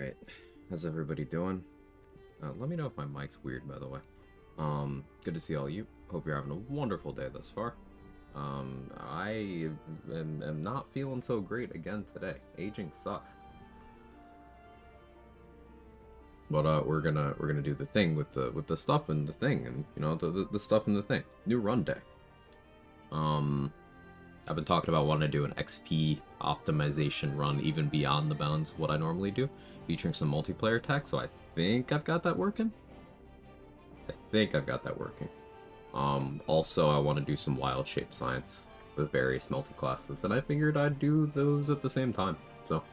Right. How's everybody doing? Let me know if my mic's weird, by the way. Good to see all you. Hope you're having a wonderful day thus far. I am not feeling so great again today. Aging sucks. But we're gonna do the thing with the stuff and the thing, and the stuff and the thing. New run day. Um, I've been talking about wanting to do an XP optimization run even beyond the bounds of what I normally do, featuring some multiplayer tech, so I think I've got that working. Also, I want to do some wild shape science with various multi-classes, and I figured I'd do those at the same time, so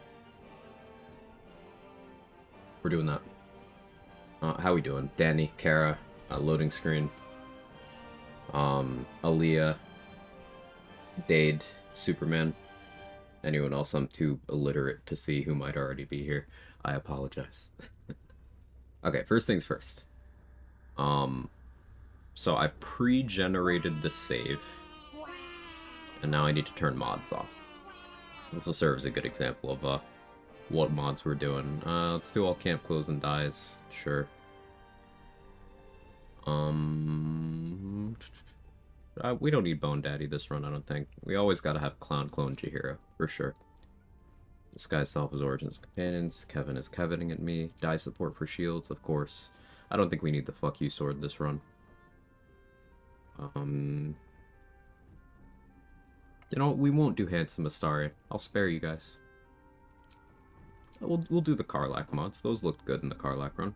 we're doing that. How we doing? Danny, Kara, loading screen, Aaliyah, Dade, Superman. Anyone else I'm too illiterate to see who might already be here. I apologize. Okay, first things first. Um, so I've pre-generated the save, and now I need to turn mods off. This will serve as a good example of what mods we're doing. Let's do all camp clothes and dyes, sure. We don't need Bone Daddy this run, I don't think. We always gotta have Clown Clone Chihiro, for sure. Disguise self as Origin's companions. Kevin is Kevining at me. Die support for shields, of course. I don't think we need the fuck you sword this run. You know, we won't do Handsome Astari. I'll spare you guys. We'll do the Karlach mods. Those looked good in the Karlach run.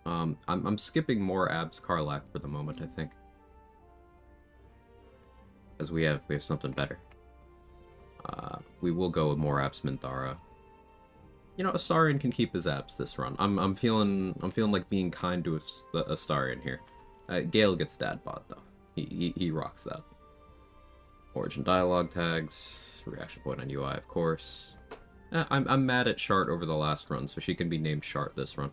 I'm skipping more abs Karlach for the moment, I think. Because we have something better. We will go with more abs Minthara. You know, Astarion can keep his abs this run. I'm feeling like being kind to Astarion here. Gale gets dad bod though. He rocks that. Origin dialogue tags, reaction point on UI, of course. I'm mad at Shart over the last run, so she can be named Shart this run.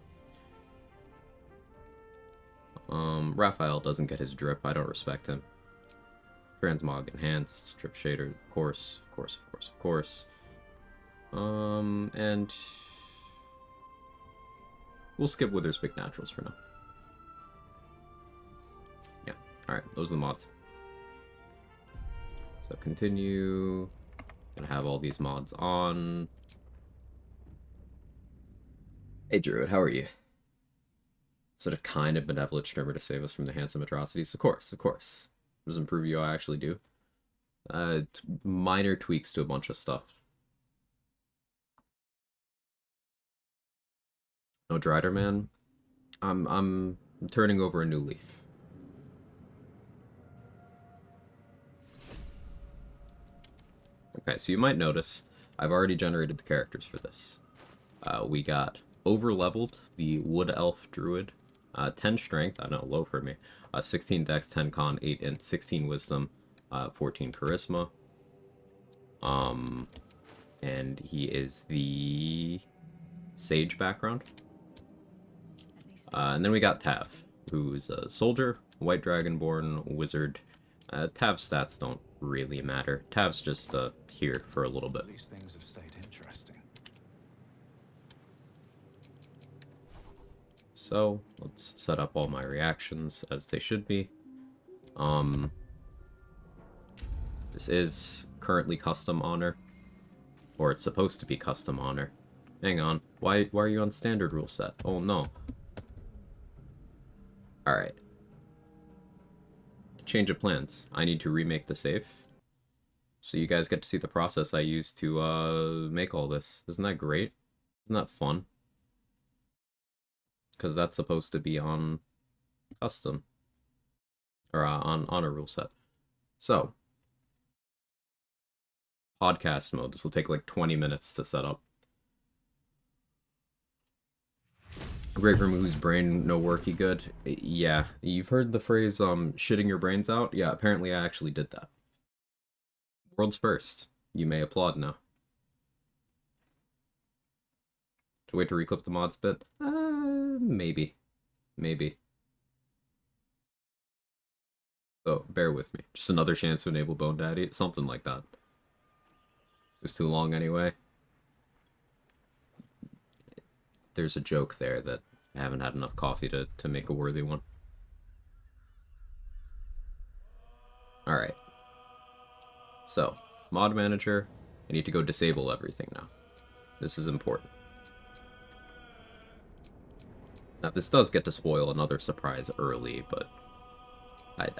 Raphael doesn't get his drip. I don't respect him. Transmog enhanced, strip shader, of course. And we'll skip Wither's Big Naturals for now. Yeah, alright, those are the mods. So continue. Gonna have all these mods on. Hey Druid, how are you? Sort of kind of benevolent streamer to save us from the handsome atrocities. Of course. Does improve you, I actually do. Minor tweaks to a bunch of stuff. No Drider Man. I'm turning over a new leaf. Okay, so you might notice I've already generated the characters for this. We got over-leveled the Wood Elf Druid. 10 Strength, I know, low for me. 16 Dex, 10 Con, 8 and 16 Wisdom, 14 Charisma. And he is the Sage background. And then we got Tav, who's a soldier, White Dragonborn, wizard. Tav's stats don't really matter. Tav's just here for a little bit. These things have stayed interesting. So let's set up all my reactions as they should be. This is currently custom honor, or it's supposed to be custom honor. Hang on, why are you on standard rule set? Oh no. Alright. Change of plans. I need to remake the save. So you guys get to see the process I used to make all this. Isn't that great? Isn't that fun? Because that's supposed to be on custom. Or on a rule set. So. Podcast mode. This will take like 20 minutes to set up. Great from whose brain no worky good. Yeah, you've heard the phrase shitting your brains out? Yeah, apparently I actually did that. World's first. You may applaud now. To wait to reclip the mods bit? Maybe. So bear with me. Just another chance to enable Bone Daddy. Something like that. It was too long anyway. there's a joke there that I haven't had enough coffee to make a worthy one. Alright. So, mod manager, I need to go disable everything now. This is important. Now, this does get to spoil another surprise early, but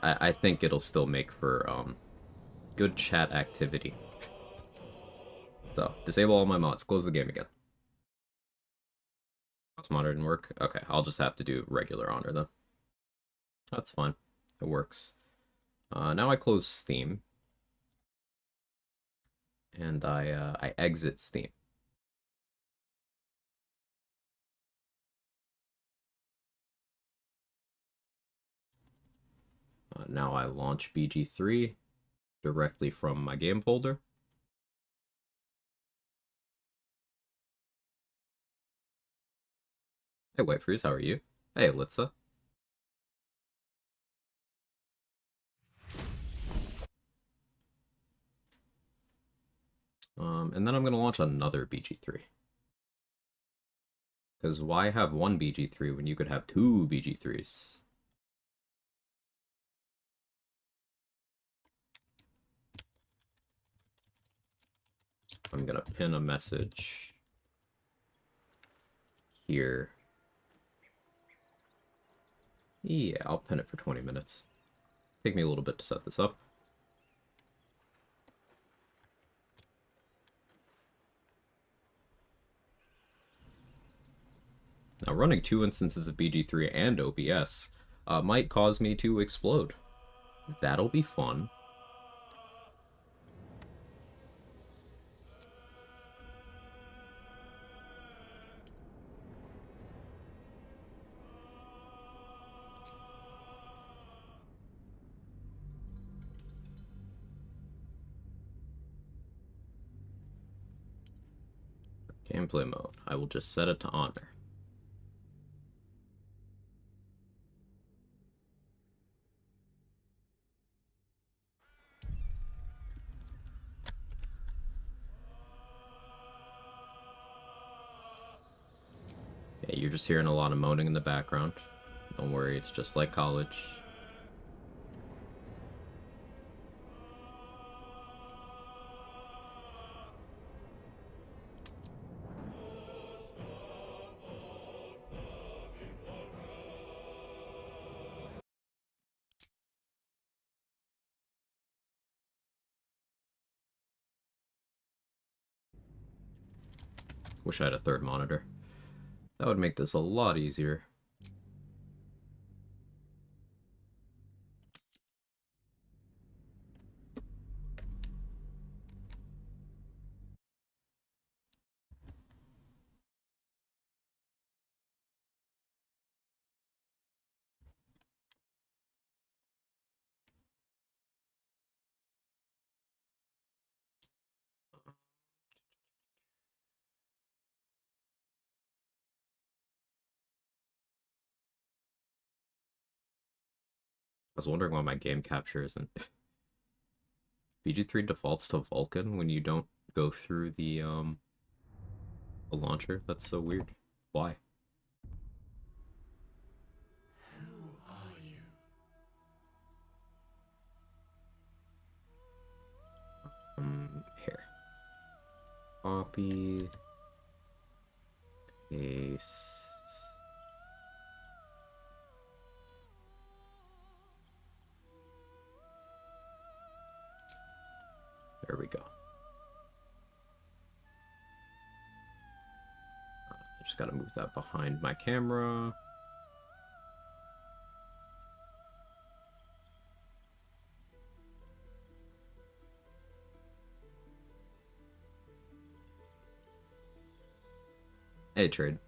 I think it'll still make for good chat activity. So, disable all my mods. Close the game again. Mods mod didn't work? Okay, I'll just have to do regular honor then. That's fine. It works. Now I close Steam. And I exit Steam. Now I launch BG3 directly from my game folder. Hey, White Freeze, how are you? Hey, Litza. And then I'm going to launch another BG3. Because why have one BG3 when you could have two BG3s? I'm going to pin a message here. Yeah, I'll pin it for 20 minutes. Take me a little bit to set this up. Now, running two instances of BG3 and OBS might cause me to explode. That'll be fun. Gameplay mode. I will just set it to honor. Yeah, you're just hearing a lot of moaning in the background. Don't worry, it's just like college. Wish I had a third monitor. That would make this a lot easier. I was wondering why my game capture isn't. BG3 defaults to Vulkan when you don't go through the launcher. That's so weird. Why? Who are you? Here. Copy. Paste. There we go. I just gotta move that behind my camera. Hey, trade.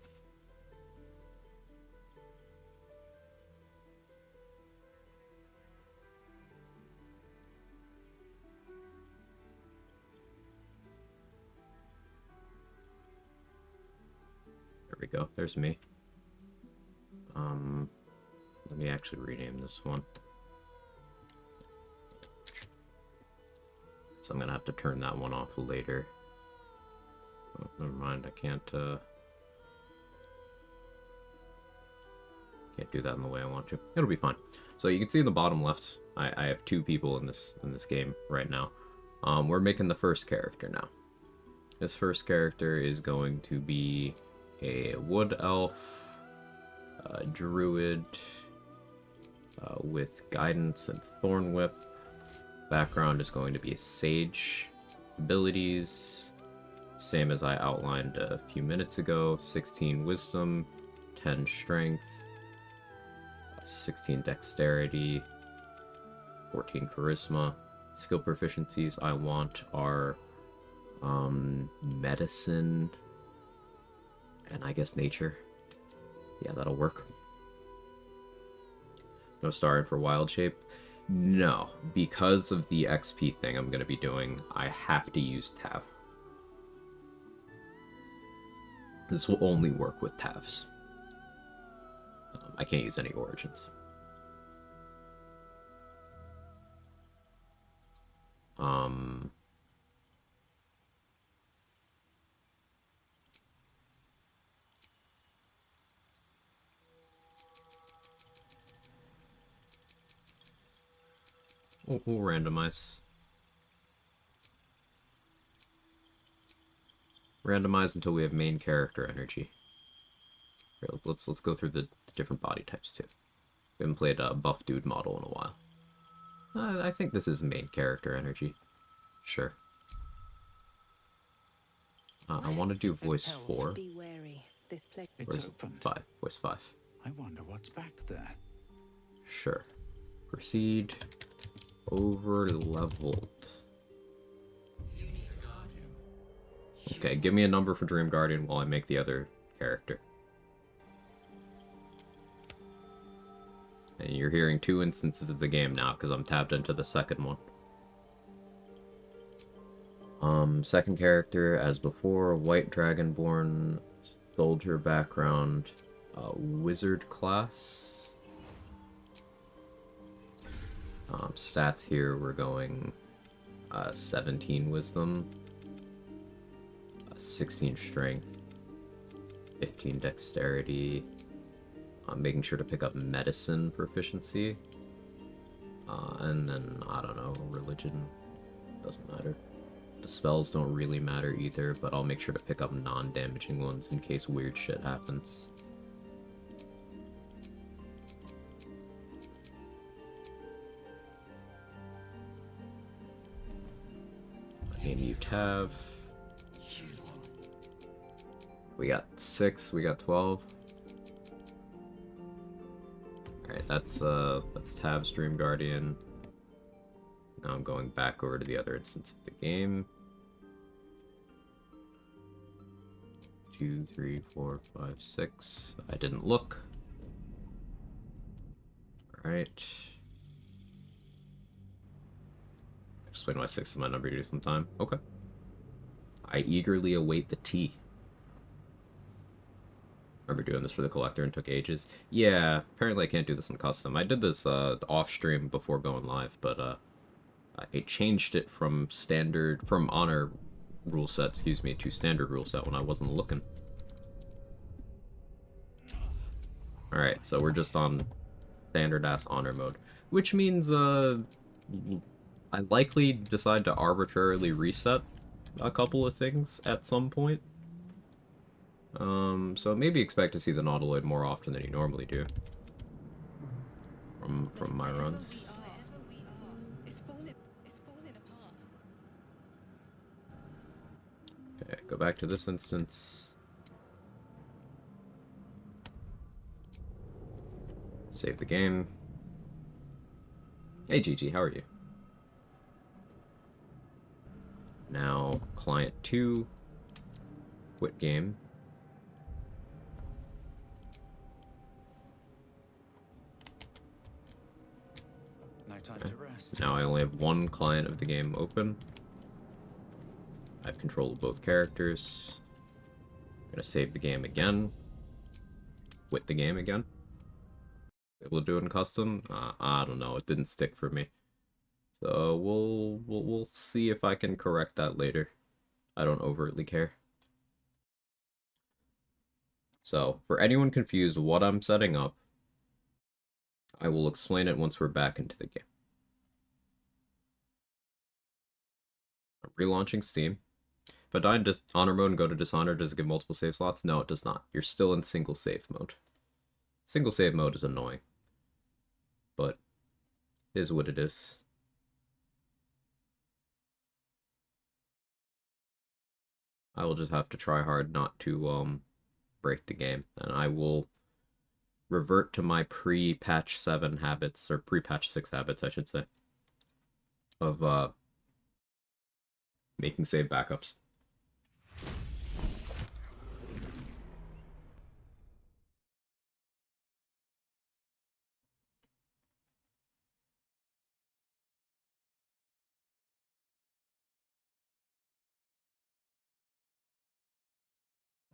There we go. There's me. Let me actually rename this one. So I'm gonna have to turn that one off later. Oh, never mind, I can't, can't do that in the way I want to. It'll be fine. So you can see in the bottom left, I have 2 people in this game right now. We're making the first character now. This first character is going to be a wood elf, druid, with guidance and thorn whip. Background is going to be a sage. Abilities, same as I outlined a few minutes ago. 16 wisdom, 10 strength, 16 dexterity, 14 charisma. Skill proficiencies I want are medicine, and I guess nature. Yeah, that'll work. No starring for wild shape. No, because of the XP thing I'm going to be doing, I have to use Tav. This will only work with Tavs. I can't use any origins. We'll randomize. Randomize until we have main character energy. Here, let's go through the different body types too. We haven't played a buff dude model in a while. I think this is main character energy. Sure. I want to do voice 4. Be wary. This place. It's open. 5. Voice 5. I wonder what's back there. Sure. Proceed. Over leveled. You need a guardian. Okay, give me a number for Dream Guardian while I make the other character. And you're hearing 2 instances of the game now because I'm tapped into the second one. Second character, as before, White Dragonborn, Soldier background, Wizard class. Stats here, we're going 17 Wisdom, 16 Strength, 15 Dexterity. I'm making sure to pick up Medicine proficiency. And then, I don't know, Religion. Doesn't matter. The spells don't really matter either, but I'll make sure to pick up non-damaging ones in case weird shit happens. Name you Tav. We got 6, we got 12. Alright, that's Tav's Dream Guardian. Now I'm going back over to the other instance of the game. 2, 3, 4, 5, 6. I didn't look. Alright. Explain why 6 is my number to do some time. Okay. I eagerly await the tea. Remember doing this for the collector and took ages? Yeah, apparently I can't do this in custom. I did this off stream before going live, but I changed it from honor rule set, excuse me, to standard rule set when I wasn't looking. Alright, so we're just on standard ass honor mode, which means I likely decide to arbitrarily reset a couple of things at some point. So maybe expect to see the Nautiloid more often than you normally do from my runs. Okay, go back to this instance. Save the game. Hey GG, how are you? Now, client 2, quit game. No time to rest. Now I only have one client of the game open. I have control of both characters. I'm gonna save the game again. Quit the game again. Able to do it in custom? I don't know. It didn't stick for me. So we'll see if I can correct that later. I don't overtly care. So for anyone confused what I'm setting up, I will explain it once we're back into the game. I'm relaunching Steam. If I die in Honor mode and go to Dishonor, does it give multiple save slots? No, it does not. You're still in single save mode. Single save mode is annoying, but it is what it is. I will just have to try hard not to break the game, and I will revert to my pre-patch 7 habits, or pre-patch 6 habits, I should say, of making save backups.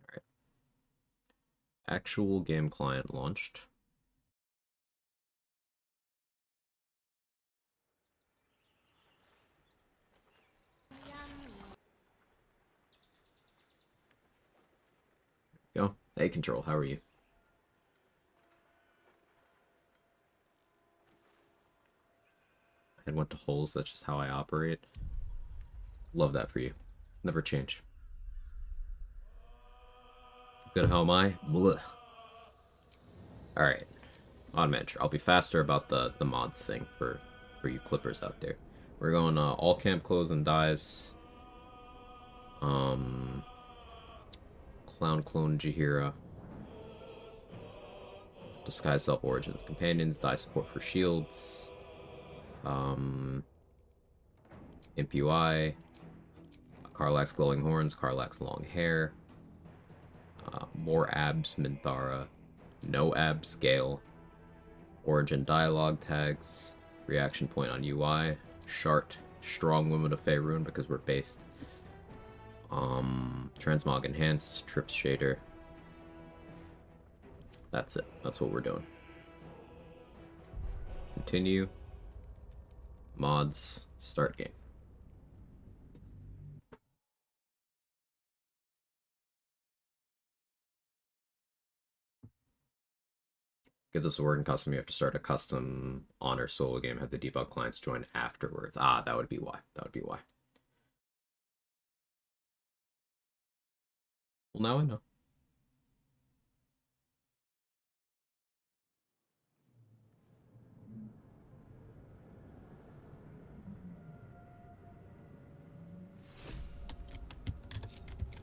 Alright. Actual game client launched. Go. Hey, Control, how are you? I went to holes, that's just how I operate. Love that for you. Never change. Good, how am I? Blech. Alright. On Manager. I'll be faster about the mods thing for you clippers out there. We're going all camp clothes and dyes. Clown Clone Jahira. Disguise Self Origins Companions, dye support for shields. Imp UI. Karlach's glowing horns, Karlach's long hair. More abs, Minthara. No abs, Gale. Origin dialogue tags. Reaction point on UI. Shart. Strong Women of Faerun because we're based. Transmog enhanced. Trips shader. That's it. That's what we're doing. Continue. Mods. Start game. Get this to work in custom, you have to start a custom Honor solo game, have the debug clients join afterwards. Ah, that would be why. That would be why. Well, now I know.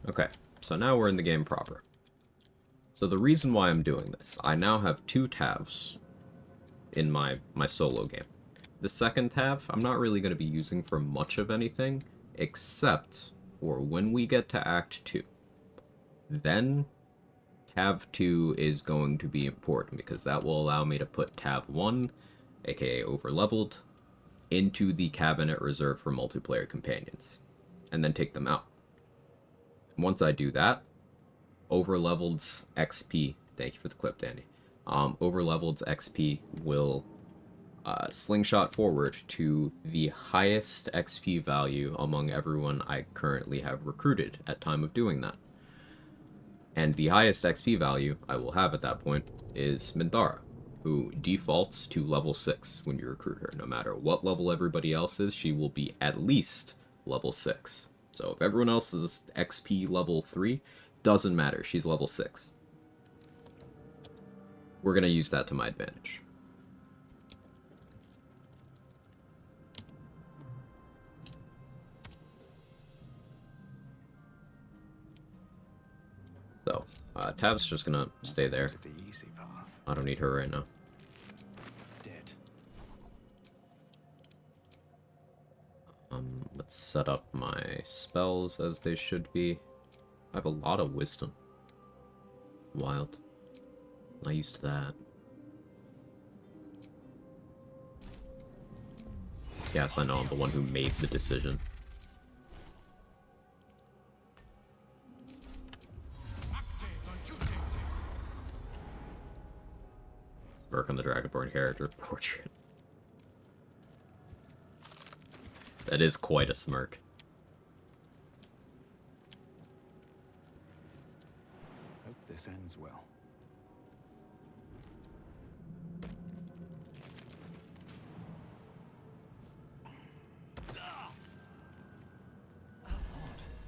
Okay, so now we're in the game proper. So the reason why I'm doing this, I now have 2 Tavs in my solo game. The second Tav, I'm not really going to be using for much of anything, except for when we get to Act 2. Then Tav 2 is going to be important, because that will allow me to put Tav 1, aka overleveled, into the cabinet reserved for multiplayer companions, and then take them out. Once I do that, overleveled's XP, thank you for the clip, Danny. Overleveled's XP will slingshot forward to the highest XP value among everyone I currently have recruited at time of doing that. And the highest XP value I will have at that point is Minthara, who defaults to level 6 when you recruit her. No matter what level everybody else is, she will be at least level 6. So if everyone else is XP level 3, doesn't matter, she's level 6. We're going to use that to my advantage. So, Tav's just going to stay there. The easy path. I don't need her right now. Dead. Let's set up my spells as they should be. I have a lot of wisdom. Wild. Not used to that. Yes, I know, I'm the one who made the decision. Let's work on the Dragonborn character portrait. That is quite a smirk. Hope this ends well.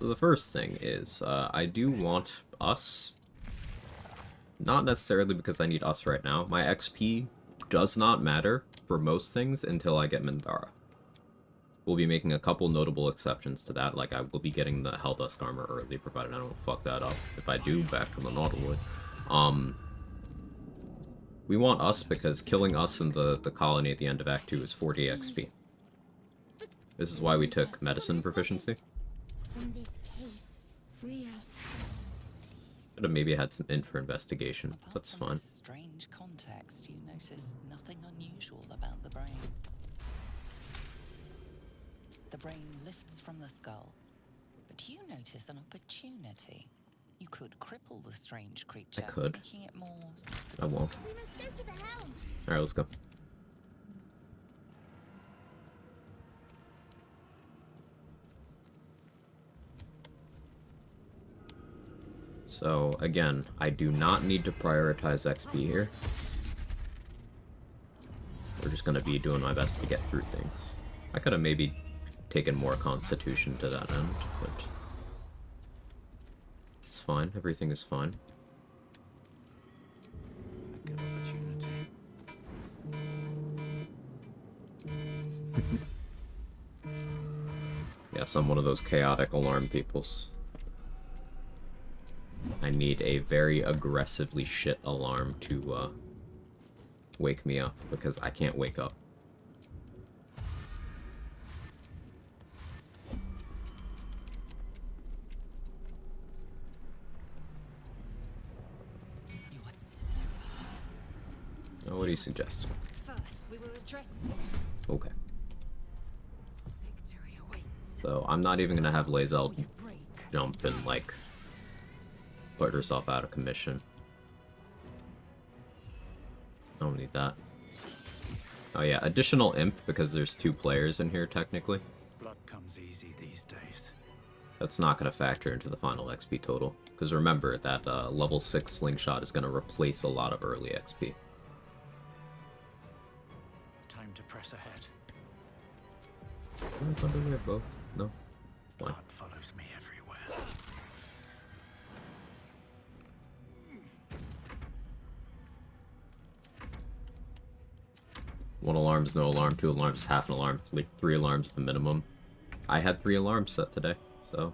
So the first thing is, I do want us. Not necessarily because I need us right now. My XP does not matter for most things until I get Minbara. We'll be making a couple notable exceptions to that, like I will be getting the Helldusk armor early, provided I don't fuck that up. If I do, back to the Nautiloid. We want us because killing us in the colony at the end of Act 2 is 40 XP. This is why we took medicine proficiency. From this case, free us. Could have maybe had some int for investigation. Apart That's from fine. this strange context, you notice nothing unusual about the brain. The brain lifts from the skull, but you notice an opportunity. You could cripple the strange creature, I could. making it more. I won't. We must go to the helm. Alright, let's go. So, again, I do not need to prioritize XP here. We're just gonna be doing my best to get through things. I could have maybe taken more Constitution to that end, but it's fine. Everything is fine. A good opportunity. Yes, I'm one of those chaotic alarm peoples. I need a very aggressively shit alarm to wake me up, because I can't wake up. Oh, what do you suggest? First, we will address Okay. victory awaits. So I'm not even gonna have Lae'zel You break. jump and, like, put herself out of commission. I don't need that. Oh yeah, additional imp, because there's 2 players in here, technically. Blood comes easy these days. That's not going to factor into the final XP total. Because remember, that level 6 slingshot is going to replace a lot of early XP. Time to press ahead. Both? No? Fine. Blood follows me everywhere. One alarm is no alarm, 2 alarms is half an alarm, 3 alarms is the minimum. I had 3 alarms set today, so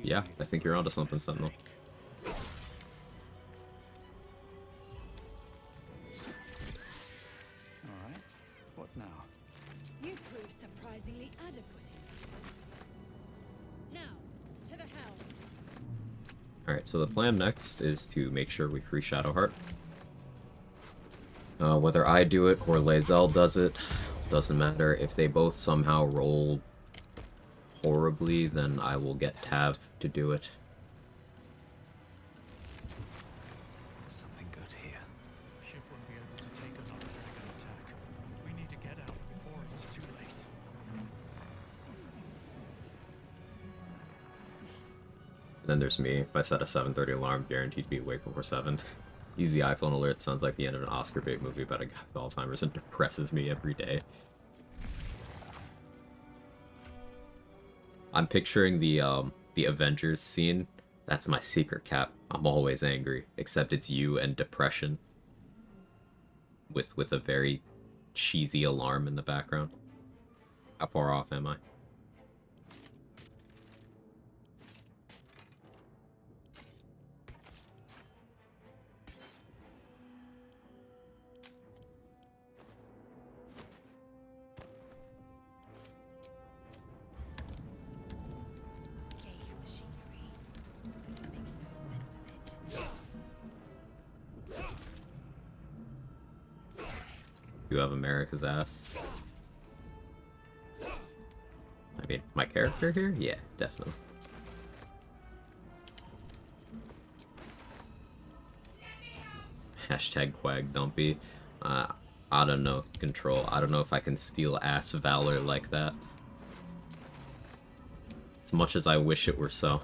yeah, I think you're onto something, Sentinel. Alright, what now? You proved surprisingly adequate. Now, to the helm. Alright, so the plan next is to make sure we free Shadowheart. Whether I do it or Lae'zel does it, doesn't matter. If they both somehow roll horribly, then I will get Tav to do it. Something good here. Ship won't be able to take another dragon attack. We need to get out before it's too late. Then there's me. If I set a 7:30 alarm, guaranteed to be awake before 7. Easy iPhone alert sounds like the end of an Oscar bait movie about a guy with Alzheimer's and depresses me every day. I'm picturing the Avengers scene. That's my secret, Cap. I'm always angry, except it's you and depression. With a very cheesy alarm in the background. How far off am I? Gay machinery. They're making no sense of it. You have America's ass. I mean, my character here? Yeah, definitely. Hashtag Quag Dumpy. I don't know, Control. I don't know if I can steal ass valor like that. As much as I wish it were so.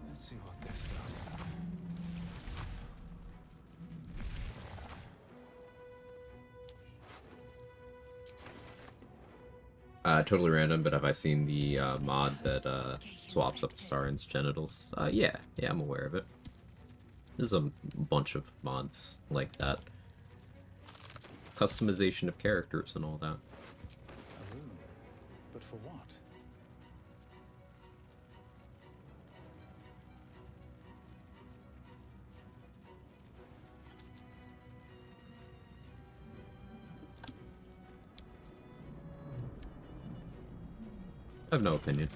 Let's see what this does. Totally random, but have I seen the mod that swaps up Starin's genitals? Yeah, I'm aware of it. There's a bunch of mods like that. Customization of characters and all that. Oh, but for what? I have no opinion.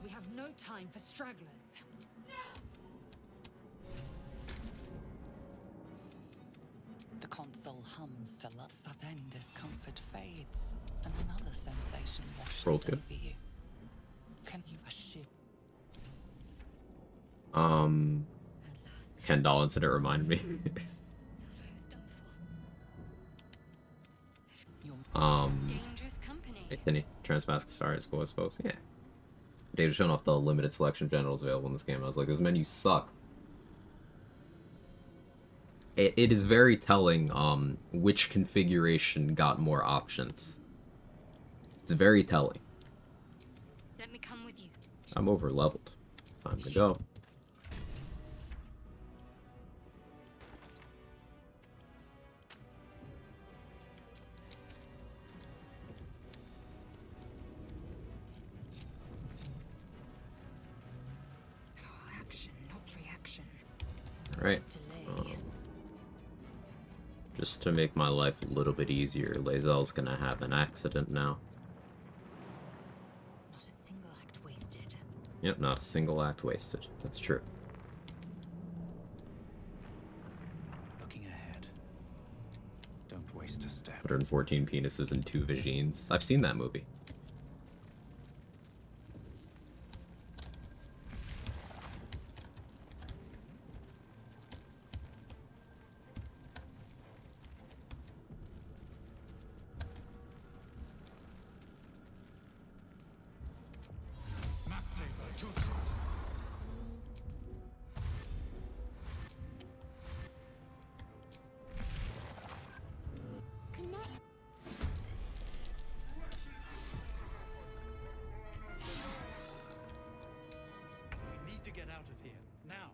We have no time for stragglers. The console hums to love, so then discomfort fades, and another sensation washes Rolled good. over you. Can you a ship? At last. $10 incident reminded me. Thought I was done for. Your Dangerous company. Any Transmask Star is cool, I suppose. Yeah. Data showing off the limited selection of generals available in this game. I was like, this menu sucks. It is very telling which configuration got more options. It's very telling. Let me come with you. I'm over leveled. Time to go. Oh, action, not reaction. Alright. Delay. Just to make my life a little bit easier, Lae'zel's gonna have an accident now. Not a single act wasted. Yep, not a single act wasted. That's true. Looking ahead. Don't waste a step. 114 penises and 2 vagines. I've seen that movie. Map table, to trot. Connect. We need to get out of here, now.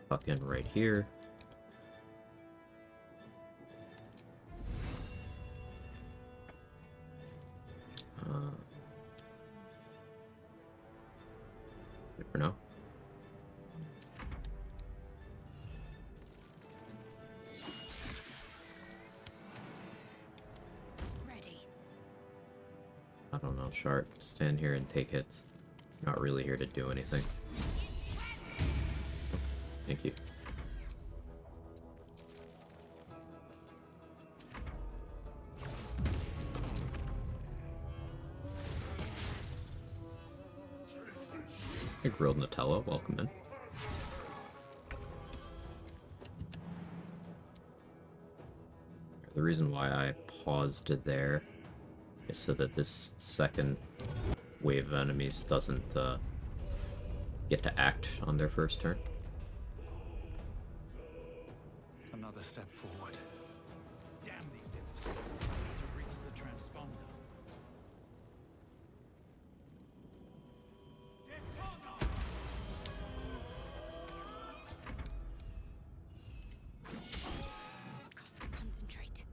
Fucking right here. For now. Ready. I don't know, Shark. Stand here and take hits. Not really here to do anything. Thank you. Hey, grilled Nutella, welcome in. The reason why I paused there is so that this second wave of enemies doesn't get to act on their first turn. Another step forward. Damn these imps. To reach the transponder. Concentrate.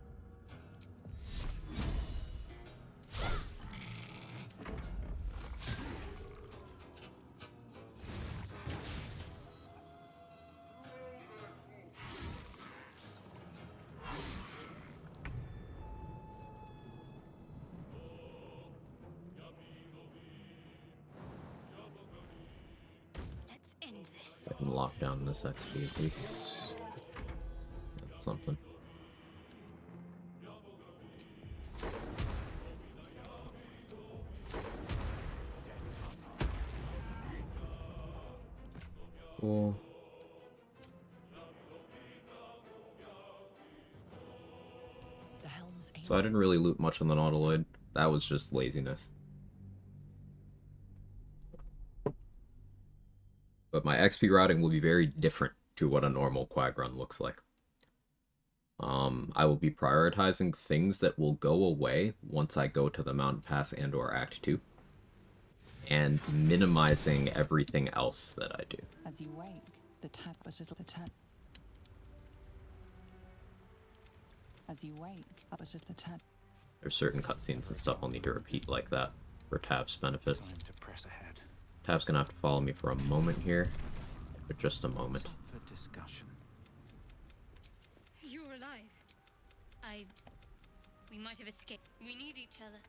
Let's end this. I can lock down this XP at least. That's something. Cool. So I didn't really loot much on the Nautiloid. That was just laziness. But my XP routing will be very different to what a normal Quag run looks like. I will be prioritizing things that will go away once I go to the Mountain Pass and or Act 2. And minimizing everything else that I do. As you wake, the tat was little the tat. As you wake, up as if the tat. There's certain cutscenes and stuff I'll need to repeat like that for Tav's benefit. Time to press ahead. Tav's gonna have to follow me for a moment here. For just a moment. Up for discussion. You're alive. We might have escaped. We need each other.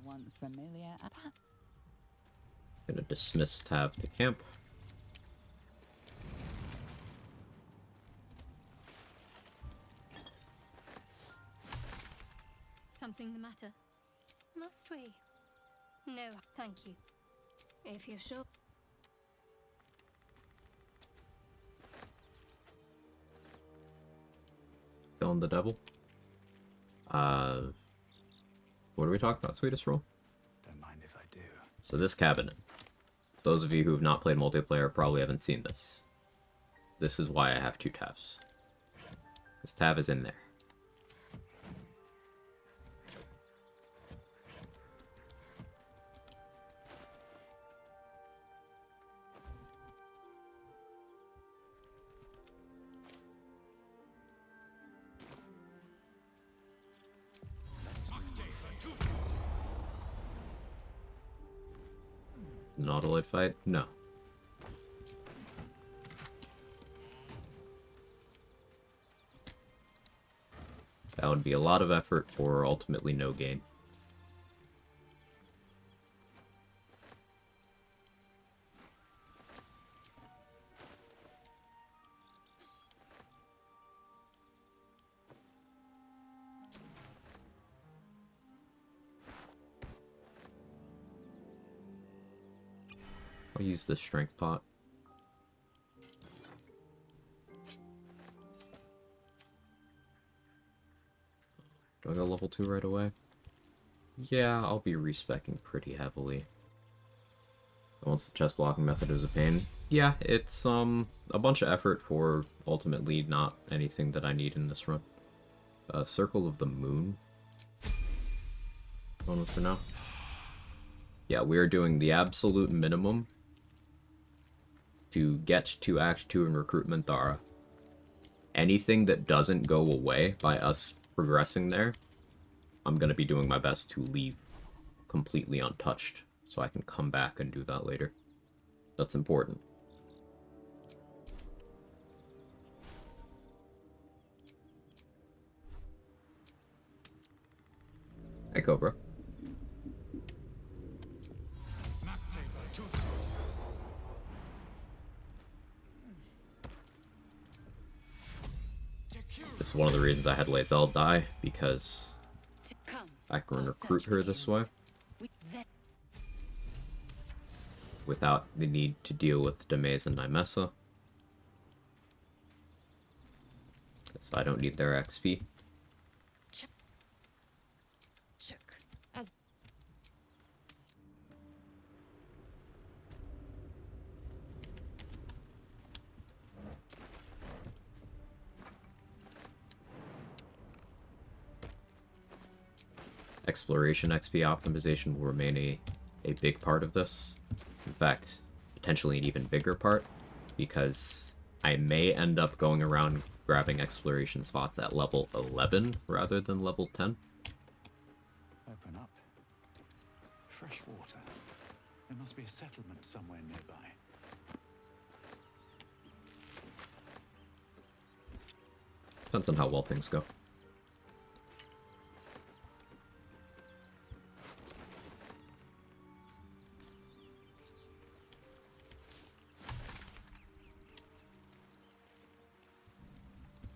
Once familiar. Gonna dismiss Tav to camp. Something the matter? Must we? No, thank you. If you're sure. Killing the devil. What are we talking about, Sweetest Roll? Don't mind if I do. So this cabinet. Those of you who have not played multiplayer probably haven't seen this. This is why I have two Tavs. This Tav is in there. Nautiloid fight? No. That would be a lot of effort for ultimately no gain. I'll use the strength pot. Do I go level 2 right away? Yeah, I'll be respecking pretty heavily. Once the chest blocking method is a pain. Yeah, it's a bunch of effort for ultimately not anything that I need in this run. Circle of the Moon. Going with for now. Yeah, we are doing the absolute minimum to get to Act 2 and recruit Minthara. Anything that doesn't go away by us progressing there, I'm going to be doing my best to leave completely untouched, so I can come back and do that later. That's important. Hey, Cobra. This is one of the reasons I had Lae'zel die, because I can recruit her this way without the need to deal with Demaze and Nymessa. So I don't need their XP. Exploration XP optimization will remain a big part of this. In fact, potentially an even bigger part, because I may end up going around grabbing exploration spots at level 11 rather than level 10. Open up. Fresh water. There must be a settlement somewhere nearby. Depends on how well things go.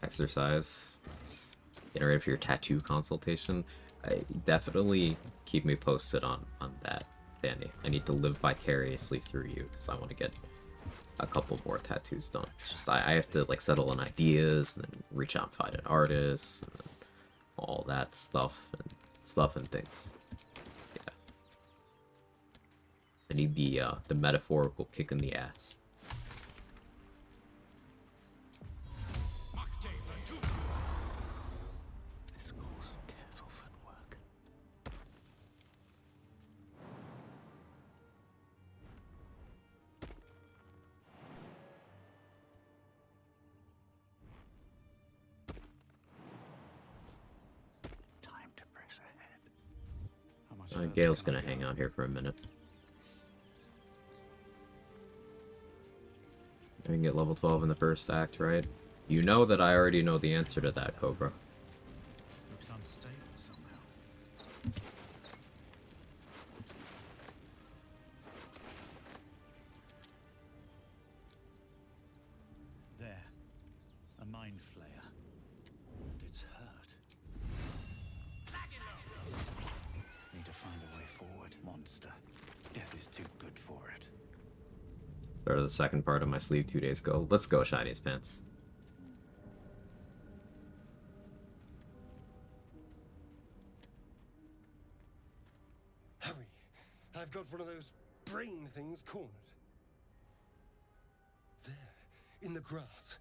Exercise. Getting ready for your tattoo consultation. I definitely keep me posted on that, Danny. I need to live vicariously through you because I want to get a couple more tattoos done. It's just I have to like settle on ideas and then reach out and find an artist and then all that stuff and things. Yeah. I need the metaphorical kick in the ass. This calls for careful footwork. Time to press ahead. How much further Gale's can I gonna hang go? out here for a minute. I can get level 12 in the first act, right? You know that I already know the answer to that, Cobra. Looks unstable somehow. There. A mind flayer. And it's hurt. Need to find a way forward, monster. Death is too good for it. Started the second part of my sleeve 2 days ago. Let's go, Shiny's Pants. Hurry! I've got one of those brain things cornered. There, in the grass.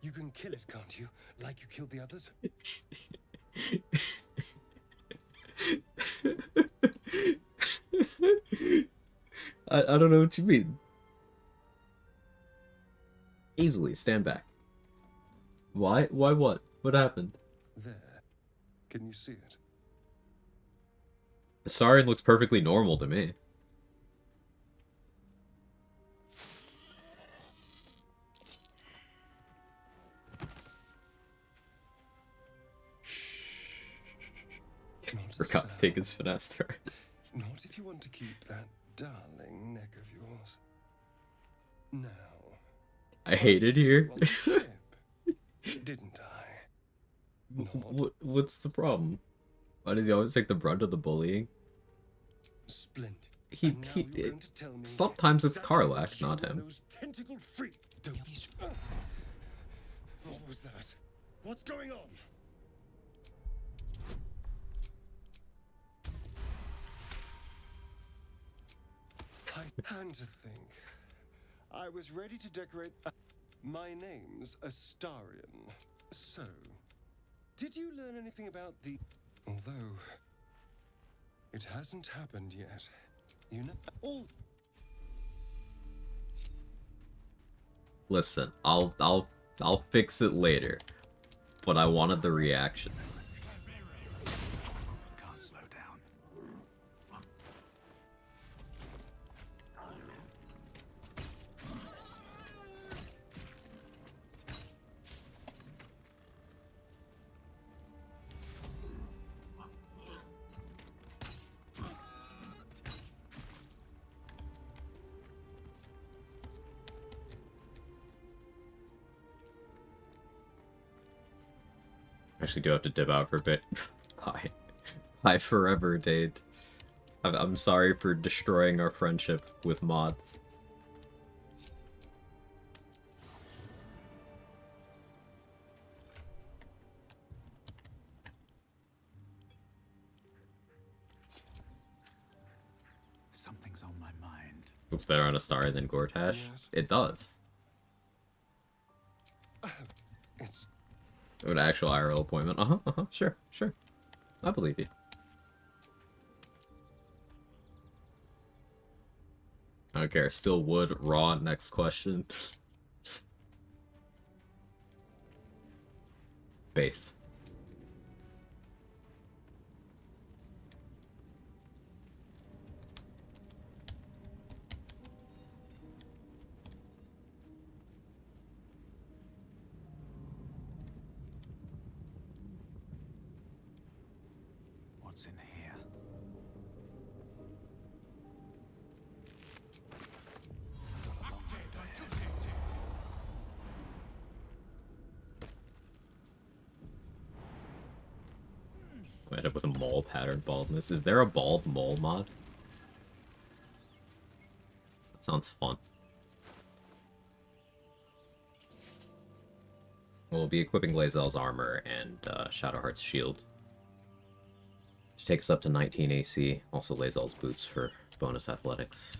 You can kill it, can't you? Like you killed the others? I don't know what you mean. Easily, stand back. Why? Why what? What happened? There. Can you see it? The Saurian looks perfectly normal to me. Not a Forgot to sound. take his finesse turn. Not if you want to keep that darling neck of yours. Now. I hate it here. On the ship, didn't I? Not What's the problem? Why does he always take the brunt of the bullying? splendid. He- And now he- you're going to tell me sometimes it's exactly Karlach, what not you him. and those tentacle freak don't. What was that? What's going on? I had to think. I was ready to decorate. My name's Astarion. So, did you learn anything about the? Although it hasn't happened yet. You know, all Listen, I'll fix it later. But I wanted the reaction. Can't slow down. Actually do have to dip out for a bit. Bye. Bye forever, Dade. I'm sorry for destroying our friendship with mods. Something's on my mind. Looks better on a star than Gortash. Yes. It does. it's An actual IRL appointment. Sure, sure. I believe you. I don't care. Still wood, raw, next question. Based. What's in here? I end up with a mole pattern baldness. Is there a bald mole mod? That sounds fun. We'll be equipping Lae'zel's armor and Shadowheart's shield. Which takes us up to 19 AC. Also Lae'zel's boots for bonus athletics.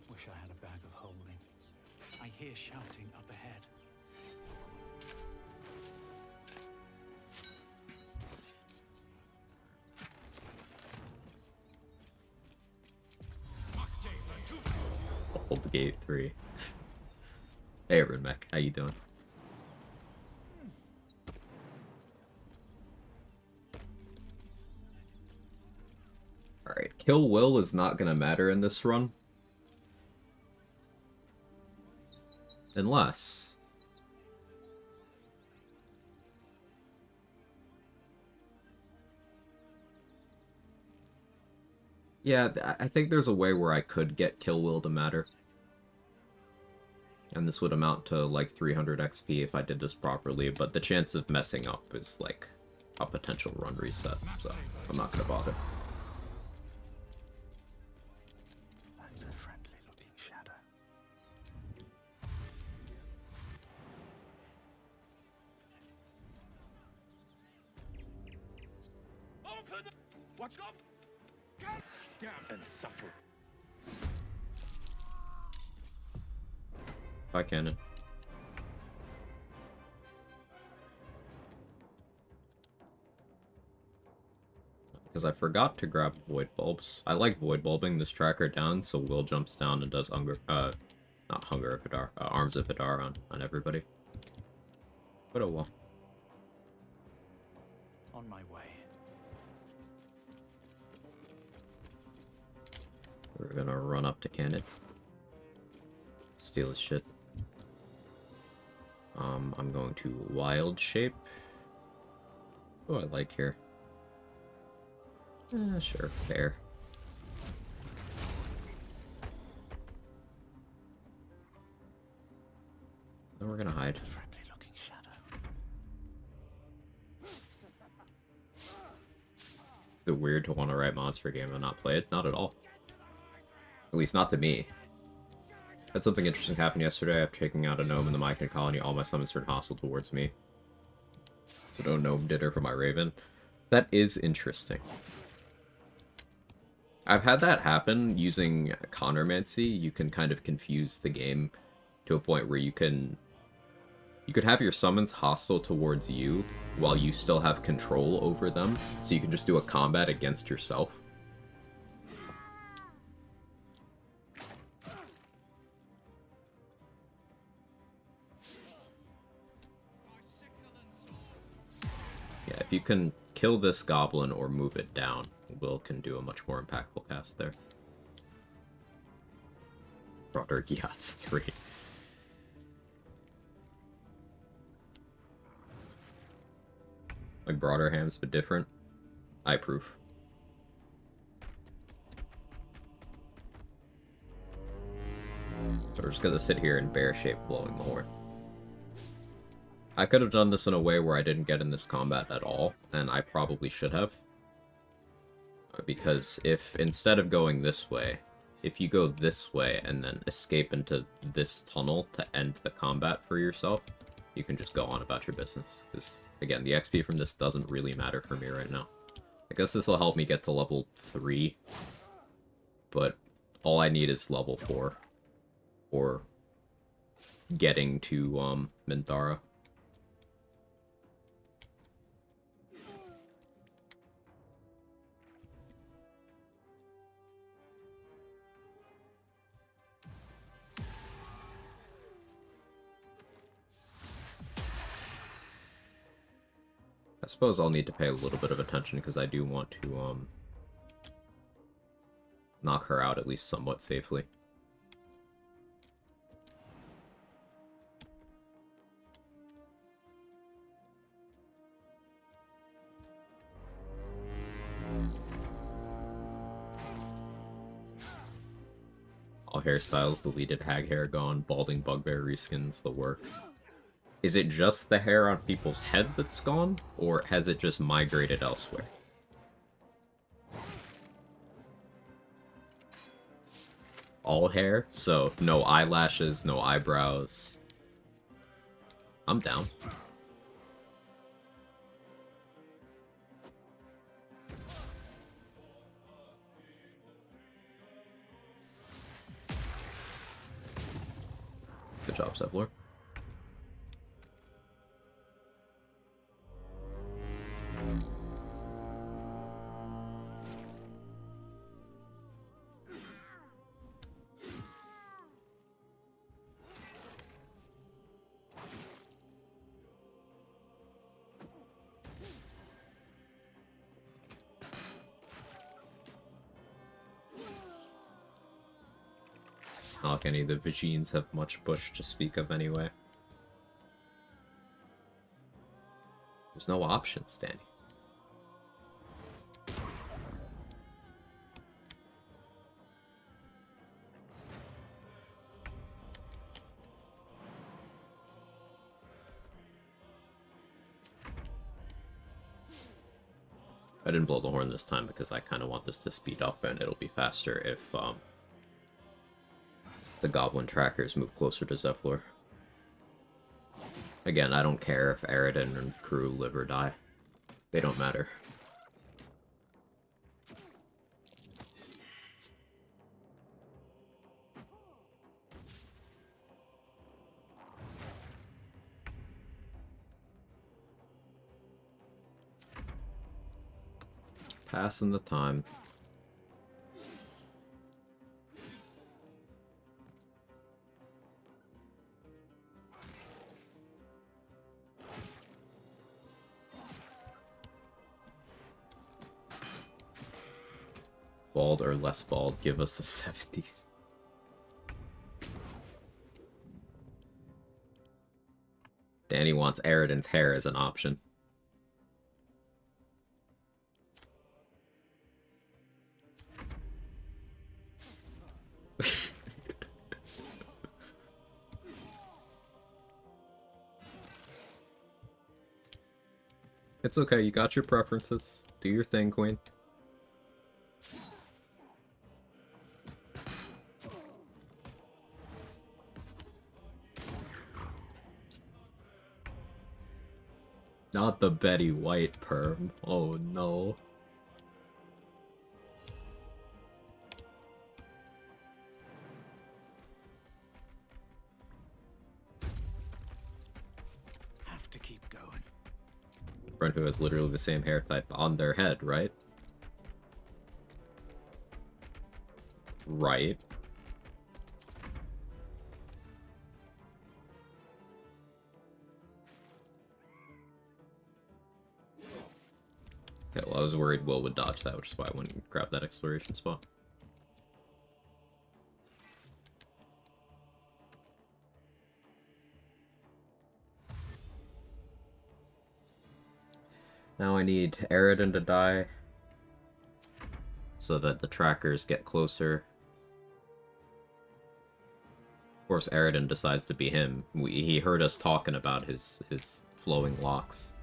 Wish I had a bag of holding. I hear shouting up ahead. Hold the gate 3. Hey, Runmech, how you doing? Alright, Kill Will is not gonna matter in this run. Unless... Yeah, I think there's a way where I could get Kill Will to matter. And this would amount to like 300 XP if I did this properly, but the chance of messing up is like a potential run reset, so I'm not gonna bother. That's a friendly looking shadow. Open the... Watch up! Get down and suffer. Hi, Cannon. Because I forgot to grab Void Bulbs. I like Void Bulbing this tracker down, so Will jumps down and does not Hunger of Vidar, Arms of Vidar on everybody. But oh well. On my way. We're gonna run up to Cannon. Steal his shit. I'm going to Wild Shape. Oh, I like here. Sure, fair. Then we're gonna hide. It's a friendly looking shadow. Is it weird to want to write monster game and not play it? Not at all. At least not to me. Had something interesting happen yesterday. After taking out a gnome in the Mycon colony, all my summons turned hostile towards me. So no gnome dinner for my raven. That is interesting. I've had that happen using Connormancy. You can kind of confuse the game to a point where you could have your summons hostile towards you while you still have control over them, so you can just do a combat against yourself. Yeah, if you can kill this goblin or move it down, Will can do a much more impactful cast there. Broader Gyat's 3. Like broader hams, but different. I approve. So we're just gonna sit here in bear shape blowing the horn. I could have done this in a way where I didn't get in this combat at all, and I probably should have. Because if, instead of going this way, if you go this way and then escape into this tunnel to end the combat for yourself, you can just go on about your business. Because, again, the XP from this doesn't really matter for me right now. I guess this will help me get to level 3, but all I need is level 4. Or getting to, Minthara. I suppose I'll need to pay a little bit of attention because I do want to, knock her out at least somewhat safely. hairstyles, deleted hag hair gone, balding bugbear reskins, the works. Is it just the hair on people's head that's gone, or has it just migrated elsewhere? All hair, so no eyelashes, no eyebrows. I'm down. Good job, Zevlor. Not like any of the Vagines have much bush to speak of anyway. There's no options, Danny. I didn't blow the horn this time because I kind of want this to speed up and it'll be faster if the goblin trackers move closer to Zevlor. Again, I don't care if Aridin and crew live or die. They don't matter. Passing the time. Bald or less bald, give us the 70s. Danny wants Aridin's hair as an option. It's okay, you got your preferences. Do your thing, Queen. Not the Betty White perm. Oh no. Have to keep going. Friend who has literally the same hair type on their head, right? Right. Okay, well, I was worried Will would dodge that, which is why I went and grabbed that exploration spot. Now I need Aridin to die so that the trackers get closer. Of course, Aridin decides to be him. He heard us talking about his flowing locks.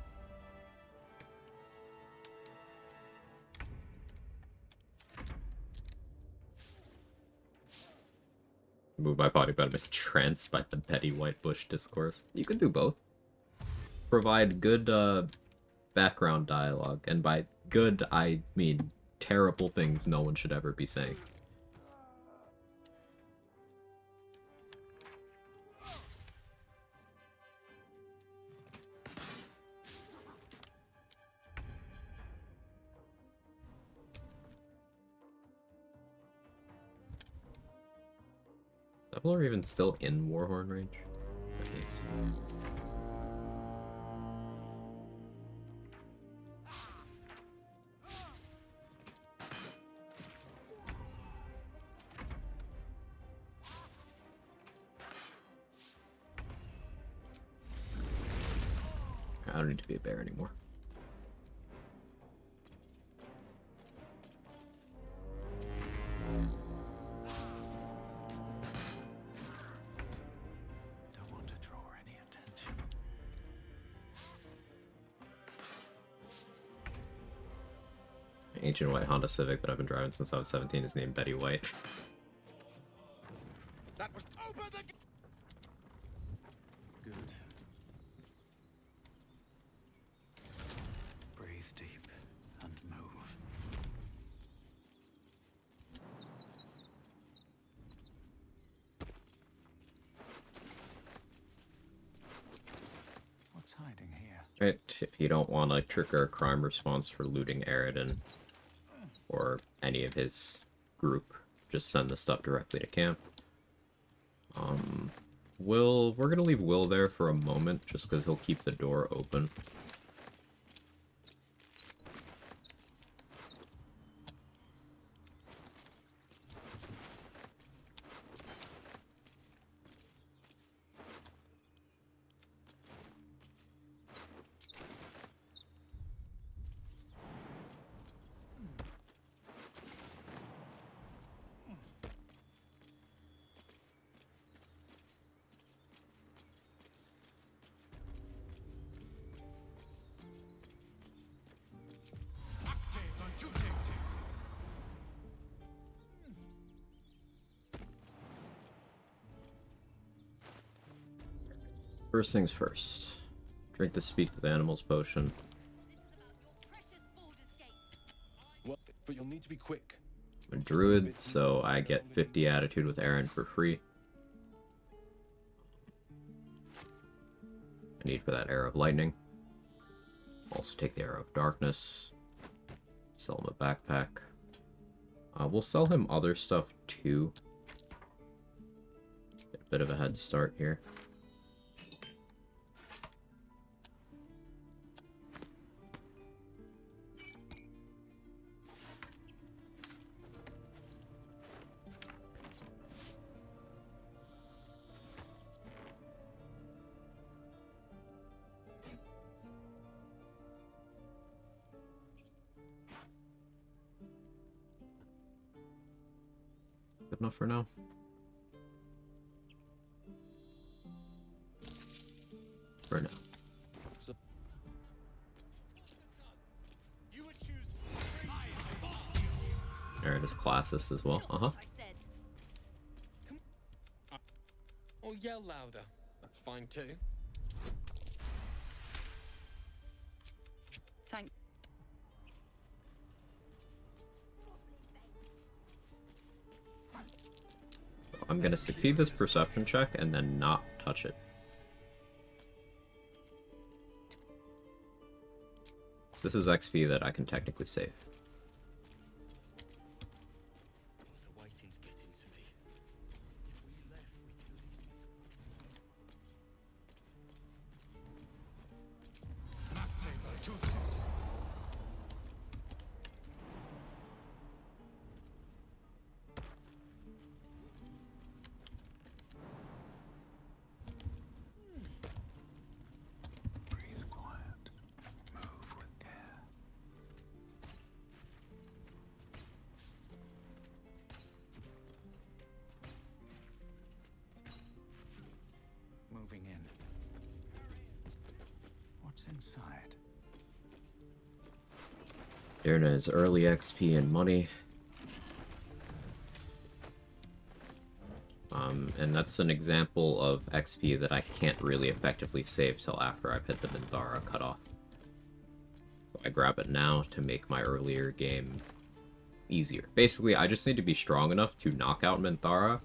Move my body, but I'm entranced by the Betty White Bush discourse. You can do both. Provide good background dialogue, and by good, I mean terrible things no one should ever be saying. People are even still in Warhorn range. That means... I don't need to be a bear anymore. ancient white Honda Civic that I've been driving since I was 17 is named Betty White. That was over the. Good. Breathe deep and move. What's hiding here? Right, if you don't want to trigger a crime response for looting Aridin or any of his group, just send the stuff directly to camp. We're gonna leave Will there for a moment, just because he'll keep the door open. First things first. Drink the Speak with Animals potion. Well, but you'll need to be quick. I'm a druid, so I get 50 attitude with Aaron for free. I need for that Arrow of Lightning. Also take the Arrow of Darkness. Sell him a backpack. We'll sell him other stuff too. Get a bit of a head start here. Good enough for now. For now. Alright, his classist as well. Uh-huh. Or yell louder. That's fine too. Thank. I'm gonna succeed this perception check and then not touch it. So this is XP that I can technically save. The waiting's getting to me. If we left, we could breathe quiet. Move with care. Moving in. What's inside? Here is early XP and money. And that's an example of XP that I can't really effectively save till after I've hit the Minthara cutoff. So I grab it now to make my earlier game easier. Basically, I just need to be strong enough to knock out Minthara,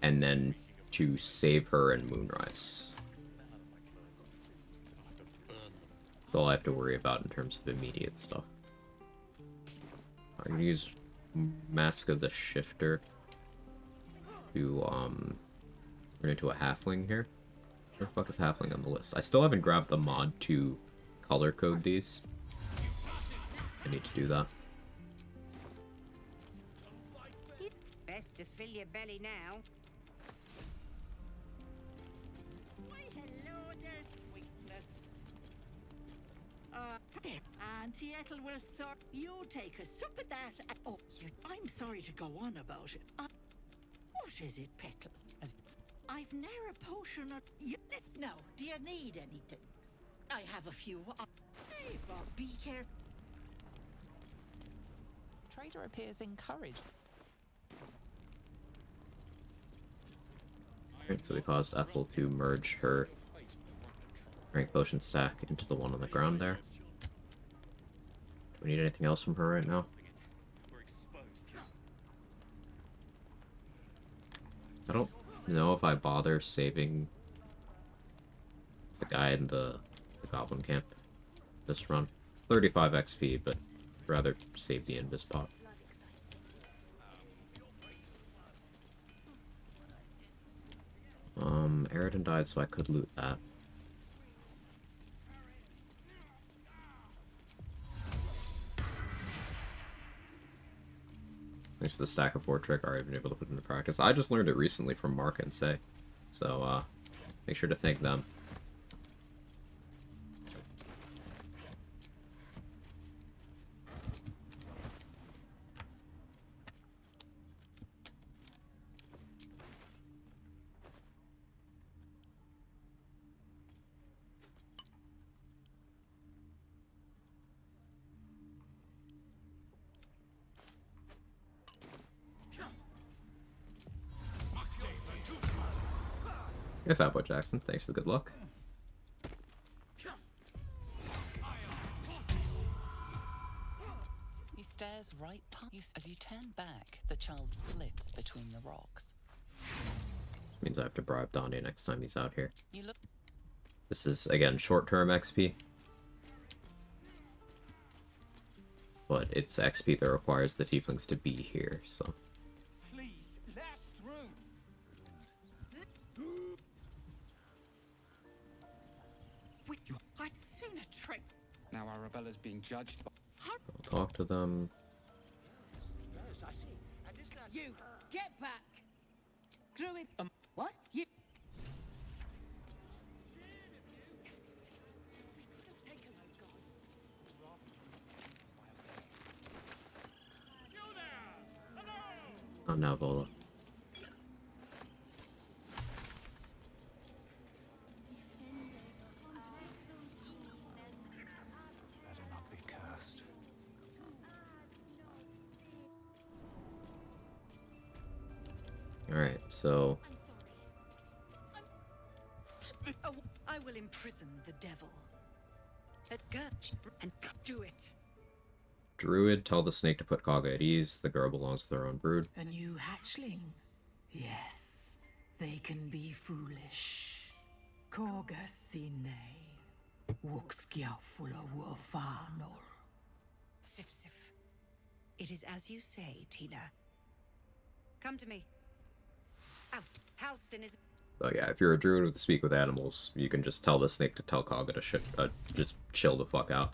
and then to save her in Moonrise. That's all I have to worry about in terms of immediate stuff. I'm gonna use Mask of the Shifter to turn into a halfling here. Where the fuck is halfling on the list? I still haven't grabbed the mod to color code these. I need to do that. Best to fill your belly now. Why, hello there, sweetness. There. Auntie Ethel will sort. You take a sup of that. Oh, I'm sorry to go on about it. What is it, Peckle? I've ne'er a potion of... No, do you need anything? I have a few... Hey, Bob, be careful. trader appears encouraged. Alright, so we caused Ethel to merge her rank potion stack into the one on the ground there. Do we need anything else from her right now? I don't know if I bother saving the guy in the goblin camp this run. It's 35 XP, but I'd rather save the invis pot. Aridin died, so I could loot that. Thanks for the stack of 4 trick already been able to put into practice. I just learned it recently from Mark and Say, so make sure to thank them. Yeah, Fatboy Jackson, thanks for the good luck. He stares right past you. As you turn back, the child slips between the rocks. Means I have to bribe Donnie next time he's out here. You look. This is, again, short-term XP. But it's XP that requires the tieflings to be here, so... Please, let us through. I'd sooner trick. Now Arabella's being judged by... I'll talk to them. You get back, Druid. What? You? Oh, no, Vola. Better not be cursed. Alright, so... Oh, I will imprison the devil. And do it. Druid, tell the snake to put Quag at ease. The girl belongs to their own brood. A new hatchling? Yes, they can be foolish. Koga sine. Wukskiafula wafanol. Sif Sif. It is as you say, Tina. Come to me. Out. Halcyon is... So yeah, if you're a druid with to speak with animals, you can just tell the snake to tell Quagga to just chill the fuck out.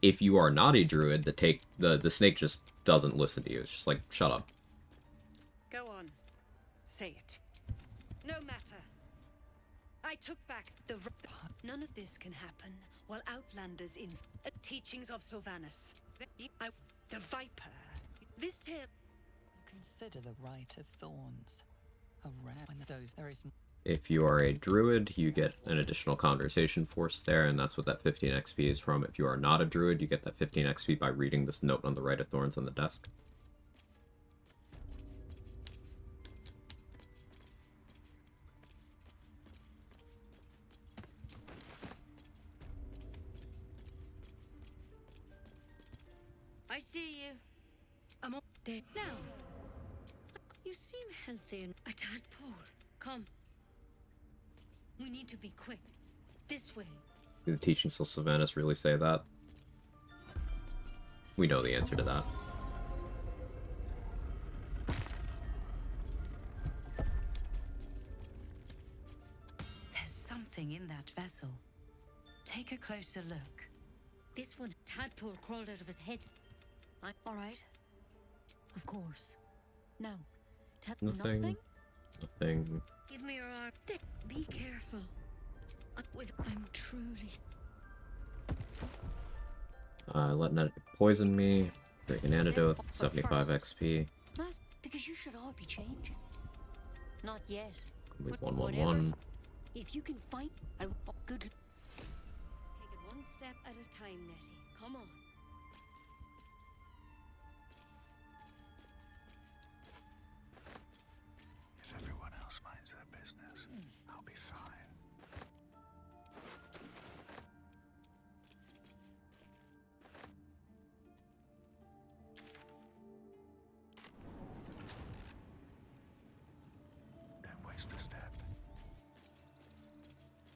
If you are not a druid, the snake just doesn't listen to you. It's just like, shut up. Go on. Say it. No matter. I took back the... None of this can happen while Outlanders in... teachings of Sylvanus. The Viper. This tale... Consider the Rite of Thorns. Around those, there is... If you are a druid, you get an additional conversation force there, and that's what that 15 XP is from. If you are not a druid, you get that 15 XP by reading this note on the Rite of Thorns on the desk. I see you. I'm up there now. You seem healthy and a tadpole. Come. We need to be quick. This way. Do the teachings of Sylvanus really say that? We know the answer to that. There's something in that vessel. Take a closer look. This one, tadpole crawled out of his head. All right. Of course. Now, Nothing. Nothing. Give me your arm. Be careful. I'm truly... Let Ned poison me. Drink an antidote. 75 XP. Because you should all be changing. Not yet. Complete But 111. If you can find... Good. Take it one step at a time, Nettie. Come on. business. I'll be fine. Don't waste a step.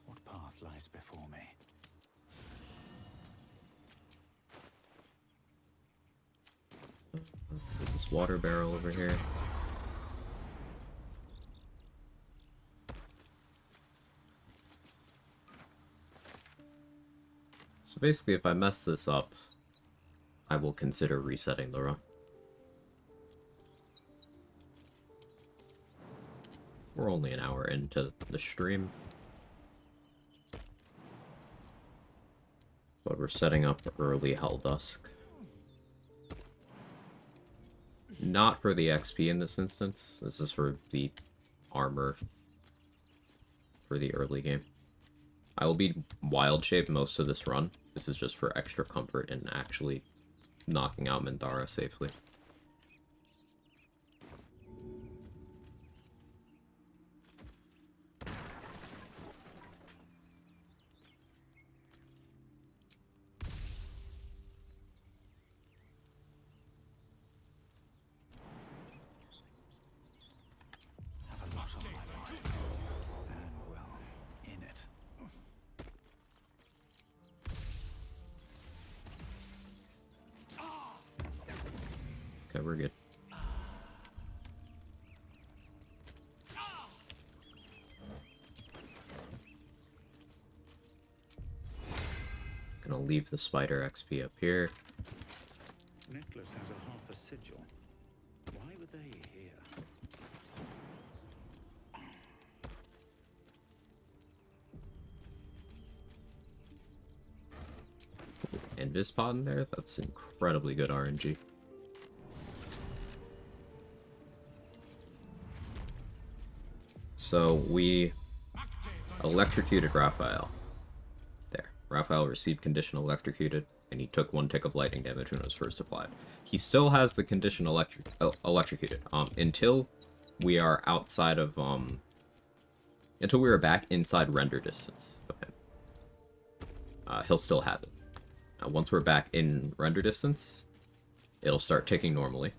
What path lies before me? Put this water barrel over here. So basically, if I mess this up, I will consider resetting the run. We're only an hour into the stream. But we're setting up early Hell Dusk. Not for the XP in this instance. This is for the armor for the early game. I will be wild shape most of this run. This is just for extra comfort in actually knocking out Minthara safely. Have a lot on my mind. And, well, in it. Okay, we're good. Gonna leave the spider XP up here. Necklace has a half a sigil. Why were they here? Invis pod in there? That's incredibly good RNG. So we electrocuted Raphael. There. Raphael received condition electrocuted, and he took 1 tick of lightning damage when it was first applied. He still has the condition electrocuted. Until we are outside of until we are back inside render distance of him. He'll still have it. Once we're back in render distance, it'll start ticking normally.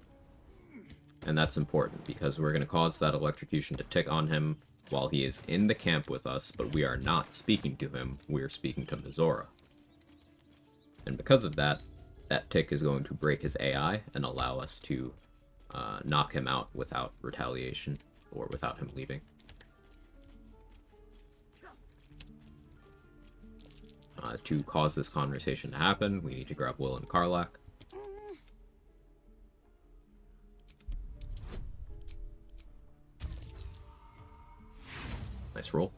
And that's important, because we're going to cause that electrocution to tick on him while he is in the camp with us, but we are not speaking to him, we are speaking to Mizora. And because of that, that tick is going to break his AI and allow us to knock him out without retaliation, or without him leaving. To cause this conversation to happen, we need to grab Will and Karlach. Nice roll.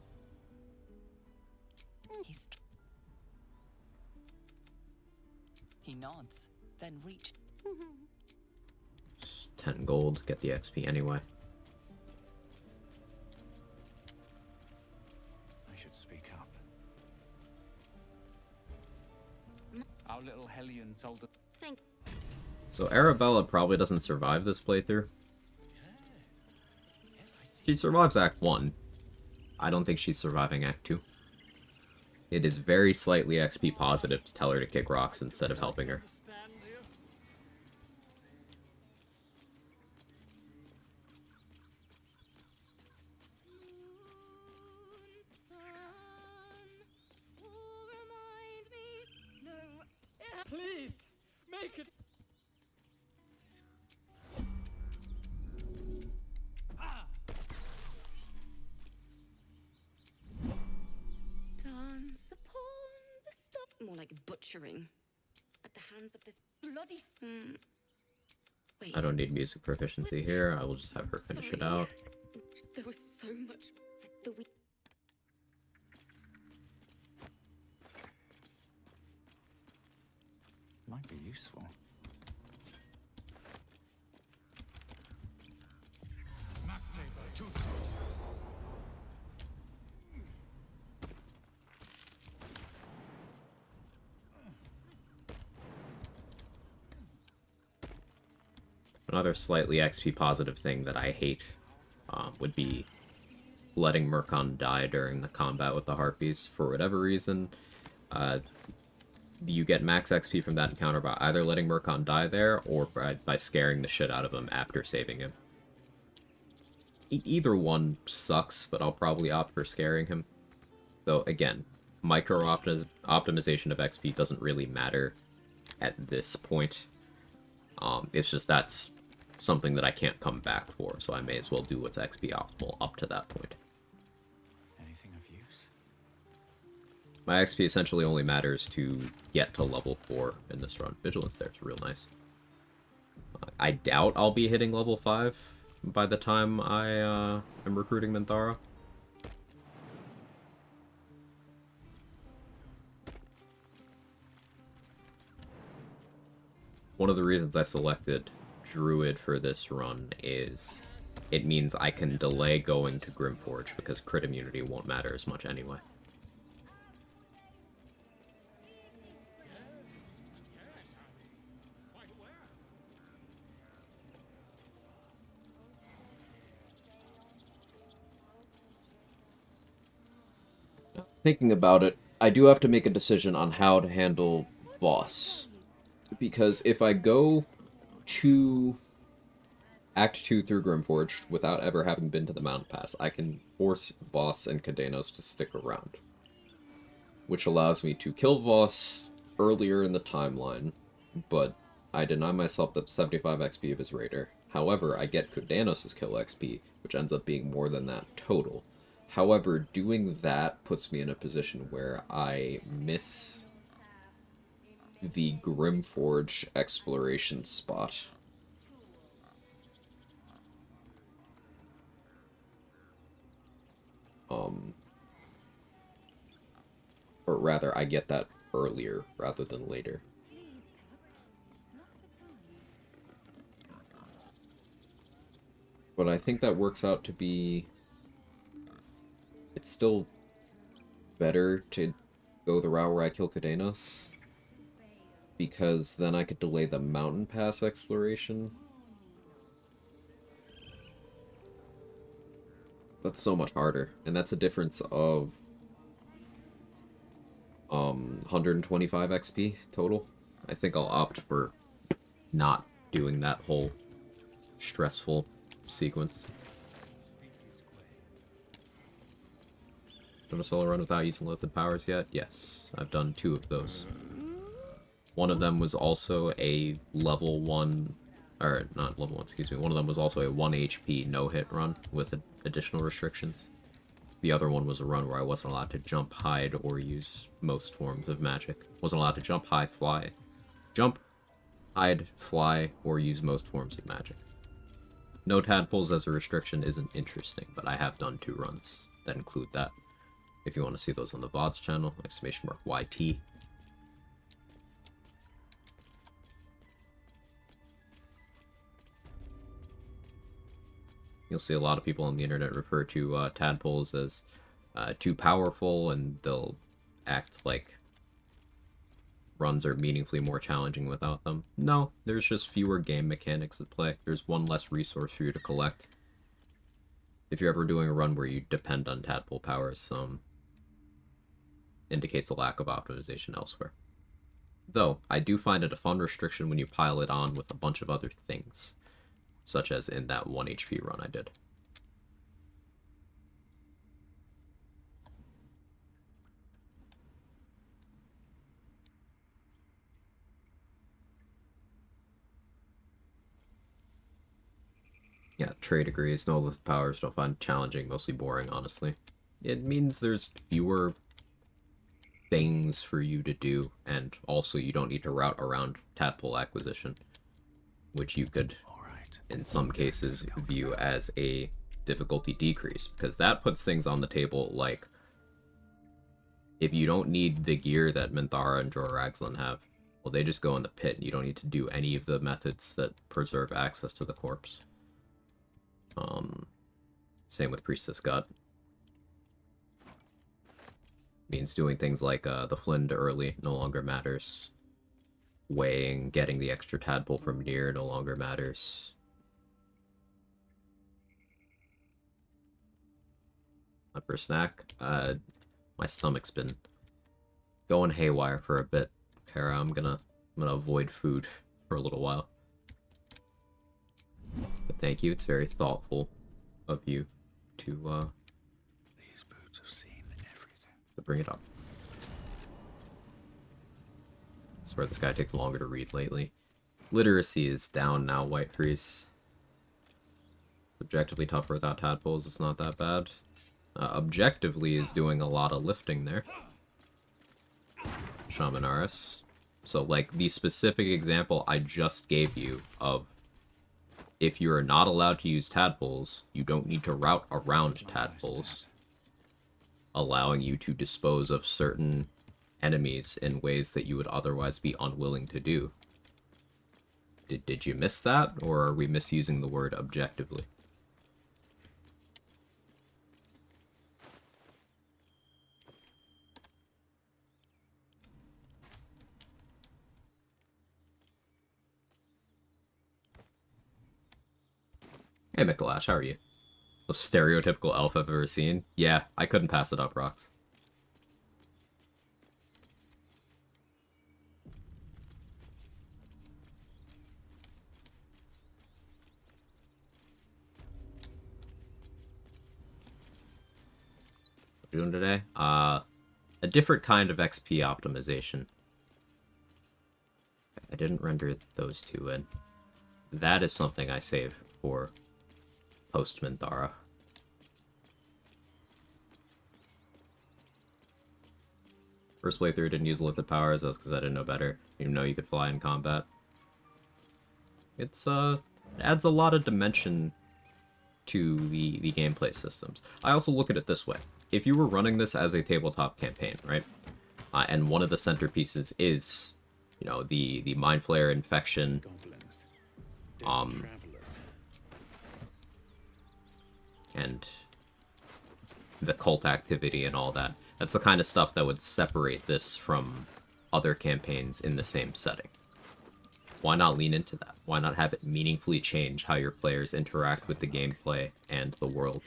He nods, then reach. Just 10 gold, get the XP anyway. I should speak up. Our little Hellion told us. So Arabella probably doesn't survive this playthrough. She survives Act 1. I don't think she's surviving Act 2. It is very slightly XP positive to tell her to kick rocks instead of helping her. Please, make it. Dance upon the stop. More like butchering. At the hands of this bloody. Wait. I don't need music proficiency here, I will just have her finish it out. There was so much. The we. Might be useful. Another slightly XP positive thing that I hate would be letting Murkon die during the combat with the Harpies. For whatever reason, you get max XP from that encounter by either letting Murkon die there, or by scaring the shit out of him after saving him. Either one sucks, but I'll probably opt for scaring him. Though, again, optimization of XP doesn't really matter at this point. It's just that's something that I can't come back for, so I may as well do what's XP optimal up to that point. Anything of use? My XP essentially only matters to get to level 4 in this run. Vigilance there is real nice. I doubt I'll be hitting level 5 by the time I am recruiting Minthara. One of the reasons I selected Druid for this run is it means I can delay going to Grimforge because crit immunity won't matter as much anyway. Thinking about it, I do have to make a decision on how to handle boss. Because if I go to Act 2 through Grimforged without ever having been to the Mountain Pass, I can force Voss and Cadenos to stick around. Which allows me to kill Voss earlier in the timeline, but I deny myself the 75 XP of his Raider. However, I get Cadenos' kill XP, which ends up being more than that total. However, doing that puts me in a position where I miss the Grimforge exploration spot. Or rather, I get that earlier rather than later. But I think that works out to be... It's still better to go the route where I kill Cadenos, because then I could delay the Mountain Pass exploration. That's so much harder, and that's a difference of 125 XP total. I think I'll opt for not doing that whole stressful sequence. Done a solo run without using Loathid powers yet? Yes, I've done 2 of those. One of them was also a level 1, or not level 1, excuse me, one of them was also a 1 HP no-hit run with additional restrictions. The other one was a run where I wasn't allowed to jump, hide, or use most forms of magic. Wasn't allowed to jump, hide, fly. Jump, hide, fly, or use most forms of magic. No tadpoles as a restriction isn't interesting, but I have done 2 runs that include that. If you want to see those on the VODs channel, !YT. You'll see a lot of people on the internet refer to tadpoles as too powerful, and they'll act like runs are meaningfully more challenging without them. No, there's just fewer game mechanics at play. There's one less resource for you to collect. If you're ever doing a run where you depend on tadpole powers, indicates a lack of optimization elsewhere. Though, I do find it a fun restriction when you pile it on with a bunch of other things, such as in that 1 HP run I did. Yeah, trade agrees. No with powers don't find challenging, mostly boring, honestly. It means there's fewer things for you to do, and also you don't need to route around tadpole acquisition, which you could, in some cases, view as a difficulty decrease, because that puts things on the table like, if you don't need the gear that Minthara and Jorah have, well, they just go in the pit, and you don't need to do any of the methods that preserve access to the corpse. Same with Priestess Gut. Means doing things like the Flind early no longer matters. Weighing, getting the extra tadpole from near no longer matters. for a snack. My stomach's been going haywire for a bit, Kara. I'm gonna avoid food for a little while. But thank you. It's very thoughtful of you to These boots have seen everything. to bring it up. I swear this guy takes longer to read lately. Literacy is down now, White Freeze. Objectively tougher without tadpoles, it's not that bad. Objectively is doing a lot of lifting there. Shamanaris. So, like, the specific example I just gave you of if you're not allowed to use tadpoles, you don't need to route around tadpoles, allowing you to dispose of certain enemies in ways that you would otherwise be unwilling to do. Did you miss that, or are we misusing the word objectively? Hey, Mikolash, how are you? Most stereotypical elf I've ever seen? Yeah, I couldn't pass it up, Rox. What are we doing today? A different kind of XP optimization. I didn't render those two in. That is something I save for post Minthara. First playthrough didn't use lifted powers, that's because I didn't know better. Even though you could fly in combat. It's adds a lot of dimension to the gameplay systems. I also look at it this way. If you were running this as a tabletop campaign, right? And one of the centerpieces is, you know, the Mind Flayer infection, and the cult activity and all that. That's the kind of stuff that would separate this from other campaigns in the same setting. Why not lean into that? Why not have it meaningfully change how your players interact with the gameplay and the world?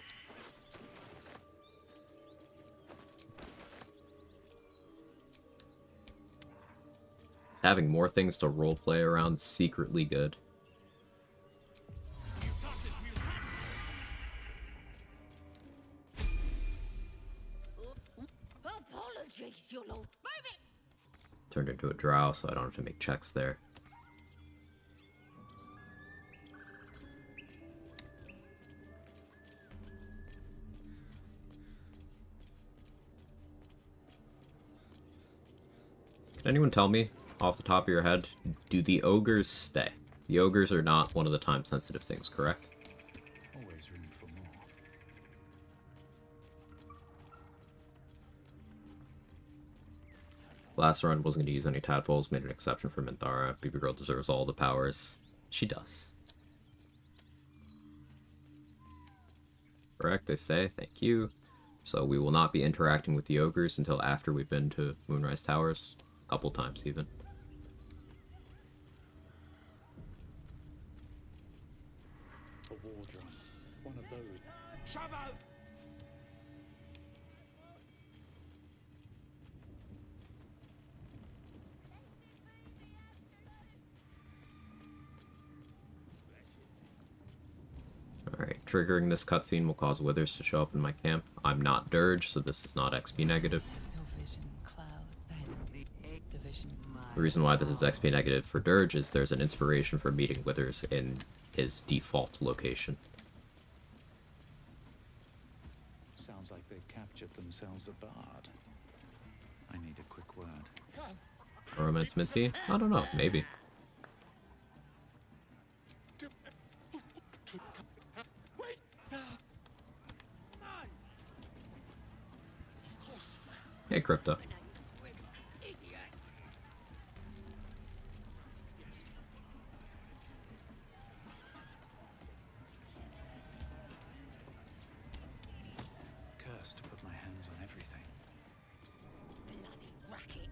Is having more things to roleplay around secretly good? Apologies, your lord. Move it! Turned into a drow, so I don't have to make checks there. Can anyone tell me, off the top of your head, do the ogres stay? The ogres are not one of the time-sensitive things, correct? Always room for more. Last run wasn't going to use any tadpoles, made an exception for Minthara. BB Girl deserves all the powers. She does. Correct, they say. Thank you. So we will not be interacting with the ogres until after we've been to Moonrise Towers. A couple times, even. A war drum. One of those. Shove out! Alright, triggering this cutscene will cause withers to show up in my camp. I'm not Dirge, so this is not XP negative. The reason why this is XP negative for Dirge is there's an inspiration for meeting withers in his default location. Sounds like they've captured themselves a bard. I need a quick word. Romance Minty? I don't know, maybe. Hey, Crypto. Cursed to put my hands on everything. Bloody racket.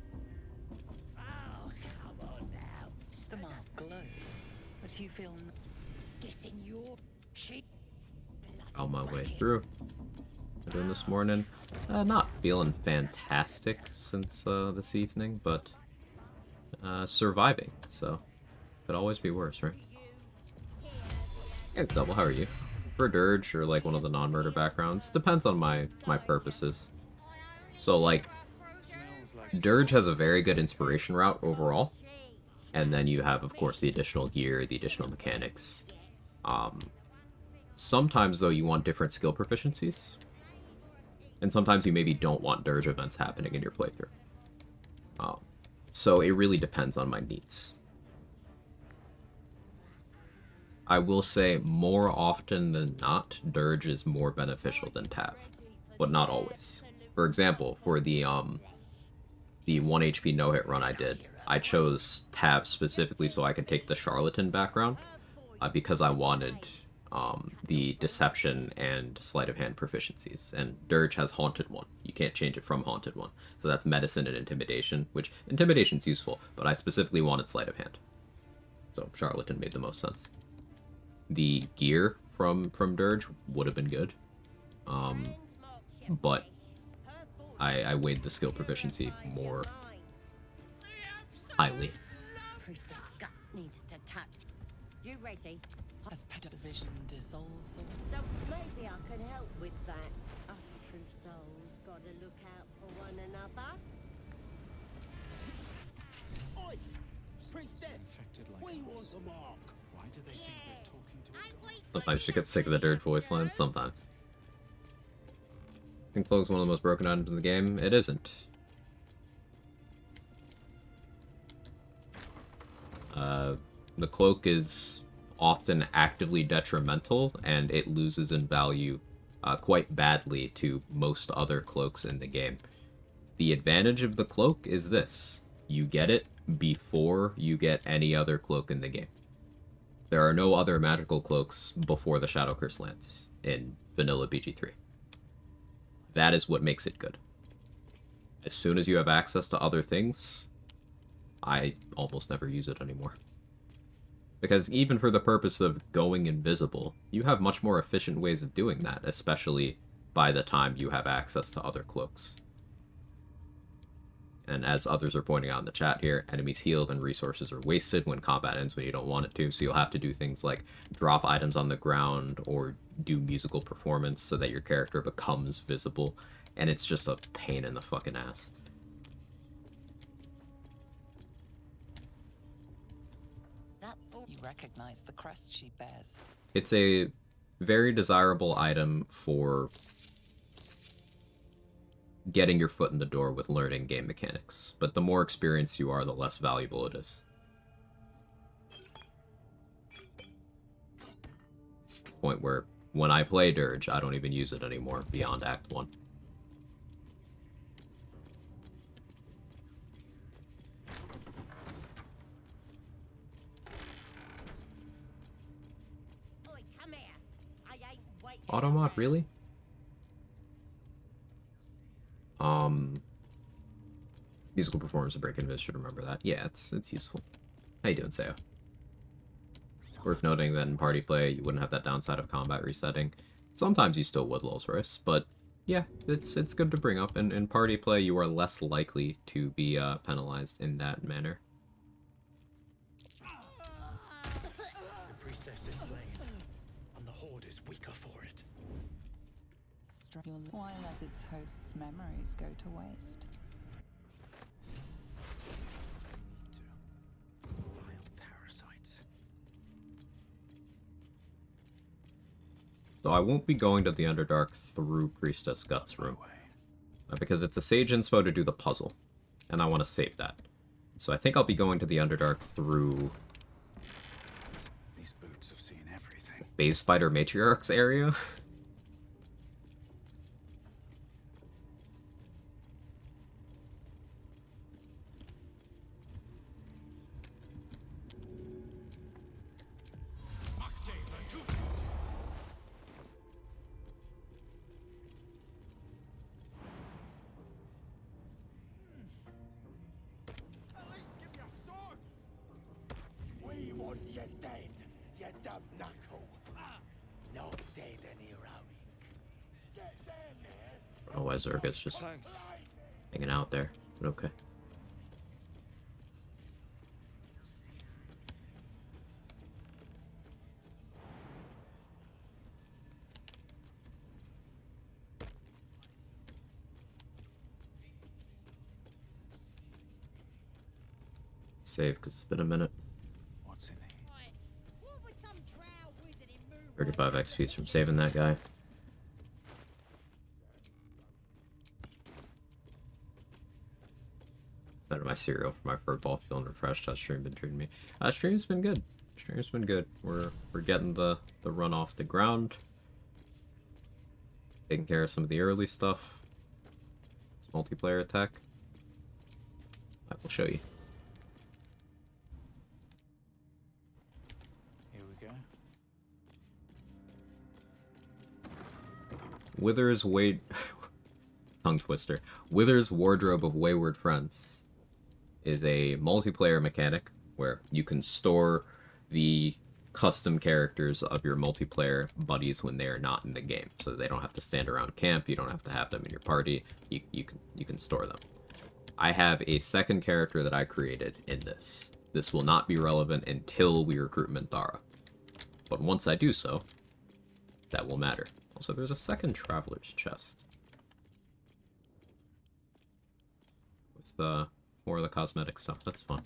Oh, come on now. The mark glows, but you feel Get in your sheep. On my way through. I doing this morning? Not feeling fantastic since this evening, but surviving, so could always be worse, right? Yeah, Double, how are you? For Dirge or like one of the non-murder backgrounds, depends on my purposes. So like, Dirge has a very good inspiration route overall, and then you have, of course, the additional gear, the additional mechanics. Sometimes, though, you want different skill proficiencies, and sometimes you maybe don't want Dirge events happening in your playthrough. So it really depends on my needs. I will say, more often than not, Dirge is more beneficial than Tav, but not always. For example, for the 1 HP no-hit run I did, I chose Tav specifically so I could take the Charlatan background, because I wanted the Deception and Sleight of Hand proficiencies, and Dirge has Haunted 1. You can't change it from Haunted 1. So that's Medicine and Intimidation, which Intimidation's useful, but I specifically wanted Sleight of Hand. So Charlatan made the most sense. The gear from Dirge would have been good, but I weighed the skill proficiency more highly. Priestess gut needs to touch. You ready? As Peter Vision dissolves all. So maybe I could help with that. Us true souls gotta look out for one another. Oi! Priestess! Infected like We us. want a mark! Why do they think we're talking to each other? Sometimes you get sick of the Dirge voice lines, sometimes. I think Cloak's one of the most broken items in the game. It isn't. The Cloak is often actively detrimental, and it loses in value quite badly to most other cloaks in the game. The advantage of the Cloak is this. You get it before you get any other cloak in the game. There are no other magical cloaks before the Shadow Curse Lance in vanilla BG3. That is what makes it good. As soon as you have access to other things, I almost never use it anymore. Because even for the purpose of going invisible, you have much more efficient ways of doing that, especially by the time you have access to other cloaks. And as others are pointing out in the chat here, enemies healed and resources are wasted when combat ends when you don't want it to, so you'll have to do things like drop items on the ground or do musical performance so that your character becomes visible, and it's just a pain in the fucking ass. You recognize the crest she bears. It's a very desirable item for getting your foot in the door with learning game mechanics, but the more experienced you are, the less valuable it is. Point where, when I play Dirge, I don't even use it anymore beyond Act 1. Oi, come here. I ain't waiting. Automod, really? Musical performance of Break Invis, should remember that. Yeah, it's useful. How you doing, Sayo? Worth noting that in party play, you wouldn't have that downside of combat resetting. Sometimes you still would, Lulz Royce, but yeah, it's good to bring up. And in party play, you are less likely to be penalized in that manner. The priestess is slain, and the horde is weaker for it. Why let its host's memories go to waste? Vile parasites. So I won't be going to the Underdark through Priestess Guts room, because it's a Sage inspo to do the puzzle, and I want to save that. So I think I'll be going to the Underdark through These boots have seen everything. Base Spider Matriarch's area. We want you dead, you dumb knuckle. Not dead any Oh, why Zerga's just Thanks. hanging out there. But okay. Save, because it's been a minute. What's in here? 35 XP from saving that guy. Out of my cereal for my bird ball, feeling refreshed. How's stream been treating me? Stream's been good. Stream's been good. We're getting the run off the ground. Taking care of some of the early stuff. It's multiplayer attack. I will show you. Here we go. Wither's tongue twister. Wither's Wardrobe of Wayward Friends is a multiplayer mechanic where you can store the custom characters of your multiplayer buddies when they are not in the game, so they don't have to stand around camp. You don't have to have them in your party. You can store them. I have a second character that I created in this. This will not be relevant until we recruit Minthara, but once I do so, that will matter. Also, there's a second Traveler's Chest with more of the cosmetic stuff. That's fun.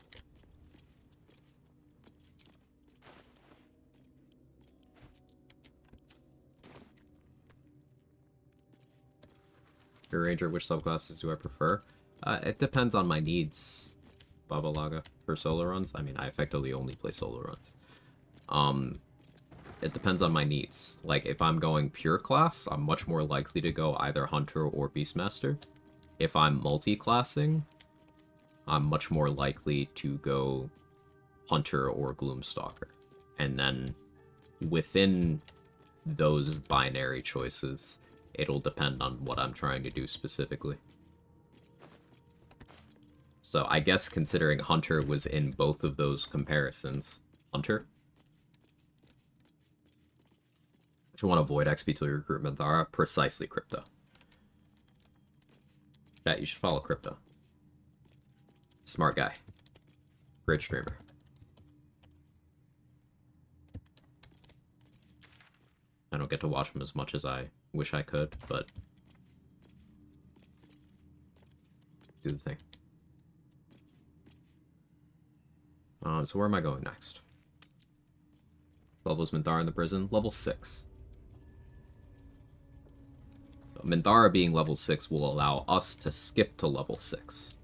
Your Ranger, which subclasses do I prefer? It depends on my needs, Baba Laga, for solo runs. I mean, I effectively only play solo runs. It depends on my needs. Like, if I'm going pure class, I'm much more likely to go either Hunter or Beastmaster. If I'm multi-classing, I'm much more likely to go Hunter or Gloomstalker. And then within those binary choices, it'll depend on what I'm trying to do specifically. So I guess considering Hunter was in both of those comparisons, Hunter? But you want to avoid XP till you recruit Minthara? Precisely Crypto. Yeah, you should follow Crypto. Smart guy. Great streamer. I don't get to watch him as much as I wish I could, but do the thing. So where am I going next? Level is Minthara in the prison? Level 6. So Minthara being level 6 will allow us to skip to level 6.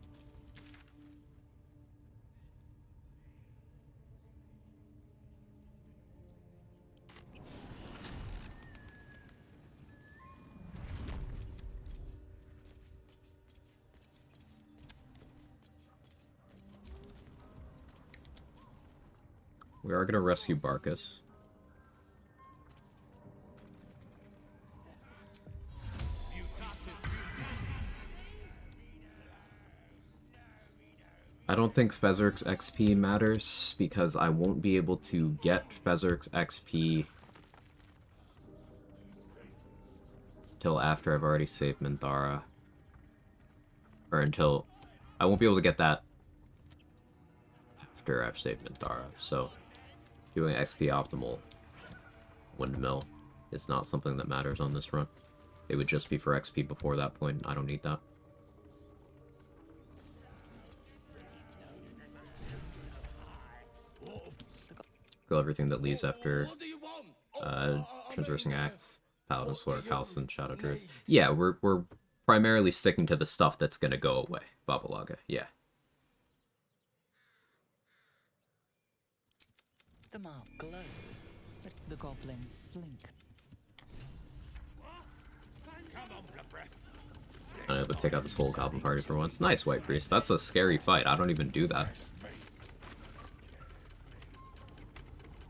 We are going to rescue Barkus. I don't think Fezzerk's XP matters, because I won't be able to get Fezzerk's XP till after I've already saved Minthara. Or until... I won't be able to get that after I've saved Minthara, so... doing XP optimal windmill is not something that matters on this run. It would just be for XP before that point. I don't need that. Kill everything that leaves after transversing acts, Paladin Slaughter, Callison, Shadow Druids. Yeah, we're primarily sticking to the stuff that's gonna go away. Baba Laga, yeah. The mark glows, but the goblins slink. I'm able to take out this whole goblin party for once. Nice, White Priest. That's a scary fight. I don't even do that.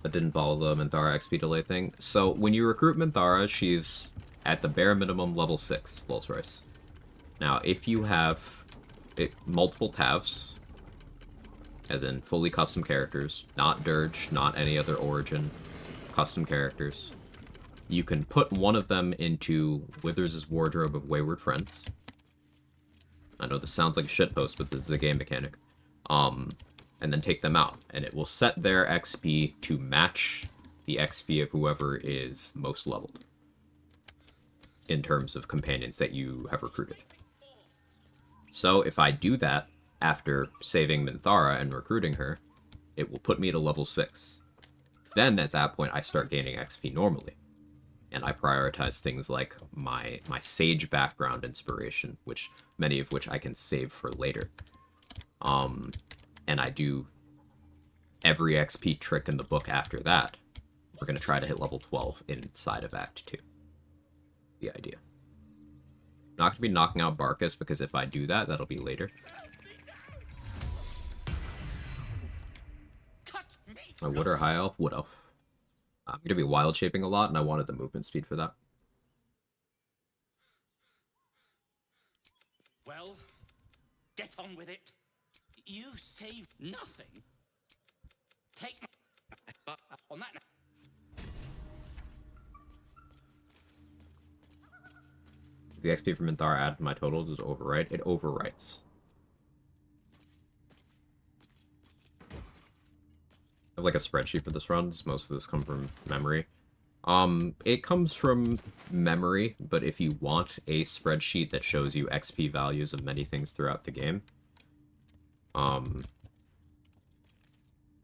That didn't follow the Minthara XP delay thing. So, when you recruit Minthara, she's at the bare minimum level 6, Lulz Rice. Now, if you have multiple Tavs, as in fully custom characters, not Dirge, not any other origin, custom characters, You can put one of them into Withers' Wardrobe of Wayward Friends. I know this sounds like a shitpost, but this is a game mechanic. And then take them out, and it will set their XP to match the XP of whoever is most leveled in terms of companions that you have recruited. So if I do that after saving Minthara and recruiting her, it will put me to level 6. Then at that point I start gaining XP normally. And I prioritize things like my sage background inspiration, which many of which I can save for later. And I do every XP trick in the book after that. We're going to try to hit level 12 inside of Act 2. The idea. Not going to be knocking out Barkus, because if I do that, that'll be later. A Wood or High Elf? Wood Elf. I'm going to be wild shaping a lot, and I wanted the movement speed for that. Well, get on with it. You saved nothing. Take my... on that... Is the XP from Minthara added to my total? Does it overwrite? It overwrites. I have like a spreadsheet for this run. Most of this come from memory. It comes from memory, but if you want a spreadsheet that shows you XP values of many things throughout the game, go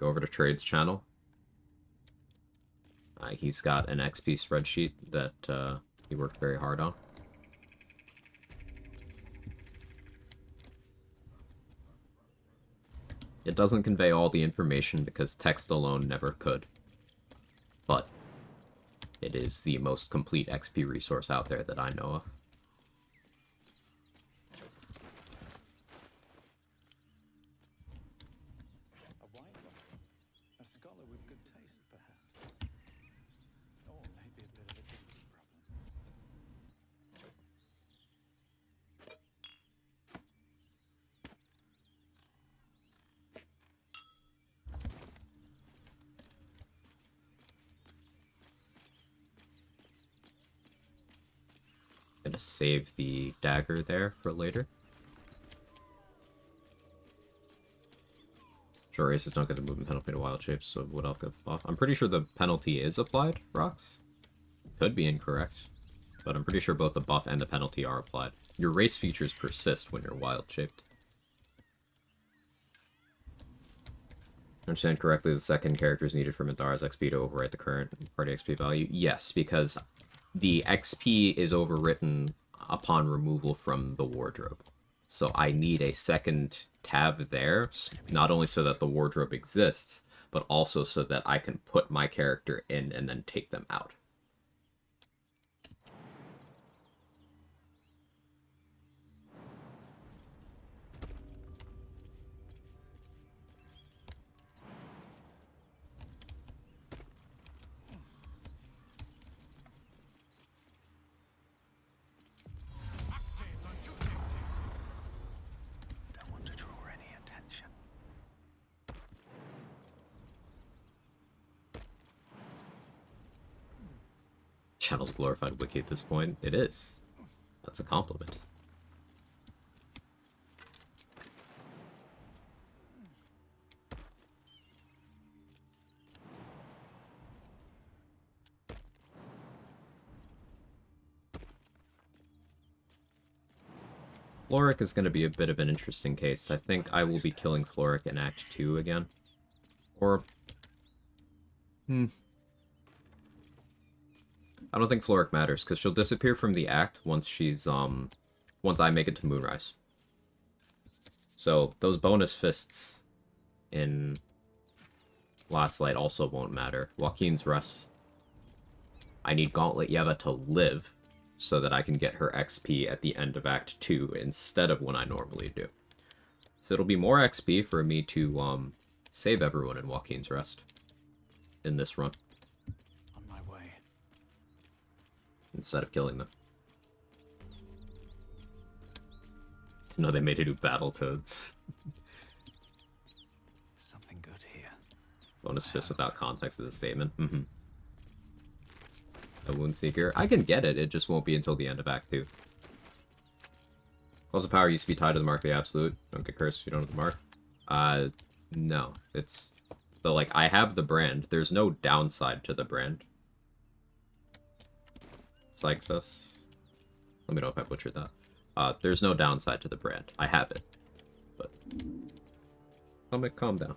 over to Trade's channel. He's got an XP spreadsheet that he worked very hard on. It doesn't convey all the information because text alone never could. But it is the most complete XP resource out there that I know of. A wine lover. A scholar with good taste, perhaps. Or maybe a bit of a drinking problem. Gonna save the dagger there for later. Sure, races don't get the movement penalty to wild shapes, so what else gets the buff? I'm pretty sure the penalty is applied, Rox. Could be incorrect, but I'm pretty sure both the buff and the penalty are applied. Your race features persist when you're wild shaped. Understand correctly, the second character is needed for Minthara's XP to overwrite the current party XP value? Yes, because the XP is overwritten upon removal from the wardrobe. So I need a second tab there, not only so that the wardrobe exists, but also so that I can put my character in and then take them out. Don't want to draw any attention. Channel's glorified wiki at this point. It is. That's a compliment. Floric is going to be a bit of an interesting case. I think I will be killing Floric in Act 2 again. Or... I don't think Floric matters, because she'll disappear from the act once she's, once I make it to Moonrise. So, those bonus fists in Last Light also won't matter. Joaquin's Rest. I need Gauntlet Yeva to live, so that I can get her XP at the end of Act 2 instead of when I normally do. So it'll be more XP for me to save everyone in Joaquin's Rest in this run. On my way. Instead of killing them. No, they made it do Battletoads. Something good here. Bonus fist without context is a statement. a Wound Seeker. I can get it, it just won't be until the end of Act 2. Also, power used to be tied to the mark of the Absolute. Don't get cursed if you don't have the mark. No. It's... So, like, I have the brand. There's no downside to the brand. Psychus. Let me know if I butchered that. There's no downside to the brand. I have it. But... Stomach, calm down.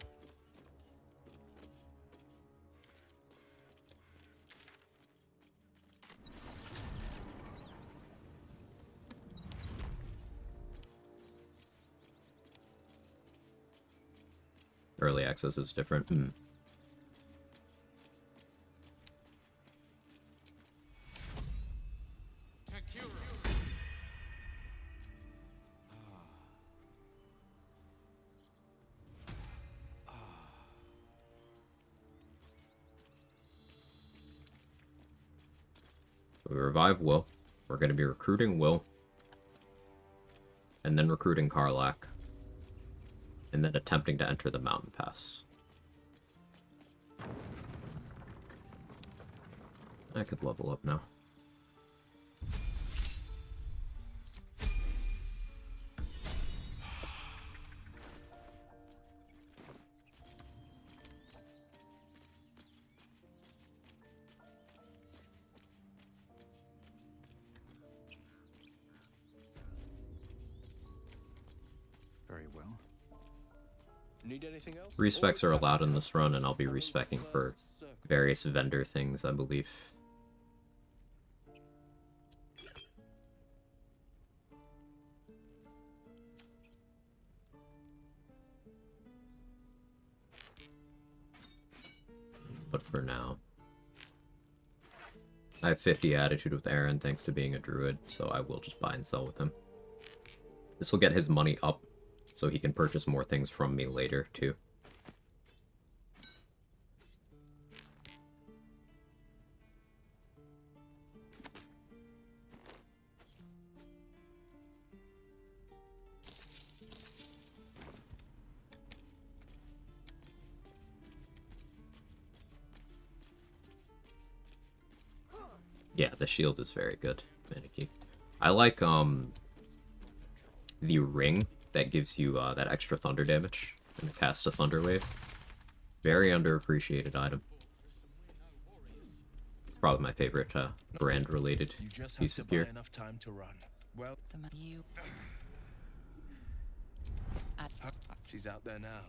Early access is different. So we revive Will. We're going to be recruiting Will. And then recruiting Karlach. And then attempting to enter the mountain pass. I could level up now. Very well. Need anything else? Respecs are allowed in this run, and I'll be respecing for various vendor things, I believe. But for now, I have 50 attitude with Aaron thanks to being a druid, so I will just buy and sell with him. This will get his money up, so he can purchase more things from me later, too. Yeah, the shield is very good, Maniki. I like, the ring that gives you, that extra thunder damage and it casts a thunder wave. Very underappreciated item. It's probably my favorite, brand-related piece of gear. Enough time to run. Well, You. she's out there now.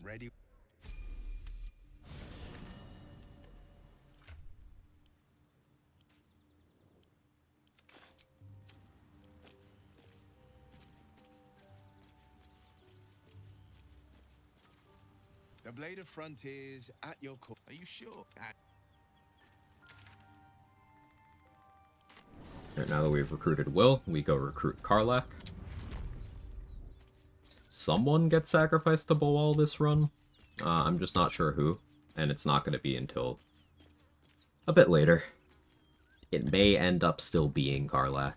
Ready? The Blade of Frontiers at your call. Are you sure? Right, now that we've recruited Will, we go recruit Karlach. Someone gets sacrificed to Boal this run. I'm just not sure who, and it's not going to be until a bit later. It may end up still being Karlach.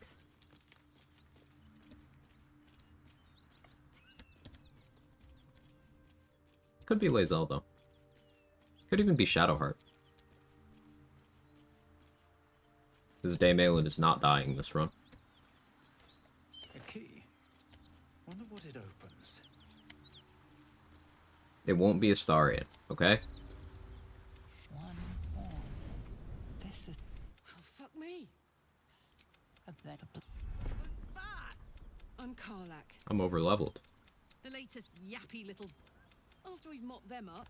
Could be Lae'zel, though. Could even be Shadowheart. Because Daemalin is not dying this run. A key. Wonder what it opens. It won't be Astarion, okay? One more. This is. Oh, fuck me. What's that? I'm Karlach, I'm over-leveled. the latest yappy little... After we've mopped them up...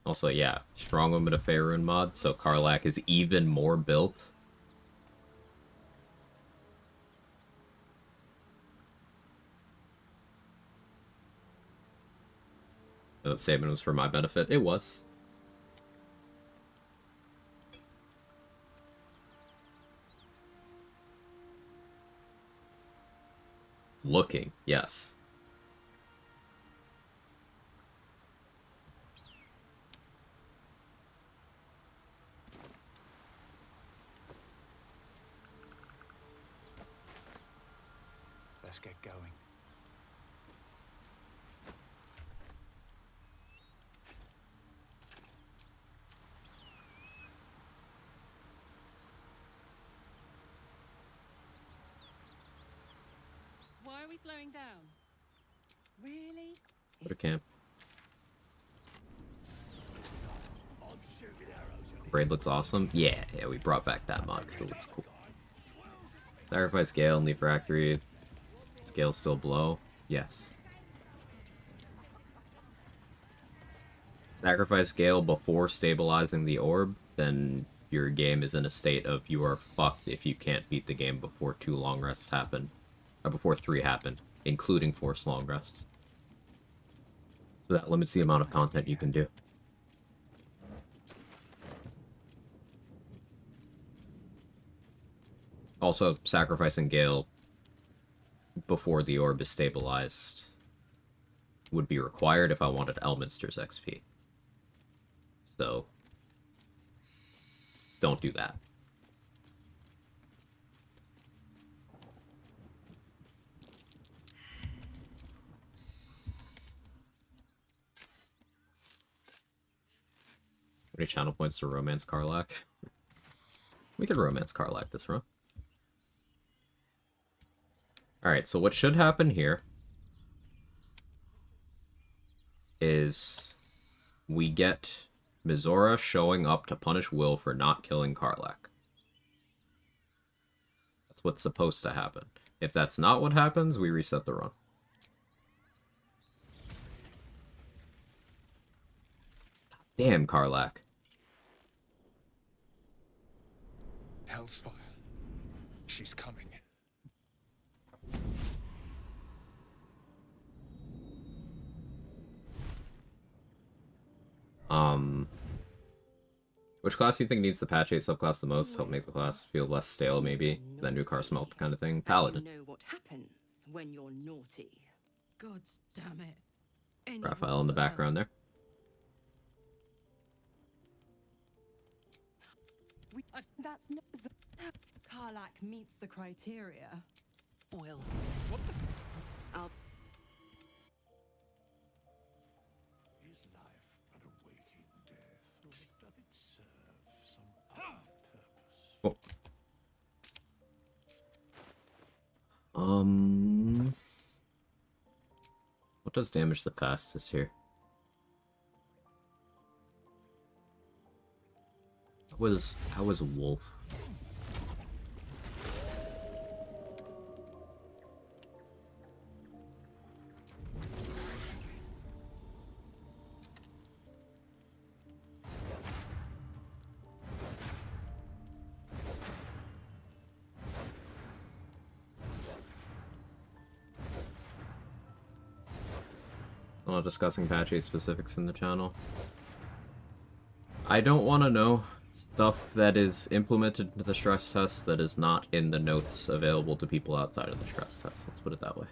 Also, yeah, Strong Woman of Faerun mod, so Karlach is even more built. That statement was for my benefit. It was. Looking, yes. Let's get going. we slowing down? Really? Go to camp. Braid looks awesome. Yeah, we brought back that mod because it looks cool. Sacrifice Gale in the Refractory. Scale still below? Yes. Sacrifice Gale before stabilizing the orb, then your game is in a state of you are fucked if you can't beat the game before 2 long rests happen. Or before 3 happen, including forced long rests. So that limits the amount of content you can do. Also, sacrificing Gale before the orb is stabilized would be required if I wanted Elminster's XP. So, don't do that. How many channel points to romance Karlach? We could romance Karlach this run. Alright, so what should happen here is we get Mizora showing up to punish Will for not killing Karlach. That's what's supposed to happen. If that's not what happens, we reset the run. Damn, Karlach. Hell's fire. She's coming. Which class do you think needs the patch 8 subclass the most to help make the class feel less stale, maybe? That new car smelt kind of thing? Paladin. You know what happens when you're naughty. God damn it. Raphael in the background there. That's not... Karlach meets the criteria. Will. What the... I'll... Is life but a waking death, or doth it serve some other purpose? What does damage the fastest here? How was Wolf? I'm not discussing patch 8 specifics in the channel. I don't want to know stuff that is implemented into the stress test that is not in the notes available to people outside of the stress test. Let's put it that way.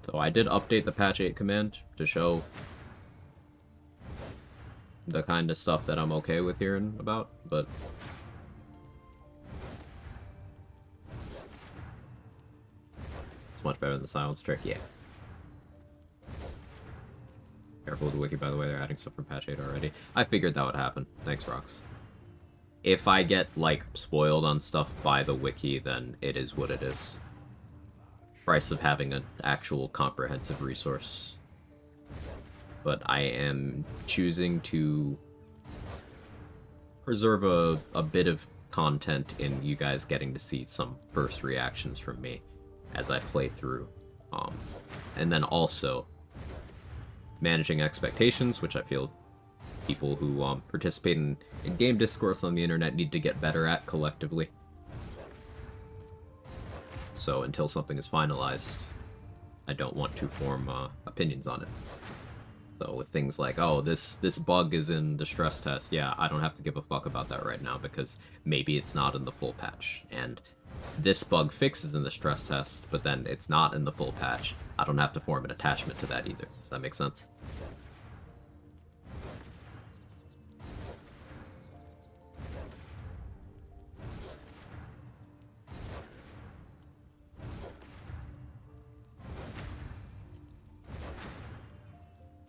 So I did update the patch 8 command to show the kind of stuff that I'm okay with hearing about, but it's much better than the silence trick, yeah. Careful with the wiki, by the way, they're adding stuff from patch 8 already. I figured that would happen. Thanks, Rox. If I get, like, spoiled on stuff by the wiki, then it is what it is. Price of having an actual comprehensive resource. But I am choosing to preserve a bit of content in you guys getting to see some first reactions from me as I play through. And then also managing expectations, which I feel people who participate in game discourse on the internet need to get better at collectively. So until something is finalized, I don't want to form opinions on it. So with things like, oh, this bug is in the stress test, yeah, I don't have to give a fuck about that right now because maybe it's not in the full patch. And this bug fixes in the stress test, but then it's not in the full patch. I don't have to form an attachment to that either. Does that make sense?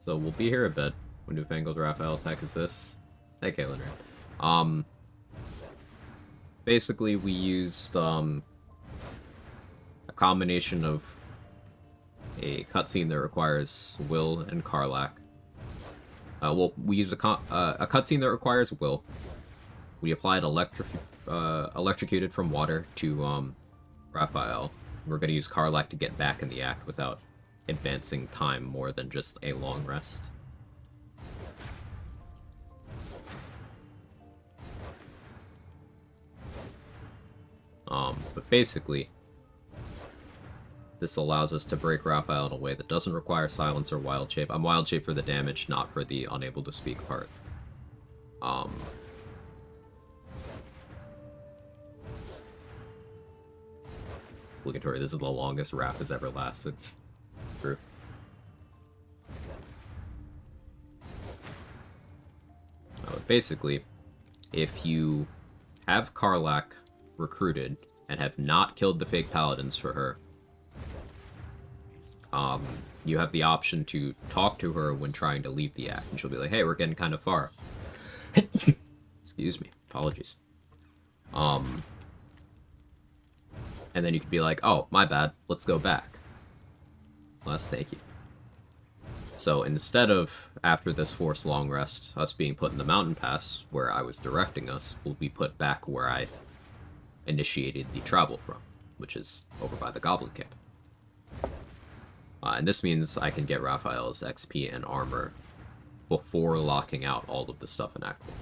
So we'll be here a bit. When Newfangled Raphael tech is this. Hey, Kaylin. basically we used a combination of a cutscene that requires Will and Karlach. Well, we use a cutscene that requires Will. We applied electrocuted from water to Raphael. We're going to use Karlach to get back in the act without advancing time more than just a long rest. But basically, this allows us to break Raphael in a way that doesn't require silence or wild shape. I'm wild shape for the damage, not for the unable to speak part. Obligatory, this is the longest rap has ever lasted. True. Basically, if you have Karlach recruited and have not killed the fake paladins for her, you have the option to talk to her when trying to leave the act, and she'll be like, hey, we're getting kind of far. Excuse me. Apologies. And then you could be like, oh, my bad, let's go back. Less thank you. So instead of, after this forced long rest, us being put in the mountain pass, where I was directing us, we'll be put back where I initiated the travel from, which is over by the Goblin Camp. And this means I can get Raphael's XP and armor before locking out all of the stuff in Act 1.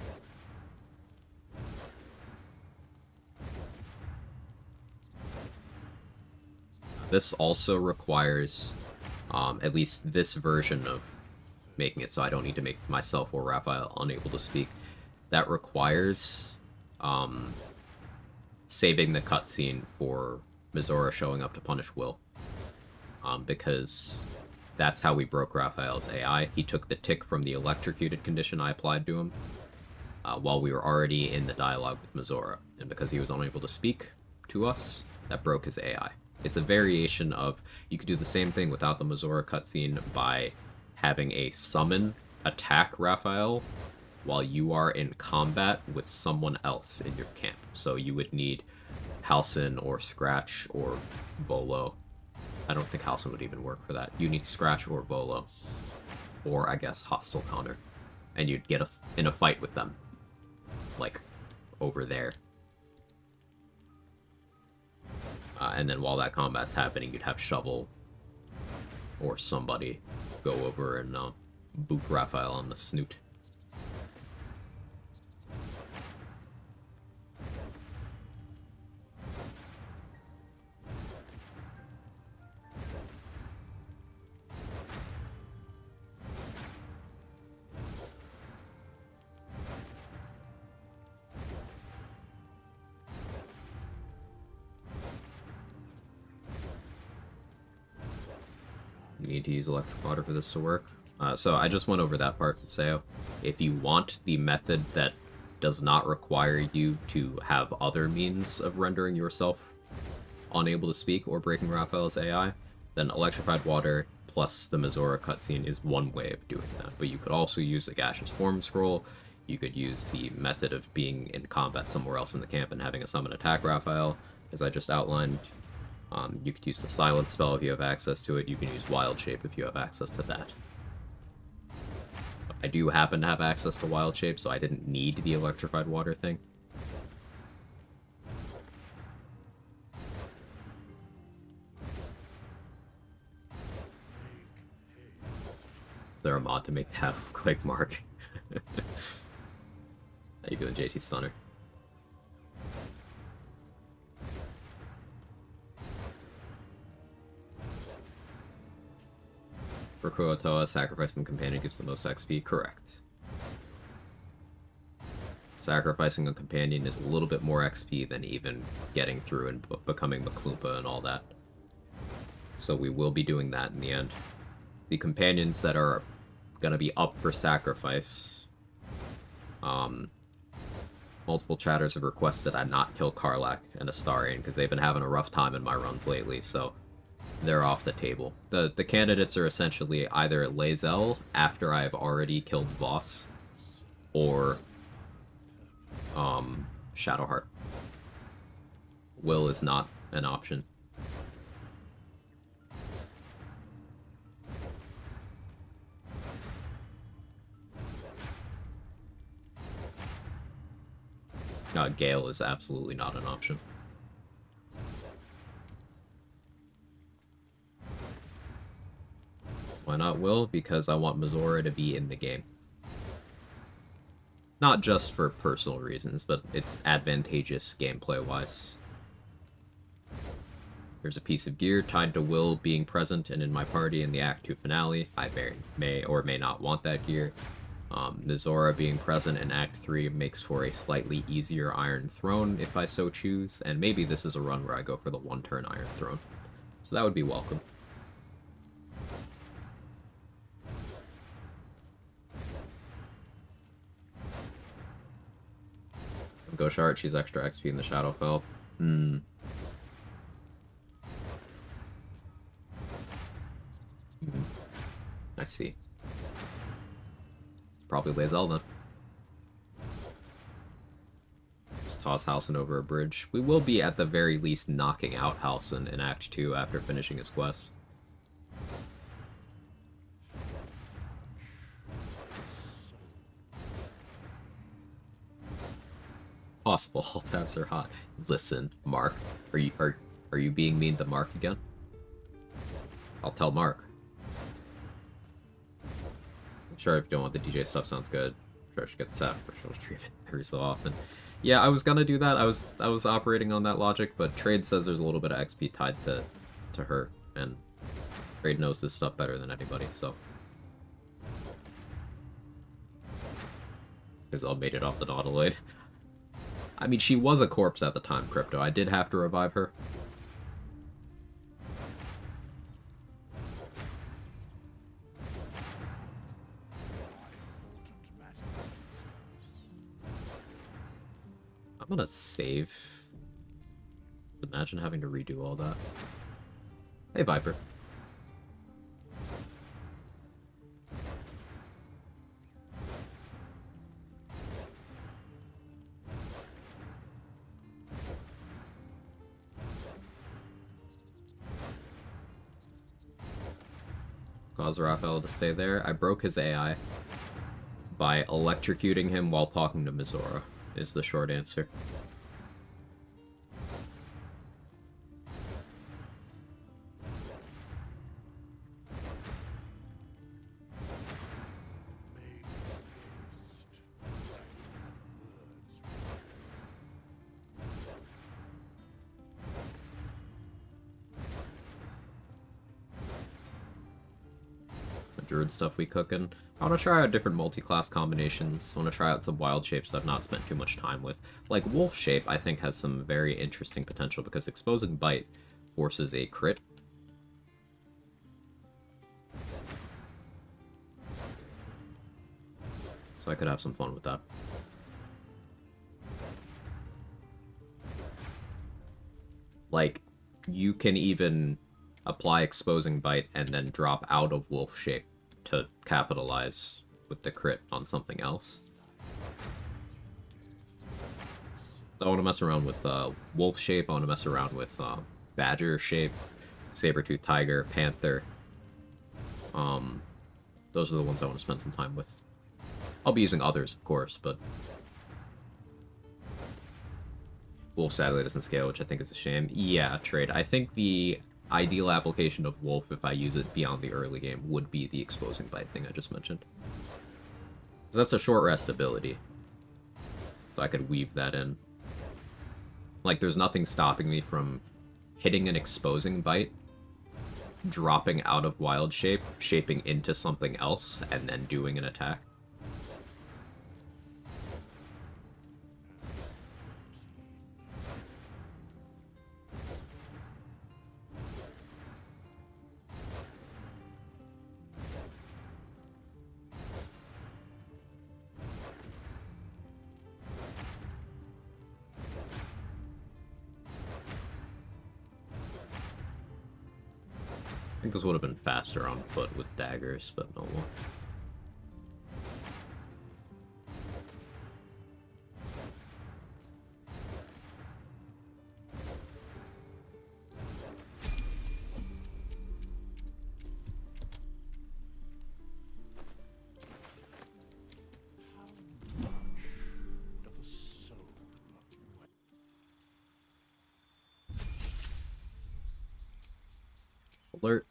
This also requires, at least this version of making it so I don't need to make myself or Raphael unable to speak, that requires saving the cutscene for Mizora showing up to punish Will. Because that's how we broke Raphael's AI. He took the tick from the electrocuted condition I applied to him while we were already in the dialogue with Mizora. And because he was unable to speak to us, that broke his AI. It's a variation of, you could do the same thing without the Mizora cutscene by having a summon attack Raphael while you are in combat with someone else in your camp. So you would need Halcyon or Scratch or Volo. I don't think Halcyon would even work for that. You need Scratch or Volo. Or, I guess, Hostile Connor. And you'd get in a fight with them. Like, over there. And then while that combat's happening, you'd have Shovel or somebody go over and boop Raphael on the snoot. You need to use electric water for this to work. So I just went over that part, Seo. If you want the method that does not require you to have other means of rendering yourself unable to speak or breaking Raphael's AI, then electrified water plus the Mizora cutscene is one way of doing that. But you could also use the gaseous form scroll. You could use the method of being in combat somewhere else in the camp and having a summon attack Raphael, as I just outlined. You could use the silence spell if you have access to it. You can use wild shape if you have access to that. I do happen to have access to wild shape, so I didn't need the electrified water thing. Is there a mod to make that look like Mark? How you doing, JT Stunner? For Kuotoa, sacrificing the companion gives the most XP. Correct. Sacrificing a companion is a little bit more XP than even getting through and becoming Maklumpa and all that. So we will be doing that in the end. The companions that are going to be up for sacrifice, multiple chatters have requested I not kill Karlach and Astarion because they've been having a rough time in my runs lately, so they're off the table. The candidates are essentially either Lae'zel after I've already killed Voss, or Shadowheart. Will is not an option. Gale is absolutely not an option. Why not Will? Because I want Mizora to be in the game. Not just for personal reasons, but it's advantageous gameplay-wise. There's a piece of gear tied to Will being present and in my party in the Act 2 finale. I may or may not want that gear. Mizora being present in Act 3 makes for a slightly easier Iron Throne if I so choose, and maybe this is a run where I go for the one-turn Iron Throne. So that would be welcome. Goshart, she's extra XP in the Shadowfell. I see. Probably Lae'zel then. Just toss Halsin over a bridge. We will be at the very least knocking out Halsin in Act 2 after finishing his quest. Possible all tabs are hot. Listen, Mark, are you being mean to Mark again? I'll tell Mark. Sure, if you don't want the DJ stuff, sounds good. Sure, I should get the sap for she'll retrieve it every so often. Yeah, I was gonna do that. I was operating on that logic, but Trade says there's a little bit of XP tied to her, and Trade knows this stuff better than anybody, so. Gazelle made it off the Nautiloid. I mean, she was a corpse at the time, Crypto. I did have to revive her. I'm gonna save. Imagine having to redo all that. Hey, Viper. Cause Raphael to stay there. I broke his AI by electrocuting him while talking to Mizora, is the short answer. Druid stuff we cooking. I want to try out different multi-class combinations. I want to try out some wild shapes I've not spent too much time with. Like Wolf Shape, I think has some very interesting potential because Exposing Bite forces a crit. So I could have some fun with that. Like, you can even apply Exposing Bite and then drop out of Wolf Shape to capitalize with the crit on something else. I want to mess around with Wolf Shape, I want to mess around with Badger Shape, Saber-Tooth Tiger, Panther. Those are the ones I want to spend some time with. I'll be using others, of course, but Wolf sadly doesn't scale, which I think is a shame. Yeah, Trade. I think the ideal application of Wolf, if I use it beyond the early game, would be the Exposing Bite thing I just mentioned. Because that's a short rest ability. So I could weave that in. Like, there's nothing stopping me from hitting an Exposing Bite, dropping out of Wild Shape, shaping into something else, and then doing an attack. I think this would have been faster on foot with daggers, but no more. Alert.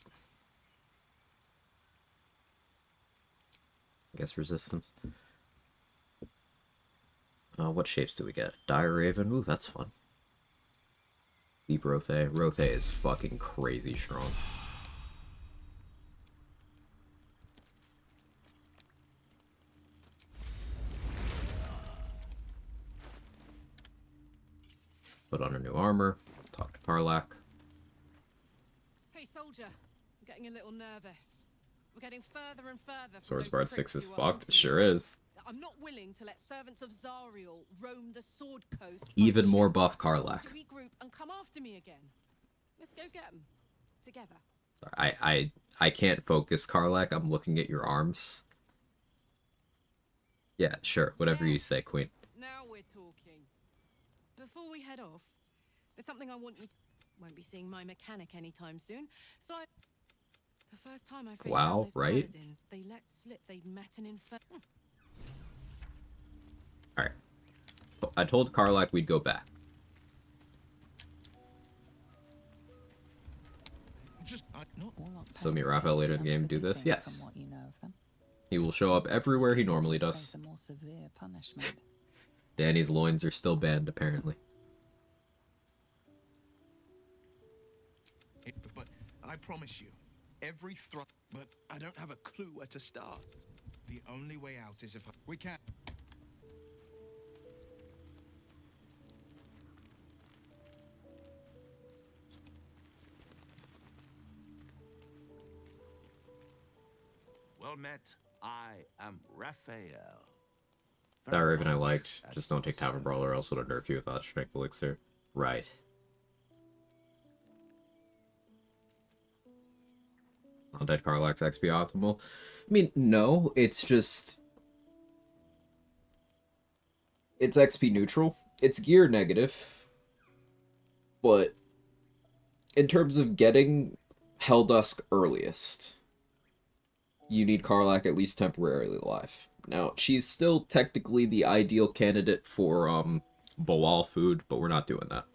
I guess resistance. What shapes do we get? Dire Raven. Ooh, that's fun. Deep Rothe. Rothe is fucking crazy strong. Put on her new armor. Talk to Karlak. Hey, soldier. I'm getting a little nervous. We're getting further and further from Swords those Bard pricks 6 is who are fucked. hunting Sure you. is. I'm not willing to let servants of Zariel roam the Sword Coast. Even more unchecked. buff Karlak. So regroup and come after me again. Let's go get them. Together. I can't focus, Karlak. I'm looking at your arms. Yeah, sure. Whatever you say, Queen. Now we're talking. Before we head off, there's something I want you to... Won't be seeing my mechanic anytime soon, so the first time I faced down Wow, those right? paladins, they let slip they'd met an infer... Alright. I told Karlak we'd go back. So me, Raphael, later in the game, do this? Yes. He will show up everywhere he normally does. Danny's loins are still banned, apparently. But I promise you, every thrust. But I don't have a clue where to start. The only way out is if we can. Well met. I am Raphael. That Raven I liked. Just don't take Tavern Brawler, else it'll nerf you without Strength Elixir. Right. Undead Karlak's XP optimal? I mean, no. It's just... It's XP neutral. It's gear negative. But... in terms of getting Helldusk earliest, you need Karlak at least temporarily alive. Now, she's still technically the ideal candidate for, Boal food, but we're not doing that.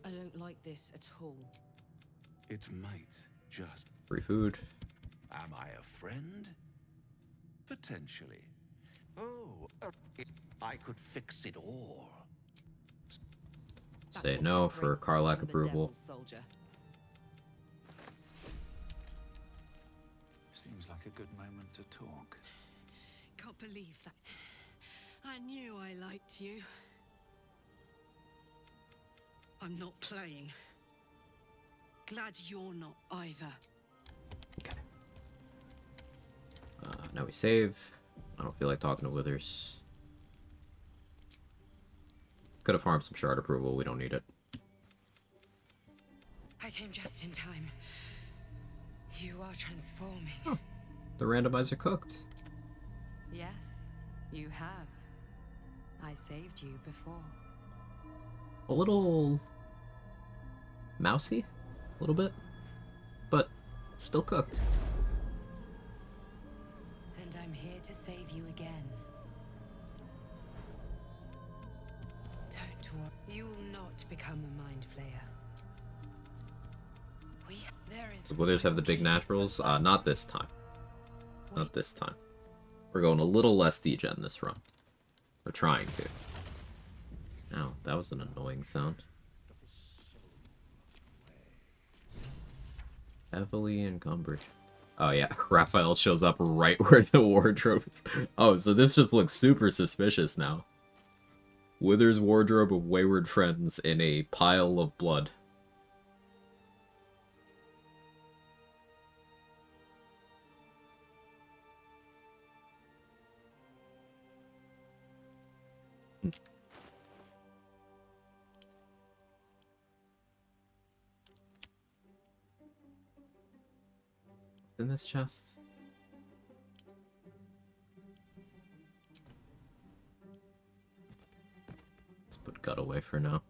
I don't like this at all. It might just... Free food. Am I a friend? Potentially. Oh, I could fix it all. Say no for Karlak approval. Seems like a good moment to talk. Can't believe that. I knew I liked you. I'm not playing. Glad you're not either. Okay. Now we save. I don't feel like talking to Withers. Could have farmed some shard approval. We don't need it. I came just in time. You are transforming. Oh, the randomizer cooked. Yes, you have. I saved you before. A little mousy, a little bit, but still cooked. And I'm here to save you again. Don't worry. You will not become a mind flayer. So Withers have the big naturals? Not this time. Not this time. We're going a little less degen this run. We're trying to. Ow, that was an annoying sound. Heavily encumbered. Oh yeah, Raphael shows up right where the wardrobe is. Oh, so this just looks super suspicious now. Withers' wardrobe of wayward friends in a pile of blood. In this chest? Let's put gut away for now.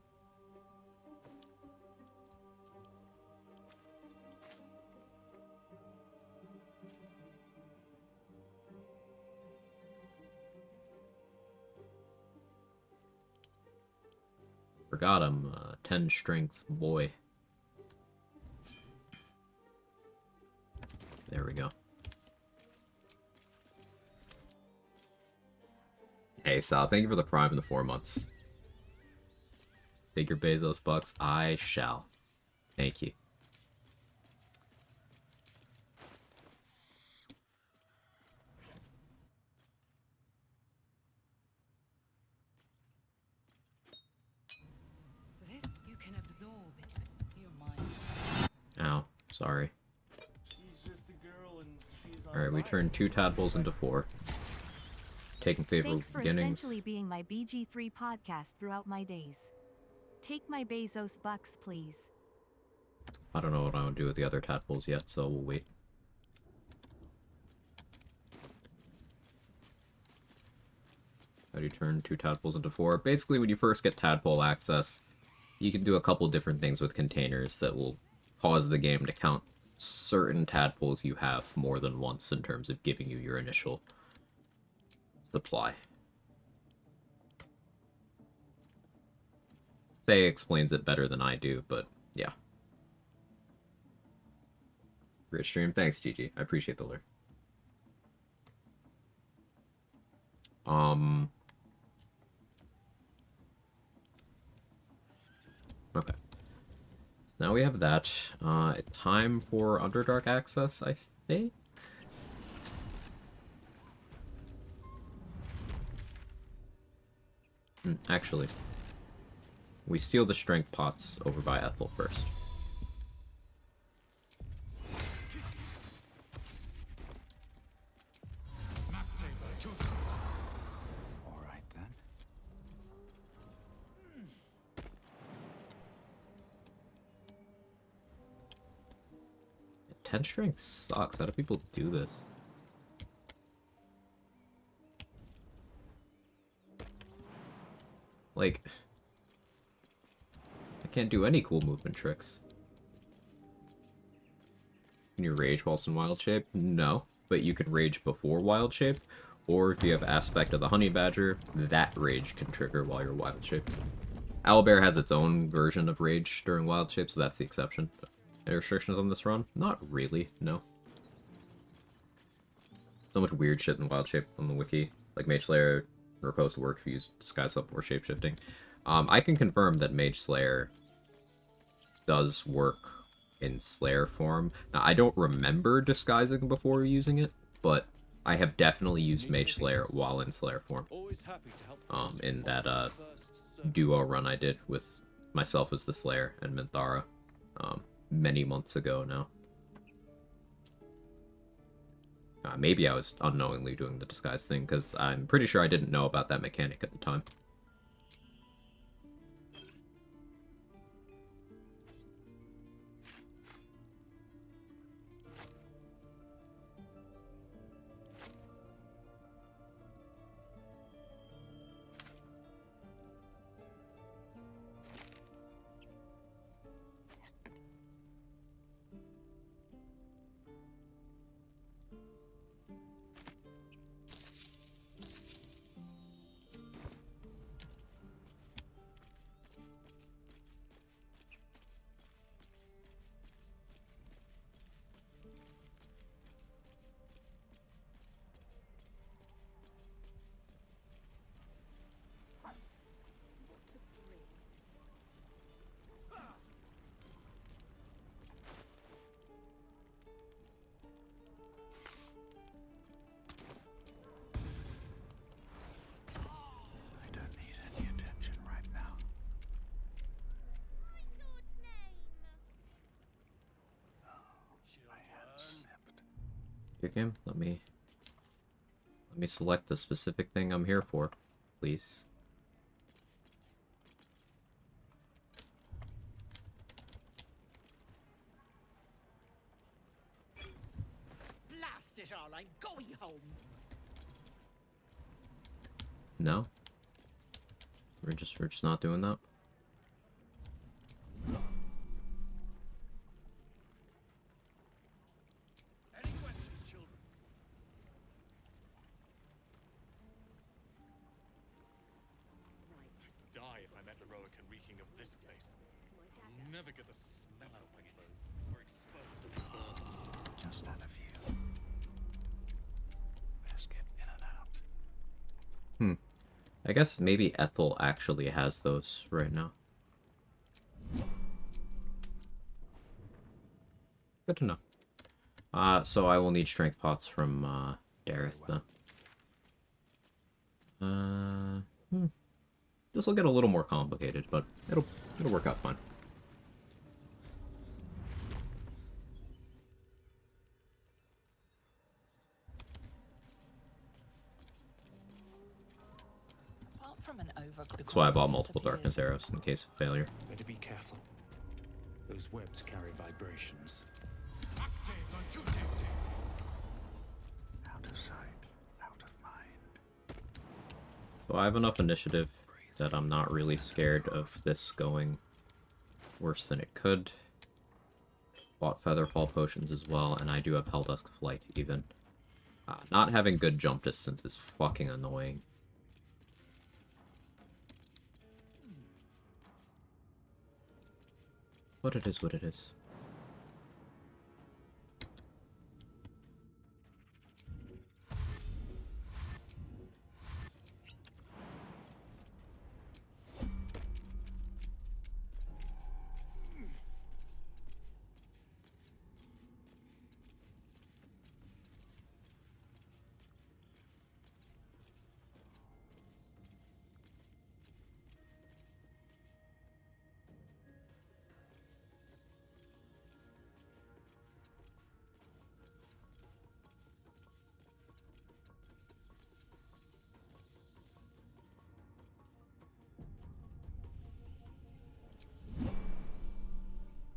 Forgot him. 10 strength boy. There we go. Hey, Sal, thank you for the Prime in the 4 months. Take your Bezos bucks. I shall. Thank you. This you can absorb it. Your mind. Ow. Sorry. She's just a girl and she's on Alright, we fire. turned 2 tadpoles into 4. Taking favorable Thanks for beginnings. essentially being my BG3 podcast throughout my days. Take my Bezos bucks, please. I don't know what I would do with the other tadpoles yet, so we'll wait. How do you turn 2 tadpoles into 4? Basically, when you first get tadpole access, you can do a couple different things with containers that will cause the game to count certain tadpoles you have more than once in terms of giving you your initial supply. Say explains it better than I do, but yeah. Rich stream. Thanks, GG. I appreciate the lure. Okay. Now we have that. Time for Underdark access, I think? Actually, we steal the strength pots over by Ethel first. Alright then. 10 strength sucks. How do people do this? Like, I can't do any cool movement tricks. Can you rage whilst in wild shape? No, but you can rage before wild shape, or if you have aspect of the honey badger, that rage can trigger while you're wild shape. Owlbear has its own version of rage during wild shape, so that's the exception. But any restrictions on this run? Not really, no. So much weird shit in wild shape on the wiki, like Mage Slayer Riposte work if you use disguise up or shapeshifting. I can confirm that Mage Slayer does work in Slayer form. Now, I don't remember disguising before using it, but I have definitely used Mage Slayer while in Slayer form. In that duo run I did with myself as the Slayer and Minthara many months ago now. Maybe I was unknowingly doing the disguise thing, because I'm pretty sure I didn't know about that mechanic at the time. I don't need any attention right now. Your game? Let me select the specific thing I'm here for, please. Blast it all, I'm going home. No? We're just not doing that? Any questions, children? Die if I met a heroic and reeking of this place. You'll never get the smell out my clothes or expose and burn. Just out of view. Best get in and out. Hmm. I guess maybe Ethel actually has those right now. Good to know. So I will need strength pots from, Dareth, then. This will get a little more complicated, but it'll work out fine. Apart from an That's why I bought multiple darkness arrows in case of failure. Better be careful. Those webs carry vibrations. Out of sight, out of mind. So I have enough initiative that I'm not really scared of this going worse than it could. Bought Featherfall potions as well, and I do have Helldusk Flight even. Not having good jump distance is fucking annoying. But it is what it is.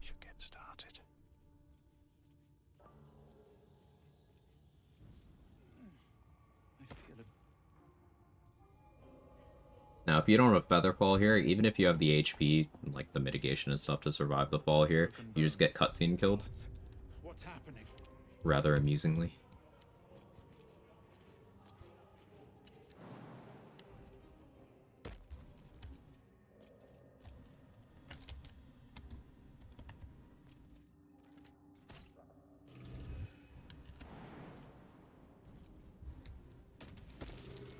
Should get started. I feel Now, if you don't have Featherfall here, even if you have the HP, like the mitigation and stuff to survive the fall here, you just get cutscene killed. What's happening? Rather amusingly.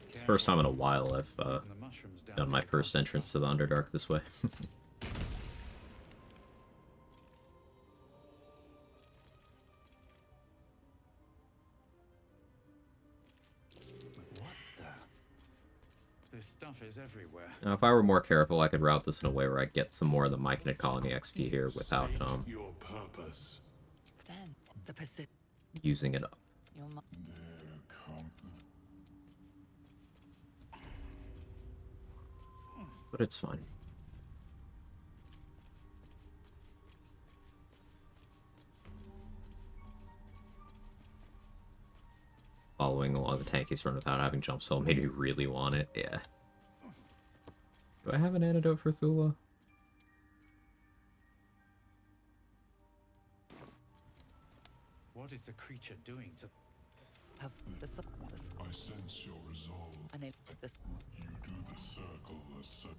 It's the first time in a while I've done my first entrance to the Underdark this way. What the? This stuff is everywhere. Now, if I were more careful, I could route this in a way where I get some more of the Myconid Colony XP here without your purpose. Then the Pacific. Using it up. But it's fine. Following along the tankies run without having jump spell made me really want it. Yeah. Do I have an antidote for Thula? What is the creature doing to? Have the I sense your resolve. and it the You do the circle as such.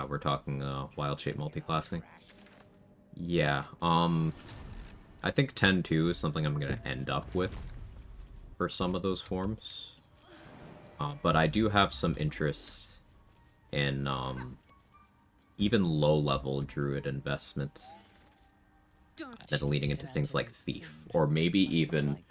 We're talking wild shape multiclassing. Yeah, I think 10-2 is something I'm gonna end up with for some of those forms. But I do have some interest in even low-level druid investment. Then leading into things like Thief, or maybe even,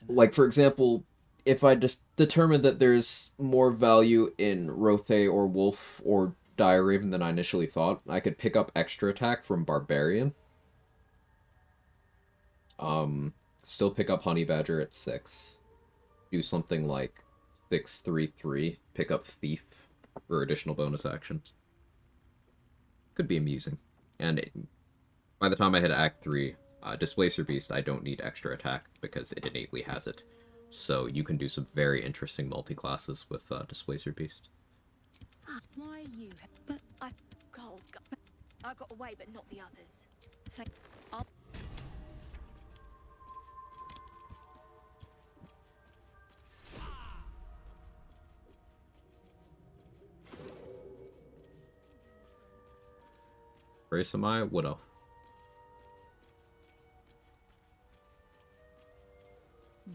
like, for example, if I just determine that there's more value in Rothe or Wolf or Dire Raven than I initially thought, I could pick up extra attack from Barbarian. Still pick up Honey Badger at 6. Do something like 6-3-3, pick up Thief for additional bonus action. Could be amusing. And by the time I hit Act 3, Displacer Beast, I don't need extra attack because it innately has it. So you can do some very interesting multi-classes with Displacer Beast. Why you? But I... Carl's got... I got away, but not the others. Thank... I'll... Race am I? What else?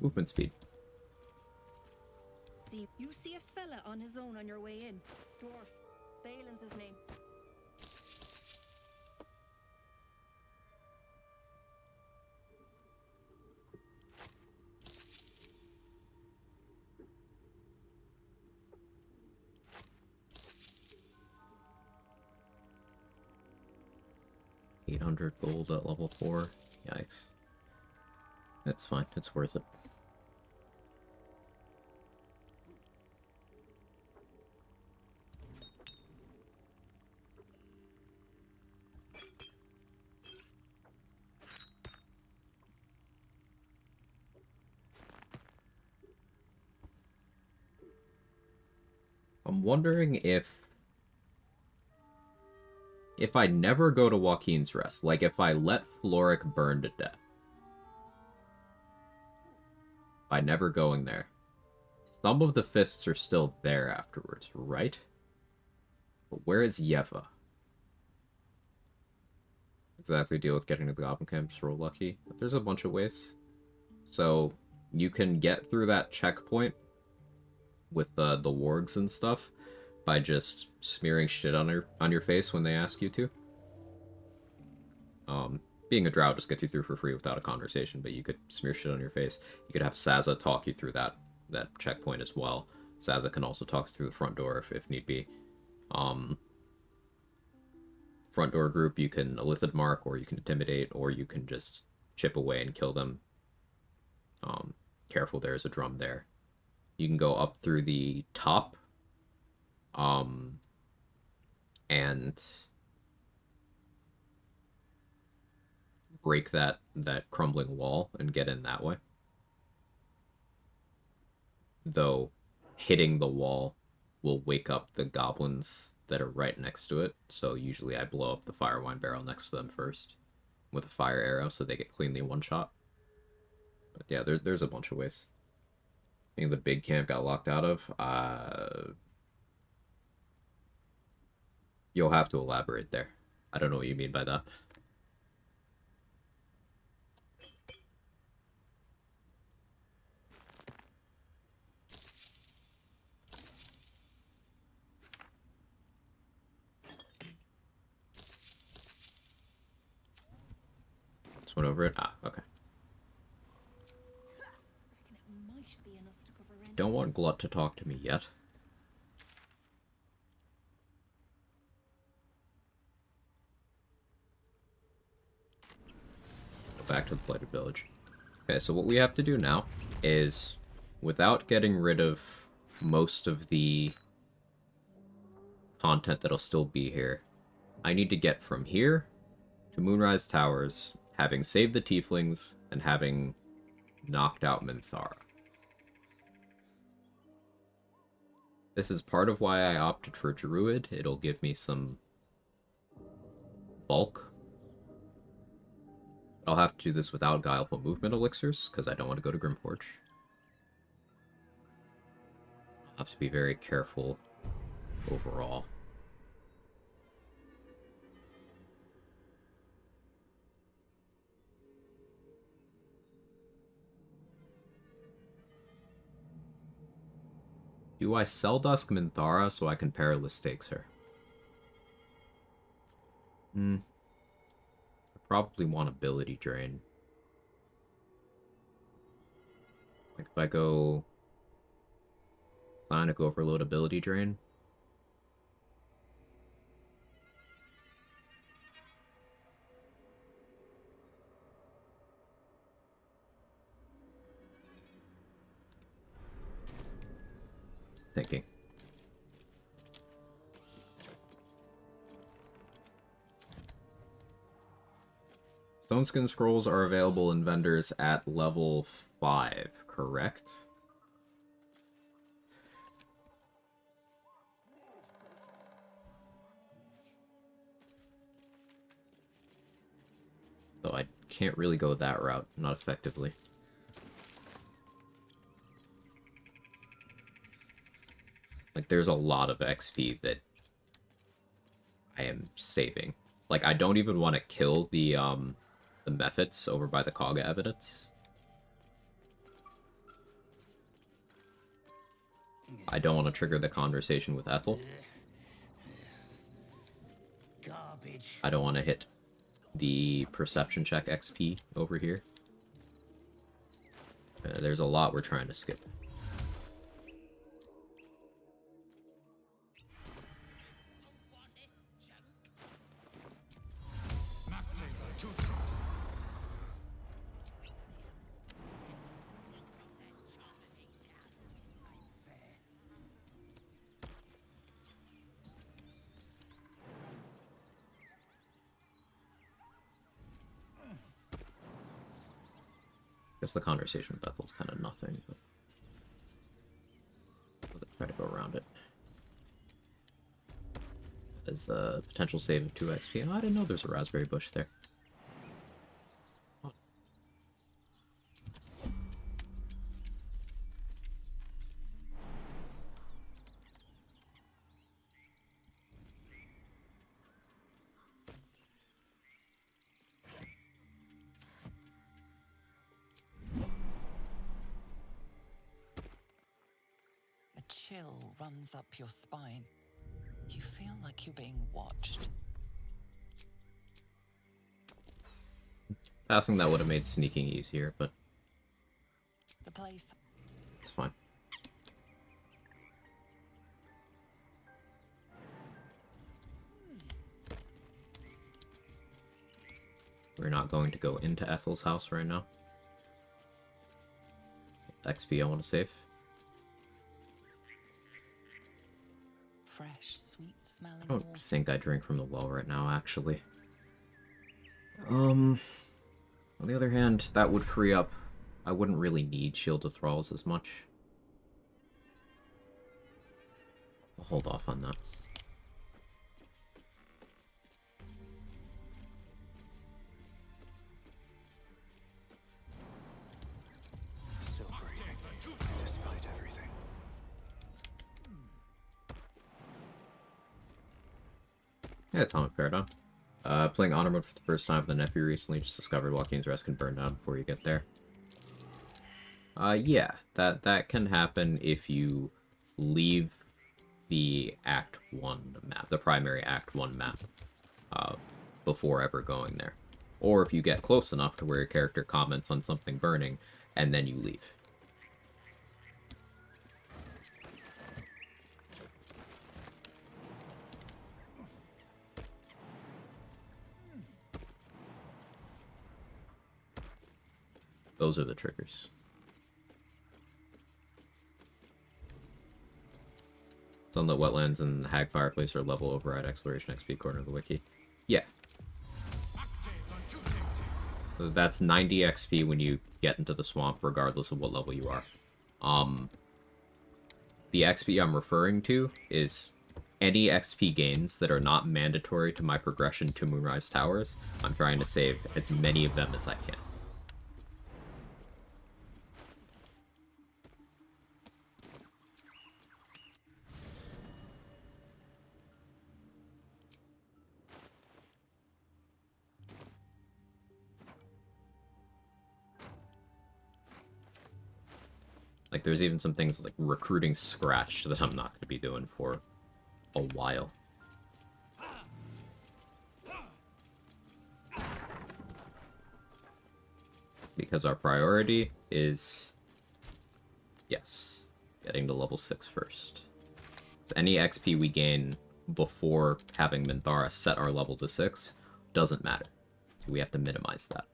Movement speed. See, you see a fella on his own on your way in. Dwarf. Balin's his name. 800 gold at level 4. Yikes. That's fine. It's worth it. I'm wondering if I never go to Joaquin's Rest, like if I let Floric burn to death, by never going there, some of the fists are still there afterwards, right? But where is Yeva? Exactly deal with getting to the Goblin Camp, just roll lucky. But there's a bunch of ways. So you can get through that checkpoint with the wargs and stuff by just smearing shit on your face when they ask you to. Being a drow just gets you through for free without a conversation, but you could smear shit on your face. You could have Saza talk you through that checkpoint as well. Saza can also talk through the front door if need be. Front door group, you can illicit mark, or you can intimidate, or you can just chip away and kill them. Careful, there's a drum there. You can go up through the top, and break that crumbling wall and get in that way. Though hitting the wall will wake up the goblins that are right next to it, so usually I blow up the fire wine barrel next to them first with a fire arrow so they get cleanly one shot. But yeah, there's a bunch of ways. I think the big camp got locked out of. You'll have to elaborate there. I don't know what you mean by that. Just went over it. Ah, okay. Don't want Glut to talk to me yet. Go back to the Blighted Village. Okay, so what we have to do now is, without getting rid of most of the content that'll still be here, I need to get from here to Moonrise Towers, having saved the Tieflings and having knocked out Minthara. This is part of why I opted for Druid. It'll give me some bulk. I'll have to do this without Guileful Movement elixirs, because I don't want to go to Grimforge. I'll have to be very careful overall. Do I sell Dusk Minthara so I can Perilous Stakes her? I probably want Ability Drain. Like if I go Sonic Overload Ability Drain. Thinking. Stoneskin Scrolls are available in vendors at level 5, correct? So I can't really go that route, not effectively. Like, there's a lot of XP that I am saving. Like, I don't even want to kill the Mephits over by the Quag evidence. I don't want to trigger the conversation with Ethel. Garbage. I don't want to hit the perception check XP over here. There's a lot we're trying to skip. Guess the conversation with Ethel's kind of nothing, but we'll try to go around it. As a potential save of 2 XP. Oh, I didn't know there's a raspberry bush there. A chill runs up your spine. You feel like you're being watched. Passing that would have made sneaking easier, but The place. it's fine. We're not going to go into Ethel's house right now. XP I want to save. Fresh, sweet smelling I don't water. think I drink from the well right now, actually. On the other hand, that would free up... I wouldn't really need Shield of Thralls as much. I'll hold off on that. Still breathing, despite everything. Yeah, Atomic Paradigm. Playing Honor Mode for the first time with the nephew recently, just discovered Joaquin's Rest can burn down before you get there. Yeah, that can happen if you leave the Act 1 map, the primary Act 1 map, before ever going there. Or if you get close enough to where your character comments on something burning, and then you leave. Those are the triggers. Sunlit Wetlands and Hag Fireplace are level override exploration XP corner of the wiki. Yeah. So that's 90 XP when you get into the swamp, regardless of what level you are. The XP I'm referring to is any XP gains that are not mandatory to my progression to Moonrise Towers. I'm trying to save as many of them as I can. Like, there's even some things like recruiting Scratch that I'm not going to be doing for a while. Because our priority is, yes, getting to level 6 first. So any XP we gain before having Minthara set our level to 6 doesn't matter. So we have to minimize that.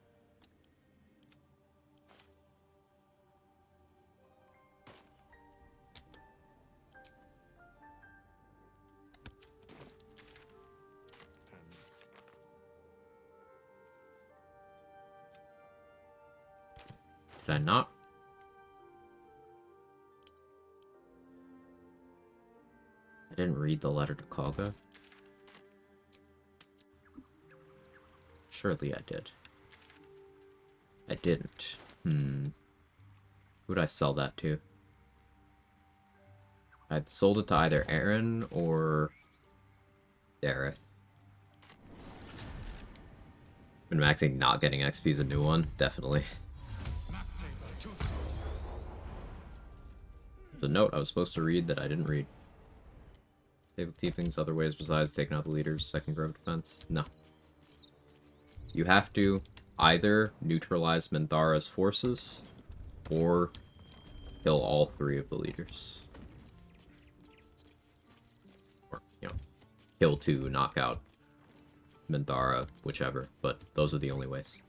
Did I not didn't read the letter to Kaga. Surely I did. I didn't. Who'd I sell that to? I'd sold it to either Aaron or Dareth. Been maxing not getting XP is a new one, definitely. There's a note I was supposed to read that I didn't read. Table teepings, other ways besides taking out the leaders, second grove defense? No. You have to either neutralize Minthara's forces or kill all 3 of the leaders. Or, you know, kill 2, knock out Minthara, whichever, but those are the only ways.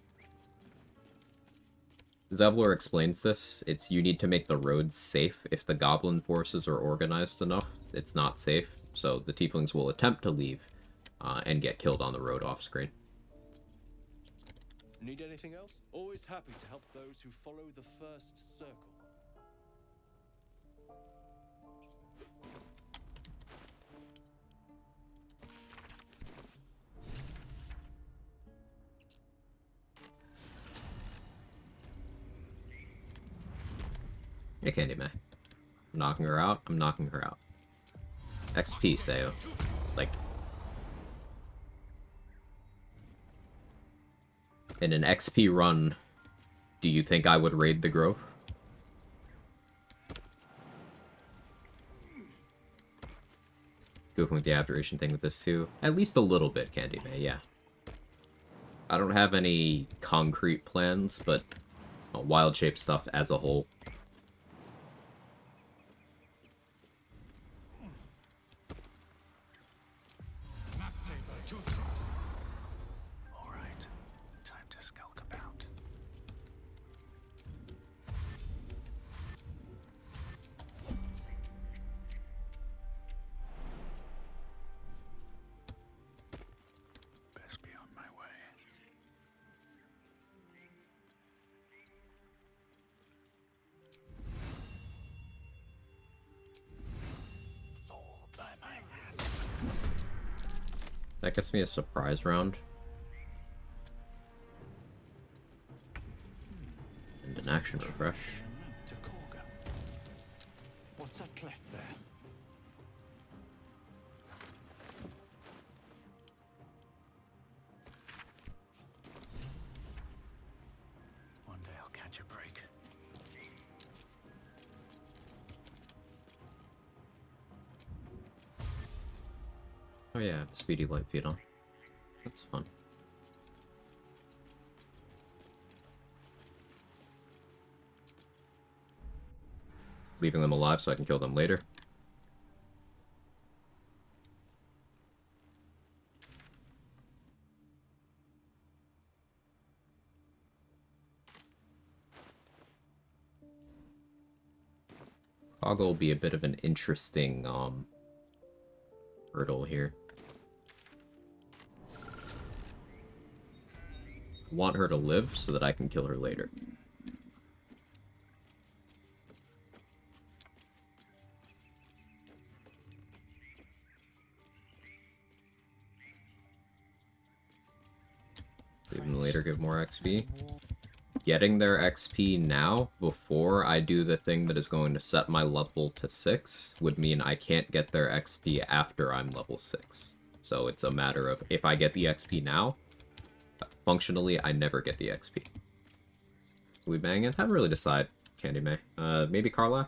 Zevlor explains this. It's you need to make the roads safe. If the goblin forces are organized enough, it's not safe. So the tieflings will attempt to leave and get killed on the road off screen. Need anything else? Always happy to help those who follow the first circle. Hey, Candy May. I'm knocking her out. I'm knocking her out. XP, Sayo. Like, in an XP run, do you think I would raid the Grove? Goofing with the abjuration thing with this too. At least a little bit, Candy May, yeah. I don't have any concrete plans, but wild shape stuff as a whole. Alright, time to skulk about. Best be on my way. Fall by my hand. That gets me a surprise round. And an action refresh. To Quag. What's that cleft there? One day I'll catch a break. Oh yeah, I have the speedy light feed on. That's fun. Leaving them alive so I can kill them later. Coggle will be a bit of an interesting hurdle here. I want her to live so that I can kill her later. Even later give more XP. Getting their XP now, before I do the thing that is going to set my level to 6, would mean I can't get their XP after I'm level 6. So it's a matter of, if I get the XP now, functionally, I never get the XP. We bang it? Haven't really decided, Candy May. Maybe Karlach?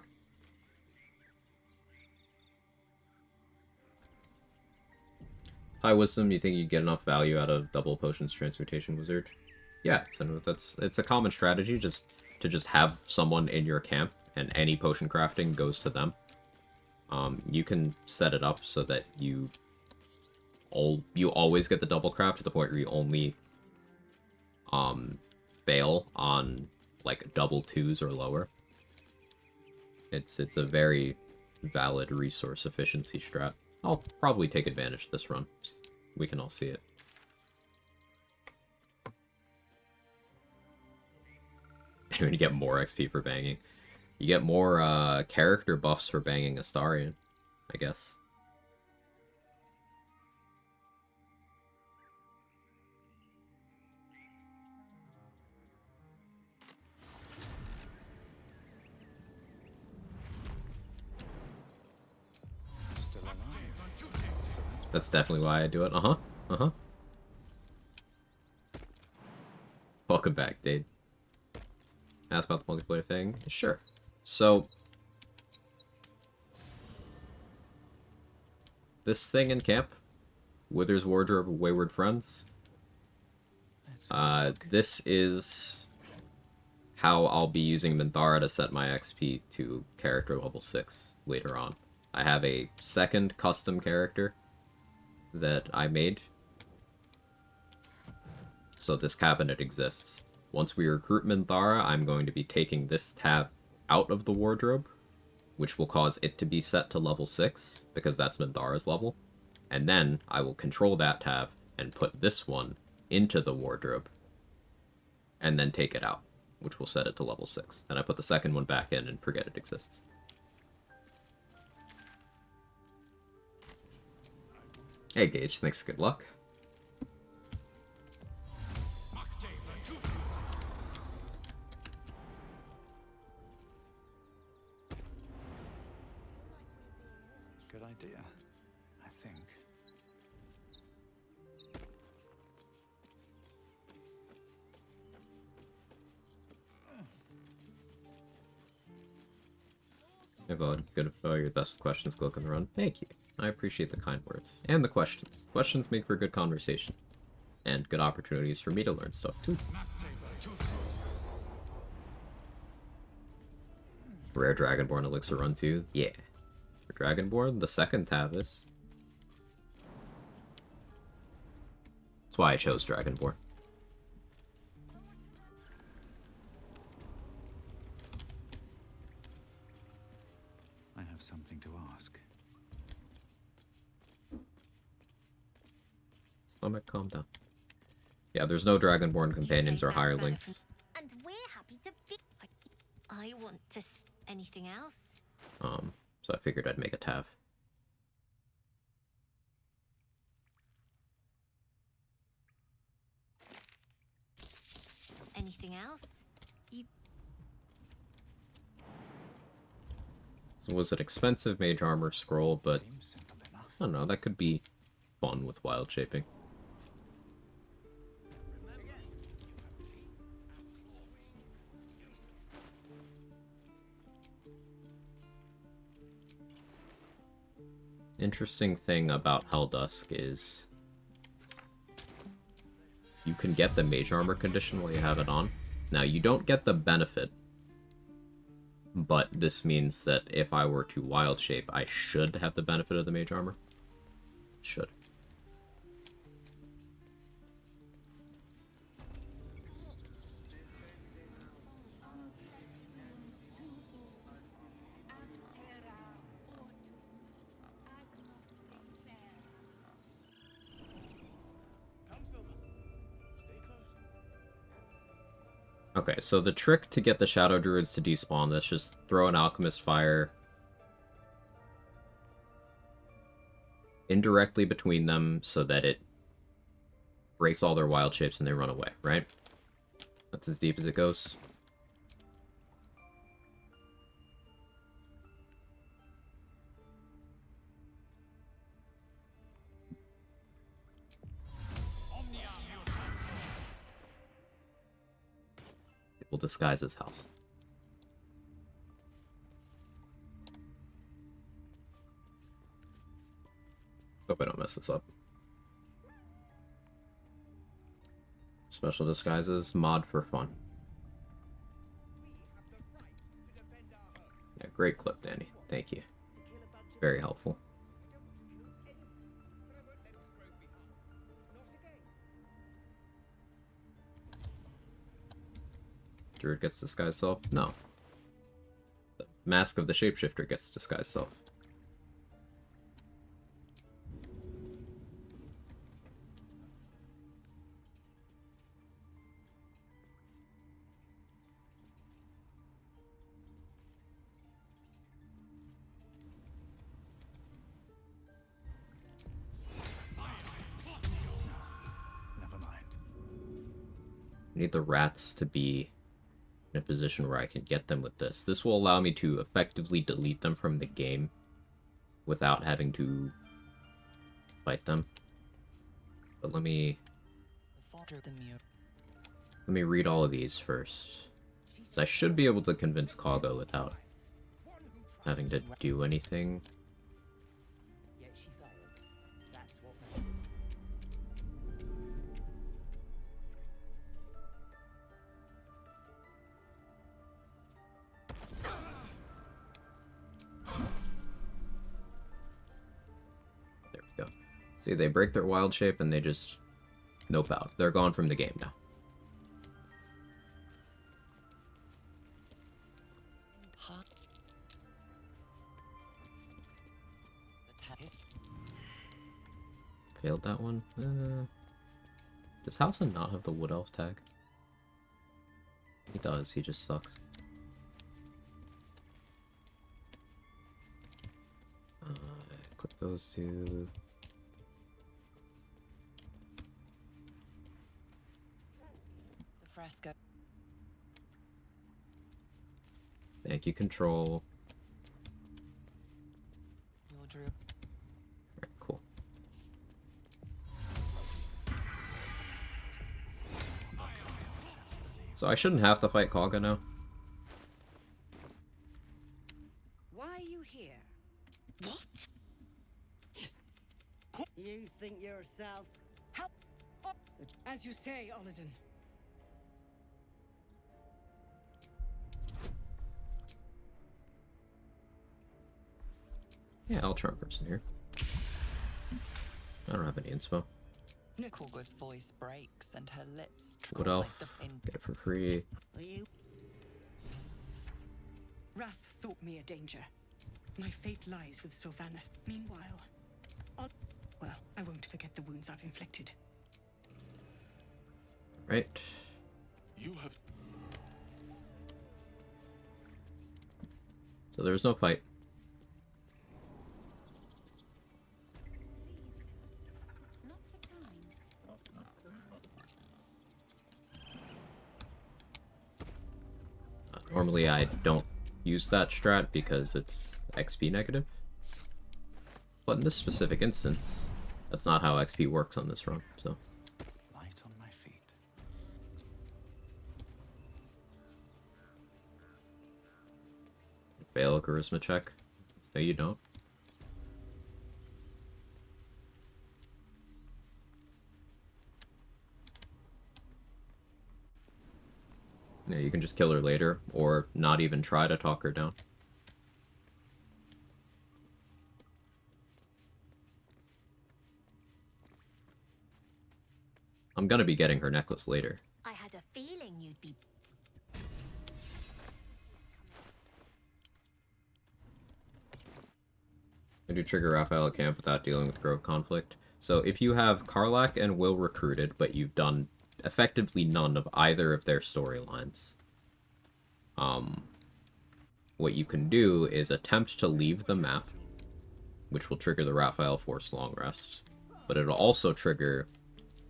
High Wisdom, you think you get enough value out of double potions transmutation wizard? Yeah, so it's a common strategy, just to have someone in your camp, and any potion crafting goes to them. You can set it up so that you always get the double craft to the point where you only fail on like double 2s or lower. It's a very valid resource efficiency strat. I'll probably take advantage of this run. We can all see it. And you get more XP for banging. You get more character buffs for banging Astarion, I guess. That's definitely why I do it. Uh-huh. Uh-huh. Welcome back, Dade. Ask about the multiplayer thing? Sure. So, this thing in camp, Wither's Wardrobe of Wayward Friends, this is how I'll be using Minthara to set my XP to character level 6 later on. I have a second custom character that I made, so this cabinet exists. Once we recruit Minthara, I'm going to be taking this tab out of the wardrobe, which will cause it to be set to level 6, because that's Minthara's level. And then I will control that tab and put this one into the wardrobe, and then take it out, which will set it to level 6. And I put the second one back in and forget it exists. Hey Gage, thanks, good luck. Good idea, I think. Good you're the best with questions, Glook on the run. Thank you. I appreciate the kind words. And the questions. Questions make for good conversation. And good opportunities for me to learn stuff, too. Rare Dragonborn Elixir run, too? Yeah. For Dragonborn, the second tab is. That's why I chose Dragonborn. I have something to ask. Stomach, calm down. Yeah, there's no Dragonborn companions or hirelings. And we're happy to be. I want to. Anything else? So I figured I'd make a tab. Anything else? So it was an expensive mage armor scroll, but I don't know, that could be fun with wild shaping. Interesting thing about Helldusk is you can get the mage armor condition while you have it on. Now, you don't get the benefit, but this means that if I were to wild shape, I should have the benefit of the mage armor. Should. Okay, so the trick to get the Shadow Druids to despawn, let's just throw an Alchemist Fire indirectly between them so that it breaks all their wild shapes and they run away, right? That's as deep as it goes. It will disguise his house. Hope I don't mess this up. Special disguises, mod for fun. Yeah, great clip, Danny. Thank you. Very helpful. Druid gets disguised self? No. The Mask of the Shapeshifter gets disguised self. I need the rats to be in a position where I can get them with this. This will allow me to effectively delete them from the game without having to fight them. But let me read all of these first. So I should be able to convince Kago without having to do anything. Yet she failed. That's what matters. There we go. See, they break their wild shape and they just nope out. They're gone from the game now. Failed that one. Does Halson not have the Wood Elf tag? He does, he just sucks. Click those two. The fresco. Thank you, control. Your drew. Alright, cool. So I shouldn't have to fight Kaga now. Why are you here? What? You think yourself? Help! As you say, Olladin. Yeah, I'll try person here. I don't have any inspo. Korga's voice breaks and her lips Wood trickle Elf. like the Get it for free. Wrath thought me a danger. My fate lies with Sylvanas. Meanwhile, well, I won't forget the wounds I've inflicted. Right. You have. So there's no fight. Normally I don't use that strat because it's XP negative. But in this specific instance, that's not how XP works on this run, so. Light on my feet. Fail a charisma check. No, you don't. Yeah, you can just kill her later, or not even try to talk her down. I'm gonna be getting her necklace later. I had a feeling you'd be. I do trigger Raphael at camp without dealing with grove conflict. So if you have Karlach and Will recruited, but you've done effectively none of either of their storylines, what you can do is attempt to leave the map, which will trigger the Raphael Force long rest, but it'll also trigger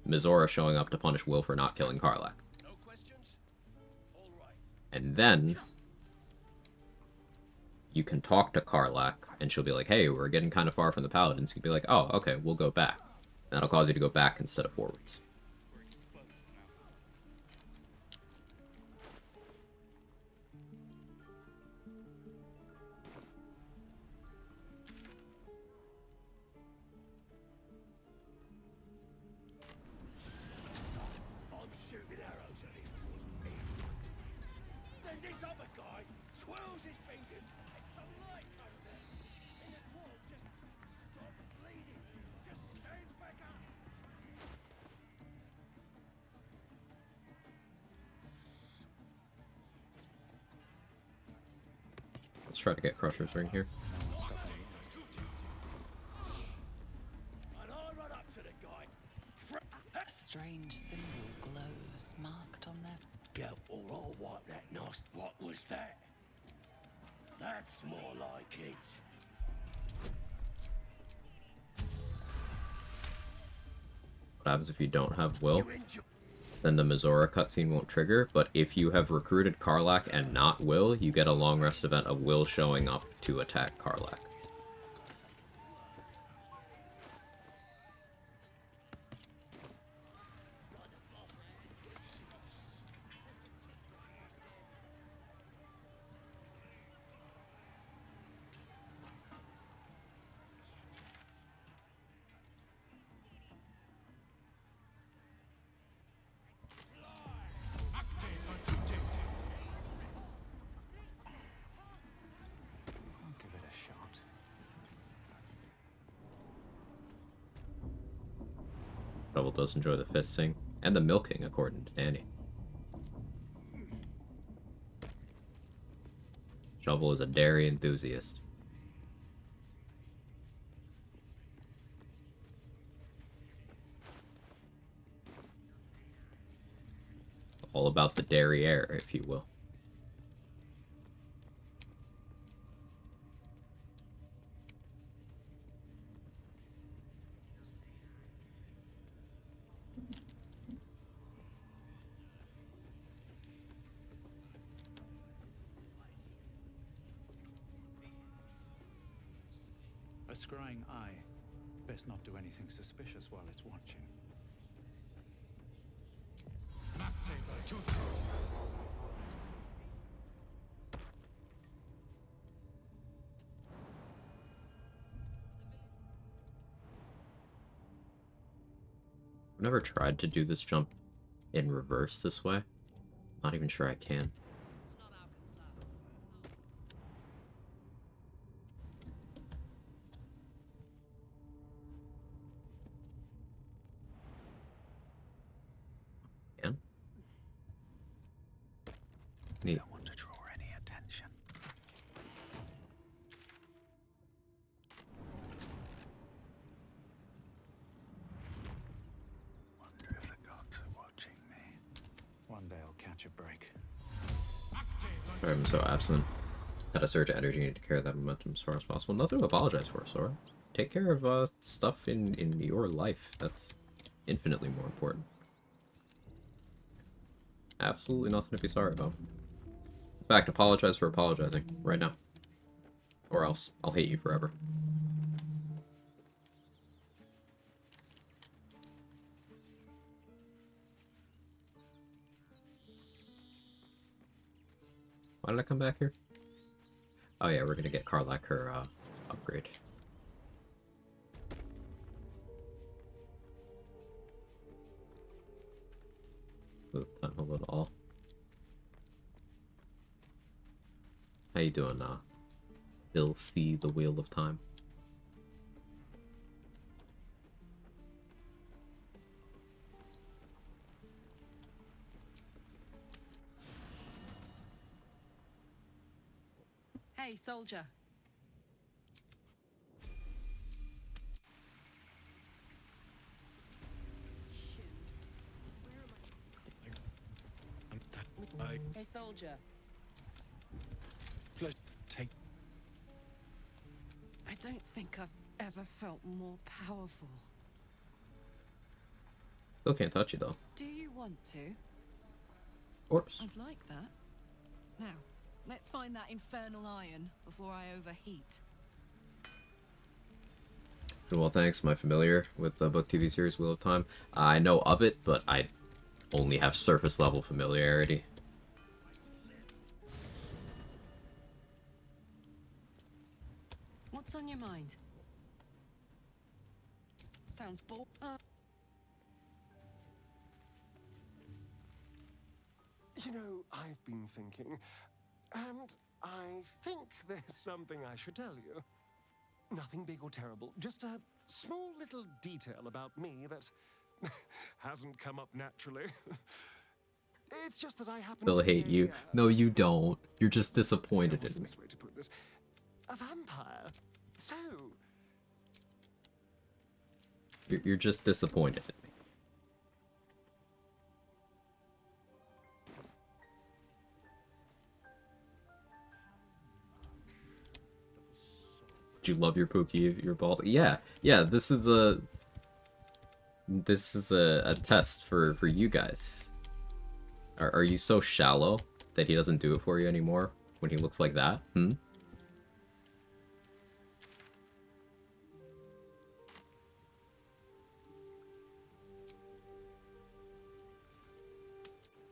Mizora showing up to punish Will for not killing Karlach. And then you can talk to Karlach, and she'll be like, hey, we're getting kind of far from the Paladins. You'll be like, oh, okay, we'll go back. And that'll cause you to go back instead of forwards. I'm shooting arrows at his poor head. Then this other guy twirls his fingers as some light comes out. And the dwarf just stops bleeding, just stands back up. Let's try to get Crusher's Ring here. And I run up to the guy. A strange symbol glows, marked on their... Go, or I'll wipe that nose. What was that? That's more like it. What happens if you don't have Will? Then the Mizora cutscene won't trigger, but if you have recruited Karlach and not Will, you get a long rest event of Will showing up to attack Karlach. Shovel does enjoy the fisting and the milking, according to Danny. Shovel is a dairy enthusiast. All about the derriere, if you will. A scrying eye. Best not do anything suspicious while it's watching. Map taper to I've never tried to do this jump in reverse this way. Not even sure I can. Can? Neat. Don't want to draw any attention. Wonder if the gods are watching me. One day I'll catch a break. Sorry I'm so absent. Had a surge of energy, need to carry that momentum as far as possible. Nothing to apologize for, Sora. Take care of stuff in your life. That's infinitely more important. Absolutely nothing to be sorry about. In fact, apologize for apologizing right now. Or else I'll hate you forever. Why did I come back here? Oh yeah, we're gonna get Karlak her upgrade. Time a little. How you doing, Bill C, the Wheel of Time? Hey, soldier. Hey, soldier. pleasure. Take. I don't think I've ever felt more powerful. Still can't touch you though. Do you want to? Of course. I'd like that. Now, let's find that infernal iron before I overheat. Well, thanks. Am I familiar with the book TV series Wheel of Time? I know of it, but I only have surface level familiarity. What's on your mind? Sounds bored. You know, I've been thinking, and I think there's something I should tell you. Nothing big or terrible, just a small little detail about me that hasn't come up naturally. It's just that I happen Still to hate be you. No, you don't. You're just disappointed what's in the me. best way to put this? A vampire. So, You're just disappointed in me. Did you love your Pookie, your ball? Yeah, yeah. This is a test for you guys. Are you so shallow that he doesn't do it for you anymore when he looks like that? Hmm.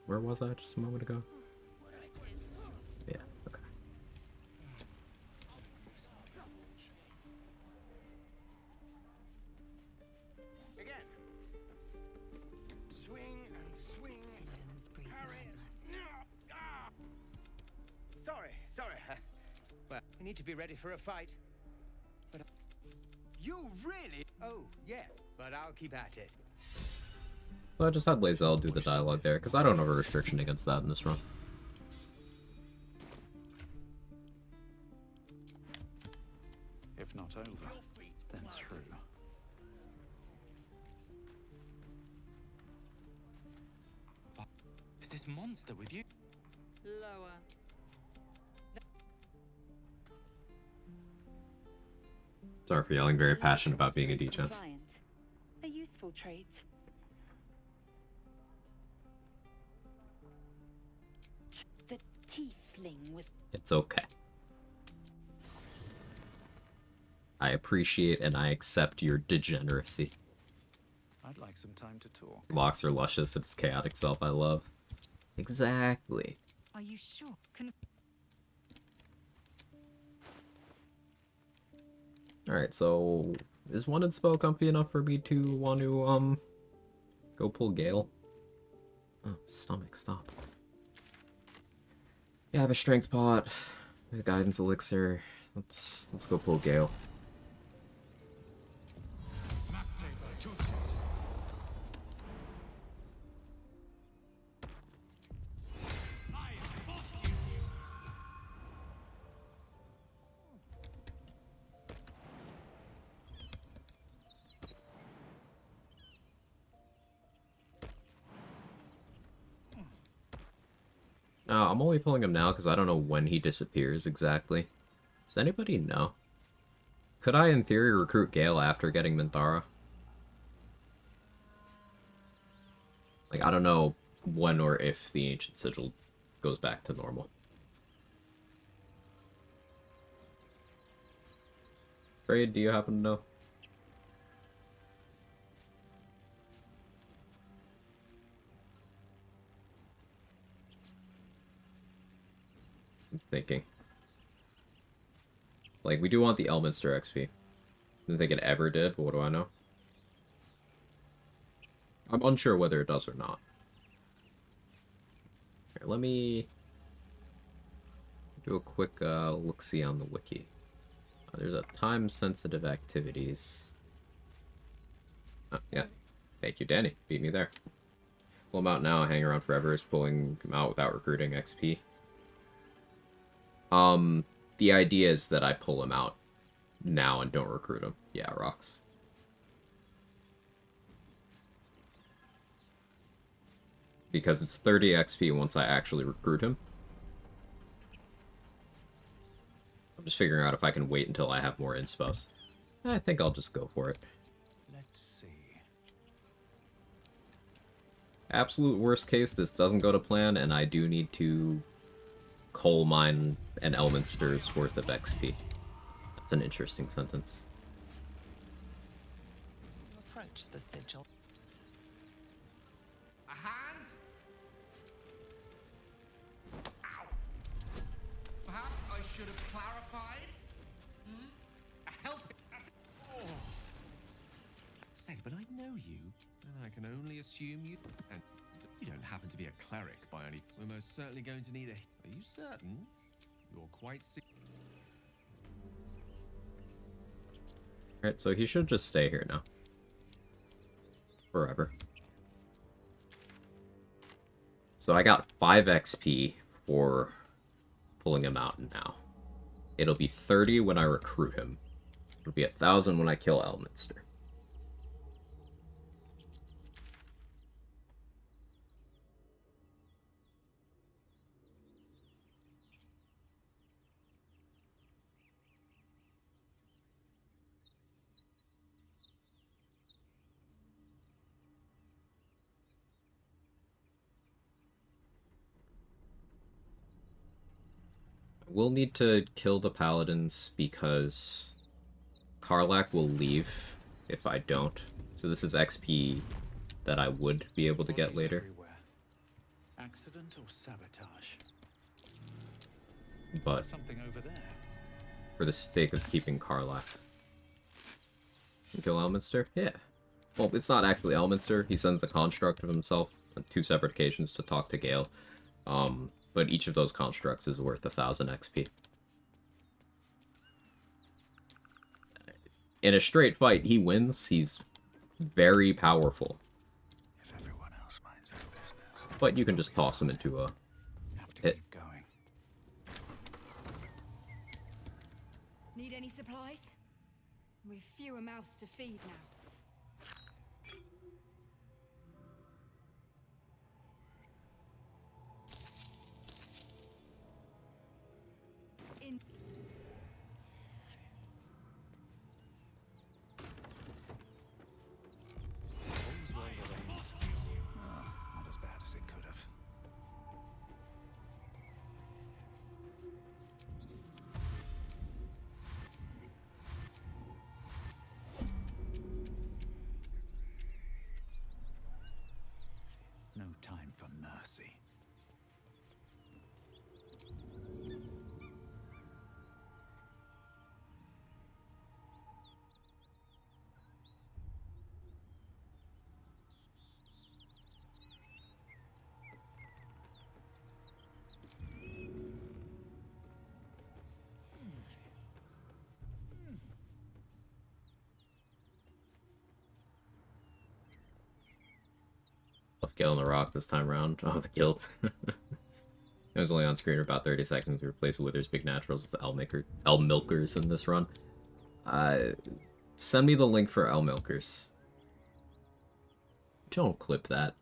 Where was I just a moment ago? Yeah, okay. Again. Swing and swing. Indolence breeds madness. Sorry. Well, we need to be ready for a fight. But you really? Oh, yeah. But I'll keep at it. So I just had Lae'zel do the dialogue there, because I don't have a restriction against that in this run. If not over, then through. Is this monster with you? Lower. Sorry for yelling, very passionate about being a D-chess. A useful trait. The tiefling was... It's okay. I appreciate and I accept your degeneracy. I'd like some time to talk. Locks are luscious, it's chaotic self I love. Exactly. Are you sure? Can... Alright, so is one in spell comfy enough for me to want to go pull Gale? Oh, stomach, stop. Yeah, I have a strength pot, a guidance elixir. Let's go pull Gale. No, I'm only pulling him now because I don't know when he disappears exactly. Does anybody know? Could I, in theory, recruit Gale after getting Minthara? Like, I don't know when or if the Ancient Sigil goes back to normal. Trade, do you happen to know? I'm thinking. Like, we do want the Elminster XP. Didn't think it ever did, but what do I know? I'm unsure whether it does or not. Here, let me do a quick look-see on the wiki. There's a time-sensitive activities. Oh, yeah. Thank you, Danny. Beat me there. Pull him out now, hang around forever is pulling him out without recruiting XP. The idea is that I pull him out now and don't recruit him. Yeah, rocks. Because it's 30 XP once I actually recruit him. I'm just figuring out if I can wait until I have more inspos. I think I'll just go for it. Let's see. Absolute worst case, this doesn't go to plan, and I do need to coal mine an Elminster's worth of XP. That's an interesting sentence. Approach the sigil. A hand? Ow. Perhaps I should have clarified? Hmm? A help. Oh. Say, but I know you, and I can only assume you. And you don't happen to be a cleric by any. We're most certainly going to need a. Are you certain? You're quite sick. Alright, so he should just stay here now. Forever. So I got 5 XP for pulling him out now. It'll be 30 when I recruit him. It'll be 1,000 when I kill Elminster. We'll need to kill the paladins because Karlach will leave if I don't. So this is XP that I would be able to get later. Accident or sabotage? But Something over there. for the sake of keeping Karlach. Kill Elminster? Yeah. Well, it's not actually Elminster. He sends the construct of himself on 2 separate occasions to talk to Gale. But each of those constructs is worth 1,000 XP. In a straight fight, he wins. He's very powerful. If everyone but you can just toss them into a pit. Need any supplies? We've fewer mouths to feed now. In All's well that ends. Not as bad as it could have. No time for mercy. Left Gale on the rock this time around. Oh, the guild. It was only on screen for about 30 seconds. We replaced Wither's big naturals with L milkers in this run. Send me the link for L milkers. Don't clip that.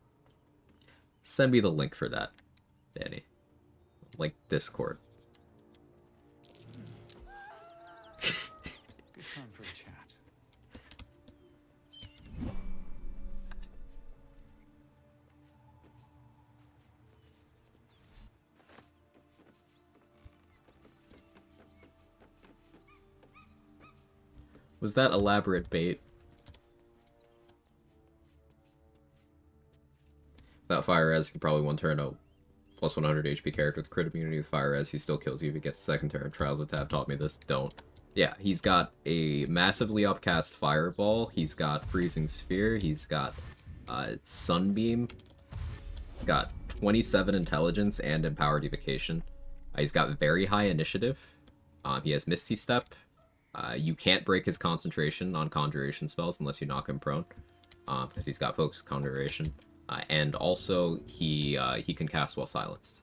Send me the link for that, Danny. Like Discord. Good time for a chat. Was that elaborate bait? Without fire res, he can probably one turn out plus 100 HP character with crit immunity with fire res. He still kills you if he gets second turn. Trials of Tab taught me this. Don't. Yeah, he's got a massively upcast fireball. He's got freezing sphere. He's got sunbeam. He's got 27 intelligence and empowered evocation. He's got very high initiative. He has misty step. You can't break his concentration on conjuration spells unless you knock him prone, because he's got focus conjuration. And also, he can cast while silenced.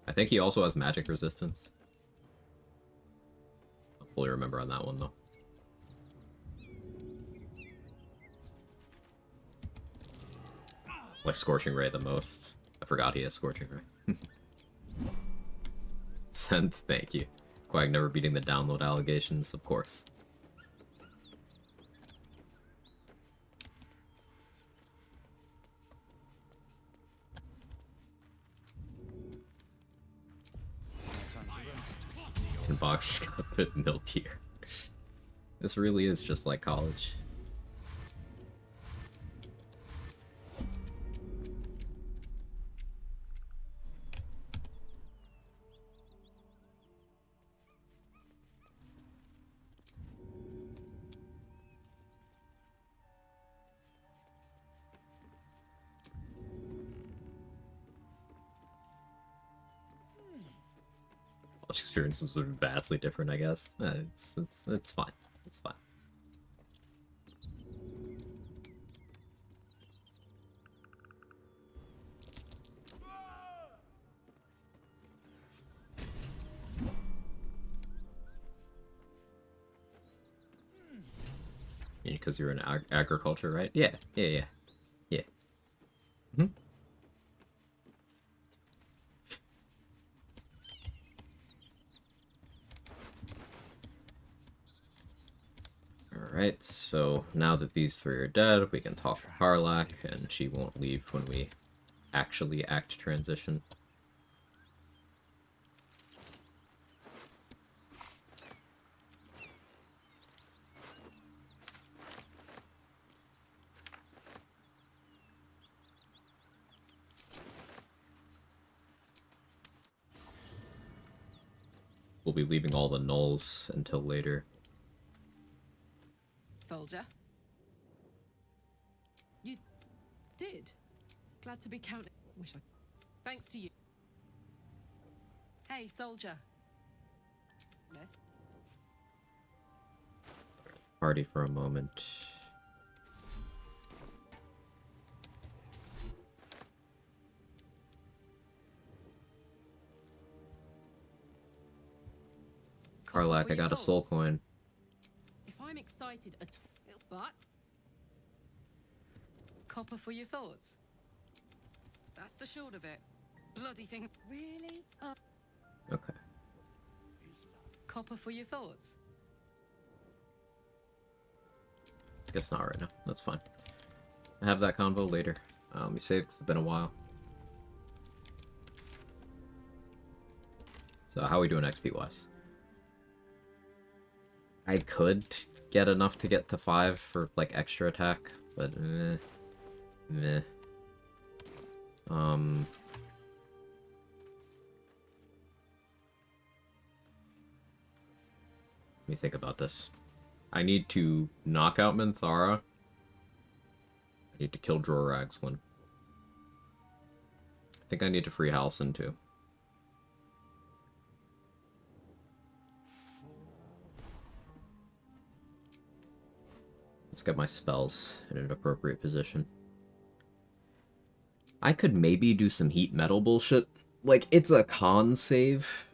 I think he also has magic resistance. I'll fully remember on that one, though. Like Scorching Ray the most. I forgot he has Scorching Ray. Send, thank you. Quag never beating the download allegations, of course. Inbox got a bit milkier. This really is just like college. Experiences are vastly different, I guess. It's fine. It's fine. Because you're in agriculture, right? Yeah. Yeah. Mm-hmm. Alright, so now that these three are dead, we can talk to Harlack, and she won't leave when we actually act transition. We'll be leaving all the nulls until later. Soldier. You did. Glad to be counted. Wish I. Thanks to you. Hey, soldier. Yes. Party for a moment. Karlak, I got a soul coin. If I'm excited at all, but copper for your thoughts. That's the short of it. Bloody thing. Really? Okay. Copper for your thoughts. Guess not right now. That's fine. I have that convo later. Let me save, 'cause it's been a while. So how are we doing XP wise? I could get enough to get to 5 for like extra attack, but meh. Let me think about this. I need to knock out Minthara. I need to kill Droraxlin. I think I need to free Halcyon too. Let's get my spells in an appropriate position. I could maybe do some heat metal bullshit. Like, it's a con save.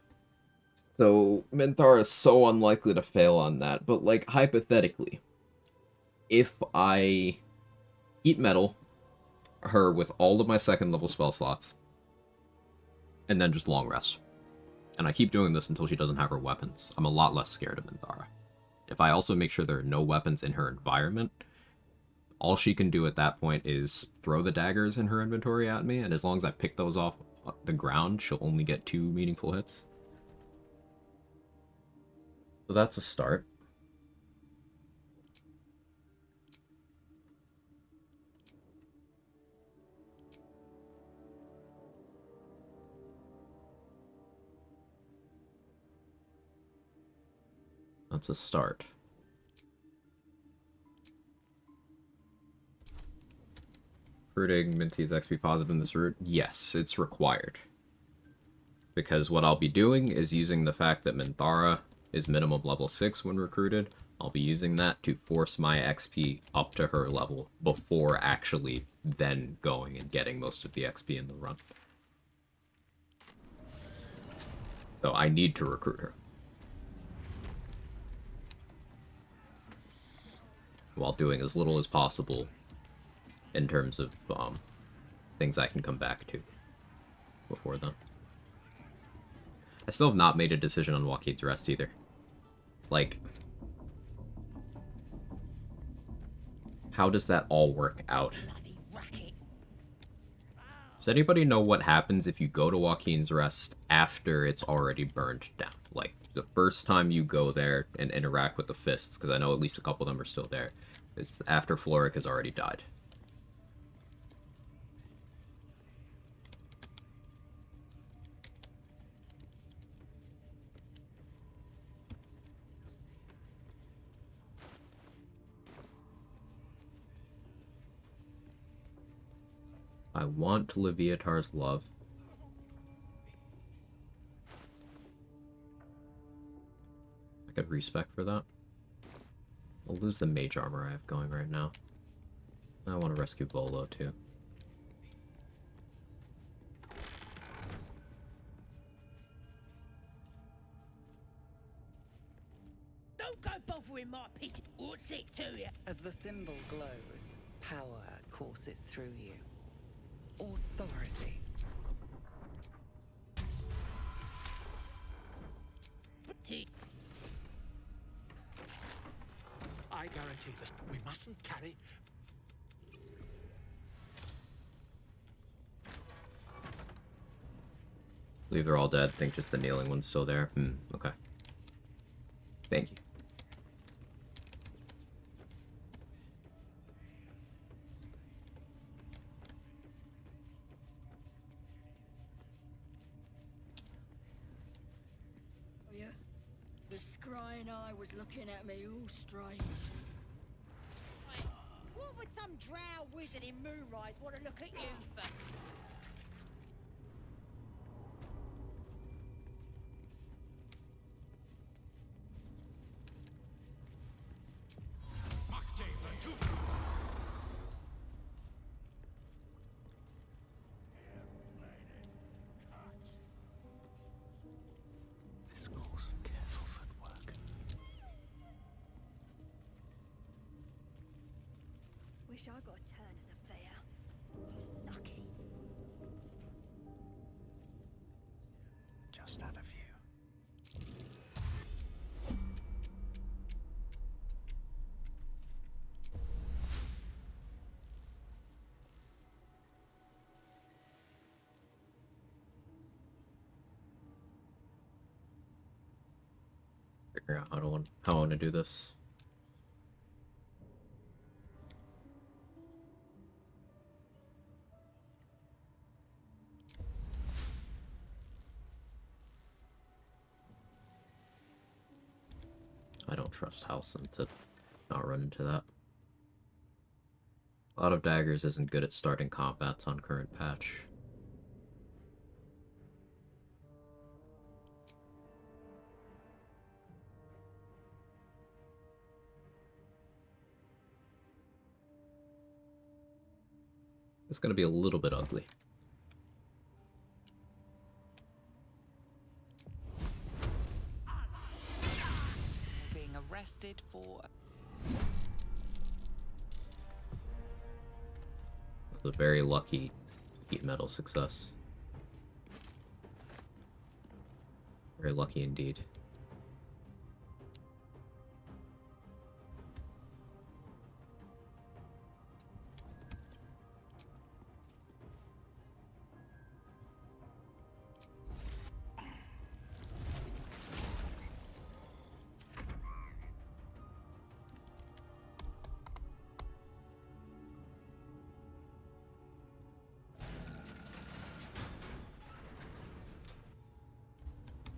So, Minthara is so unlikely to fail on that. But, like, hypothetically, if I heat metal her with all of my second level spell slots, and then just long rest, and I keep doing this until she doesn't have her weapons, I'm a lot less scared of Minthara. If I also make sure there are no weapons in her environment, all she can do at that point is throw the daggers in her inventory at me, and as long as I pick those off the ground, she'll only get 2 meaningful hits. So that's a start. That's a start. Recruiting Minty's XP positive in this route? Yes, it's required. Because what I'll be doing is using the fact that Minthara is minimum level 6 when recruited. I'll be using that to force my XP up to her level before actually then going and getting most of the XP in the run. So I need to recruit her. While doing as little as possible in terms of things I can come back to before then. I still have not made a decision on Joaquin's Rest either. Like, how does that all work out? Does anybody know what happens if you go to Joaquin's Rest after it's already burned down? Like, the first time you go there and interact with the fists, because I know at least a couple of them are still there, it's after Floric has already died. I want Leviatar's love. I could respec for that. I'll lose the mage armor I have going right now. I want to rescue Bolo too. Don't go bothering my pity. What's it to you? As the symbol glows, power courses through you. Authority. I guarantee this. We mustn't carry. Believe they're all dead. Think just the kneeling one's still there. Okay. Thank you. Yeah. The scrying eye was looking at me all strange. What would some drow wizard in Moonrise want to look at you for? This calls for careful footwork. Wish I got a turn at the fair. Lucky. Just had a view. Figure out how I want to do this. I don't trust Halson to not run into that. A lot of daggers isn't good at starting combats on current patch. It's gonna be a little bit ugly. Being arrested for... It was a very lucky heat metal success. Very lucky indeed.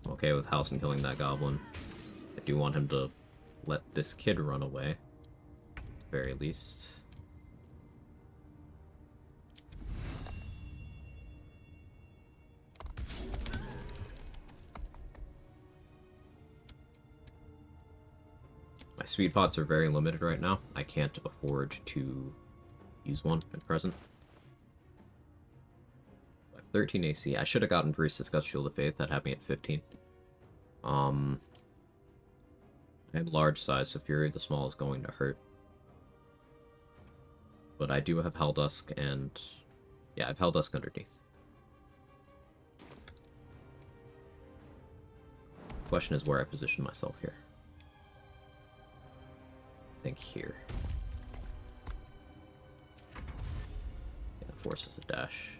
Okay with Halson killing that goblin. I do want him to let this kid run away, at the very least. My speed pots are very limited right now. I can't afford to use one at present. I have 13 AC. I should have gotten Priestess Gut Shield of Faith. That had me at 15. I have large size, so Fury of the Small is going to hurt. But I do have Helldusk, and yeah, I have Helldusk underneath. Question is where I position myself here. I think here. Yeah, forces a dash.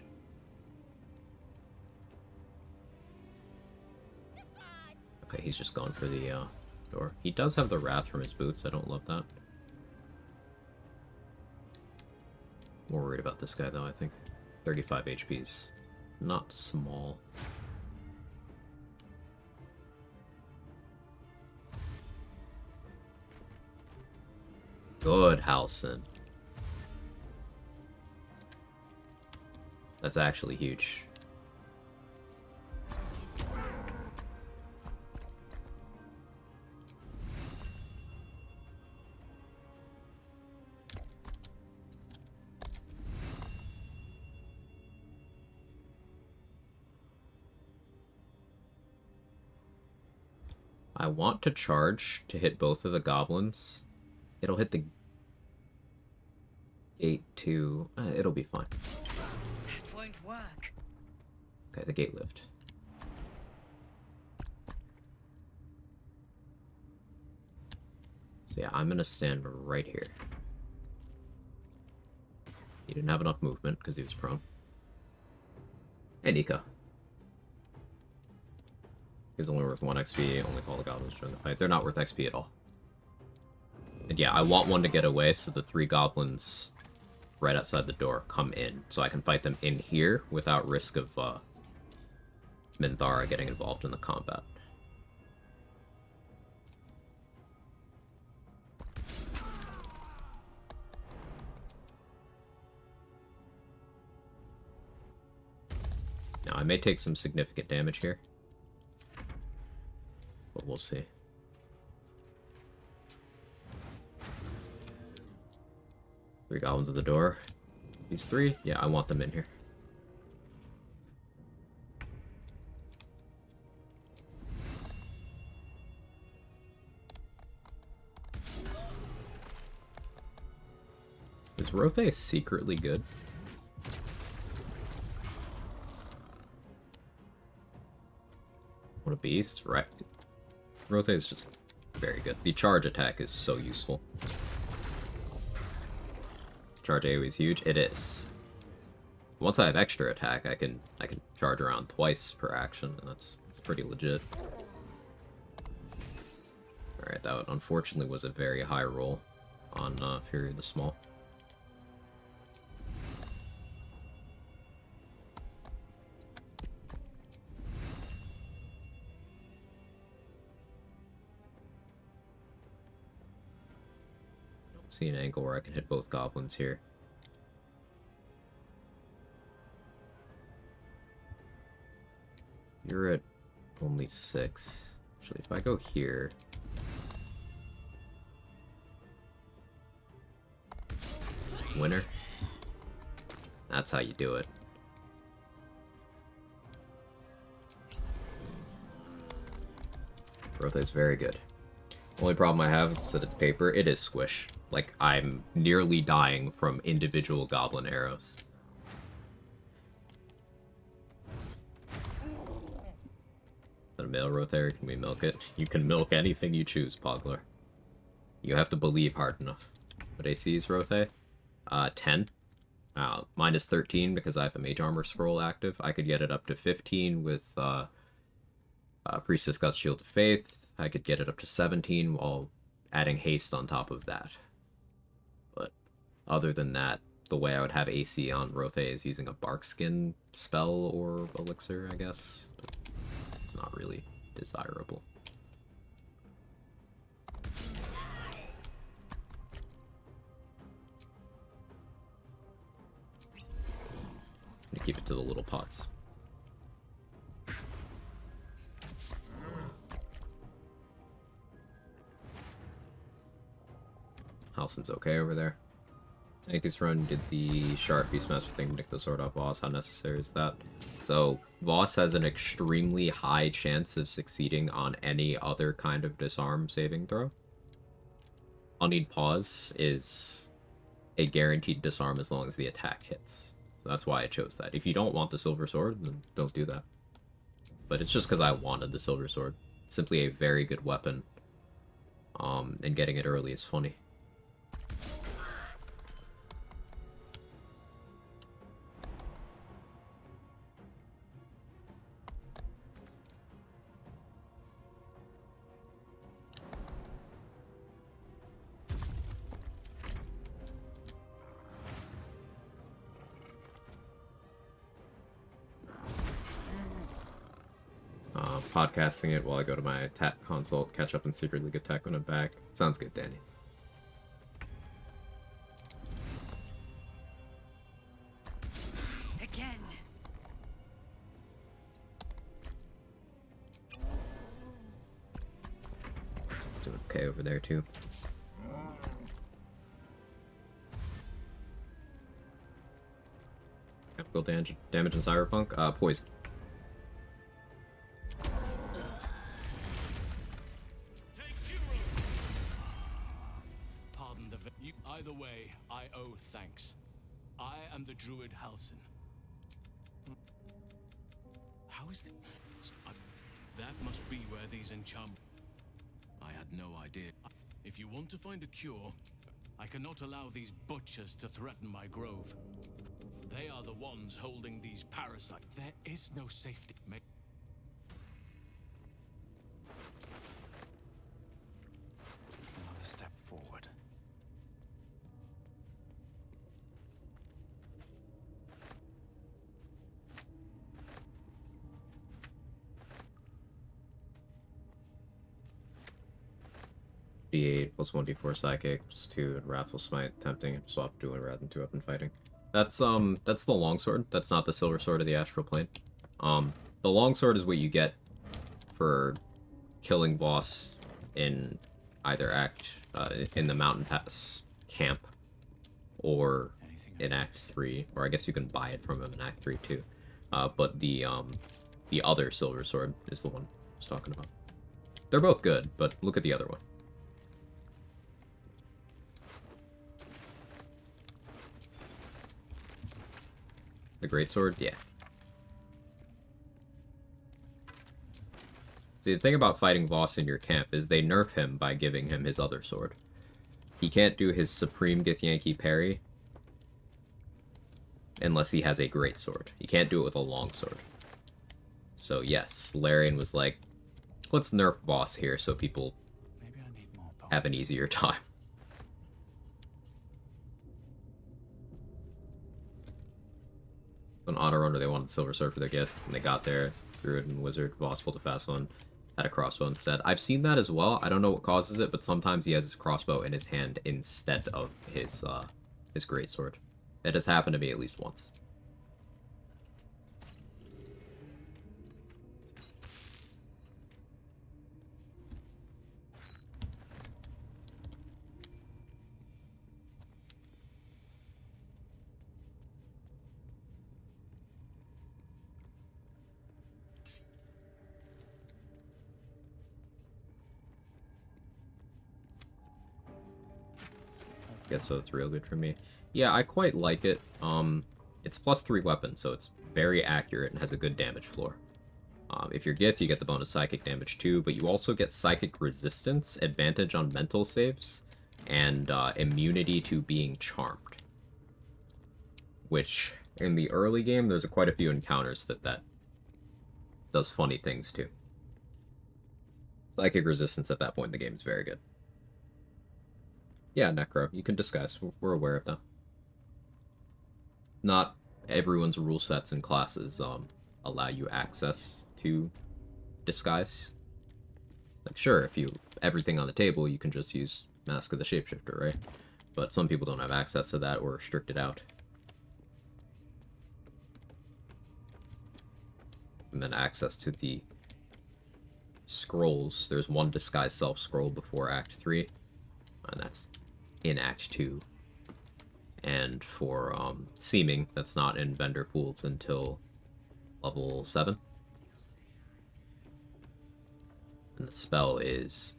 Okay, he's just going for the door. He does have the Wrath from his boots. I don't love that. More worried about this guy, though, I think. 35 HP is not small. Good, Halson. That's actually huge. I want to charge to hit both of the goblins. It'll hit the gate too. It'll be fine. That won't work. Okay, the gate lived. So yeah, I'm gonna stand right here. He didn't have enough movement because he was prone. And Nika. He's only worth 1 XP, only call the goblins during the fight. They're not worth XP at all. And yeah, I want one to get away so the 3 goblins right outside the door come in. So I can fight them in here without risk of Minthara getting involved in the combat. Now, I may take some significant damage here. But we'll see. Three goblins at the door. These 3? Yeah, I want them in here. Is Rothe secretly good? What a beast, right? Rothe is just very good. The charge attack is so useful. Charge AoE is huge. It is. Once I have extra attack, I can charge around twice per action, and that's pretty legit. Alright, that unfortunately was a very high roll on Fury of the Small. Don't see an angle where I can hit both goblins here. You're at only 6. Actually, if I go here... Winner. That's how you do it. Rothe is very good. Only problem I have is that it's paper. It is squish. Like, I'm nearly dying from individual goblin arrows. Is that a male Rothe? Can we milk it? You can milk anything you choose, Pogler. You have to believe hard enough. What AC is Rothe? 10. Minus 13 because I have a mage armor scroll active. I could get it up to 15 with Priestess Gust Shield of Faith. I could get it up to 17 while adding haste on top of that. But other than that, the way I would have AC on Rothe is using a bark skin spell or elixir, I guess. But it's not really desirable. To keep it to the little pots. Halson's okay over there. Ankus Run did the Sharp Beastmaster thing to nick the sword off Voss. How necessary is that? So, Voss has an extremely high chance of succeeding on any other kind of disarm saving throw. Honeyed Paws is a guaranteed disarm as long as the attack hits. So that's why I chose that. If you don't want the Silver Sword, then don't do that. But it's just because I wanted the Silver Sword. It's simply a very good weapon. And getting it early is funny. Podcasting it while I go to my tap consult, catch up on Secret League Attack when I'm back. Sounds good, Danny. Again. It's doing okay over there too. Capital damage in Cyberpunk. Poison. Either way, I owe thanks. I am the druid Halsin. How is that must be where these enchant... I had no idea. If you want to find a cure, I cannot allow these butchers to threaten my grove. They are the ones holding these parasites. There is no safety. Another step forward. D8 plus 1d4 psychic plus 2 and Wrathful Smite, tempting swap dual rather than 2-weapon fighting. That's the longsword. That's not the silver sword of the astral plane. The longsword is what you get for killing boss in either act in the mountain pass camp or in Act 3, or I guess you can buy it from him in Act 3 too. But the other silver sword is the one I was talking about. They're both good, but look at the other one. The greatsword? Yeah. See, the thing about fighting Voss in your camp is they nerf him by giving him his other sword. He can't do his Supreme Githyanki parry unless he has a greatsword. He can't do it with a longsword. So yes, Larian was like, let's nerf Voss here so people have an easier time. On Auto Runner, they wanted Silver Sword for their gift, and they got there, threw it in Wizard, Voss pulled a fast one, had a crossbow instead. I've seen that as well. I don't know what causes it, but sometimes he has his crossbow in his hand instead of his greatsword. It has happened to me at least once. Yeah, so it's real good for me. Yeah, I quite like it. It's +3 weapon, so it's very accurate and has a good damage floor. If you're Gith, you get the bonus psychic damage too, but you also get psychic resistance, advantage on mental saves, and immunity to being charmed. Which, in the early game, there's quite a few encounters that does funny things too. Psychic resistance at that point in the game is very good. Yeah, Necro, you can disguise. We're aware of that. Not everyone's rule sets and classes allow you access to disguise. Like, sure, if you everything on the table, you can just use Mask of the Shapeshifter, right? But some people don't have access to that or restrict it out. And then access to the scrolls. There's one disguise self scroll before Act 3, and that's in Act 2. And for seeming, that's not in vendor pools until level 7. And the spell is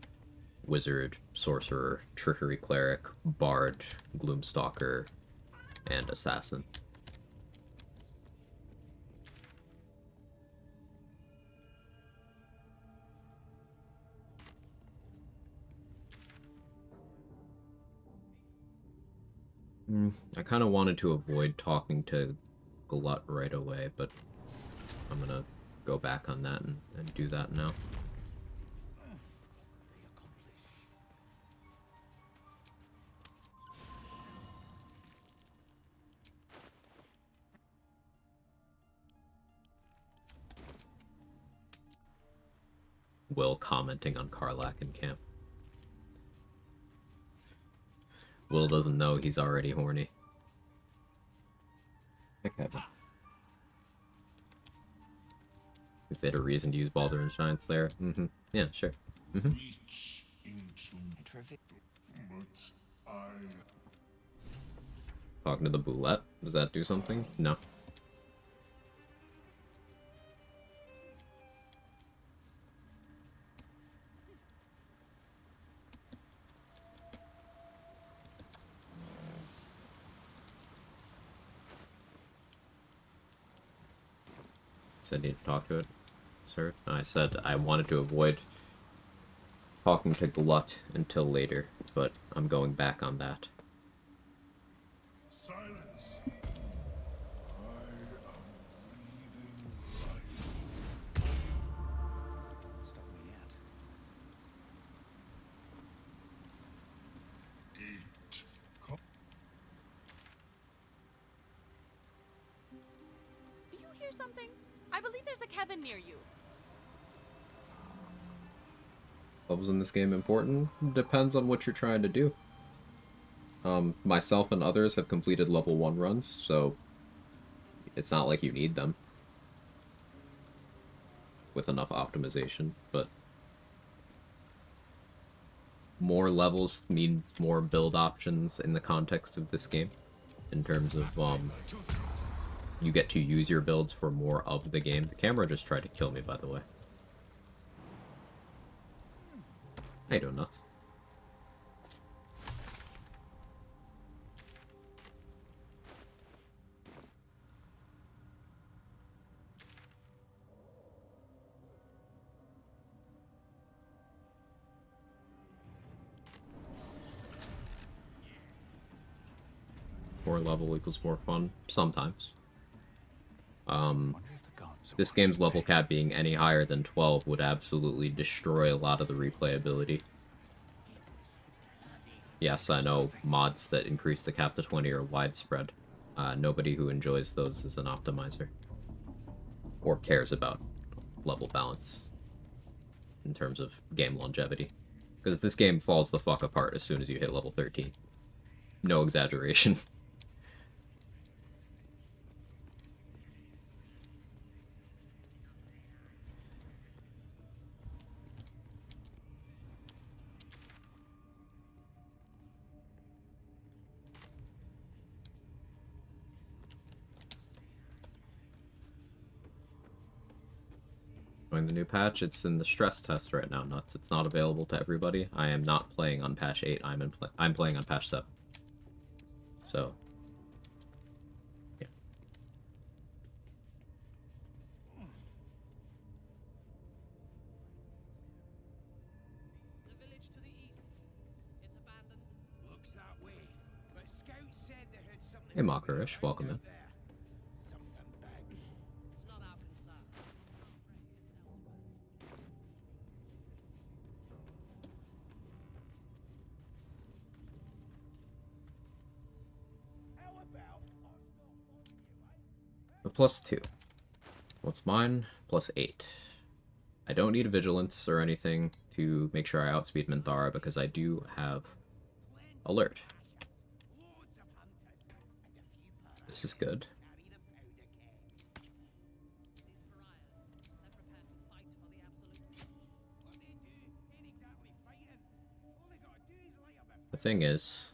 Wizard, Sorcerer, Trickery Cleric, Bard, Gloomstalker, and Assassin. I kind of wanted to avoid talking to Glut right away, but I'm gonna go back on that and do that now. Will commenting on Karlach in camp. Will doesn't know he's already horny. Okay. Is that a reason to use Baldur and Shine Slayer? Mm-hmm. Yeah, sure. Mm-hmm. Talking to the Boulette? Does that do something? No. Said I need to talk to it, sir. I said I wanted to avoid talking to Glut until later, but I'm going back on that. Stop me yet. Do you hear something? I believe there's a cabin near you. Levels in this game important? Depends on what you're trying to do. Myself and others have completed level 1 runs, so it's not like you need them with enough optimization, but more levels mean more build options in the context of this game, in terms of, you get to use your builds for more of the game. The camera just tried to kill me, by the way. How you doing, Nuts? More level equals more fun. Sometimes. This game's level cap being any higher than 12 would absolutely destroy a lot of the replayability. Yes, I know mods that increase the cap to 20 are widespread. Nobody who enjoys those is an optimizer. Or cares about level balance in terms of game longevity. Because this game falls the fuck apart as soon as you hit level 13. No exaggeration. The new patch, it's in the stress test right now, nuts. It's not available to everybody. I am not playing on patch 8, I'm playing on patch 7. So, yeah. The village to the east. It's abandoned. Looks that way. But scouts said they heard something. Hey Mockerish, welcome in. Something big. It's not our concern. How about A +2. What's mine? +8. I don't need a vigilance or anything to make sure I outspeed Minthara because I do have alert. This is good. The thing is,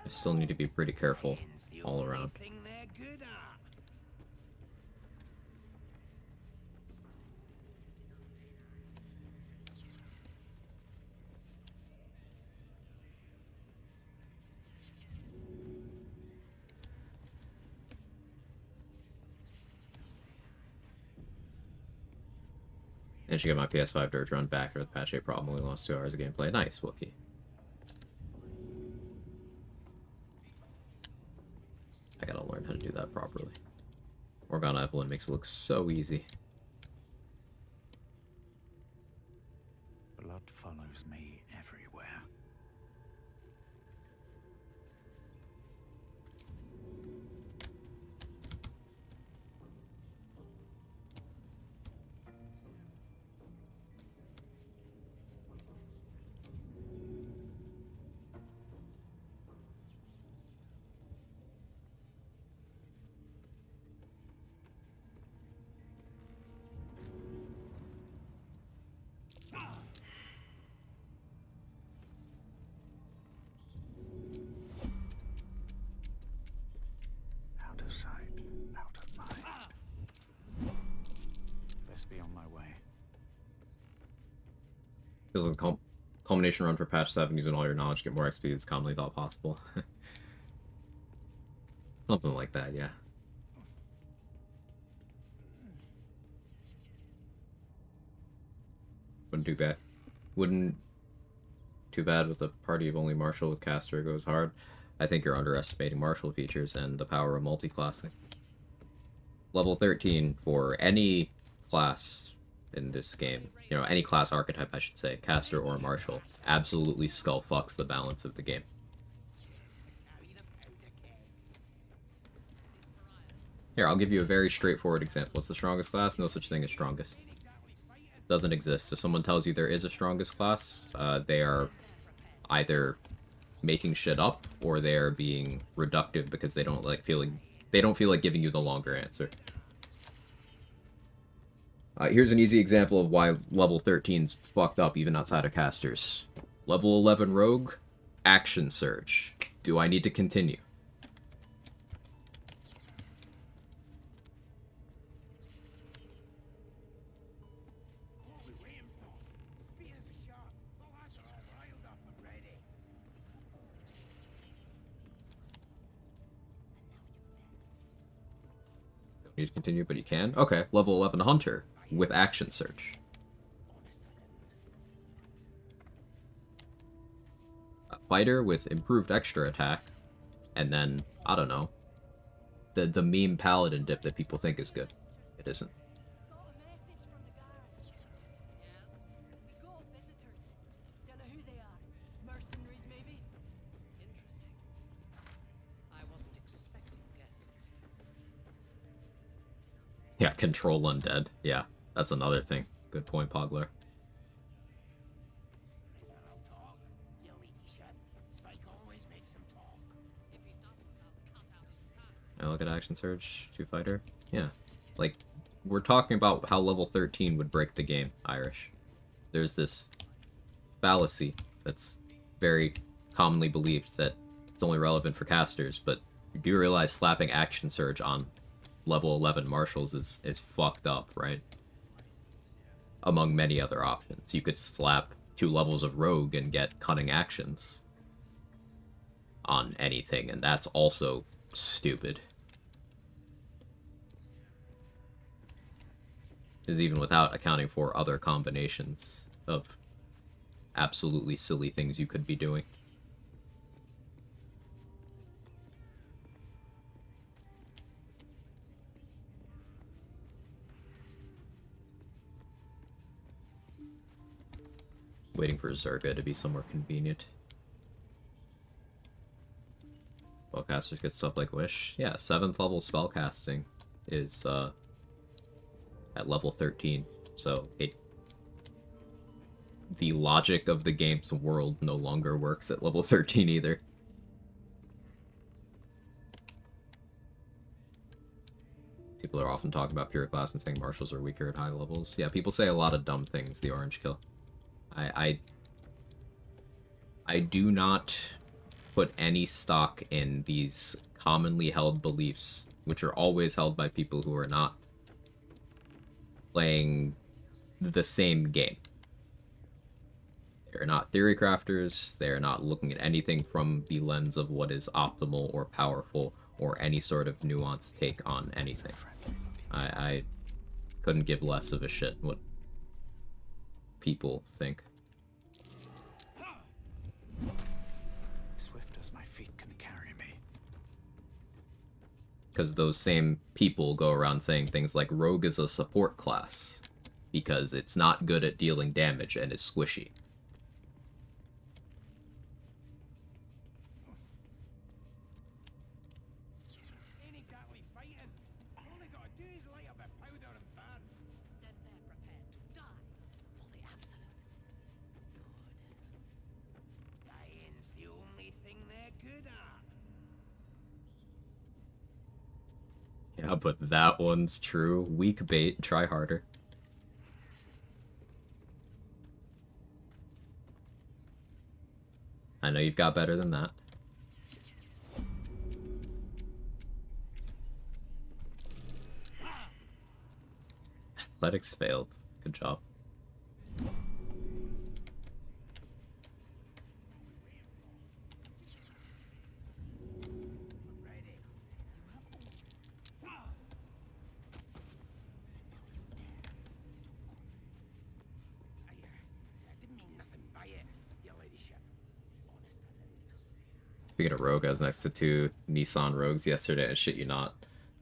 I still need to be pretty careful all around. And she got my PS5 Dirge run back after the patch 8 problem. We lost 2 hours of gameplay. Nice, Wookie. I gotta learn how to do that properly. Morgana Evelyn makes it look so easy. Blood follows me everywhere. Out of sight, out of mind. Best be on my way. Feels like the culmination run for patch 7 using all your knowledge to get more XP is commonly thought possible. Something like that, yeah. Wouldn't do bad. Wouldn't too bad with a party of only Martial with Caster goes hard. I think you're underestimating Martial features and the power of multi-classing. Level 13 for any class in this game, you know, any class archetype I should say, Caster or Martial, absolutely skull fucks the balance of the game. Here, I'll give you a very straightforward example. What's the strongest class? No such thing as strongest. Doesn't exist. If someone tells you there is a strongest class, they are either making shit up or they are being reductive because they don't feel like giving you the longer answer. Here's an easy example of why level 13's fucked up even outside of casters. Level 11 Rogue, Action Surge. Do I need to continue? Don't need to continue, but you can. Okay, level 11 Hunter with Action Search. fighter with improved extra attack, and then, I don't know, the meme paladin dip that people think is good. It isn't. Don't know who they are. Mercenaries, maybe? Interesting. I wasn't expecting guests. Yeah, control undead. Yeah, that's another thing. Good point, Pogler. I look at Action Surge, 2 fighter. Yeah. Like, we're talking about how level 13 would break the game, Irish. There's this fallacy that's very commonly believed that it's only relevant for casters, but you do realize slapping Action Surge on level 11 marshals is fucked up, right? Among many other options. You could slap 2 levels of rogue and get cunning actions on anything, and that's also stupid. Is even without accounting for other combinations of absolutely silly things you could be doing. Waiting for Zerga to be somewhere convenient. Spellcasters get stuff like Wish. Yeah, 7th level spellcasting is at level 13. So the logic of the game's world no longer works at level 13 either. People are often talking about pure class and saying marshals are weaker at high levels. Yeah, people say a lot of dumb things, the orange kill. I do not put any stock in these commonly held beliefs, which are always held by people who are not playing the same game. They're not theory crafters, they're not looking at anything from the lens of what is optimal or powerful or any sort of nuanced take on anything. I couldn't give less of a shit what people think. Swift as my feet can carry me. Because those same people go around saying things like Rogue is a support class because it's not good at dealing damage and is squishy. Ain't exactly fighting. All they gotta do is light up a powder and burn. Then they're prepared to die for the absolute. Dying's the only thing they're good at. Yeah, but that one's true. Weak bait, try harder. I know you've got better than that. Athletics failed. Good job. Speaking of Rogue, I was next to 2 Nissan Rogues yesterday, and shit you not,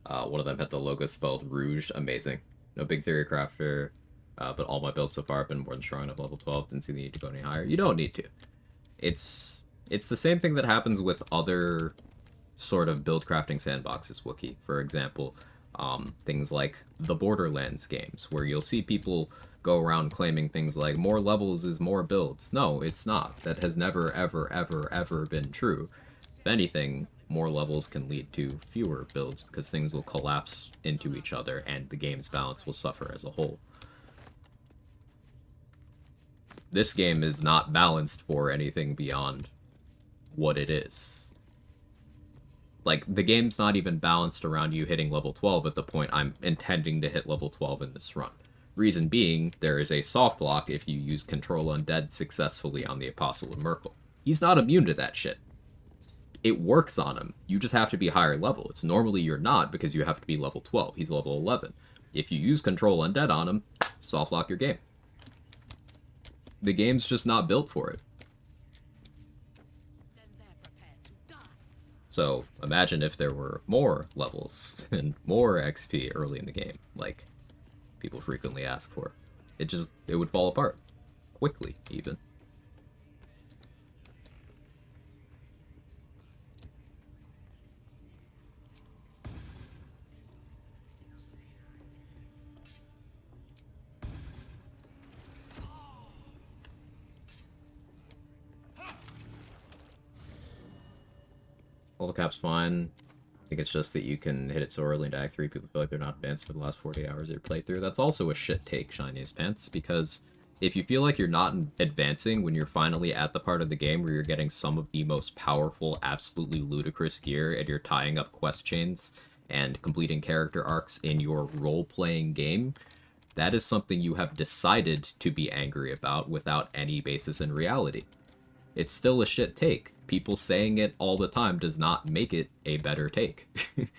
one of them had the logo spelled Rouge. Amazing. No big theory crafter, but all my builds so far have been more than strong enough level 12. Didn't see the need to go any higher. You don't need to. It's the same thing that happens with other sort of build crafting sandboxes, Wookiee. For example, things like the Borderlands games, where you'll see people go around claiming things like more levels is more builds. No, it's not. That has never, ever, ever, ever been true. If anything, more levels can lead to fewer builds because things will collapse into each other and the game's balance will suffer as a whole. This game is not balanced for anything beyond what it is. Like, the game's not even balanced around you hitting level 12 at the point I'm intending to hit level 12 in this run. Reason being, there is a soft lock if you use Control Undead successfully on the Apostle of Merkel. He's not immune to that shit. It works on him. You just have to be higher level. It's normally you're not because you have to be level 12. He's level 11. If you use Control Undead on him, soft lock your game. The game's just not built for it. So imagine if there were more levels and more XP early in the game, like people frequently ask for. It would fall apart. Quickly, even. Level cap's fine. I think it's just that you can hit it so early into Act 3, people feel like they're not advanced for the last 40 hours of your playthrough. That's also a shit take, Shiniest Pants, because if you feel like you're not advancing when you're finally at the part of the game where you're getting some of the most powerful, absolutely ludicrous gear, and you're tying up quest chains and completing character arcs in your role-playing game, that is something you have decided to be angry about without any basis in reality. It's still a shit take. People saying it all the time does not make it a better take. Is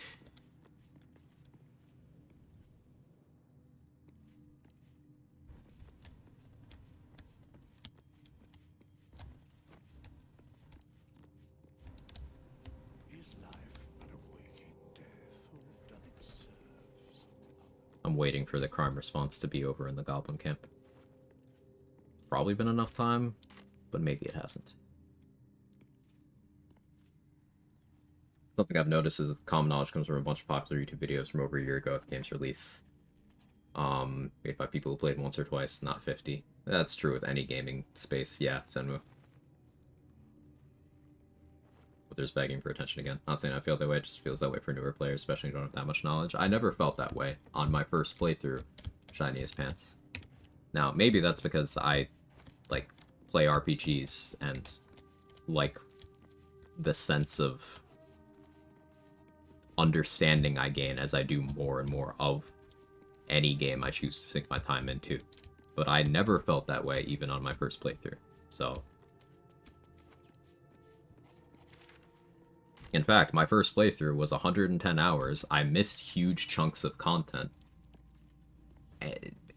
life but a waking death, or doth it serve some I'm waiting for the crime response to be over in the Goblin Camp. Probably been enough time, but maybe it hasn't. Something I've noticed is that common knowledge comes from a bunch of popular YouTube videos from over a year ago at the game's release. Made by people who played once or twice, not 50. That's true with any gaming space, yeah, Senmu. But there's begging for attention again. Not saying I feel that way, it just feels that way for newer players, especially when you don't have that much knowledge. I never felt that way on my first playthrough, Shiniest Pants. Now, maybe that's because I, like, play RPGs and like the sense of understanding I gain as I do more and more of any game I choose to sink my time into. But I never felt that way even on my first playthrough. So, in fact, my first playthrough was 110 hours. I missed huge chunks of content.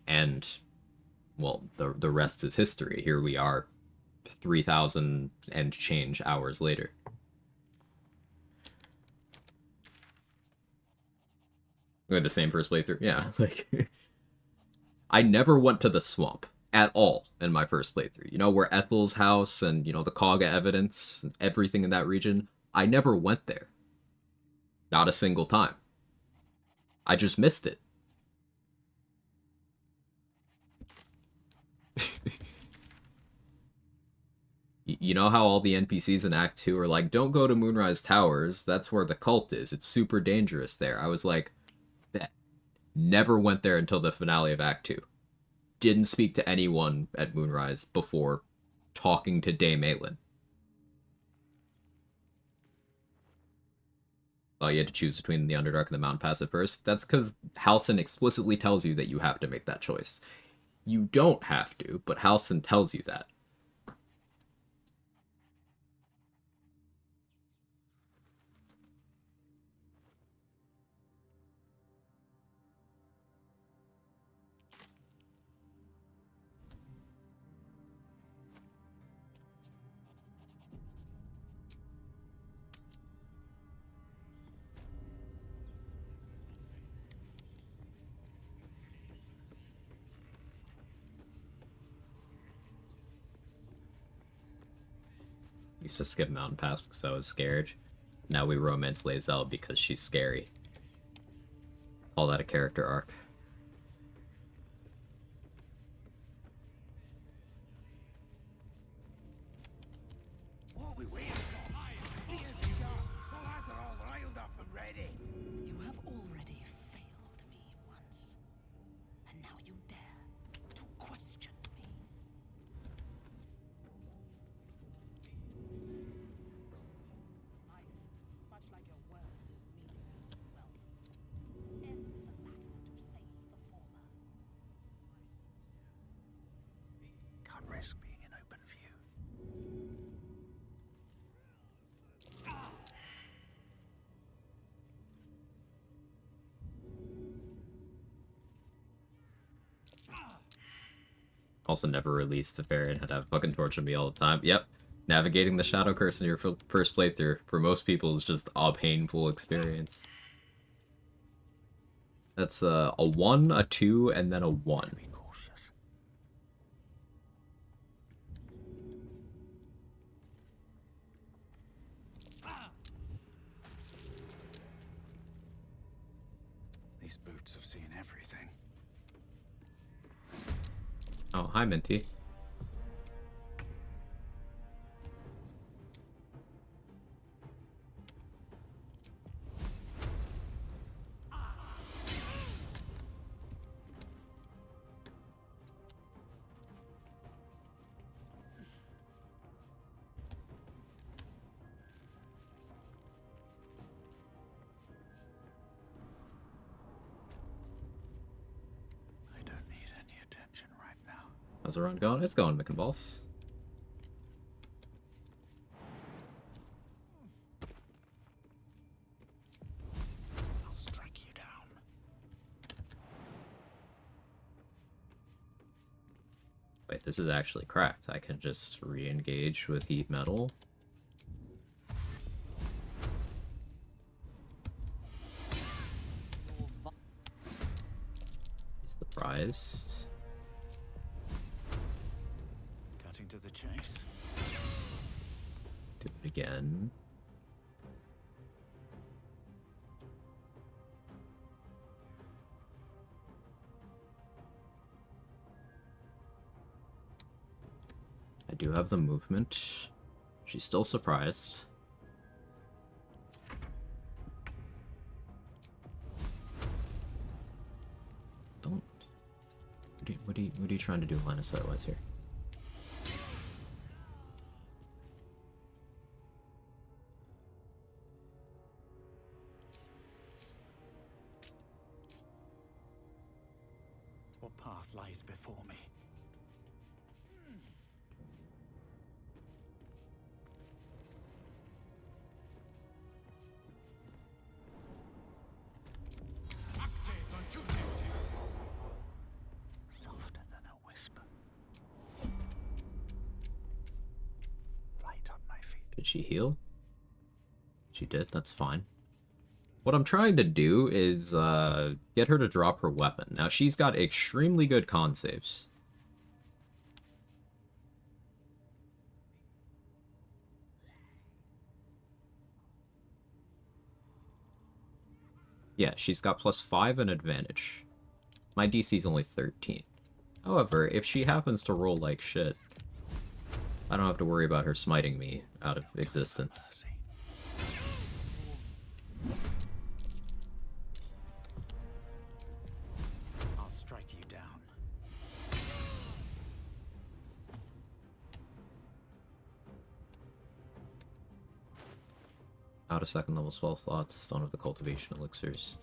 And well, the rest is history. Here we are 3,000 and change hours later. We had the same first playthrough. Yeah, like I never went to the swamp at all in my first playthrough. You know, where Ethel's house and, you know, the Quag evidence, and everything in that region, I never went there. Not a single time. I just missed it. You know how all the NPCs in Act 2 are like, don't go to Moonrise Towers, that's where the cult is. It's super dangerous there. I was like, never went there until the finale of Act 2. Didn't speak to anyone at Moonrise before talking to Dame Aelin. Oh, you had to choose between the Underdark and the Mountain Pass at first? That's because Halsin explicitly tells you that you have to make that choice. You don't have to, but Halsin tells you that. Used to skip Mountain Pass because I was scared. Now we romance Lae'zel because she's scary. Call that a character arc. What are we waiting for? Here's the shot. The lads are all riled up and ready. You have already failed me once, and now you dare to question me. Life, much like your words, is meaningless well. End the latter to save the former. Can't risk being in open view. Also never released the variant, had to have fucking torture me all the time. Yep. navigating the Shadow Curse in your first playthrough, for most people, is just a painful experience. That's a 1, a 2, and then a 1. These boots have seen everything. Oh, hi, Minty. I don't need any attention right now. How's the run going? It's going, Mick and Balls. I'll strike you down. Wait, this is actually cracked. I can just re-engage with heat metal. Surprised. Cutting to the chase. Do it again. I do have the movement. She's still surprised. Don't. What are you trying to do, line of sight wise here? What path lies before me? Softer than a whisper. Light on my feet. Did she heal? She did, that's fine. What I'm trying to do is get her to drop her weapon. Now, she's got extremely good con saves. Yeah, she's got +5 and advantage. My DC's only 13. However, if she happens to roll like shit, I don't have to worry about her smiting me out of existence. I'll strike you down. Out of second level spell slots, Stone of the Cultivation Elixirs.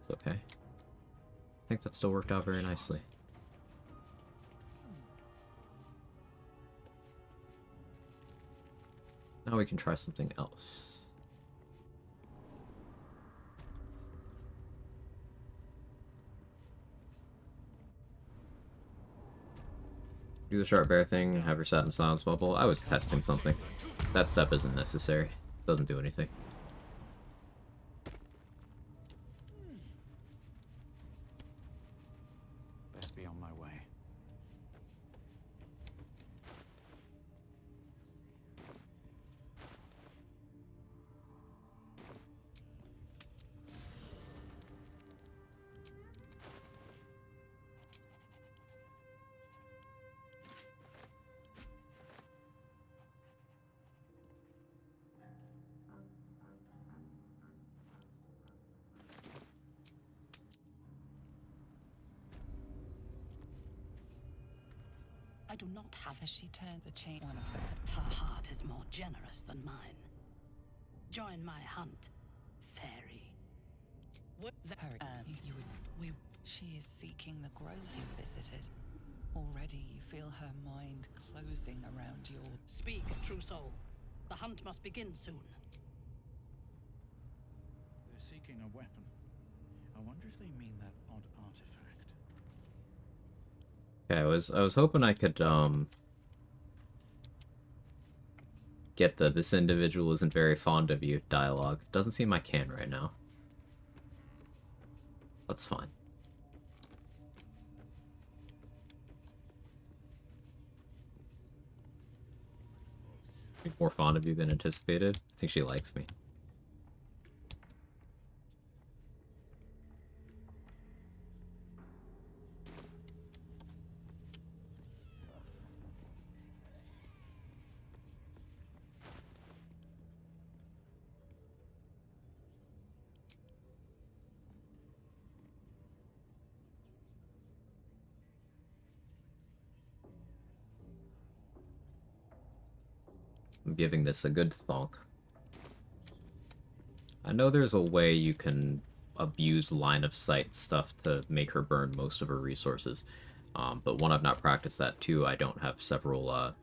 It's okay. I think that still worked out very nicely. Now we can try something else. Do the sharp bear thing, have her sat in silence bubble. I was testing something. That step isn't necessary. Doesn't do anything. Best be on my way. I do not have. As she turned the chain, one of them. Her heart is more generous than mine. Join my hunt, fairy. What She is seeking the grove you visited. Already you feel her mind closing around your... Speak, true soul. The hunt must begin soon. They're seeking a weapon. I wonder if they mean that odd artifact. Okay, I was hoping I could get the "this individual isn't very fond of you" dialogue. Doesn't seem I can right now. That's fine. More fond of you than anticipated. I think she likes me. I'm giving this a good thonk. I know there's a way you can abuse line of sight stuff to make her burn most of her resources. But one, I've not practiced that. Two, I don't have several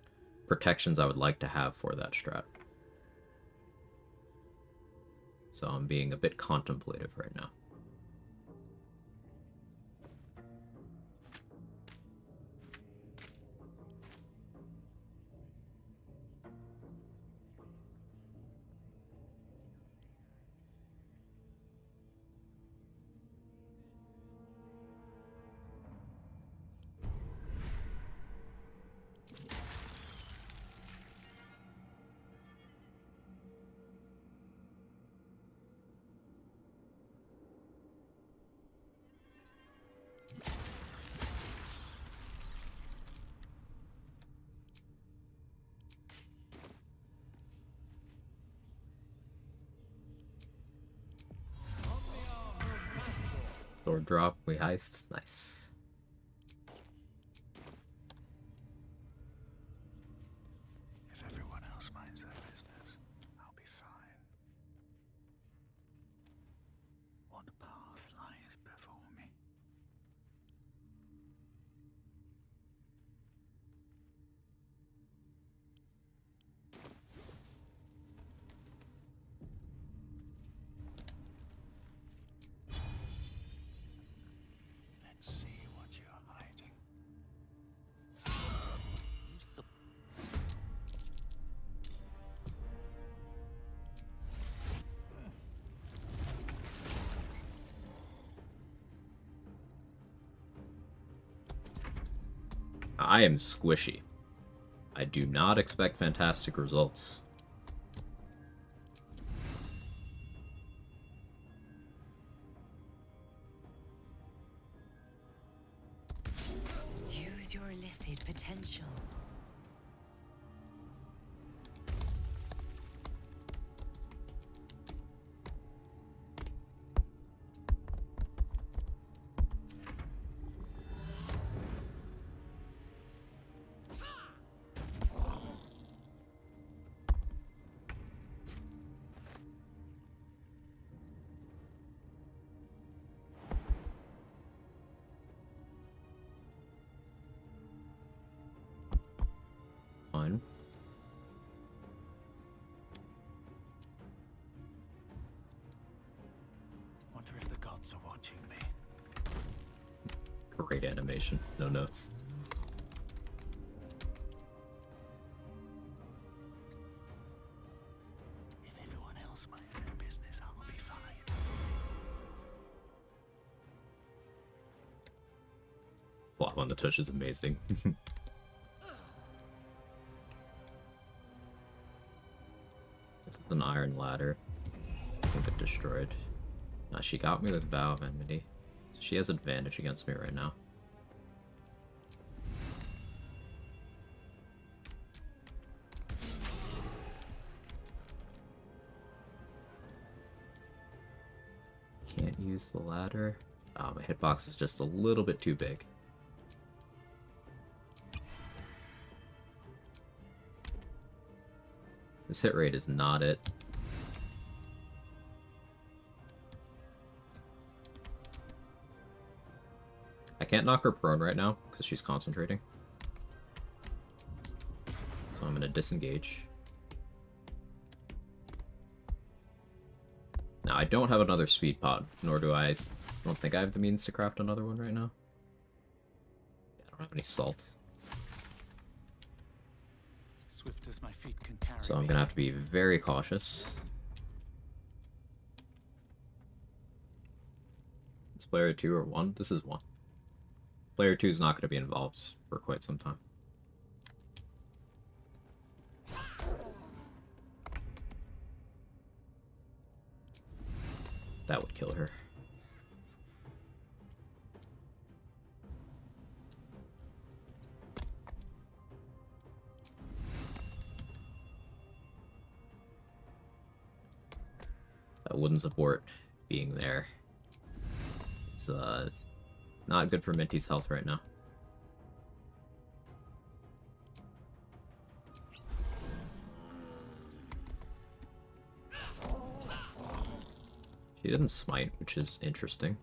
protections I would like to have for that strat. So I'm being a bit contemplative right now. Sword drop, we heist. Nice. If everyone else minds their business, I'll be fine. What path lies before me? Let's see what you're hiding. I am squishy. I do not expect fantastic results. Use your lithid potential. Fine. Wonder if the gods are watching me. Great animation. No notes. If everyone else minds their business, I'll be fine. Flop on the tush is amazing. This is an iron ladder. I think it destroyed. Now she got me with Vow of Enmity. So she has advantage against me right now. Can't use the ladder. Oh, my hitbox is just a little bit too big. This hit rate is not it. I can't knock her prone right now because she's concentrating. So I'm going to disengage. Now I don't have another speed pod, nor do I I don't think I have the means to craft another one right now. Yeah, I don't have any salt. Swift as my feet can carry So I'm me. gonna have to be very cautious. Is player 2 or 1? This is 1. Player 2 is not gonna be involved for quite some time. That would kill her. That wouldn't support being there. It's not good for Minty's health right now. She didn't smite, which is interesting.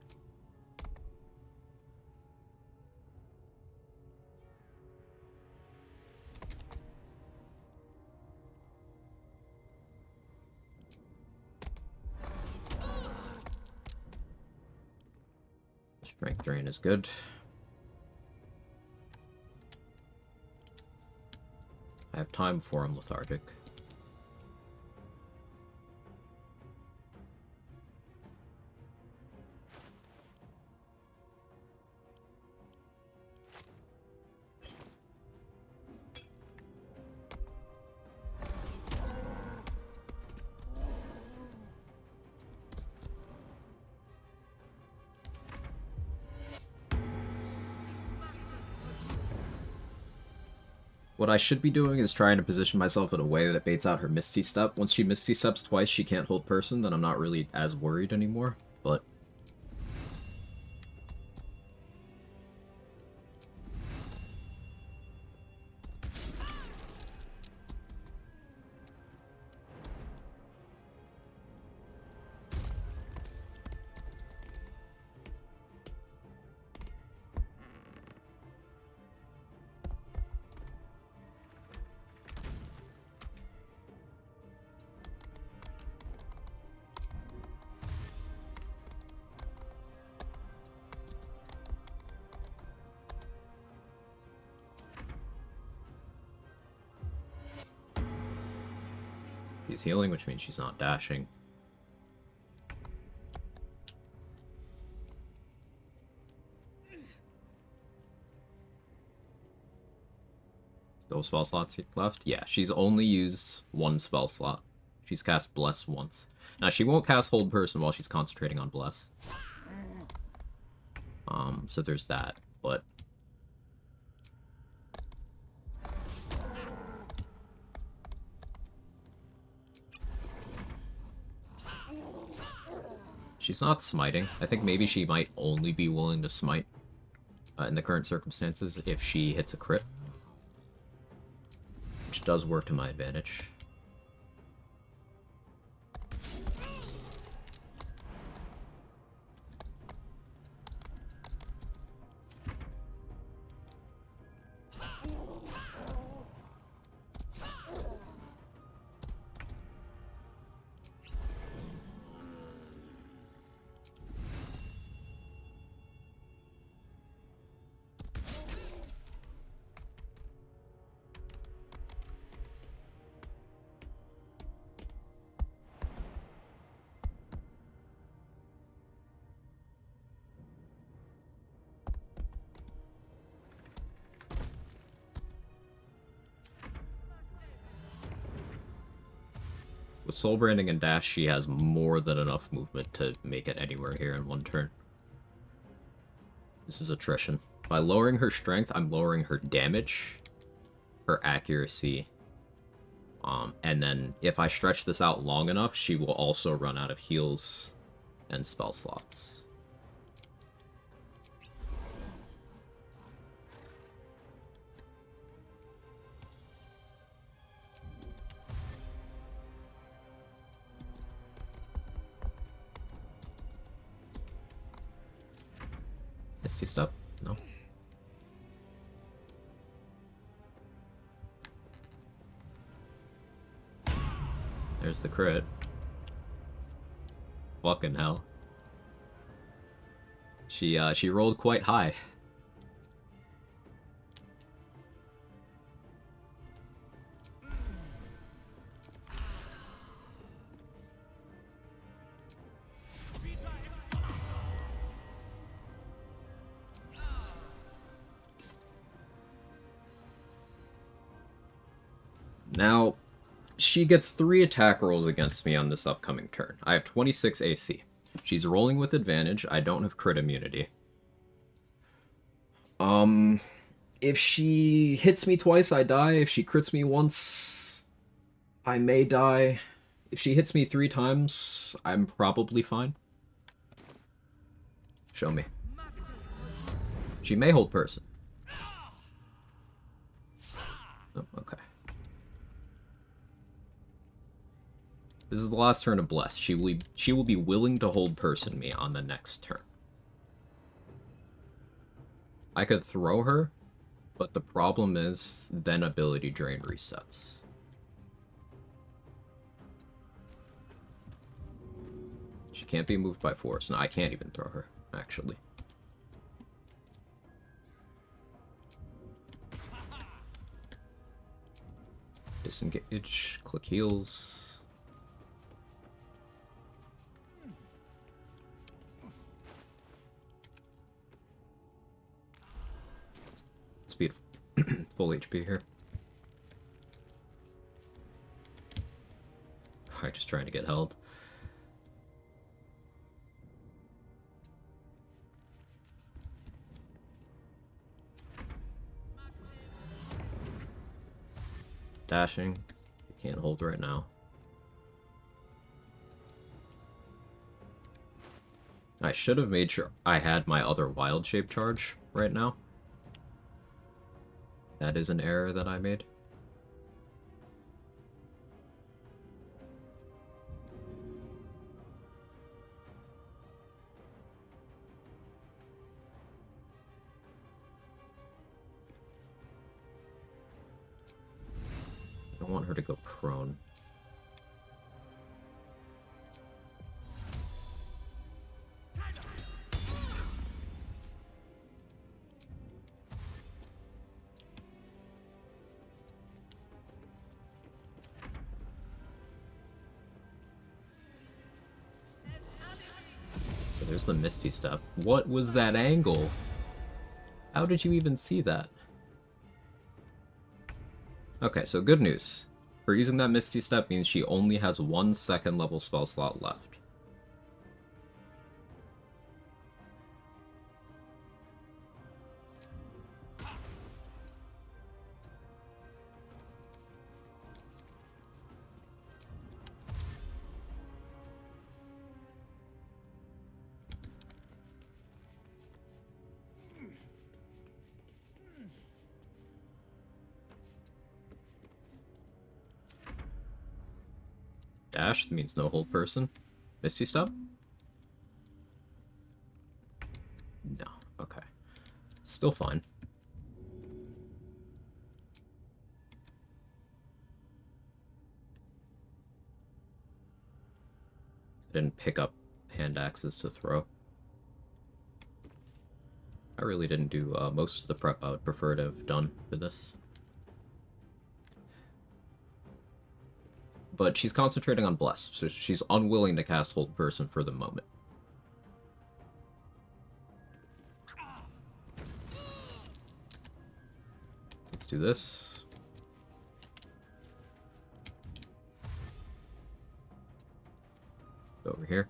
Strength drain is good. I have time before I'm lethargic. What I should be doing is trying to position myself in a way that baits out her Misty Step. Once she Misty Steps twice, she can't hold person, then I'm not really as worried anymore, but... She's healing, which means she's not dashing. Still spell slots left? Yeah, she's only used one spell slot. She's cast Bless once. Now, she won't cast Hold Person while she's concentrating on Bless. So there's that, but... She's not smiting. I think maybe she might only be willing to smite in the current circumstances if she hits a crit. Which does work to my advantage. With Soul Branding and Dash, she has more than enough movement to make it anywhere here in one turn. This is attrition. By lowering her strength, I'm lowering her damage, her accuracy, and then if I stretch this out long enough, she will also run out of heals and spell slots. Misty Step? No. There's the crit. Fucking hell. She rolled quite high. Now, she gets 3 attack rolls against me on this upcoming turn. I have 26 AC. She's rolling with advantage. I don't have crit immunity. If she hits me twice, I die. If she crits me once, I may die. If she hits me 3 times, I'm probably fine. Show me. She may hold person. Oh, okay. This is the last turn of Bless. She will be willing to hold person me on the next turn. I could throw her, but the problem is then ability drain resets. She can't be moved by force. No, I can't even throw her, actually. Disengage, click heals. It's beautiful. Full HP here. I'm just trying to get health. Dashing. Can't hold right now. I should have made sure I had my other wild shape charge right now. That is an error that I made. I don't want her to go prone. So there's the Misty Step. What was that angle? How did you even see that? Okay, so good news. For using that Misty Step means she only has 1 second level spell slot left. Dash means no hold person. Misty Step? No. Okay. Still fine. I didn't pick up hand axes to throw. I really didn't do most of the prep I would prefer to have done for this. But she's concentrating on Bless, so she's unwilling to cast Hold Person for the moment. Let's do this. Go over here.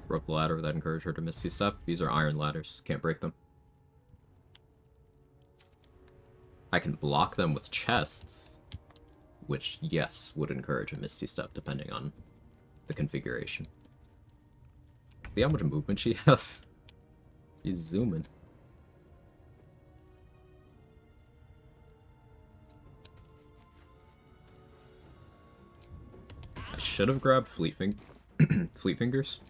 Rope ladder that encourage her to Misty Step. These are iron ladders. Can't break them. I can block them with chests, which, yes, would encourage a Misty Step depending on the configuration. See how much movement she has? She's zooming. I should have grabbed Fleet Fingers.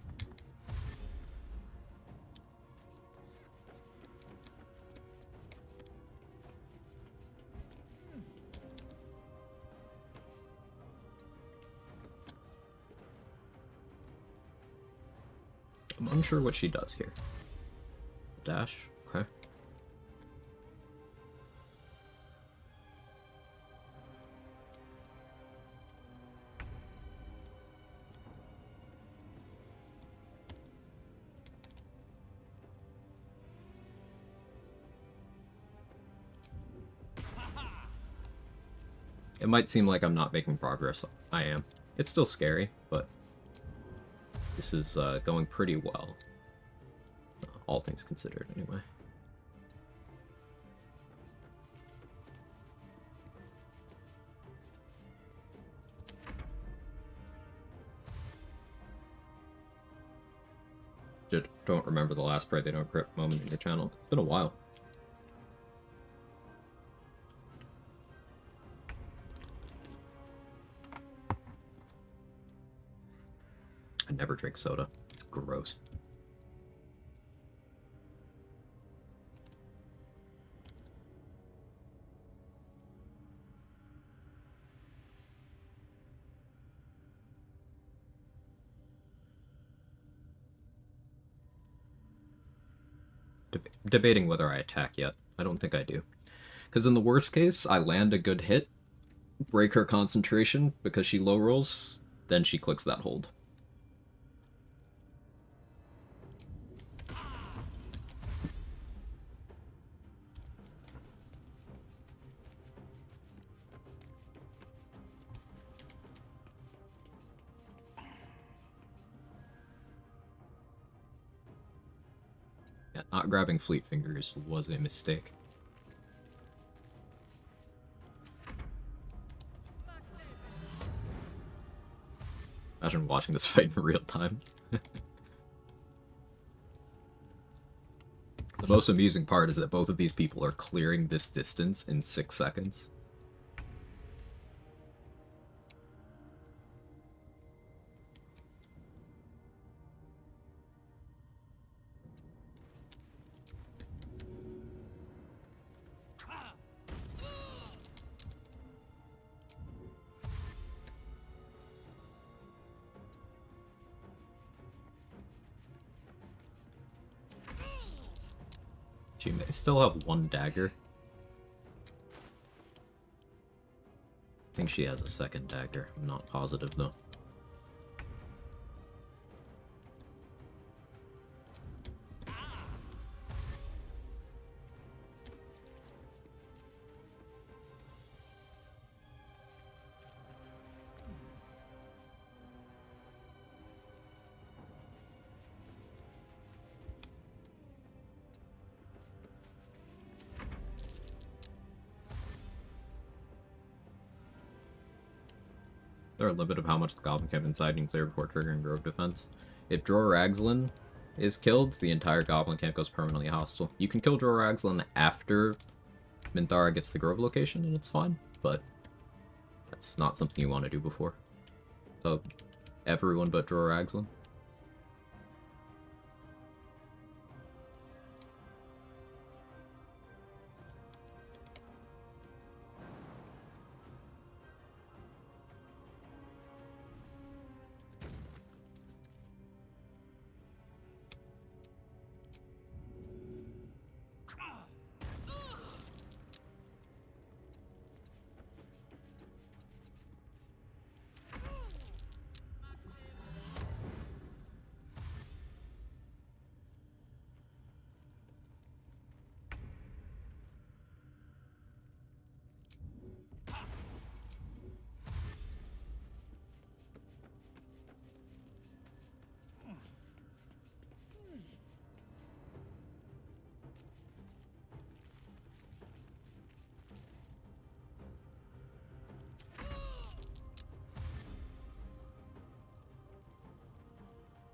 I'm unsure what she does here. Dash? Okay. It might seem like I'm not making progress. I am. It's still scary, but this is going pretty well. All things considered, anyway. Don't remember the last Pray They Don't Grip moment in your channel. It's been a while. I never drink soda. It's gross. Debating whether I attack yet. I don't think I do. Because in the worst case, I land a good hit, break her concentration because she low rolls, then she clicks that hold. Yeah, not grabbing Fleet Fingers was a mistake. Imagine watching this fight in real time. The most amusing part is that both of these people are clearing this distance in 6 seconds. She may still have one dagger. I think she has a second dagger. I'm not positive though. There are a limit of how much the Goblin Camp inside can clear before triggering Grove Defense. If Dror Ragzlin is killed, the entire Goblin Camp goes permanently hostile. You can kill Dror Ragzlin after Minthara gets the Grove location, and it's fine, but that's not something you want to do before. Everyone but Dror Ragzlin.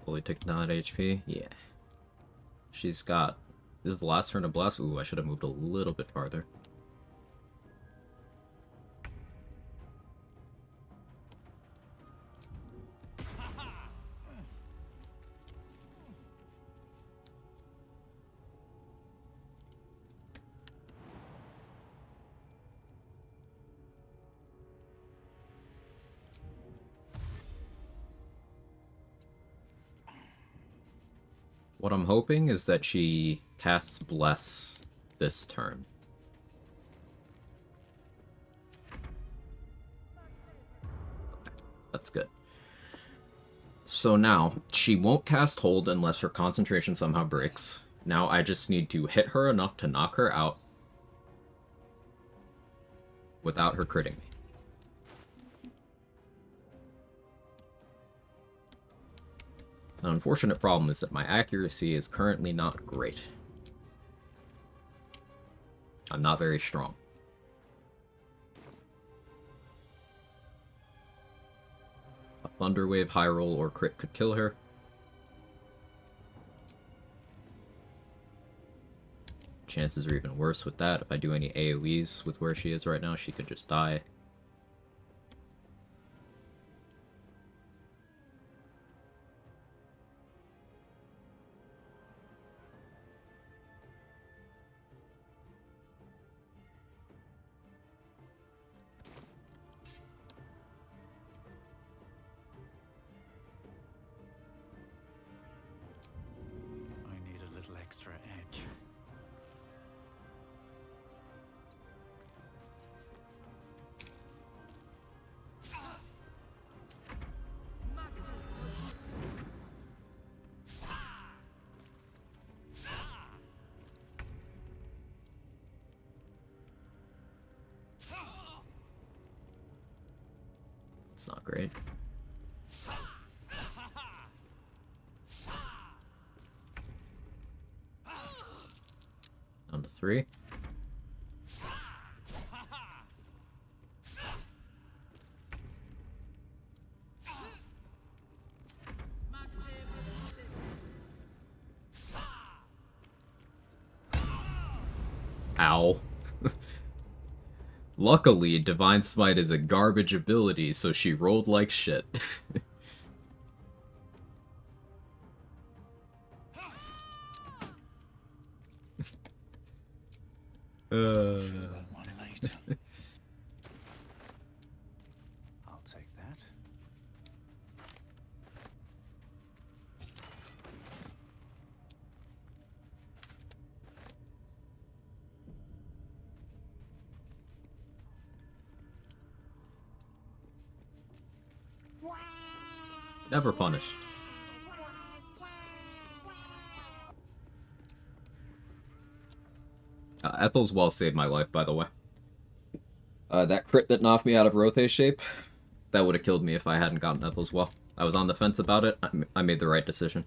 Fully took 9 HP. Yeah. She's got... This is the last turn of Bless. Ooh, I should have moved a little bit farther. What I'm hoping is that she casts Bless this turn. That's good. So now, she won't cast Hold unless her concentration somehow breaks. Now I just need to hit her enough to knock her out without her critting me. The unfortunate problem is that my accuracy is currently not great. I'm not very strong. A Thunder Wave, High Roll, or crit could kill her. Chances are even worse with that. If I do any AoEs with where she is right now, she could just die. I need a little extra edge. It's not great. Down to 3. Ow. Luckily, Divine Smite is a garbage ability, so she rolled like shit. Feel that one later. I'll take that. Never punished. Ethel's well saved my life, by the way. That crit that knocked me out of Rothe shape, that would have killed me if I hadn't gotten Ethel's well. I was on the fence about it. I made the right decision.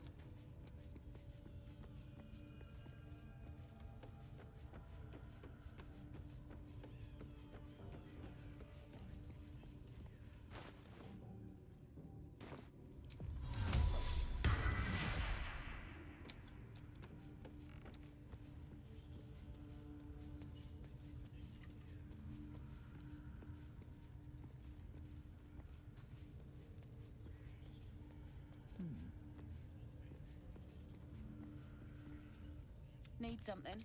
Need something?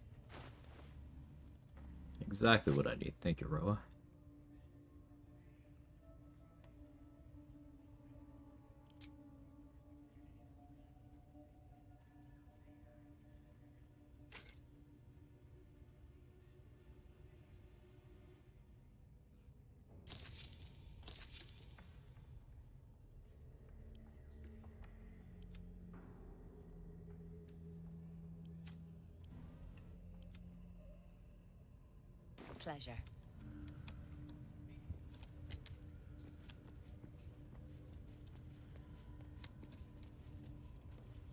Exactly what I need. Thank you, Roa. Pleasure.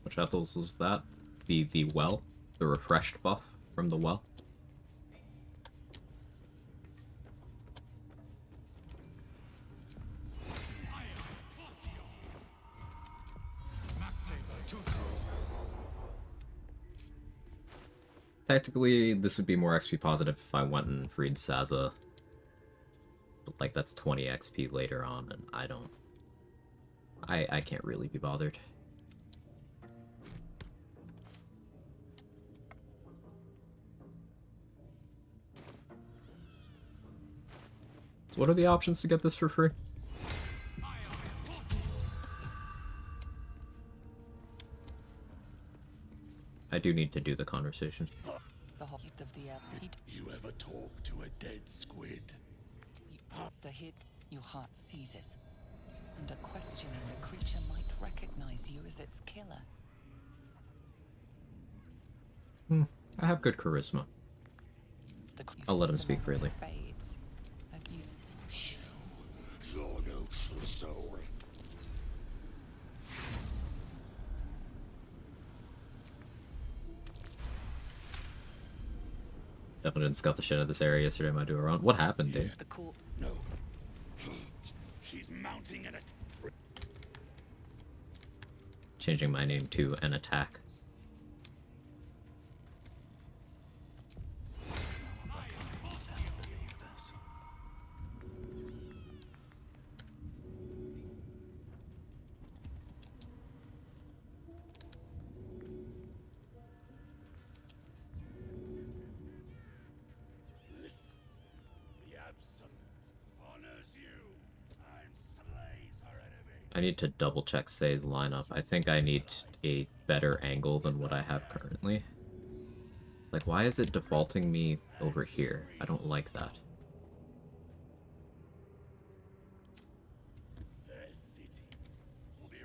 Which Ethel's was that? The well? The refreshed buff from the well? Technically, this would be more XP positive if I went and freed Saza. But, like, that's 20 XP later on, and I don't... I can't really be bothered. So what are the options to get this for free? I do need to do the conversation. The hit of the You ever talk to a dead squid? the hit, your heart seizes. Under questioning, the creature might recognize you as its killer. I have good charisma. I'll let him speak freely. Fades. Definitely didn't scout the shit out of this area yesterday. Am I doing wrong? What happened, dude? The corp. No. She's mounting an attack. Changing my name to an attack. I need to double check Say's lineup. I think I need a better angle than what I have currently. Like, why is it defaulting me over here? I don't like that.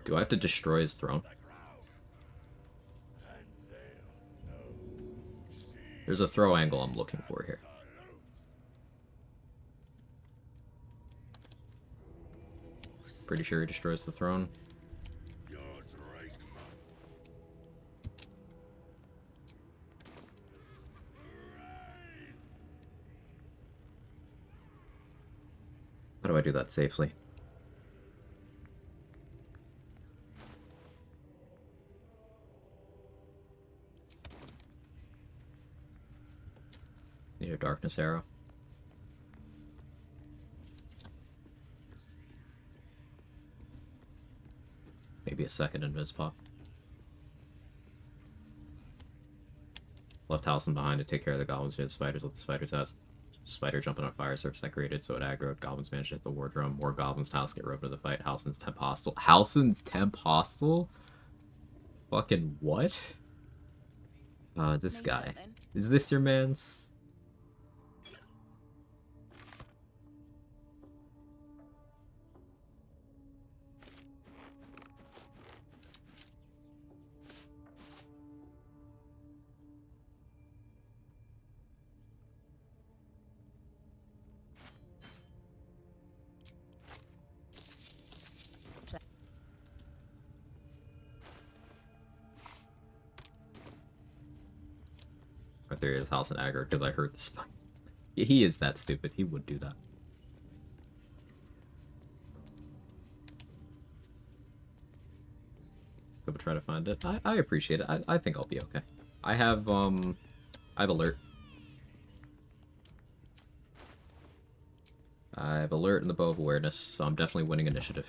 Do I have to destroy his throne? There's a throw angle I'm looking for here. Pretty sure he destroys the throne. How do I do that safely? Need a darkness arrow. Maybe a second invis pop. Left Halcyon behind to take care of the goblins near the spiders. Let the spiders out. Spider jumping on fire surface I created, so it aggroed. Goblins managed to hit the war drum. More goblins. House get roped into the fight. Halcyon's temp hostile. Halcyon's temp hostile? Fucking what? This guy. Is this your man's? My theory is Halcyon aggro because I heard the spike. He is that stupid. He would do that. Go try to find it. I appreciate it. I think I'll be okay. I have alert. I have alert in the bow of awareness, so I'm definitely winning initiative.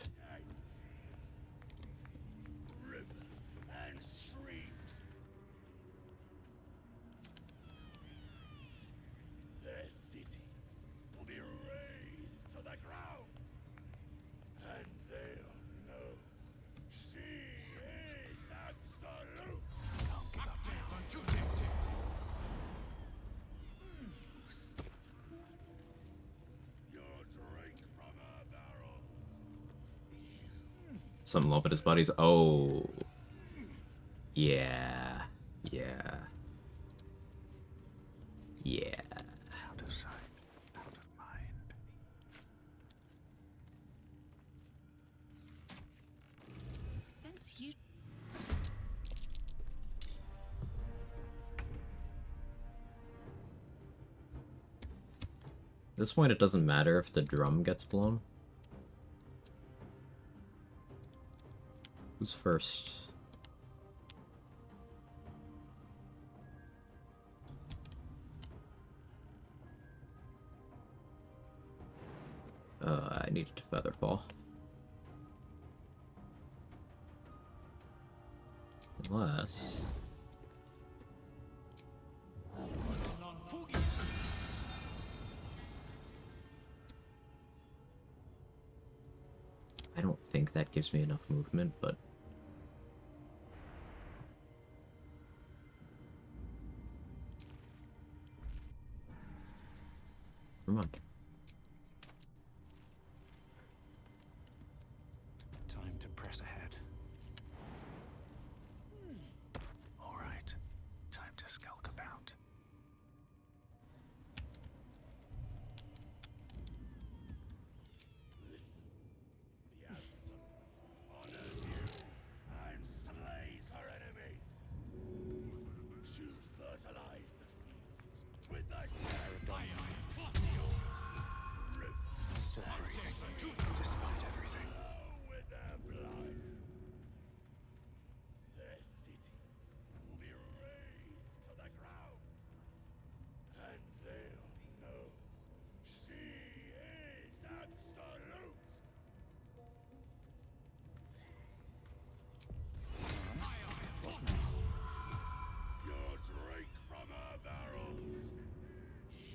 Some lump at his buddies. Oh. Yeah. Yeah. Yeah. Out of sight, out of mind. Since you... At this point, it doesn't matter if the drum gets blown. Who's first? I needed to featherfall. Unless... I don't think that gives me enough movement, but...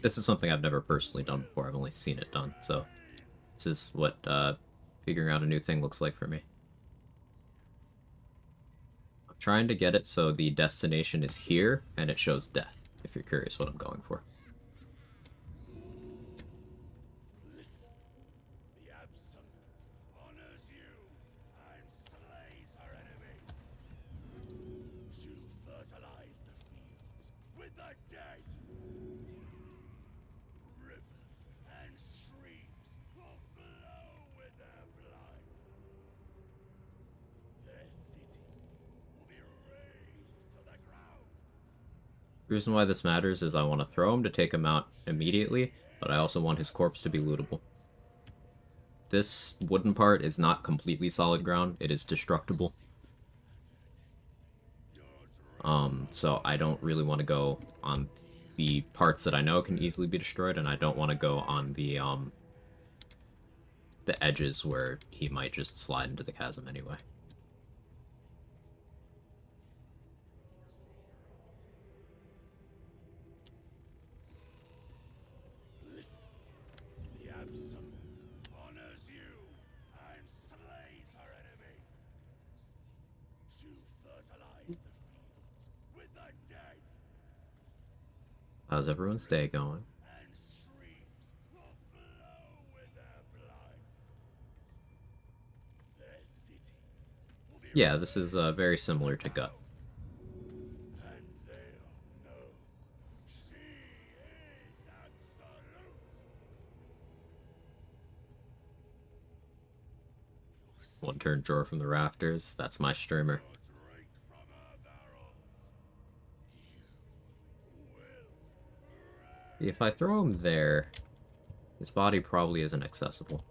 This is something I've never personally done before. I've only seen it done, so this is what figuring out a new thing looks like for me. I'm trying to get it so the destination is here and it shows death, if you're curious what I'm going for. The Absolute honors you and slays her enemies. She'll fertilize the fields with the dead. Rivers and streams will flow with their blood. Their cities will be razed to the ground. The reason why this matters is I want to throw him to take him out immediately, but I also want his corpse to be lootable. This wooden part is not completely solid ground, it is destructible. So I don't really want to go on the parts that I know can easily be destroyed, and I don't want to go on the edges where he might just slide into the chasm anyway. The Absolute honors you and slays her enemies. She'll fertilize the fields with the dead. How's everyone's day going? And streams will flow with their blood. Their cities will be Yeah, this is very similar to Gut. and they'll know she is Absolute. One-turn drawer from the rafters, that's my streamer. If I throw him there, his body probably isn't accessible.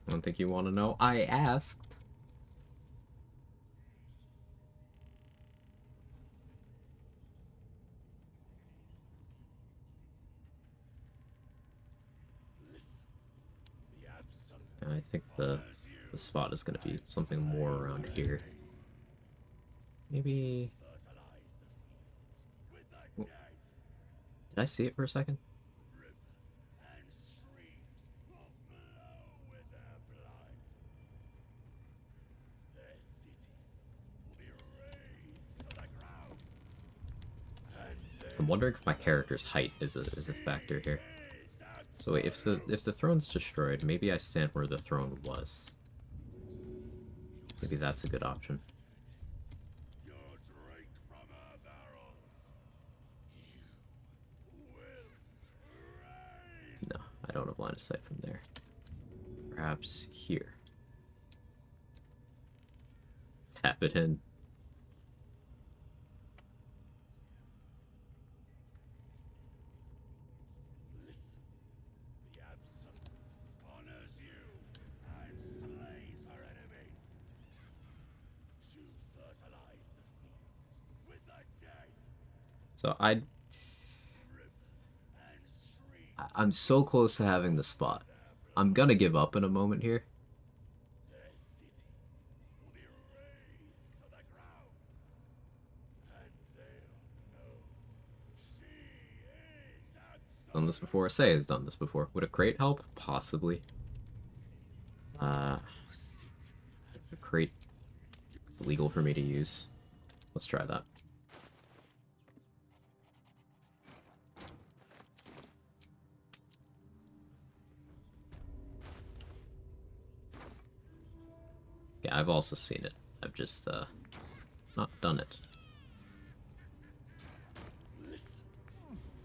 I don't think you want to know. I asked. I think the spot is going to be something more around here. Maybe... Oh. Did I see it for a second? I'm wondering if my character's height is a factor here. So wait, if the throne's destroyed, maybe I stand where the throne was. Maybe that's a good option. No, I don't have line of sight from there. Perhaps here. Tap it in. So I'm so close to having the spot. I'm gonna give up in a moment here. Done this before. Say has done this before. Would a crate help? Possibly. A crate is legal for me to use. Let's try that. Yeah, I've also seen it. I've just not done it.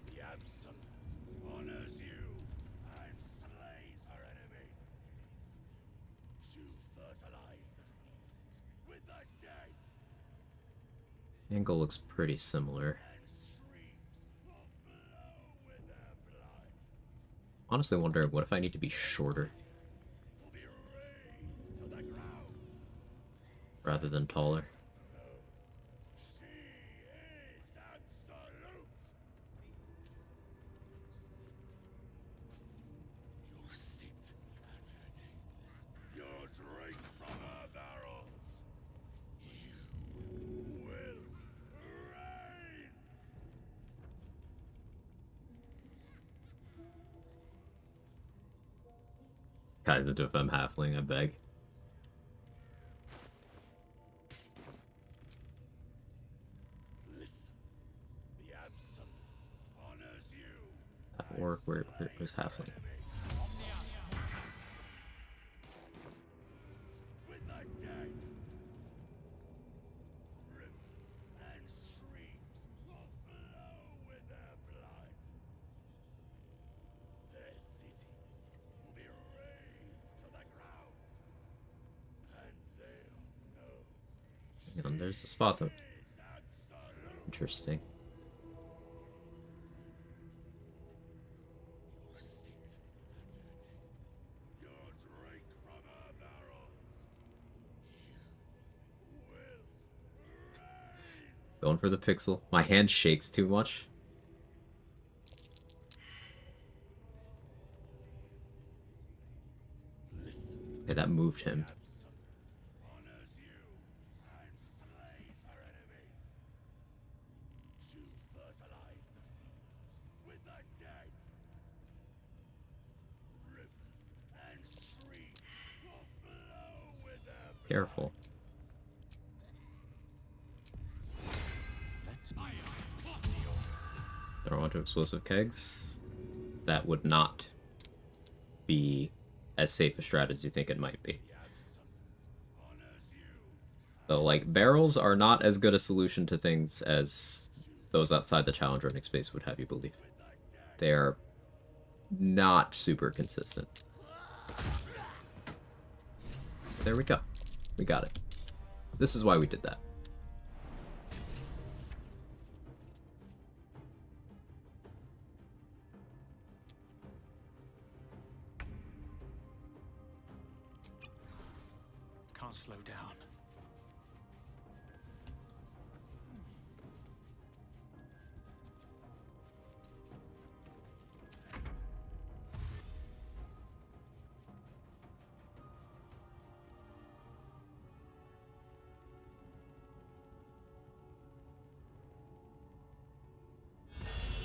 The Absolute honors you and slays her enemies. She'll fertilize the fields with the dead. Angle looks pretty similar. Honestly wondering, what if I need to be shorter? Rather than taller. You'll sit at her table. You'll drink from her barrels. Ties into a femme halfling, I beg. The absolute honors you. Orc, where's halfling? With the dead. Rivers and streams will flow with their blood. Their cities will be razed to the ground. And they'll know. And there's the spot though. Interesting. Going for the pixel. My hand shakes too much. Okay, that moved him. Careful. Throw onto explosive kegs. That would not be as safe a strategy as you think it might be. So, like, barrels are not as good a solution to things as those outside the challenge running space would have you believe. They are not super consistent. There we go. We got it. This is why we did that. Can't slow down.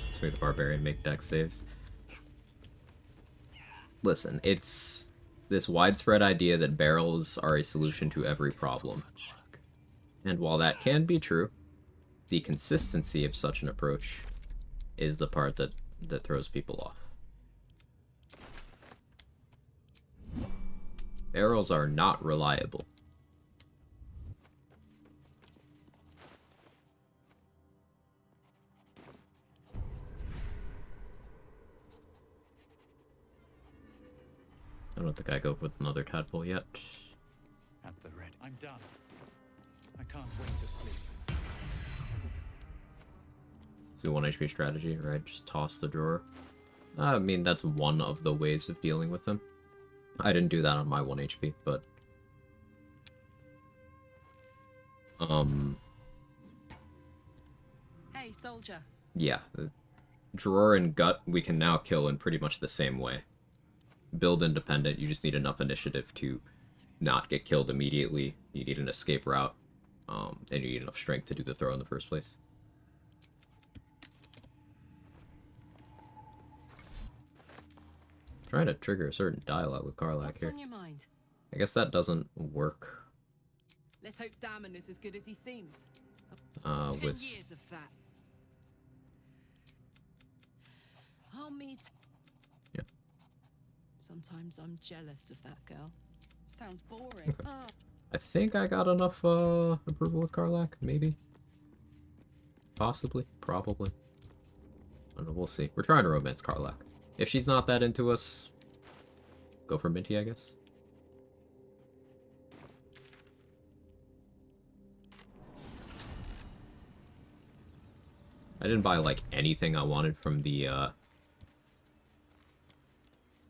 Let's make the barbarian make dex saves. Listen, it's this widespread idea that barrels are a solution to every problem. And while that can be true, the consistency of such an approach is the part that throws people off. Barrels are not reliable. I don't think I go with another tadpole yet. At the ready. I'm done. I can't wait to sleep. It's a 1 HP strategy, right? Just toss the drawer. I mean, that's one of the ways of dealing with him. I didn't do that on my 1 HP, but... Hey, soldier. Yeah. The drawer and gut we can now kill in pretty much the same way. Build independent, you just need enough initiative to not get killed immediately. You need an escape route, and you need enough strength to do the throw in the first place. I'm trying to trigger a certain dialogue with Karlach What's here. on your mind? I guess that doesn't work. Let's hope Damon is as good as he seems. 10 with... years of that. I'll meet... Yeah. Sometimes I'm jealous of that girl. Sounds boring. Okay. Oh. I think I got enough approval with Karlach, maybe. Possibly. Probably. I don't know, we'll see. We're trying to romance Karlach. If she's not that into us, go for Minty, I guess. I didn't buy, like, anything I wanted from the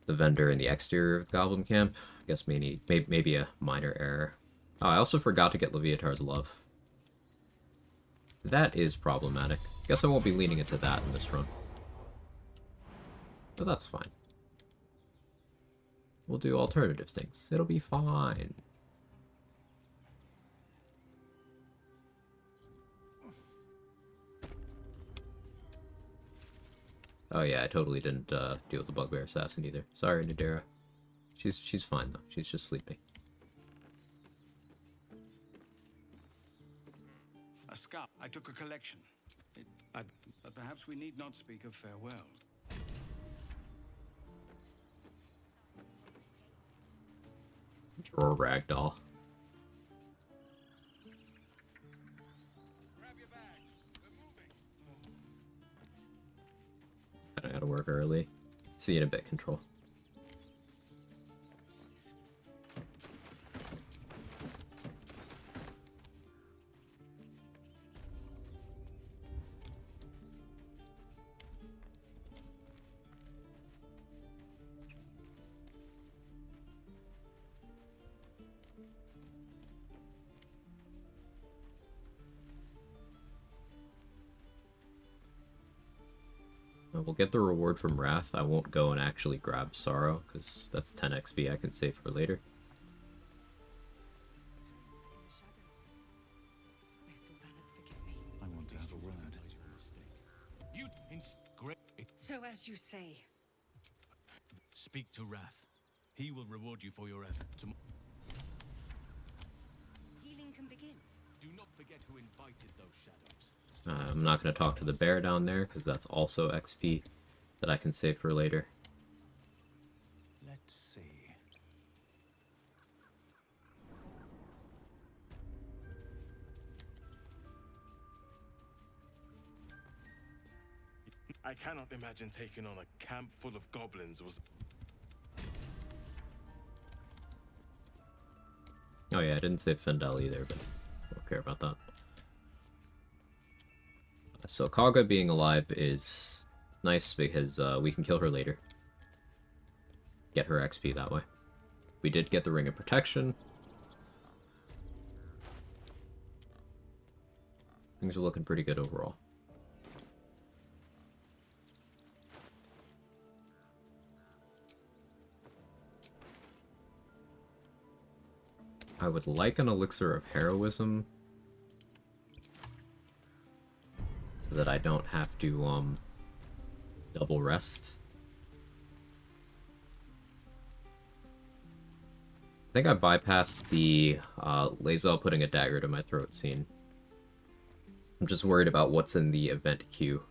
vendor in the exterior of the Goblin Camp. I guess maybe a minor error. Oh, I also forgot to get Leviatar's Love. That is problematic. Guess I won't be leaning into that in this run. But that's fine. We'll do alternative things. It'll be fine. Oh yeah, I totally didn't deal with the Bugbear Assassin either. Sorry, Nadera. She's fine though. She's just sleeping. A scout. I took a collection. But perhaps we need not speak of farewell. Drawer ragdoll. I gotta work early. See you in a bit, Control. We'll get the reward from Wrath. I won't go and actually grab Sorrow, because that's 10 XP I can save for later. I want to have a word. You So as you say. Speak to Wrath. He will reward you for your effort. Healing can begin. Do not forget who invited those shadows. I'm not going to talk to the bear down there, because that's also XP that I can save for later. Let's see. I cannot imagine taking on a camp full of goblins was... Oh yeah, I didn't save Fendel either, but I don't care about that. So Kaga being alive is nice because we can kill her later. Get her XP that way. We did get the Ring of Protection. Things are looking pretty good overall. I would like an Elixir of Heroism so that I don't have to double rest. I think I bypassed the Lae'zel putting a dagger to my throat scene. I'm just worried about what's in the event queue.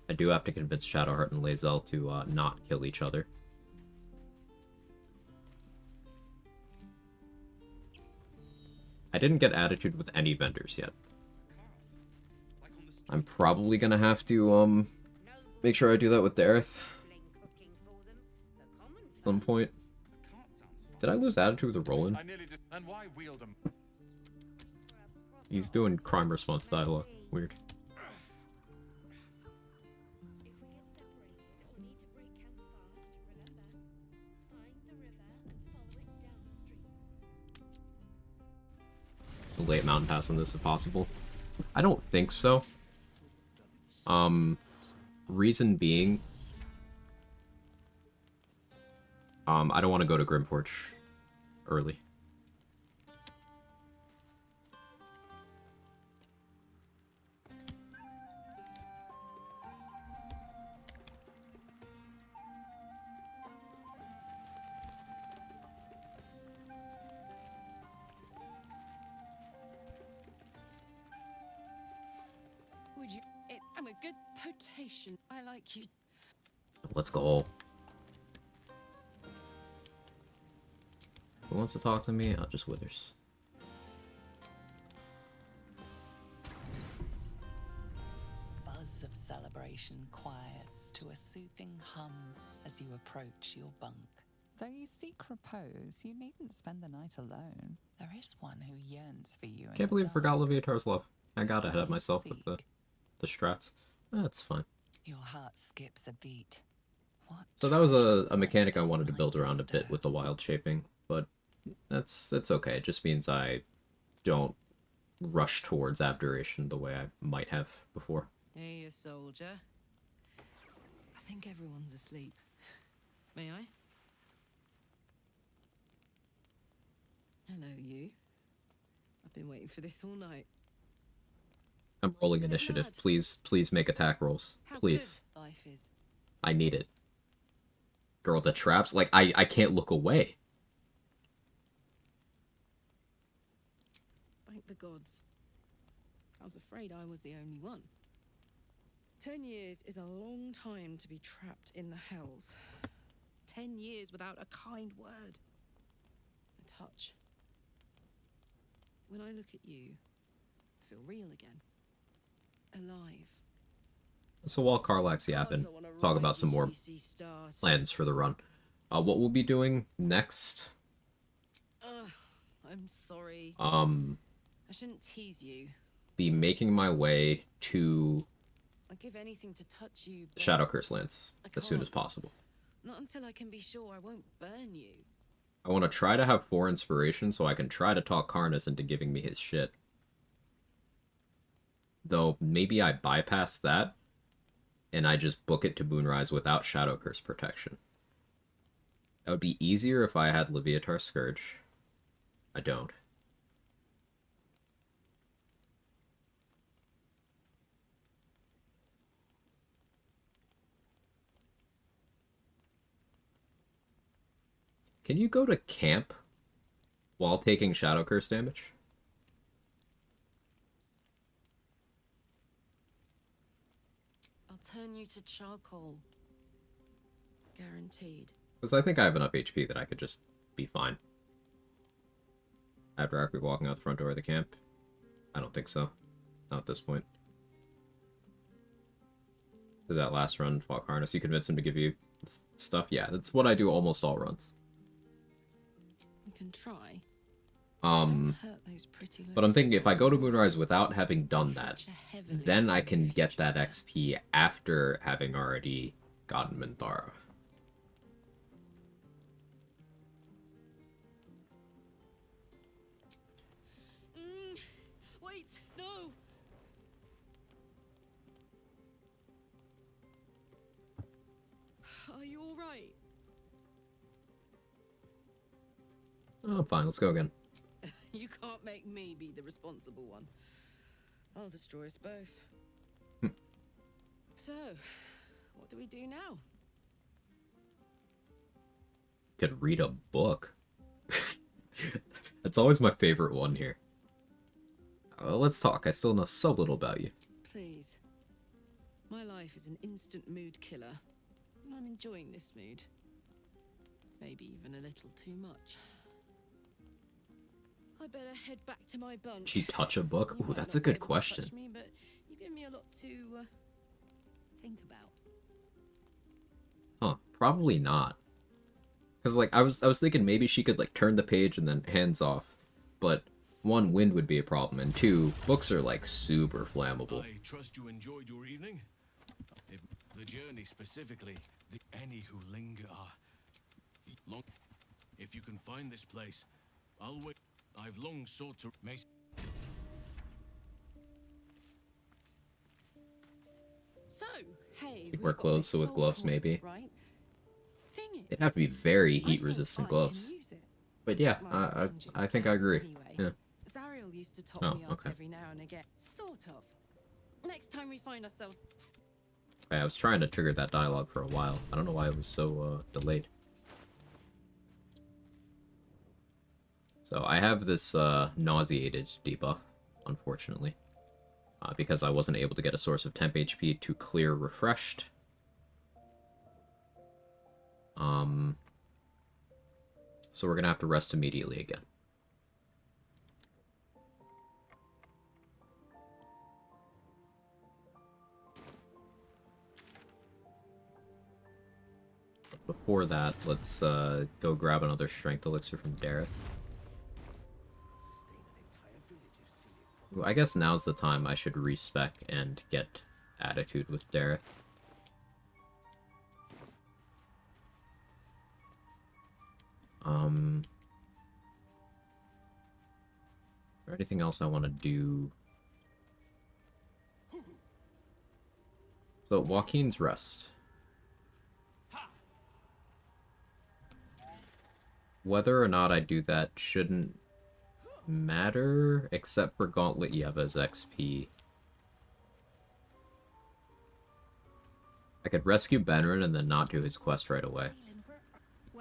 I do have to convince Shadowheart and Lae'zel to not kill each other. I didn't get attitude with any vendors yet. I'm probably gonna have to make sure I do that with Dareth at some point. Did I lose attitude with Roland? And why wield them? He's doing crime response dialogue. Weird. Late mountain pass on this if possible. I don't think so. Reason being, I don't want to go to Grimforge early. Would you? I'm a good potation. I like you. Let's go. Who wants to talk to me? Just Withers. Buzz of celebration quiets to a soothing hum as you approach your bunk. Though you seek repose, you needn't spend the night alone. There is one who yearns for you. Can't believe I forgot Leviatar's love. I got ahead of myself with the strats. That's fine. Your heart skips a beat. What? So that was a mechanic I wanted to build around a bit with the wild shaping, but that's okay. It just means I don't rush towards abjuration the way I might have before. Hey, you soldier. I think everyone's asleep. May I? Hello, you. I've been waiting for this all night. I'm rolling initiative. Please make attack rolls. Please. Life is. I need it. Girl, the traps, like, I can't look away. Thank the gods. I was afraid I was the only one. 10 years is a long time to be trapped in the hells. 10 years without a kind word. A touch. When I look at you, I feel real again. Alive. So while Karlach's yapping, talk about some more plans for the run. What we'll be doing next. I'm sorry. I shouldn't tease you. Be making my way to I'd give anything to touch you. Shadow Curse Lands as soon as possible. Not until I can be sure I won't burn you. I want to try to have 4 inspiration so I can try to talk Karnas into giving me his shit. Though maybe I bypass that and I just book it to Moonrise without Shadow Curse protection. That would be easier if I had Leviatar Scourge. I don't. Can you go to camp while taking Shadow Curse damage? I'll turn you to charcoal. Guaranteed. Because I think I have enough HP that I could just be fine. After I be walking out the front door of the camp? I don't think so. Not at this point. Did that last run, fought Karnas, you convinced him to give you stuff? Yeah, that's what I do almost all runs. You can try. But I'm thinking if I go to Moonrise without having done that, then I can get that XP after having already gotten Minthara. Wait, no! Are you alright? Oh, fine, let's go again. You can't make me be the responsible one. I'll destroy us both. So, what do we do now? Could read a book. That's always my favorite one here. Let's talk. I still know so little about you. Please. My life is an instant mood killer, and I'm enjoying this mood. Maybe even a little too much. I better head back to my bunk. Did she touch a book? Ooh, that's a good question. Me, but you give me a lot to think about. Huh? Probably not. Because like I was thinking maybe she could like turn the page and then hands off, but 1, wind would be a problem, and 2, books are like super flammable. I trust you enjoyed your evening. If the journey specifically, any who linger are long. If you can find this place, I'll wait. I've long sought to make. So, hey, Wear clothes, so with gloves maybe. Right? It'd have to be very heat-resistant gloves. But yeah, I think I agree. Yeah. Zariel used to top me up every now and again. Sort of. Next time we find ourselves... I was trying to trigger that dialogue for a while. I don't know why it was so delayed. So I have this nauseated debuff, unfortunately. Because I wasn't able to get a source of temp HP to clear refreshed. So we're gonna have to rest immediately again. But before that, let's go grab another strength elixir from Dareth. Ooh, I guess now's the time I should respec and get attitude with Dareth. Is there anything else I want to do? So, Joaquin's Rest. Whether or not I do that shouldn't matter, except for Gauntlet Yeva's XP. I could rescue Benrin and then not do his quest right away.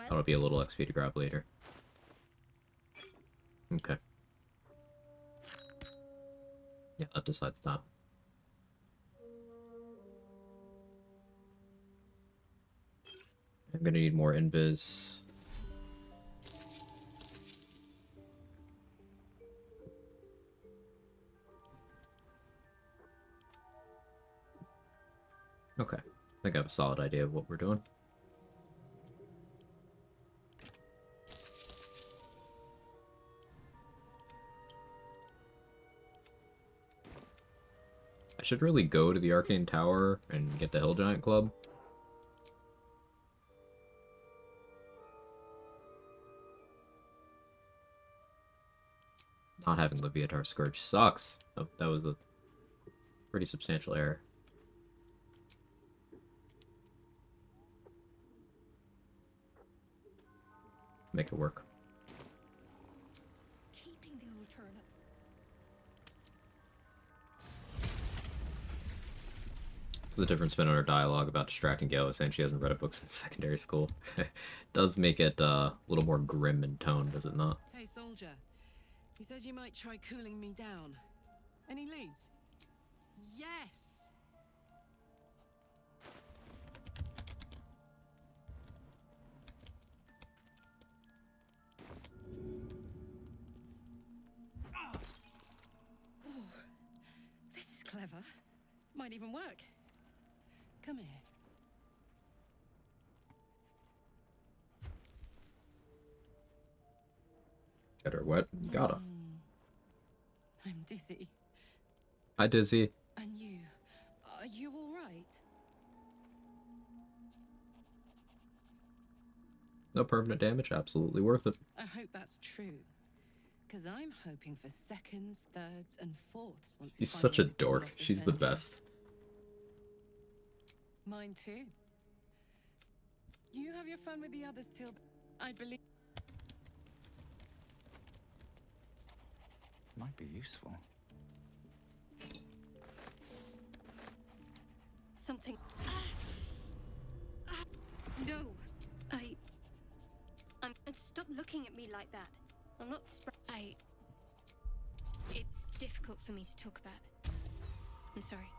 That'll be a little XP to grab later. Okay. Yeah, that decides that. I'm gonna need more invis. Okay. I think I have a solid idea of what we're doing. I should really go to the Arcane Tower and get the Hill Giant Club. Not having Leviatar Scourge sucks. That was a pretty substantial error. Make it work. Keeping the old turnip. There's a different spin on her dialogue about distracting Gale with saying she hasn't read a book since secondary school. Does make it a little more grim in tone, does it not? Hey, soldier. He says you might try cooling me down. Any leads? Yes! Oh, this is clever. Might even work. Come here. Get her wet. Gotta. I'm dizzy. Hi, Dizzy. And you? Are you all right? No permanent damage. Absolutely worth it. I hope that's true. Because I'm hoping for seconds, thirds, and fourths once He's they such a find way to kill dork. off this She's the enemy. best. Mine too. You have your fun with the others till I believe. Might be useful. Something. No. Stop looking at me like that. I'm not. It's difficult for me to talk about. I'm sorry.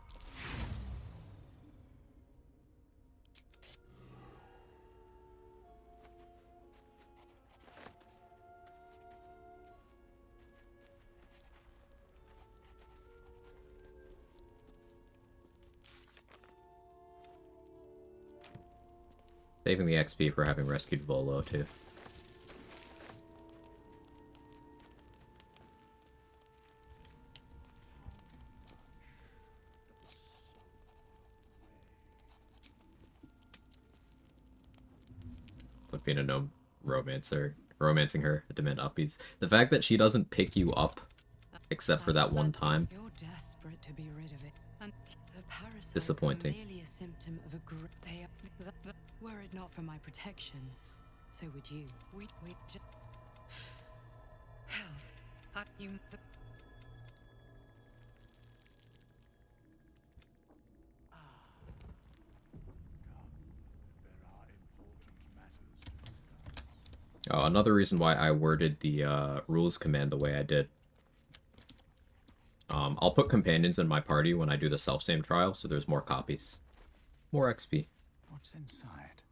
Saving the XP for having rescued Volo, too. Like being a gnome romancing her to demand upbeats. The fact that she doesn't pick you up, except for that one time, You're desperate to be rid of it. And the parasites disappointing. are merely a symptom of a were it not for my protection, so would you. We just health. You Oh, another reason why I worded the rules command the way I did. I'll put companions in my party when I do the self-same trial, so there's more copies. More XP. What's inside?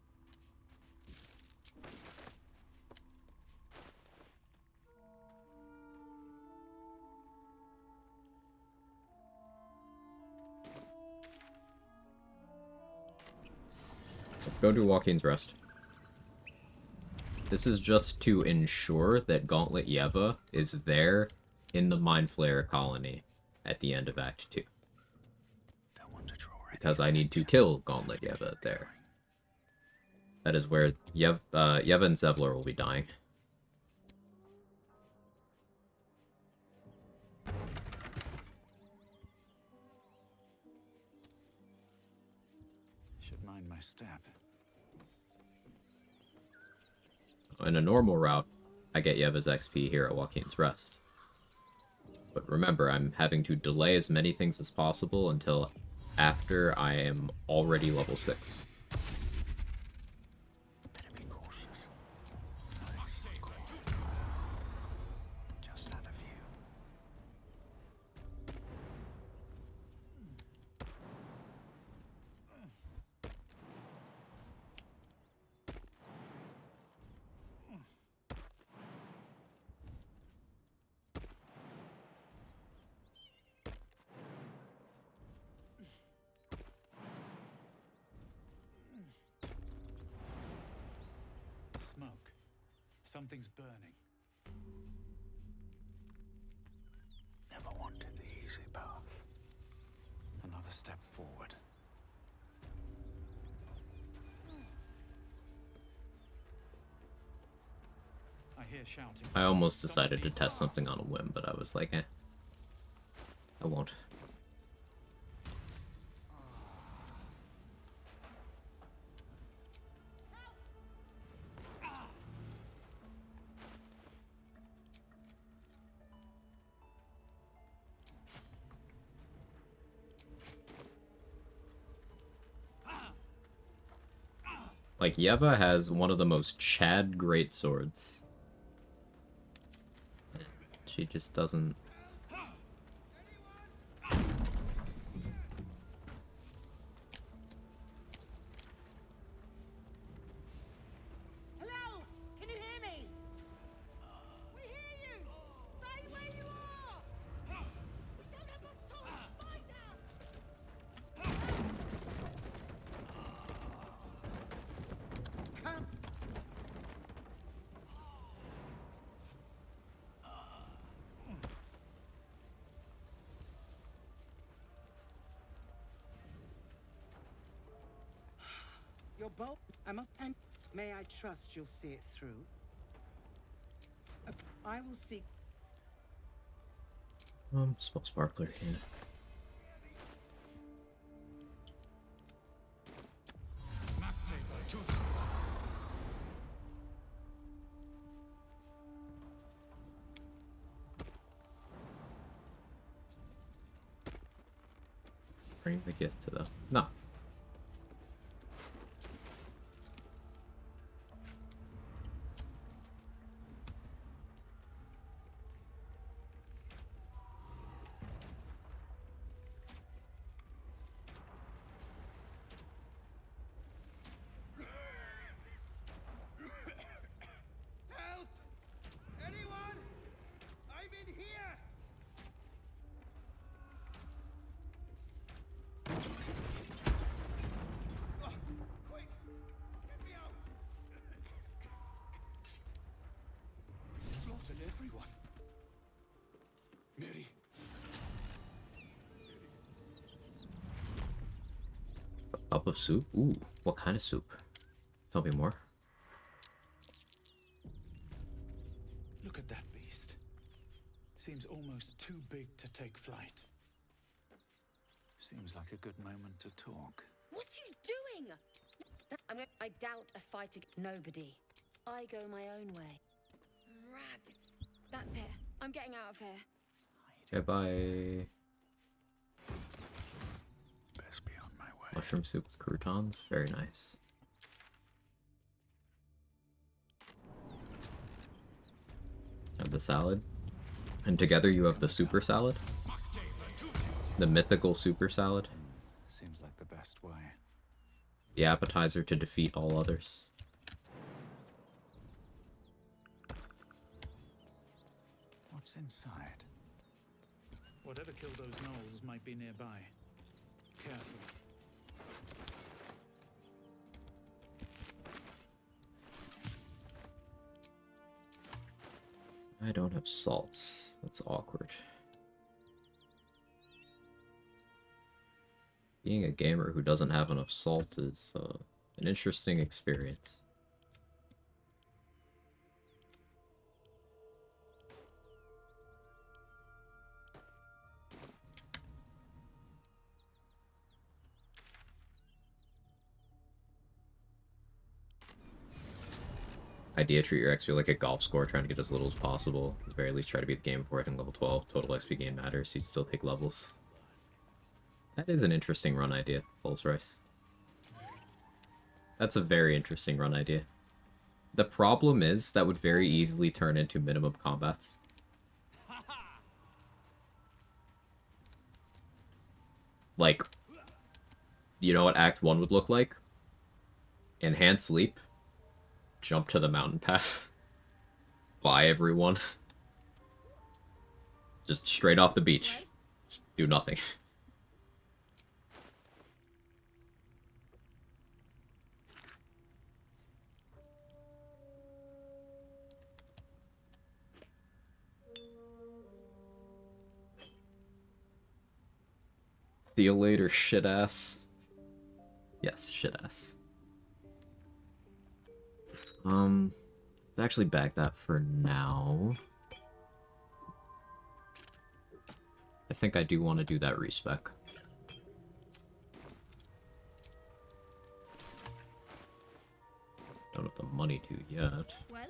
Let's go do Joaquin's Rest. This is just to ensure that Gauntlet Yeva is there in the Mind Flayer colony at the end of Act 2. Because I need to kill Gauntlet Yeva there. That is where Yeva and Zevlor will be dying. Should mind my step. In a normal route, I get Yeva's XP here at Joaquin's Rest. But remember, I'm having to delay as many things as possible until after I am already level 6. Better be cautious. Something's burning. Never wanted the easy path. Another step forward. I hear shouting. I almost decided to test something on a whim, but I was like, eh. I won't. Like, Yeva has one of the most Chad greatswords. She just doesn't... Hello? Can you hear me? We hear you! Stay where you are! We don't have much time! Fight out! Come. Your boat. I must. And may I trust you'll see it through? I will seek. Small sparkler here. Bring the gift to the... No. Help! Anyone? I'm in here! Oh, quick! Get me out! Slaughtered everyone. Mary. A cup of soup? Ooh, what kind of soup? Tell me more. Look at that beast. Seems almost too big to take flight. Seems like a good moment to talk. What are you doing? I doubt a fight against nobody. I go my own way. Rag. That's it. I'm getting out of here. Goodbye. Best be on my way. Mushroom soup with croutons. Very nice. Have the salad. And together you have the super salad. The mythical super salad. Seems like the best way. The appetizer to defeat all others. What's inside? Whatever killed those gnolls might be nearby. Careful. I don't have salts. That's awkward. Being a gamer who doesn't have enough salt is an interesting experience. Idea, treat your XP like a golf score, trying to get as little as possible. At the very least, try to beat the game before hitting level 12. Total XP gain matters, so you'd still take levels. That is an interesting run idea, Pulse Rice. That's a very interesting run idea. The problem is, that would very easily turn into minimum combats. Like, you know what Act 1 would look like? Enhanced Leap. Jump to the mountain pass. Buy everyone. Just straight off the beach. Just do nothing. See you later, shit ass. Yes, shit ass. Actually bag that for now. I think I do want to do that respec. Don't have the money to yet. Well?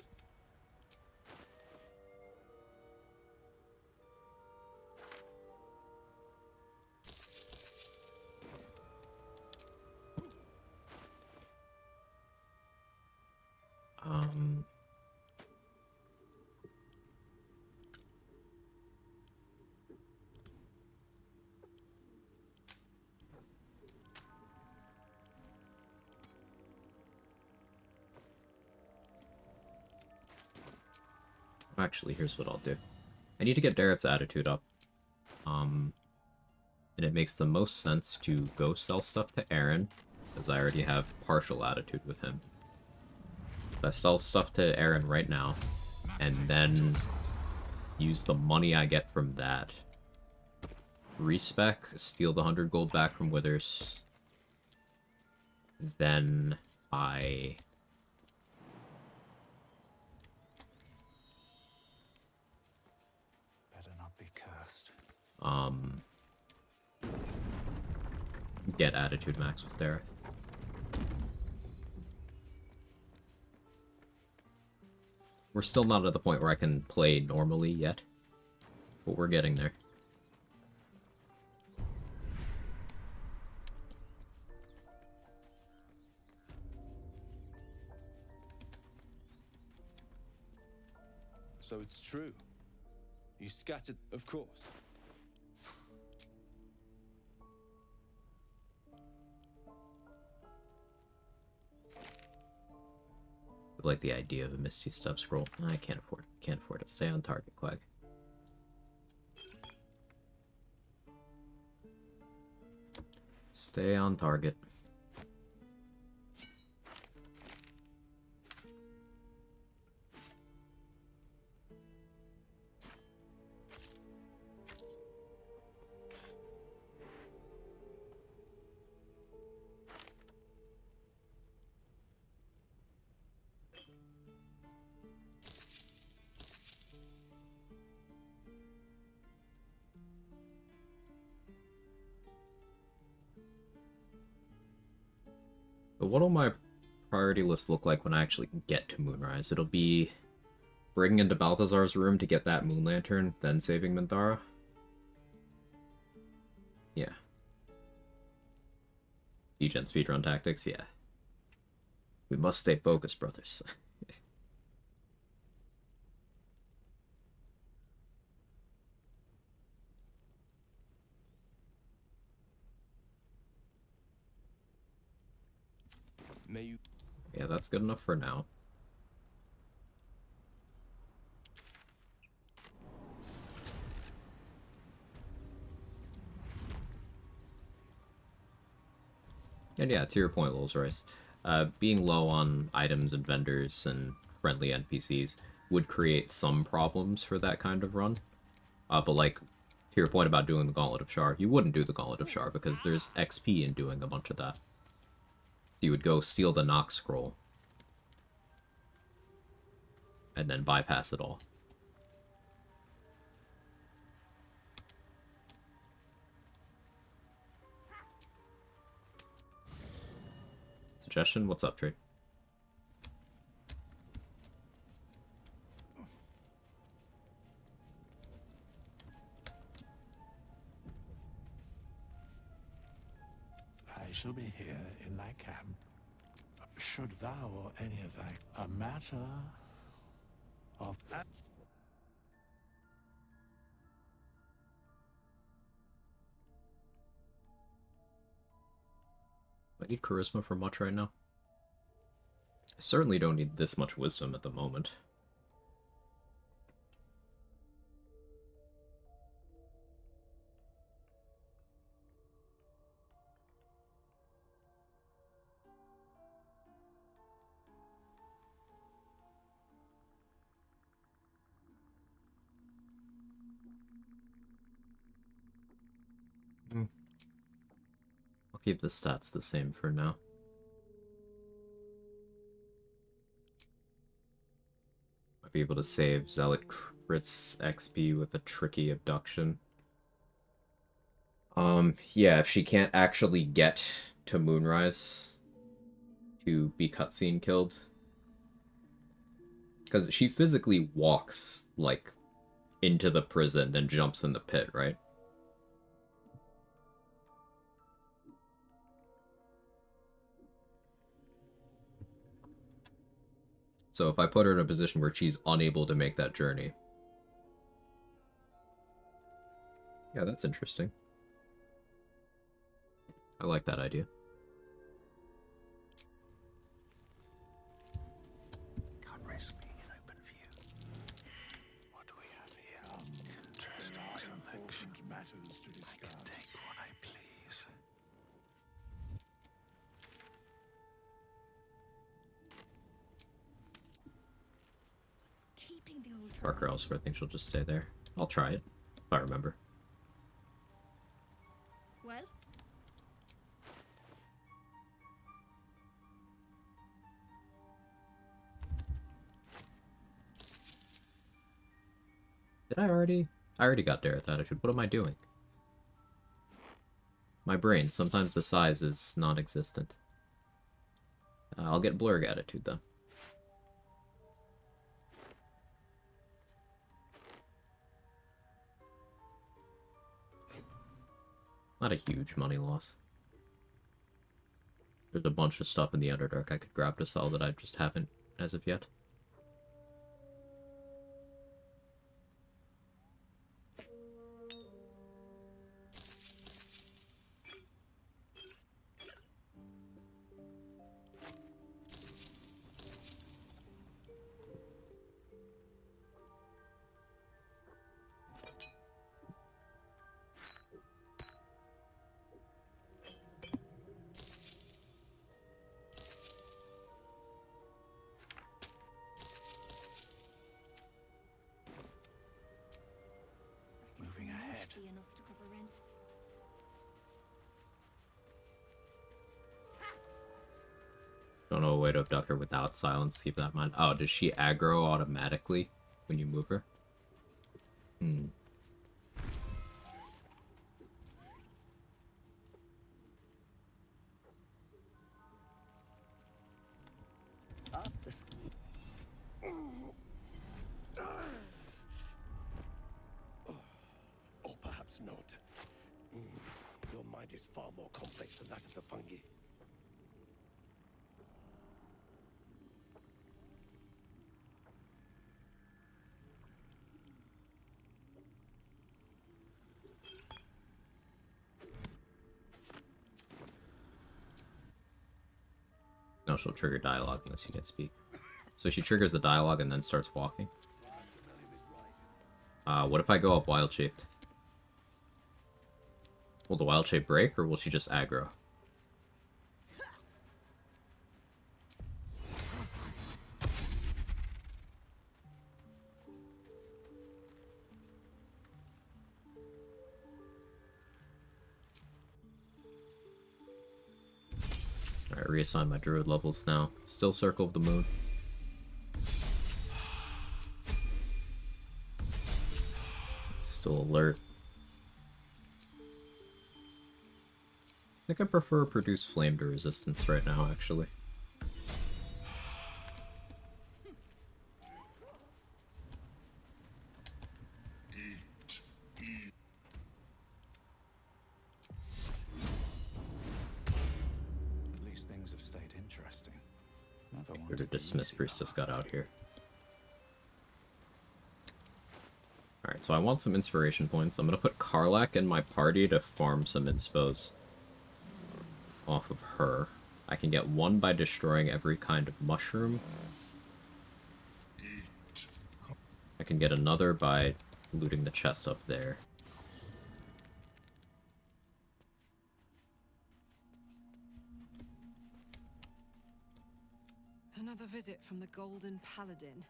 Actually, here's what I'll do. I need to get Darrett's attitude up. And it makes the most sense to go sell stuff to Aaron, because I already have partial attitude with him. If I sell stuff to Aaron right now, and then use the money I get from that, respec, steal the 100 gold back from Withers, then I... Better not be cursed. Get attitude max with Dareth. We're still not at the point where I can play normally yet, but we're getting there. So it's true. You scattered, of course. I like the idea of a Misty Step scroll. I can't afford it. Stay on target, Quag. Stay on target. But what'll my priority list look like when I actually get to Moonrise? It'll be breaking into Balthazar's room to get that Moon Lantern, then saving Minthara? Yeah. Degen speedrun tactics? Yeah. We must stay focused, brothers. May you... Yeah, that's good enough for now. And yeah, to your point, Lulz Royce, being low on items and vendors and friendly NPCs would create some problems for that kind of run. But like, to your point about doing the Gauntlet of Shar, you wouldn't do the Gauntlet of Shar because there's XP in doing a bunch of that. You would go steal the Nox Scroll and then bypass it all. Suggestion? What's up, Trade? I shall be here in thy camp. Should thou or any of thy... A matter of... I need charisma for much right now. I certainly don't need this much wisdom at the moment. Keep the stats the same for now. Might be able to save Zealot crits XP with a tricky abduction. Yeah, if she can't actually get to Moonrise to be cutscene killed. Because she physically walks, like, into the prison, then jumps in the pit, right? So if I put her in a position where she's unable to make that journey. Yeah, that's interesting. I like that idea. Can't risk being in open view. What do we have here? Interesting selection. Matters to discuss. I can take what I please. Keeping the old Parker elsewhere, I think she'll just stay there. I'll try it, if I remember. Well? Did I already? I already got Dareth attitude. What am I doing? My brain, sometimes the size is non-existent. I'll get Blurg attitude, though. Not a huge money loss. There's a bunch of stuff in the Underdark I could grab to sell that I just haven't as of yet. Moving ahead. Be enough to cover rent. Don't know a way to abduct her without silence. Keep that in mind. Oh, does she aggro automatically when you move her? Hmm. Up the Or perhaps not. Your mind is far more complex than that of the fungi. No, she'll trigger dialogue unless you get speak. So she triggers the dialogue and then starts walking. What if I go up wild shaped? Will the wild shape break, or will she just aggro? Alright, reassign my druid levels now. Still Circle of the Moon. Still alert. I think I prefer produce flame to resistance right now, actually. At least things have stayed interesting. Never Or wanted the to Dismiss easy Priestess path. got out here. Alright, so I want some inspiration points. I'm gonna put Karlak in my party to farm some inspos off of her. I can get one by destroying every kind of mushroom. I can get another by looting the chest up there. Another visit from the Golden Paladin.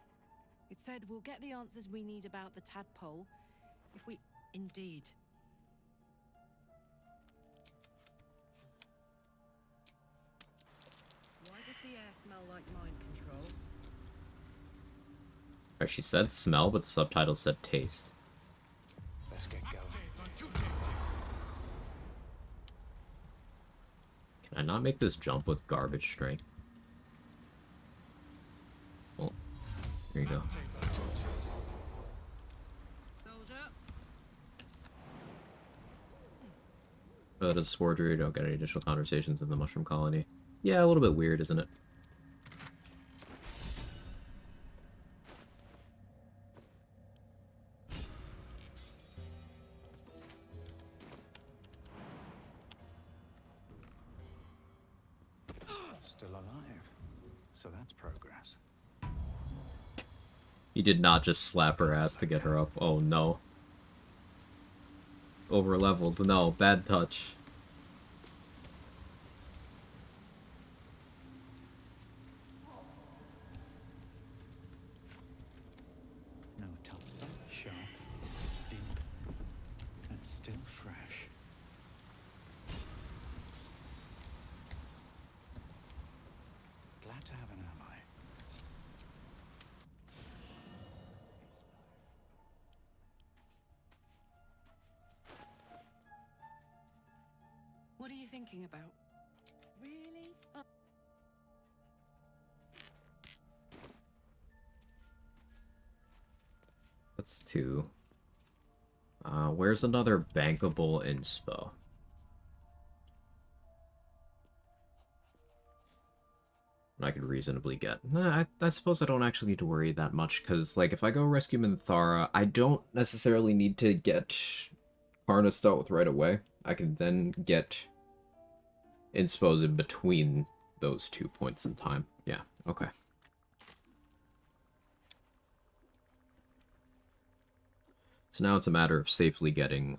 It said we'll get the answers we need about the tadpole if we... Indeed. the air smell like mind control? Or she said smell, but the subtitle said taste. Let's get going. Can I not make this jump with garbage strength? Well, here you go. That is forgery. You don't get any additional conversations in the mushroom colony. Yeah, a little bit weird, isn't it? Still alive. So that's progress. He did not just slap her ass to get her up. Oh no. Over leveled. No, bad touch. No top. Sharp, deep, and still fresh. Glad to have an ally. What are you thinking about? Really? That's two. Where's another bankable inspo? I could reasonably get. Nah, I suppose I don't actually need to worry that much, because, like, if I go rescue Minthara, I don't necessarily need to get Harnessed out with right away. I can then get inspos in between those 2 points in time. Yeah, okay. So now it's a matter of safely getting,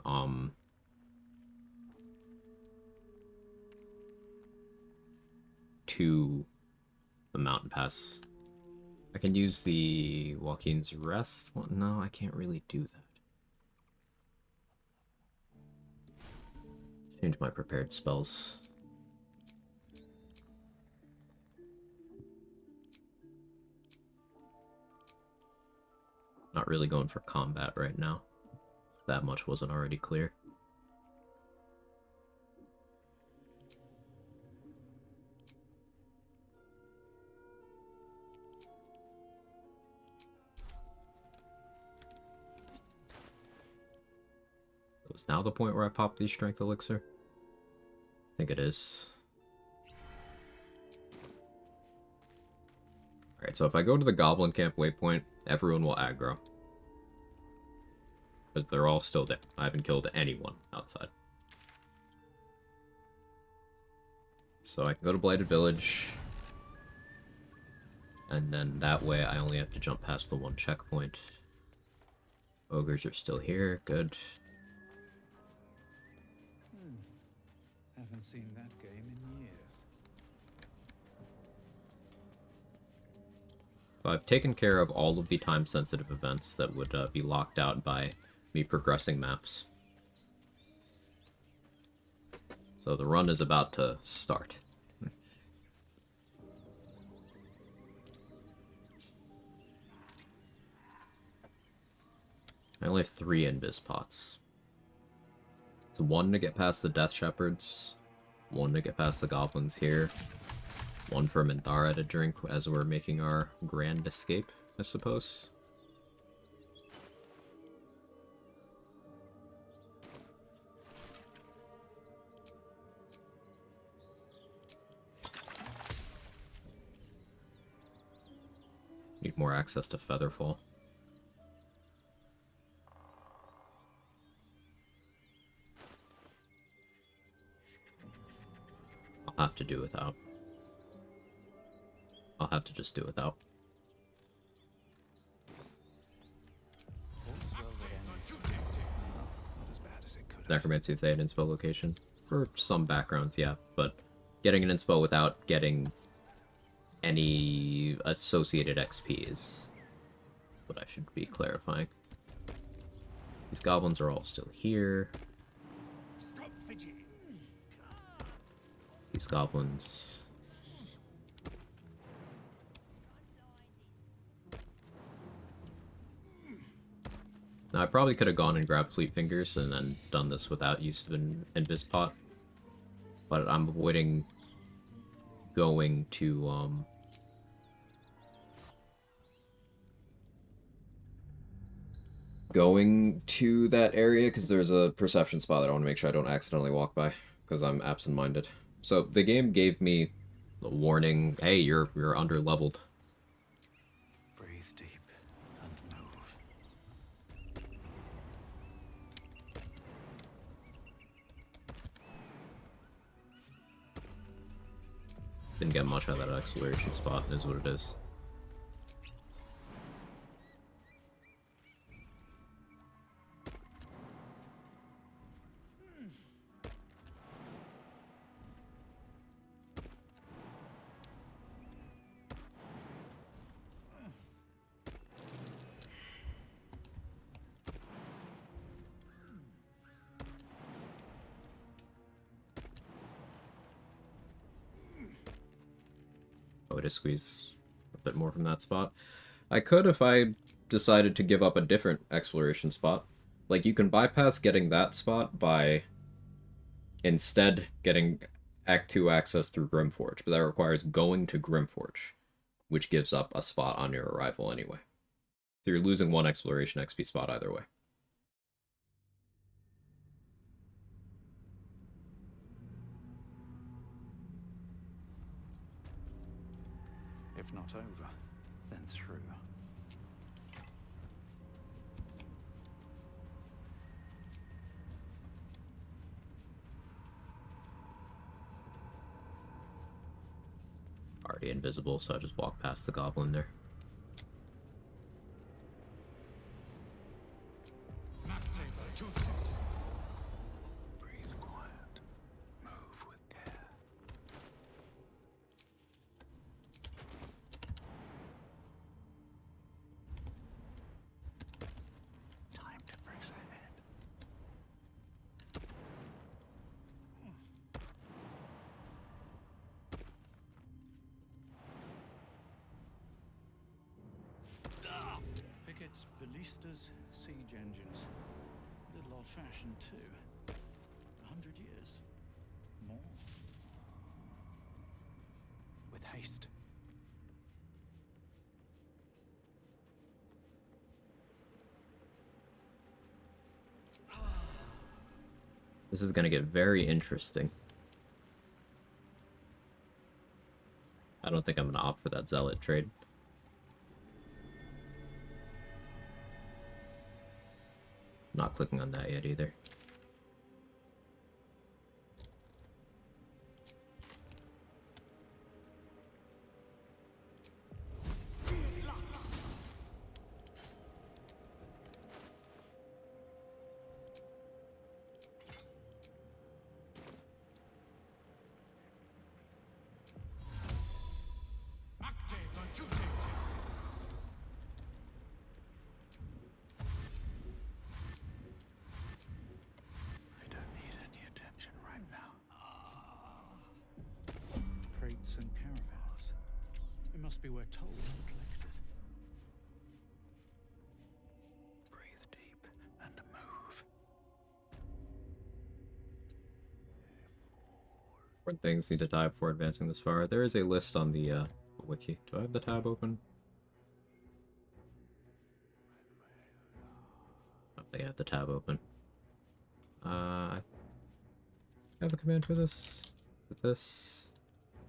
to the mountain pass. I can use the Joaquin's Rest. Well, no, I can't really do that. Change my prepared spells. Not really going for combat right now. That much wasn't already clear. Is now the point where I pop the strength elixir? I think it is. Alright, so if I go to the Goblin Camp waypoint, everyone will aggro. Because they're all still dead. I haven't killed anyone outside. So I can go to Blighted Village. And then that way I only have to jump past the one checkpoint. Ogres are still here, good. Haven't seen that game in years. So I've taken care of all of the time-sensitive events that would be locked out by me progressing maps. So the run is about to start. I only have 3 invis pots. It's 1 to get past the Death Shepherds, 1 to get past the goblins here, 1 for Minthara to drink as we're making our grand escape, I suppose. Need more access to Featherfall. I'll have to do without. I'll have to just do without. Necromancy say an inspo location. For some backgrounds, yeah, but getting an inspo without getting any associated XP is what I should be clarifying. These goblins are all still here. Stop fidgeting. These goblins Now, I probably could have gone and grabbed Fleet Fingers and then done this without use of an Invis Pot, but I'm avoiding going to, that area because there's a perception spot that I want to make sure I don't accidentally walk by because I'm absent-minded. So the game gave me a warning, hey, you're under-leveled. Breathe deep and move. Didn't get much out of that exploration spot, is what it is. Oh, to squeeze a bit more from that spot. I could if I decided to give up a different exploration spot. Like, you can bypass getting that spot by instead getting Act 2 access through Grimforge, but that requires going to Grimforge, which gives up a spot on your arrival anyway. So you're losing one exploration XP spot either way. If not over, then through. Already invisible, so I just walk past the goblin there. Breathe quiet. Move with care. Time to press ahead. Pickets, ballistas, siege engines. A little old-fashioned too. 100 years. More. With haste. This is gonna get very interesting. I don't think I'm gonna opt for that Zealot trade. Not clicking on that yet either. I don't need any attention right now. Crates and caravans. It must be where tolls are collected. Breathe deep and move. Important things need to die before advancing this far. There is a list on the wiki. Do I have the tab open? I don't think I have the tab open. I have a command for this. This?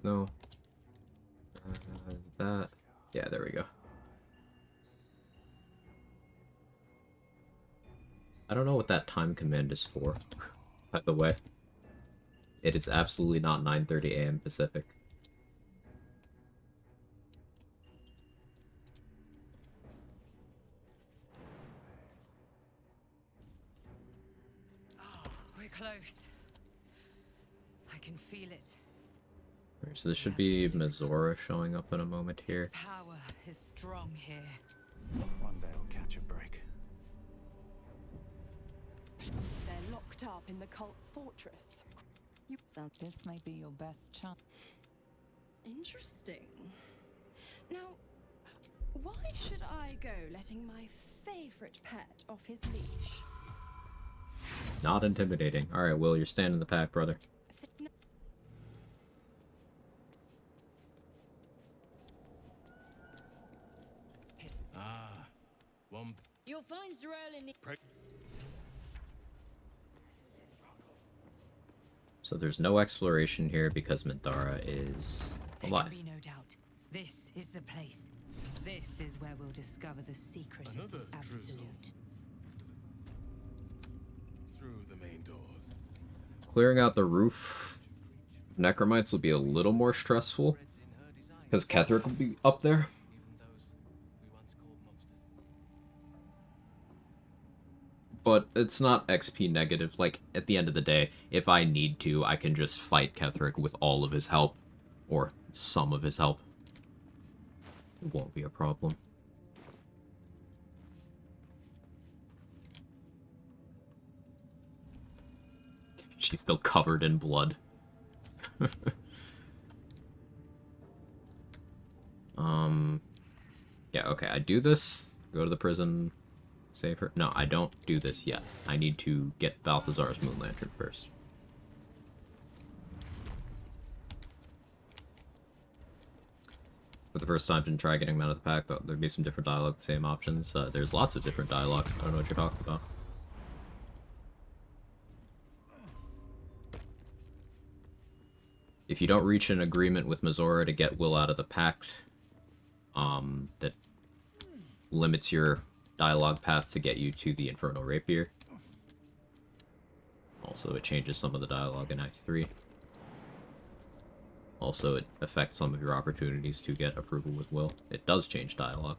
No. That. Yeah, there we go. I don't know what that time command is for, by the way. It is absolutely not 9:30 a.m. Pacific. We're close. I can feel it. So this should be Mizora showing up in a moment here. Power is strong here. One day I'll catch a break. They're locked up in the cult's fortress. This may be your best chance. Interesting. Now, why should I go letting my favorite pet off his leash. Not intimidating. Alright, Will, you're standing in the pack, brother. Ah, one. You'll find Z'rell in the... So there's no exploration here because Minthara is There alive. can be no doubt. This is the place. This is where we'll discover the secret of the absolute. Through the main doors. Clearing out the roof of Necromites will be a little more stressful because Ketherick will be up there. But it's not XP negative. Like, at the end of the day, if I need to, I can just fight Ketherick with all of his help. Or some of his help. It won't be a problem. She's still covered in blood. Yeah, okay, I do this, go to the prison, save her. No, I don't do this yet. I need to get Balthazar's Moon Lantern first. For the first time, didn't try getting him out of the pack, thought there'd be some different dialogue, same options. There's lots of different dialogue. I don't know what you're talking about. If you don't reach an agreement with Mizora to get Will out of the pact, that limits your dialogue path to get you to the Infernal Rapier. Also, it changes some of the dialogue in Act 3. Also, it affects some of your opportunities to get approval with Will. It does change dialogue.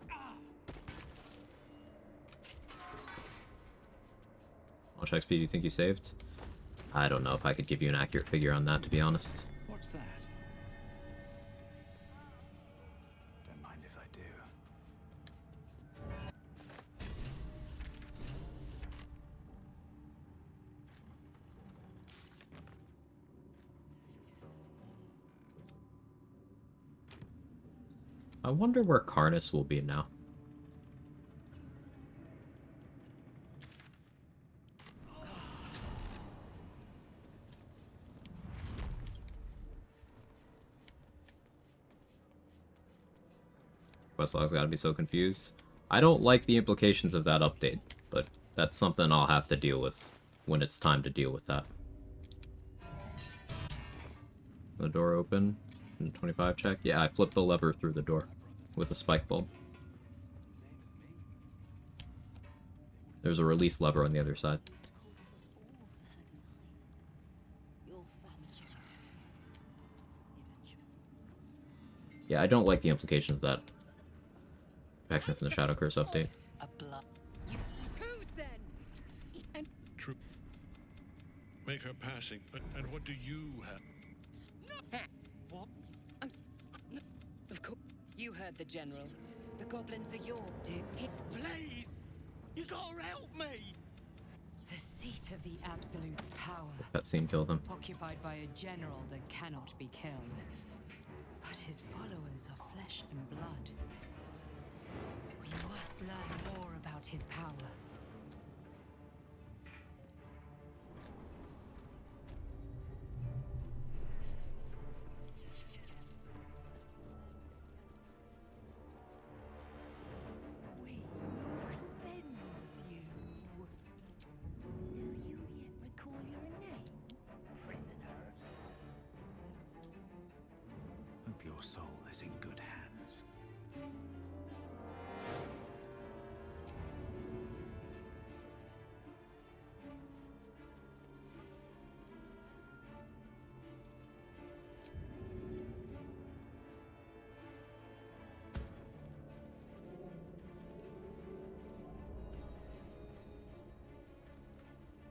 How much XP do you think you saved? I don't know if I could give you an accurate figure on that, to be honest. What's that? Don't mind if I do. I wonder where Karnas will be now. Questlog's gotta be so confused. I don't like the implications of that update, but that's something I'll have to deal with when it's time to deal with that. The door open. 25 check. Yeah, I flipped the lever through the door with a spike bulb. There's a release lever on the other side. Yeah, I don't like the implications of that action from the Shadow Curse update. Who's then? And True. Make her passing. And what do you have? what? Of course. You heard the General. The goblins are your dear. Please! You gotta help me! The seat of the Absolute's power. That scene killed him. Occupied by a general that cannot be killed. But his followers are flesh and blood. We must learn more about his power. We will cleanse you. Do you yet recall your name, prisoner? Hope your soul is in good hands.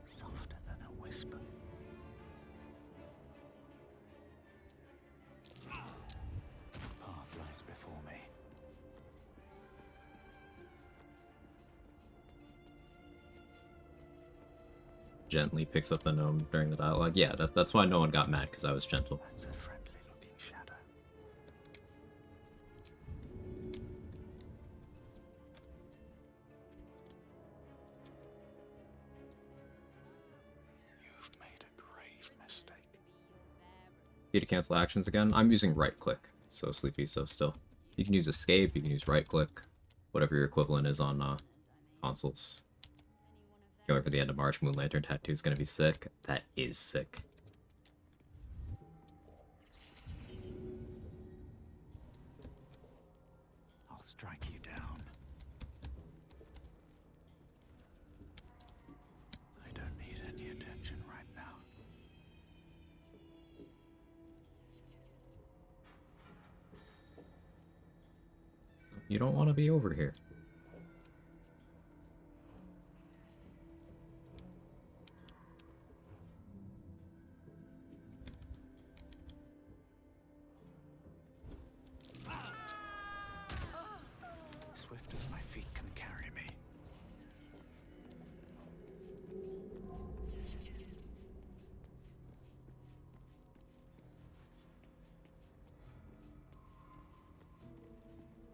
Softer than a whisper. Path lies before me. Gently picks up the gnome during the dialogue. Yeah, that's why no one got mad, because I was gentle. That's a friendly looking shadow. mistake. You to cancel actions again. I'm using right click, so sleepy, so still. You can use escape, you can use right click, whatever your equivalent is on consoles. Going for the end of March, Moon Lantern tattoo is gonna be sick. That is sick. I'll strike you down. I don't need any attention right now. You don't want to be over here. Swift as my feet can carry me.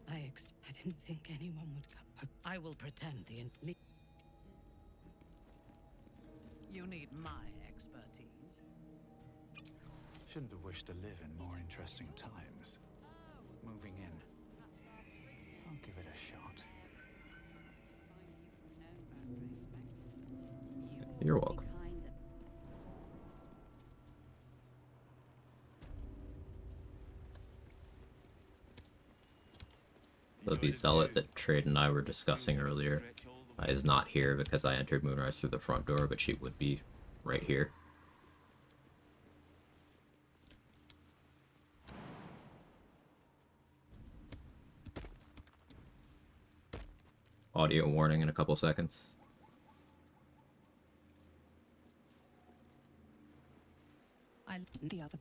I didn't think anyone would come. I will pretend the. You need my expertise. Shouldn't have wished to live in more interesting times. Moving in. I'll give it a shot. You're welcome. So the zealot that Trade and I were discussing earlier is not here because I entered Moonrise through the front door, but she would be right here. Audio warning in a couple seconds. The other.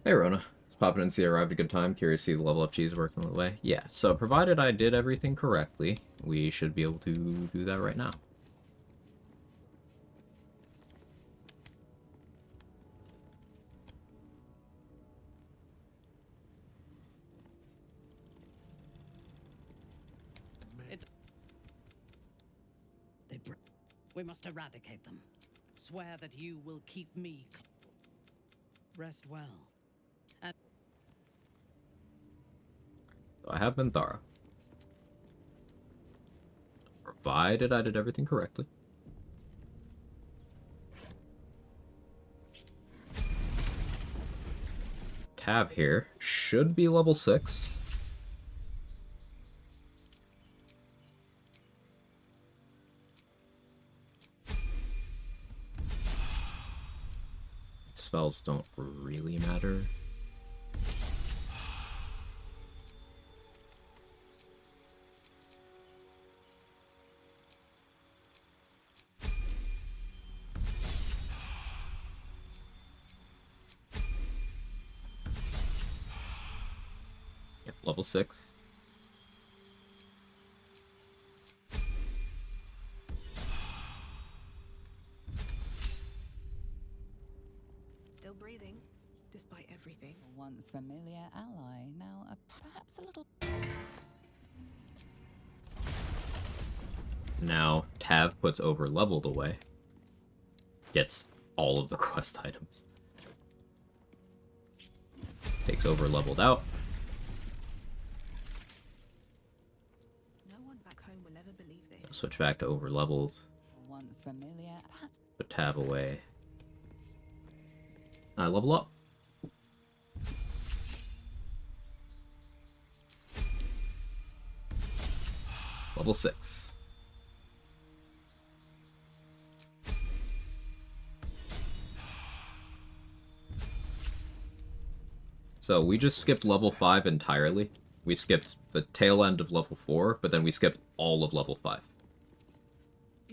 Hey Rona, just popping in to see I arrived at a good time. Curious to see the level up cheese working the way. Yeah, so provided I did everything correctly, we should be able to do that right now. We must eradicate them. Swear that you will keep me. Rest well. And So I have been thorough. Provided I did everything correctly. Tav here should be level 6. Spells don't really matter. Yep, level 6. Still breathing, despite everything. Once familiar ally, now perhaps a little. Now Tav puts over leveled away. Gets all of the quest items. Takes over leveled out. No one back home will ever believe this. Switch back to over leveled. Once familiar, perhaps. Put Tav away. I level up. Level 6. So we just skipped level 5 entirely. We skipped the tail end of level 4, but then we skipped all of level 5.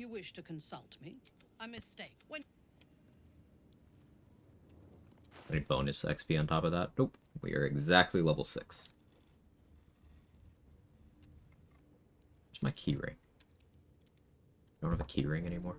you wish to consult me? A mistake. When Any bonus XP on top of that? Nope. We are exactly level 6. Where's my keyring? I don't have a keyring anymore.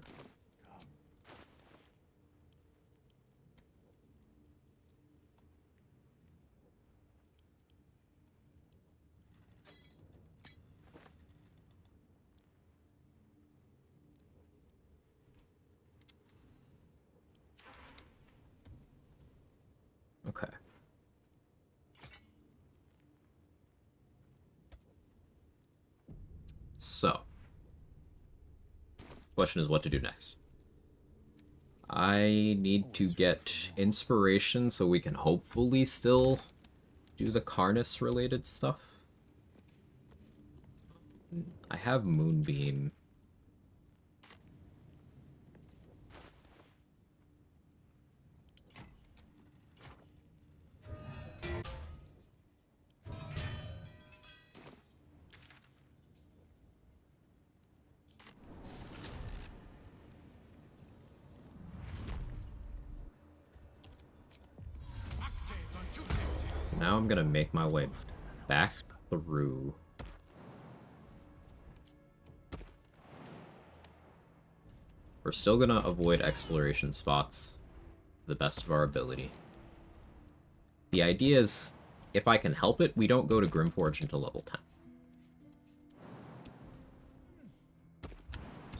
Okay. So, question is what to do next. I need to get inspiration so we can hopefully still do the Karnas related stuff. I have Moonbeam. Now I'm gonna make my way back through. We're still gonna avoid exploration spots to the best of our ability. The idea is, if I can help it, we don't go to Grimforge until level 10.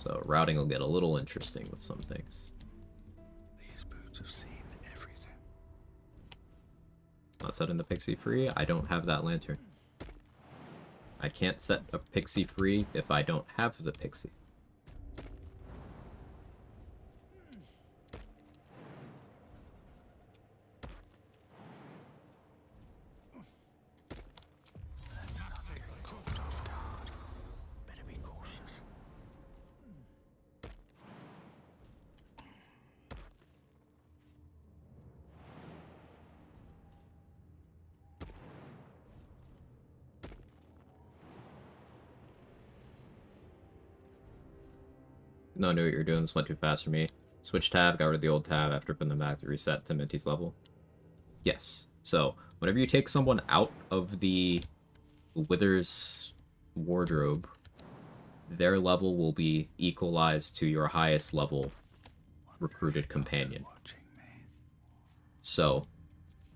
So routing will get a little interesting with some things. These boots have seen everything. Not setting the pixie free. I don't have that lantern. I can't set a pixie free if I don't have the pixie. Better be cautious. No, I knew what you were doing. This went too fast for me. Switch tab, got rid of the old tab after putting them back to reset to Minty's level. Yes. So, whenever you take someone out of the Wither's wardrobe, their level will be equalized to your highest level recruited companion. So,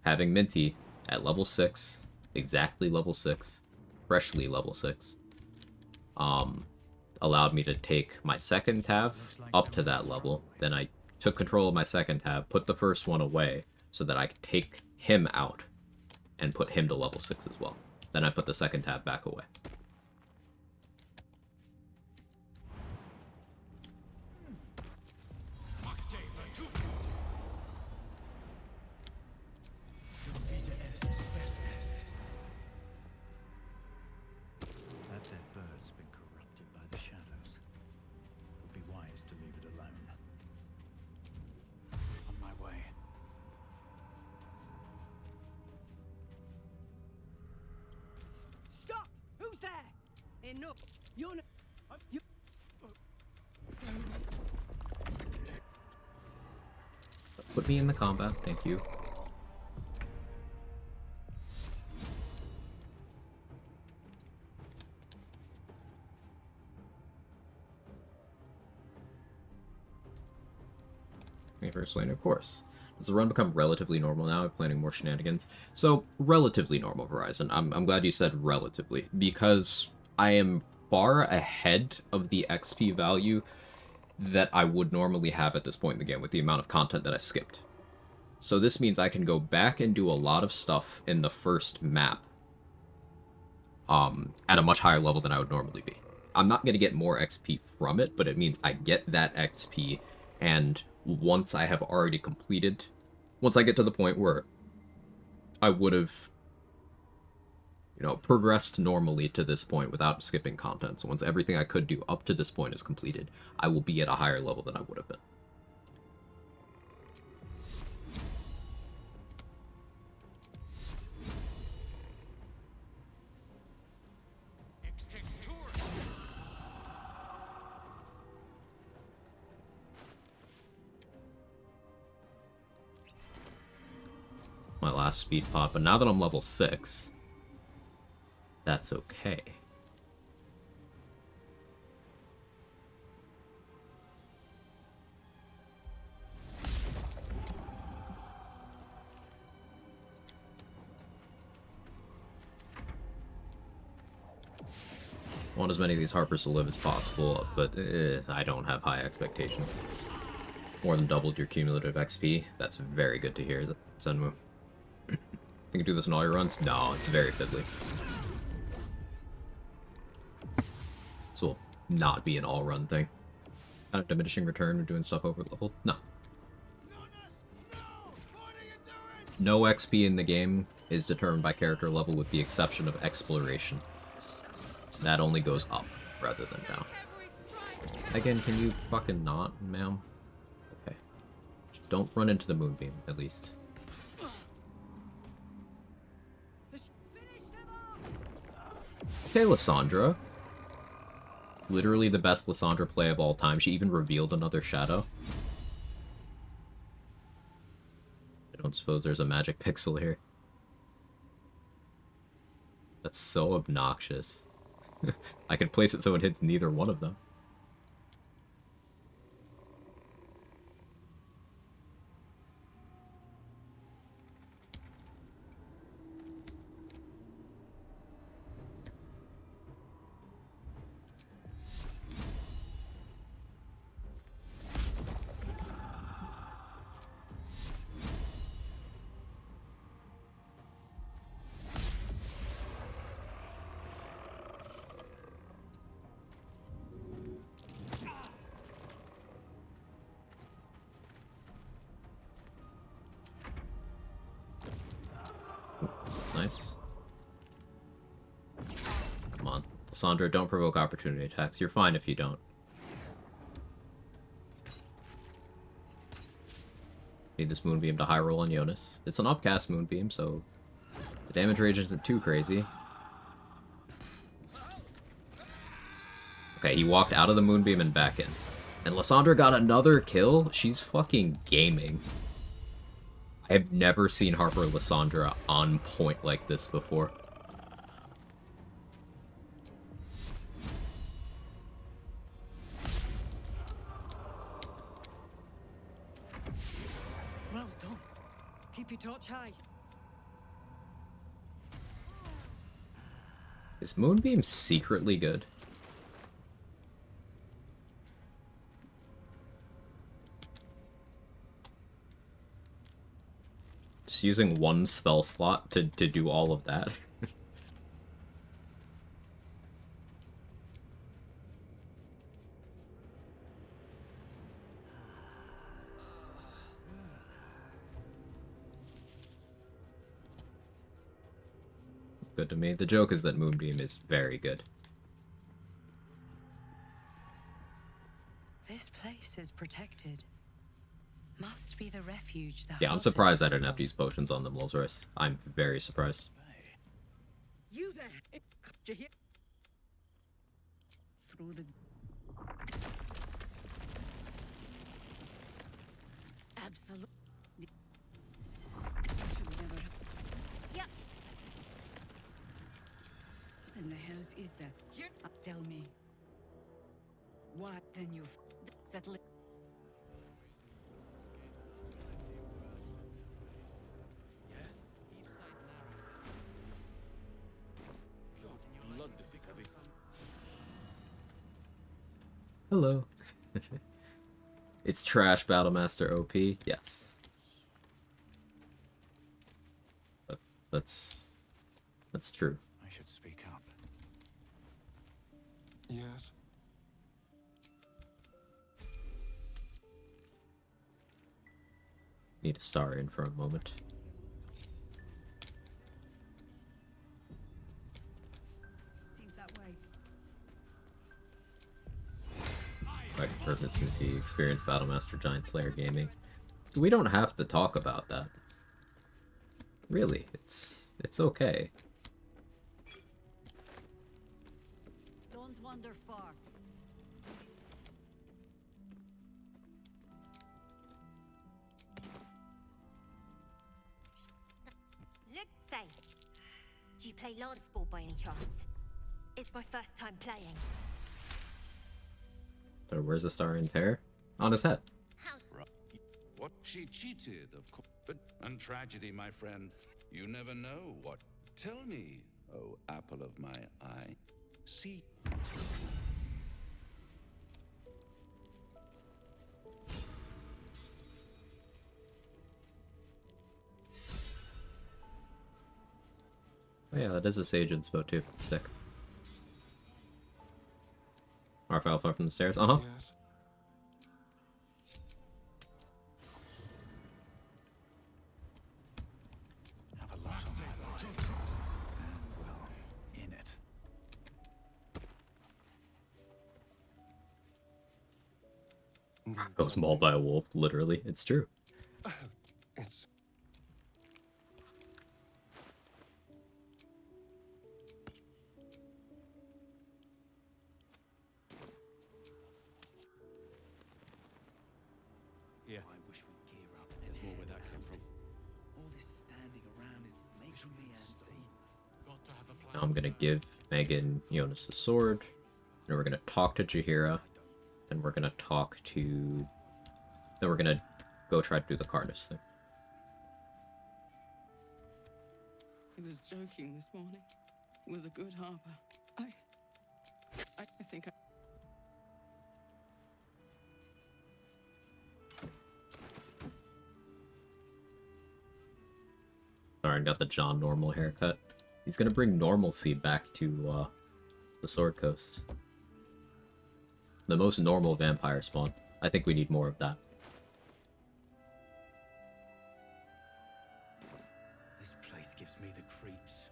having Minty at level 6, exactly level 6, freshly level 6, allowed me to take my second tab up to that level. Then I took control of my second tab, put the first one away, so that I could take him out and put him to level 6 as well. Then I put the second tab back away. That dead bird's been corrupted by the shadows. Would be wise to leave it alone. On my way. Stop! Who's there? Enough. You're not. You. Put me in the combat, thank you. First lane, of course. Does the run become relatively normal now? I'm planning more shenanigans. So, relatively normal, Verizon. I'm glad you said relatively, because I am far ahead of the XP value that I would normally have at this point in the game with the amount of content that I skipped. So this means I can go back and do a lot of stuff in the first map at a much higher level than I would normally be. I'm not going to get more XP from it, but it means I get that XP, and once I have already completed, once I get to the point where I would have, progressed normally to this point without skipping content, so once everything I could do up to this point is completed, I will be at a higher level than I would have been. My last speed pot, but now that I'm level 6, that's okay. I want as many of these Harpers to live as possible, but I don't have high expectations. More than doubled your cumulative XP. That's very good to hear, Senmu. Think you do this in all your runs? No, it's very fiddly. This will not be an all-run thing. Kind of diminishing return when doing stuff over level. No. No XP in the game is determined by character level with the exception of exploration. That only goes up rather than down. Again, can you fucking not, ma'am? Okay. Just don't run into the moonbeam, at least. Okay, Lysandra. Literally the best Lysandra play of all time. She even revealed another shadow. I don't suppose there's a magic pixel here. That's so obnoxious. I could place it so it hits neither one of them. That's nice. Come on. Sandra, don't provoke opportunity attacks. You're fine if you don't. Need this Moonbeam to high roll on Jonas. It's an upcast Moonbeam, so the damage range isn't too crazy. Okay, he walked out of the Moonbeam and back in. And Lysandra got another kill? She's fucking gaming. I have never seen Harper Lysandra on point like this before. Well done. Keep your torch high. Is Moonbeam secretly good? Just using one spell slot to do all of that. Good to me. The joke is that Moonbeam is very good. This place is protected. Must be the refuge. Yeah, I'm surprised I didn't have to use potions on them, Rolls Royce. I'm very surprised. You there? Did you hear? Through the. Absolutely. You should never have. Yep. What in the hells is that? Here. Tell me. What then you settle it? Blood, this is heavy. Hello. It's trash, Battlemaster OP. Yes. That's true. I should speak up. Yes. Need a star in for a moment. Seems that way. Right, perfect, since he experienced Battlemaster Giant Slayer gaming. We don't have to talk about that. Really, it's okay. Don't wander far. Look, say, do you play lance ball by any chance? It's my first time playing. So where's the star in's hair? On his head. Right. What? She cheated, of course. But, and tragedy, my friend. You never know what. Tell me, oh apple of my eye. See. Oh yeah, that is a sage inspo too. Sick. Raphael fell from the stairs. Uh-huh. Yes. Have a lot on my mind. And, well, in it. Goes mauled by a wolf, literally. It's true. It's... Yeah. I wish we'd gear up. There's more where that came from. All this standing around is making me antsy. Got to have a plan. Now I'm gonna give Megan Jonas the sword. And we're gonna talk to Jaheira. And we're gonna talk to... Then we're gonna go try to do the Carnus thing. He was joking this morning. He was a good harper. I think I... Alright, got the John normal haircut. He's gonna bring normalcy back to the Sword Coast. The most normal vampire spawn. I think we need more of that. This place gives me the creeps.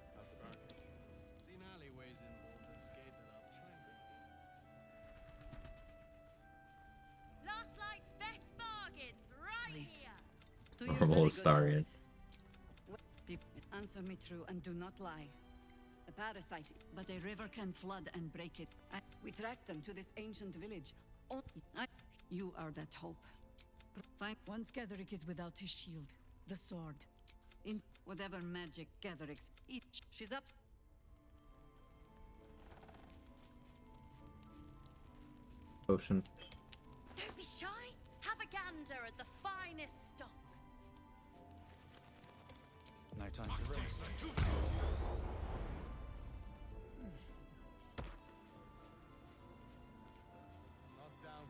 Seen alleyways in Baldur's Gate that are trendy. Last night's best bargains, right Please. here. Do your Normal very good Astarion. oath. Answer me true and do not lie. The parasite, but a river can flood and break it. We tracked them to this ancient village. You are that hope. Find once Gatherick is without his shield, the sword. In whatever magic Gatherick's. She's up. Potion. Don't be shy. Have a gander at the finest stock. No time to rest. Knobs down.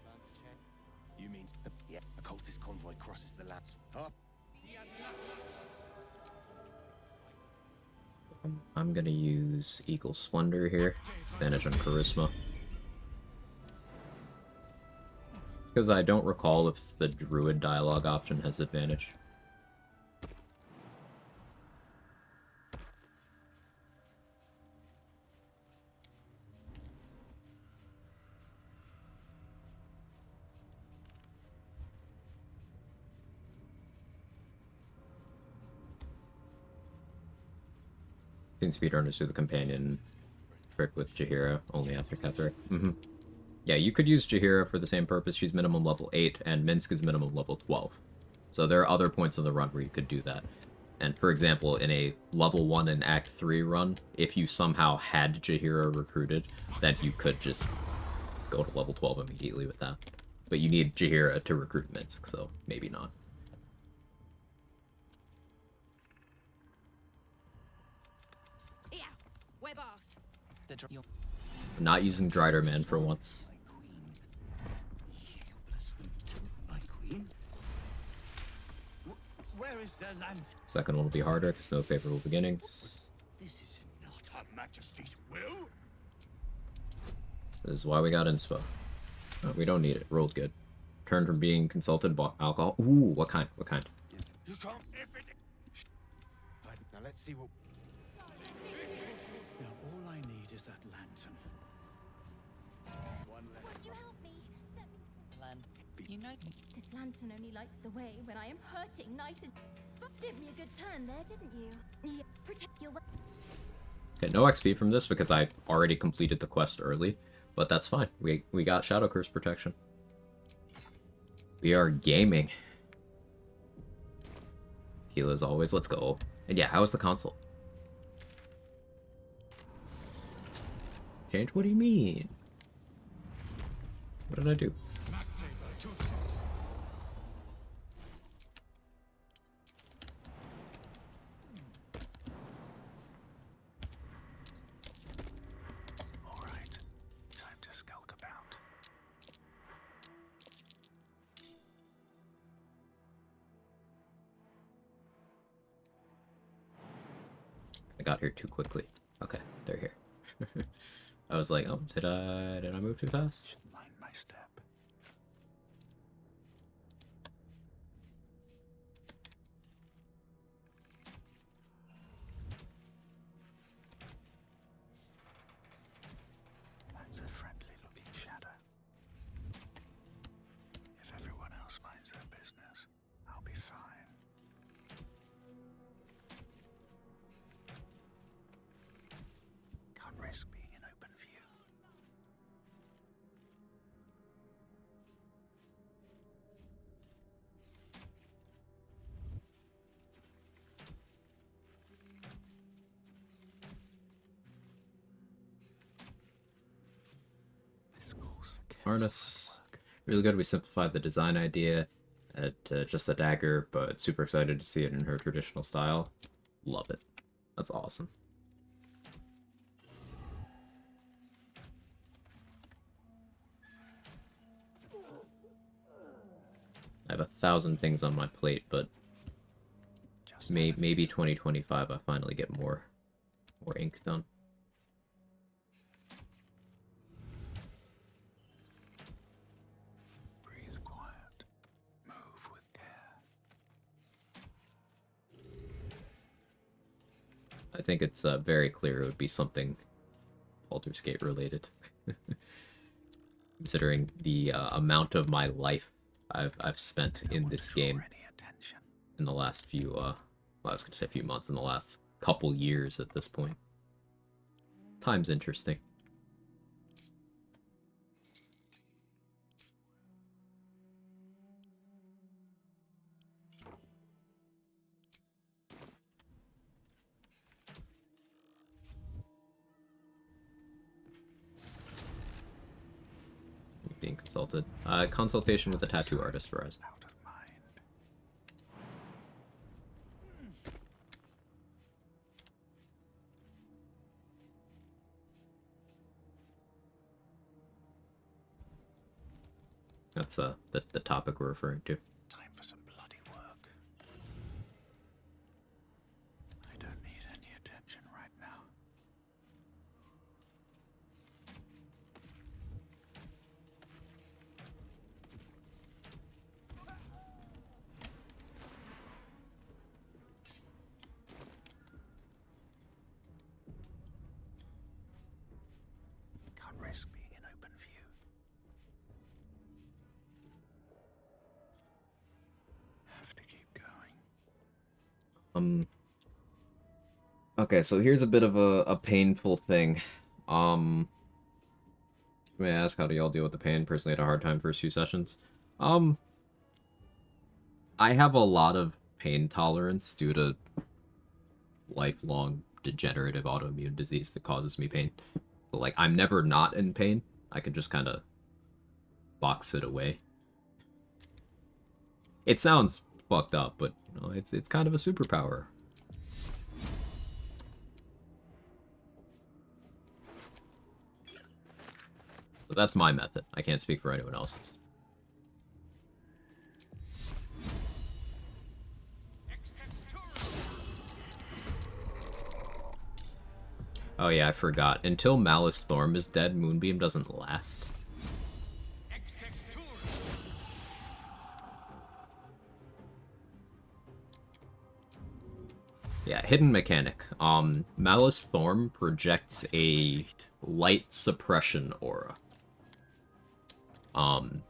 Lance check. You mean yeah, a cultist convoy crosses the lands. Up. I'm gonna use Eagle Splendor here. Advantage on Charisma. Because I don't recall if the Druid dialogue option has advantage. Seen speedrunners do the companion trick with Jaheira, only after Ketherick. Yeah, you could use Jaheira for the same purpose. She's minimum level 8, and Minsk is minimum level 12. So there are other points in the run where you could do that. And for example, in a level 1 and Act 3 run, if you somehow had Jaheira recruited, then you could just go to level 12 immediately with that. But you need Jaheira to recruit Minsk, so maybe not. Yeah, we're boss. Not using Drider Man for once. Where is their land? Second one will be harder, because no favorable beginnings. This is not Her Majesty's will. This is why we got inspo. Oh, we don't need it. Rolled good. Turned from being consulted by alcohol. Ooh, what kind? What kind? You can't. Now let's see what. Now all I need is that lantern. One less. Won't you help me? You know, This lantern only lights the way when I am hurting night and... Did me a good turn there, didn't you? Yeah, protect your... Okay, no XP from this because I already completed the quest early, but that's fine. We got Shadow Curse protection. We are gaming. Heal as always, let's go. And yeah, how was the console? Change? What do you mean? What did I do? All right, time to skulk about. got here too quickly. Okay, they're here. I was like, oh, did I move too fast? Mind my step. That's a friendly-looking shadow. If everyone else minds their business, I'll be fine. Can't risk being in open view. This calls for Harness. Really good. We simplified the design idea at just a dagger, but super excited to see it in her traditional style. Love it. That's awesome. I have 1,000 things on my plate, but maybe 2025 I finally get more ink done. Breathe quiet. Move with care. I think it's very clear it would be something Baldur's Gate related. Considering the amount of my life I've spent in this game in the last few well, I was gonna say few months, in the last couple years at this point. Time's interesting. Being consulted. Consultation with a tattoo artist, Rise. That's the topic we're referring to. Time for some bloody work. I don't need any attention right now. Can't risk being in open view. Have to keep going. Okay, so here's a bit of a painful thing. May I ask, how do y'all deal with the pain? Personally, I had a hard time first few sessions. I have a lot of pain tolerance due to lifelong degenerative autoimmune disease that causes me pain. So, like, I'm never not in pain. I can just kind of box it away. It sounds fucked up, but, you know, it's kind of a superpower. So that's my method. I can't speak for anyone else's. Oh yeah, I forgot. Until Malice Thorm is dead, Moonbeam doesn't last. Yeah, hidden mechanic. Malice Thorm projects a light suppression aura.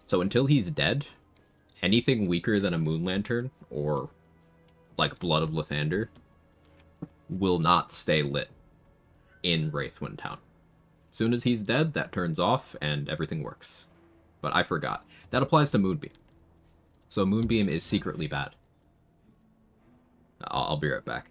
So until he's dead, anything weaker than a Moon Lantern or like Blood of Lathander will not stay lit in Wraithwind Town. As soon as he's dead, that turns off and everything works. But I forgot. That applies to Moonbeam. So Moonbeam is secretly bad. I'll be right back.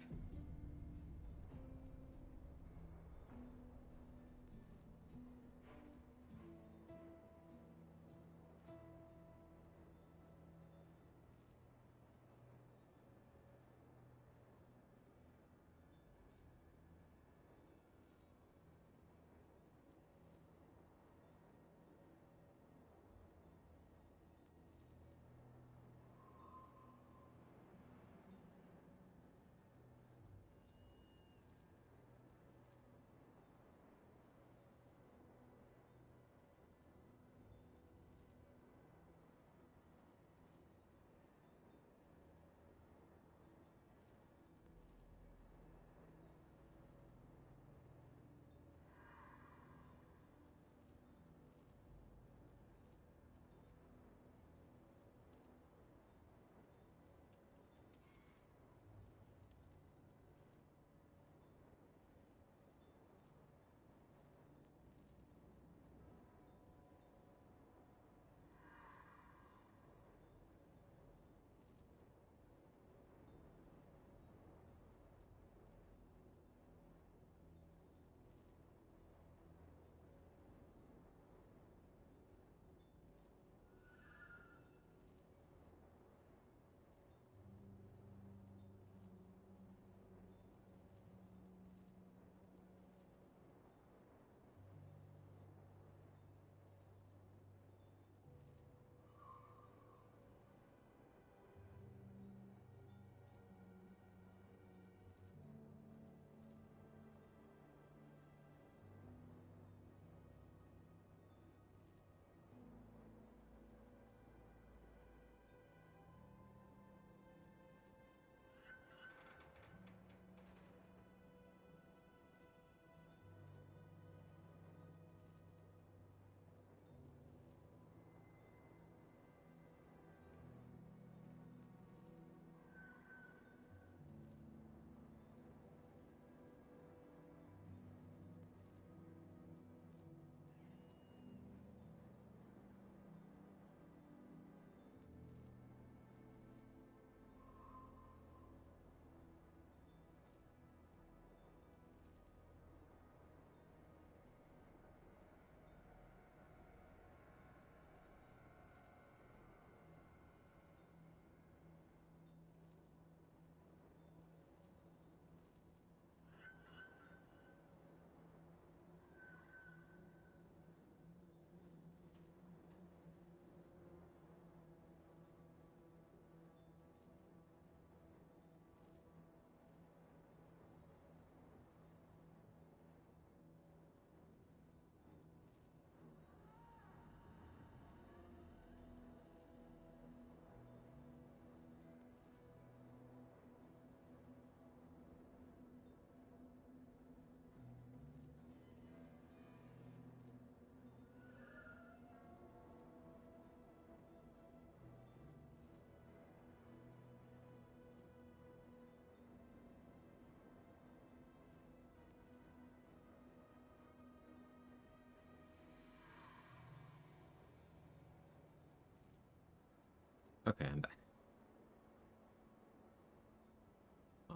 Okay, I'm back.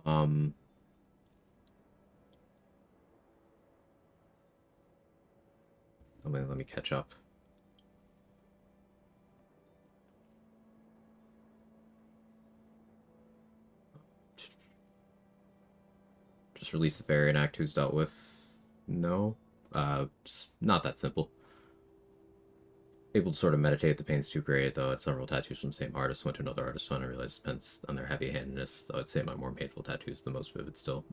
Um... Let me catch up. Just release the variant Act 2's dealt with. No. Not that simple. Able to sort of meditate, the pain's too great, though it's several tattoos from the same artist. Went to another artist when I realized it depends on their heavy-handedness, though I'd say my more painful tattoos the most vivid still.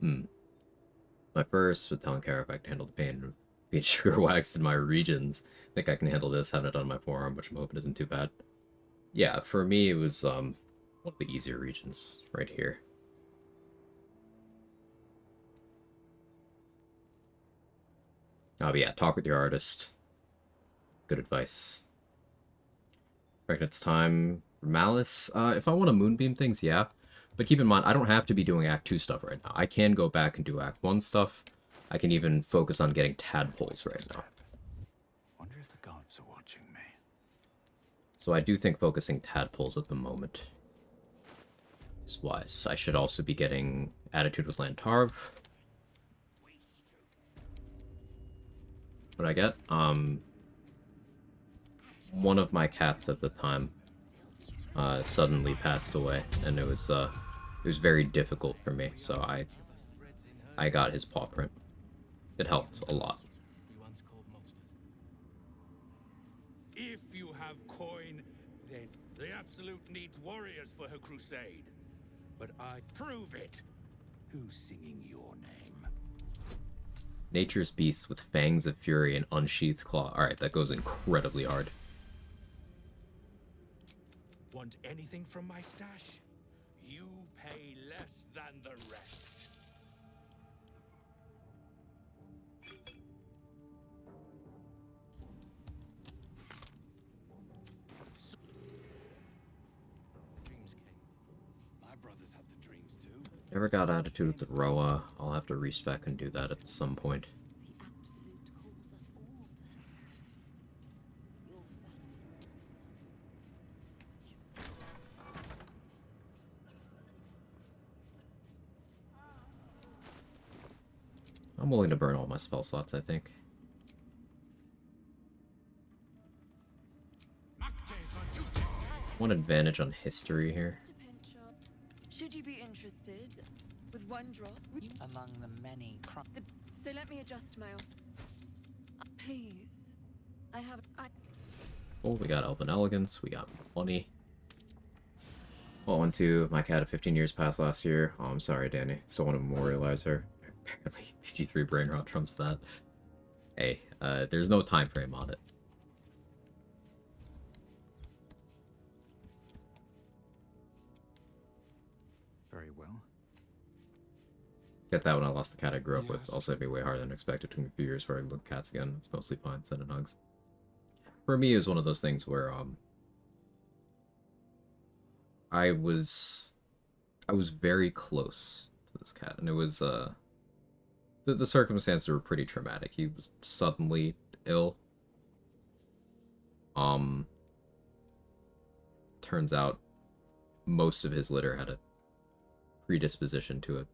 My first, with telling Kara if I can handle the pain, being sugar waxed in my regions. Think I can handle this, having it done on my forearm, which I'm hoping isn't too bad. Yeah, for me it was one of the easier regions right here. Oh, but yeah, talk with your artist. Good advice. Right, it's time for Malice. If I want to moonbeam things, yeah. But keep in mind, I don't have to be doing Act 2 stuff right now. I can go back and do Act 1 stuff. I can even focus on getting tadpoles right now. Wonder if the gods are watching me. So I do think focusing tadpoles at the moment is wise. I should also be getting Attitude with Lantarv. What I get? One of my cats at the time suddenly passed away, and it was very difficult for me, so I got his paw print. It helped a lot. If you have coin, then the Absolute needs warriors for her crusade. But I prove it. Who's singing your name? Nature's beasts with fangs of fury and unsheathed claw. Alright, that goes incredibly hard. Want anything from my stash? You pay less than the rest. Dreams King. My brothers had the dreams too. Never got Attitude with the Roa. I'll have to respec and do that at some point. I'm willing to burn all my spell slots, I think. One advantage on history here. Should you be interested, with one drop among the many so let me adjust my offer. Please. Oh, we got Elven Elegance, we got money. Well, 1-2, my cat at 15 years passed last year. Oh, I'm sorry, Danny. Still want to memorialize her. Apparently, PG3 brain rot trumps that. Hey, there's no time frame on it. Very well. Get that when I lost the cat I grew up with. Also, it'd be way harder than expected. Took me a few years before I look at cats again. It's mostly fine. Sending hugs. For me, it was one of those things where I was very close to this cat, and it was the circumstances were pretty traumatic. He was suddenly ill. Turns out most of his litter had a predisposition to a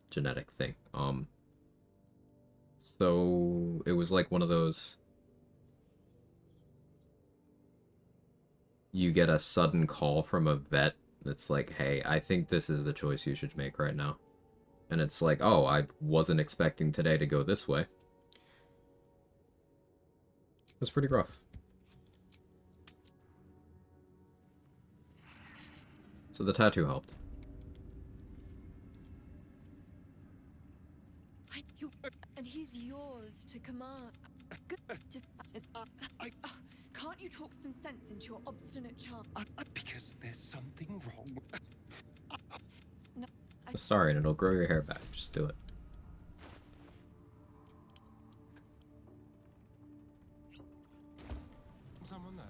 genetic thing. So it was like one of those, you get a sudden call from a vet that's like, hey, I think this is the choice you should make right now. And it's like, oh, I wasn't expecting today to go this way. It was pretty rough. So the tattoo helped. And he's yours to command. Can't you talk some sense into your obstinate charm? Because there's something wrong. No, Sorry, and it'll grow your hair back. Just do it. Someone there.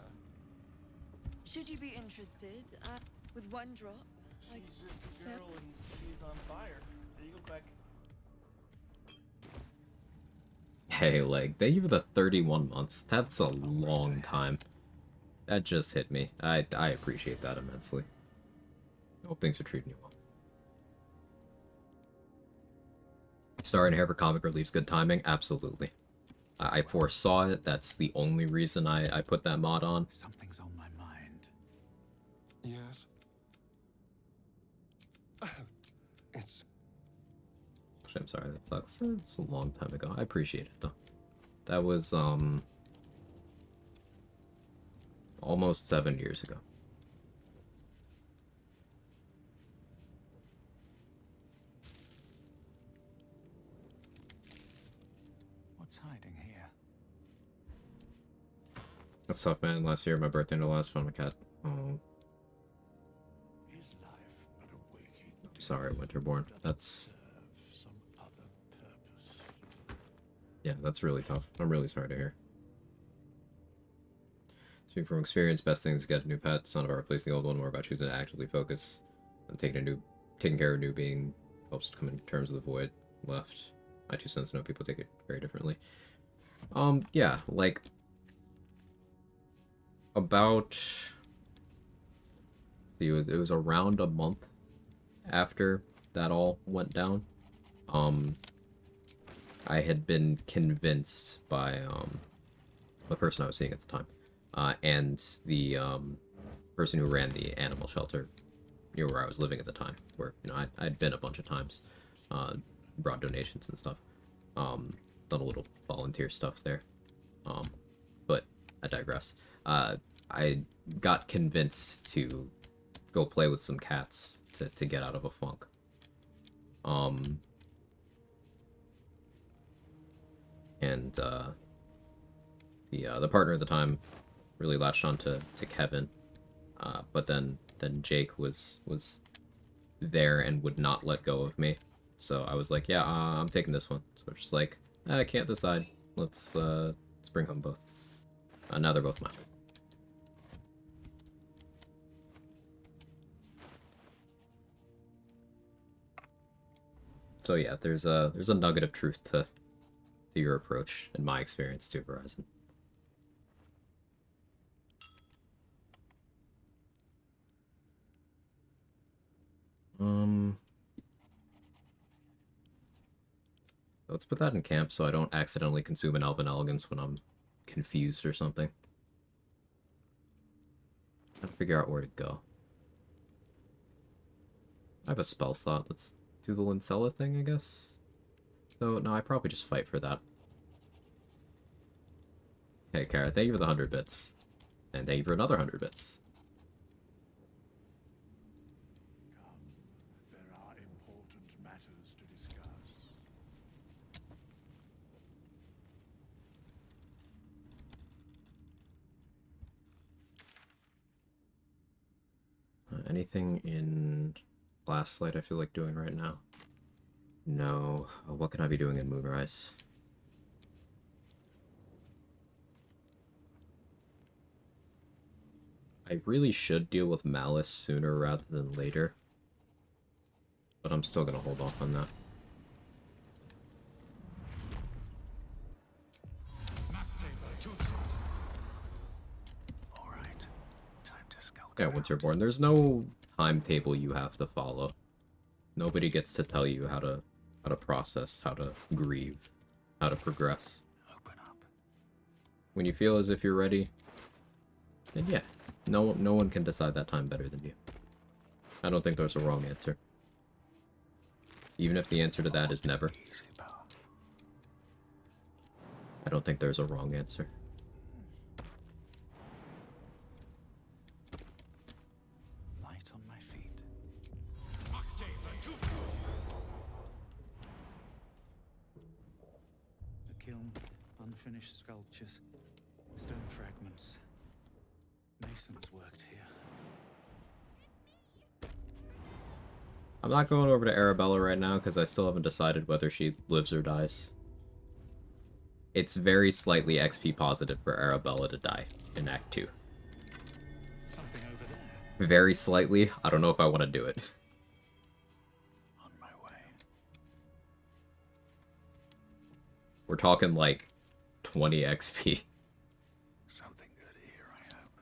Should you be interested, with one drop, like She's just a girl and she's on fire. There you go, Quag. Hey, like, thank you for the 31 months. That's a long time. That just hit me. I appreciate that immensely. I hope things are treating you well. Starring Harvard comic relieves good timing? Absolutely. I foresaw it. That's the only reason I put that mod on. Something's on my mind. Yes. It's... I'm sorry, that sucks. It's a long time ago. I appreciate it, though. That was, almost 7 years ago. What's hiding here? That's tough, man. Last year, my birthday, no last found my cat. Oh. Is life but a waking Sorry, Winterborn. That's... some other purpose? Yeah, that's really tough. I'm really sorry to hear. Speaking from experience, best thing is to get a new pet. It's not about replacing the old one, more about choosing to actively focus and taking care of a new being helps to come in terms with the void left. My 2 cents, I know people take it very differently. Yeah, like about it was around a month after that all went down. I had been convinced by the person I was seeing at the time. And the person who ran the animal shelter near where I was living at the time, where, you know, I'd been a bunch of times, brought donations and stuff, done a little volunteer stuff there, but I digress. I got convinced to go play with some cats to get out of a funk. And the partner at the time really latched on to Kevin, but then Jake was there and would not let go of me. So I was like, yeah, I'm taking this one. So just like, I can't decide. Let's bring home both. Now they're both mine. So yeah, there's a nugget of truth to your approach in my experience to Verizon. Let's put that in camp so I don't accidentally consume an Elven Elegance when I'm confused or something. Gotta figure out where to go. I have a spell slot. Let's do the Lincella thing, I guess. So, no, I probably just fight for that. Hey, Kara, thank you for the 100 bits. And thank you for another 100 bits. There are important matters to discuss. Anything in Last Light I feel like doing right now? No. What can I be doing in Moonrise? I really should deal with Malice sooner rather than later. But I'm still gonna hold off on that. Alright. Time to skulk. Yeah, Winterborn, there's no timetable you have to follow. Nobody gets to tell you how to process, how to grieve, how to progress. Open up. When you feel as if you're ready, then yeah, no one can decide that time better than you. I don't think there's a wrong answer. Even if the answer to that is never. I don't think there's a wrong answer. Light on my feet. The kiln, unfinished sculptures, stone fragments. Masons worked here. I'm not going over to Arabella right now because I still haven't decided whether she lives or dies. It's very slightly XP positive for Arabella to die in Act 2. Something over there. Very slightly. I don't know if I want to do it. On my way. We're talking like 20 XP. Something good here, I hope.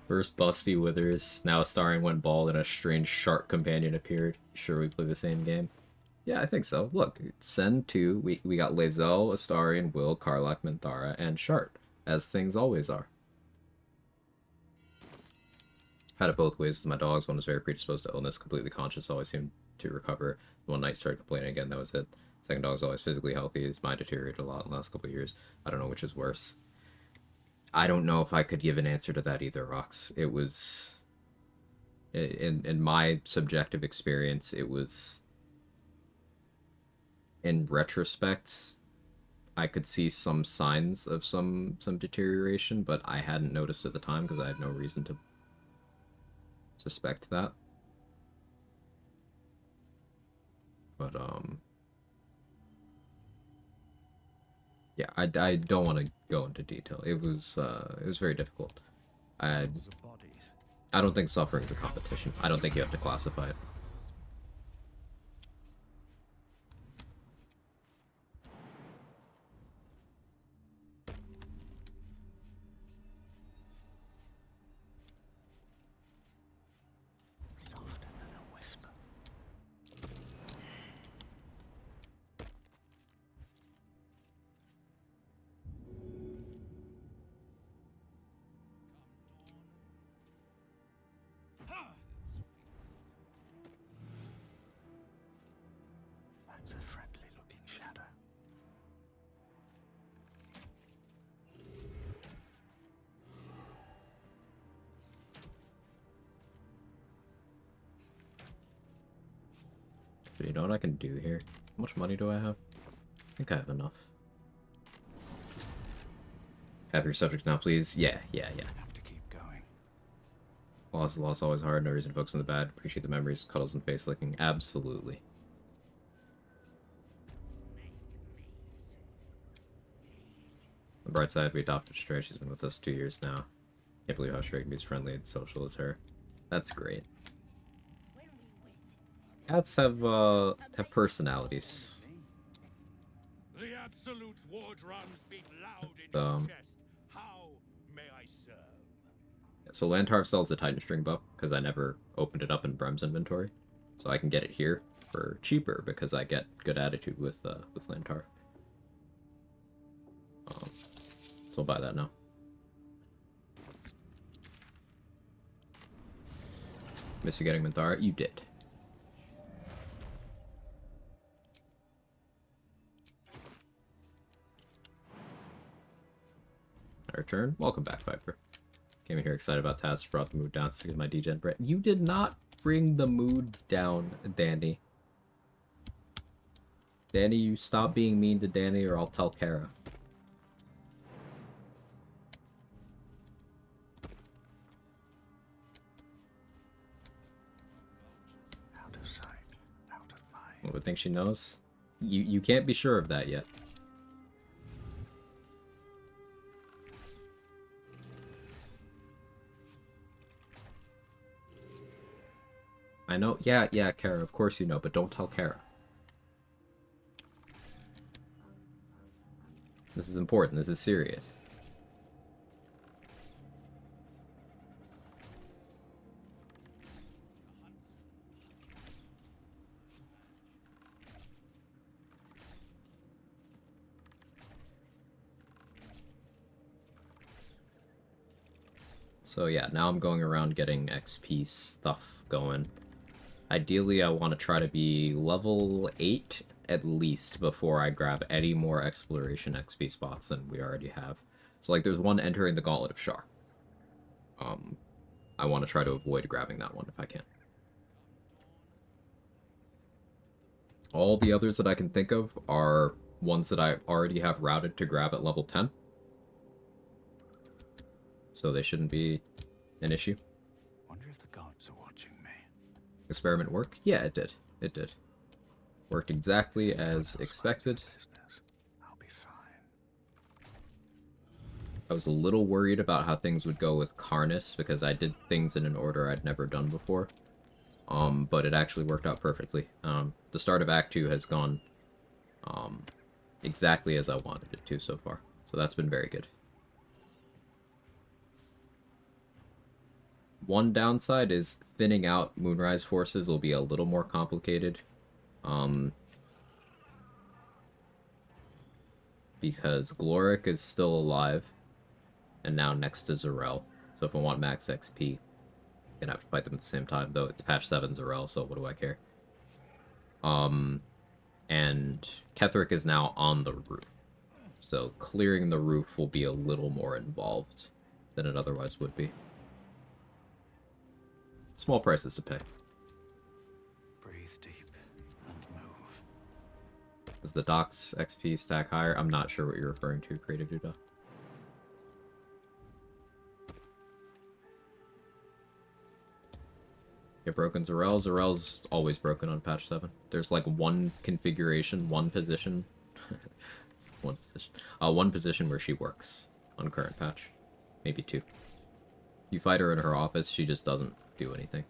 First Busty Withers, now Astarion went bald and a strange shark companion appeared. Sure we play the same game? Yeah, I think so. Look, send 2. We got Lae'zel, Astarion, Will, Karlach, Minthara, and Shart, as things always are. Had it both ways with my dogs. One was very predisposed to illness, completely conscious, always seemed to recover. One night started complaining again, that was it. Second dog's always physically healthy. His mind deteriorated a lot in the last couple of years. I don't know which is worse. I don't know if I could give an answer to that either, Rox. It was... In my subjective experience, it was... In retrospect, I could see some signs of some deterioration, but I hadn't noticed at the time because I had no reason to suspect that. But, yeah, I don't want to go into detail. It was very difficult. I don't think suffering's a competition. I don't think you have to classify it. Softer than a whisper. That's a friendly looking shadow. But you know what I can do here? How much money do I have? I think I have enough. Have your subject now, please. Yeah. Have to keep going. Loss is loss, always hard. No reason to focus on the bad. Appreciate the memories, cuddles, and face licking. Absolutely. On the bright side, we adopted Stray. She's been with us 2 years now. Can't believe how Stray can be as friendly and social as her. That's great. Cats have personalities. The absolute war drums beat loud in your chest. How may I serve? So Lantarv sells the Titan String Bow, because I never opened it up in Brem's inventory. So I can get it here for cheaper, because I get good attitude with Lantarv. So I'll buy that now. Miss you getting Minthara? You did. I return. Welcome back, Viper. Came in here excited about tasks, brought the mood down, sick of my degen Brett. You did not bring the mood down, Danny. Danny, you stop being mean to Danny or I'll tell Kara. Out of sight, out of mind. What would think she knows? You can't be sure of that yet. I know. Yeah, Kara, of course you know, but don't tell Kara. This is important. This is serious. So yeah, now I'm going around getting XP stuff going. Ideally, I want to try to be level 8 at least before I grab any more exploration XP spots than we already have. So like there's one entering the Gauntlet of Shar. I want to try to avoid grabbing that one if I can. All the others that I can think of are ones that I already have routed to grab at level 10. So they shouldn't be an issue. Wonder if the gods are watching me. Experiment work? Yeah, it did. It did. Worked exactly as expected. I'll be fine. I was a little worried about how things would go with Karnas because I did things in an order I'd never done before. But it actually worked out perfectly. The start of Act 2 has gone exactly as I wanted it to so far. So that's been very good. One downside is thinning out Moonrise forces will be a little more complicated. Because Gloric is still alive, and now next to Zarel. So if I want max XP, I'm gonna have to fight them at the same time, though it's patch 7 Zarel, so what do I care? And Ketherick is now on the roof. So clearing the roof will be a little more involved than it otherwise would be. Small prices to pay. Breathe deep and move. Does the docks XP stack higher? I'm not sure what you're referring to, Creative Duda. Get broken Zarel. Zarel's always broken on patch 7. There's like one configuration, one position. One position where she works on current patch. Maybe 2. You fight her in her office, she just doesn't do anything.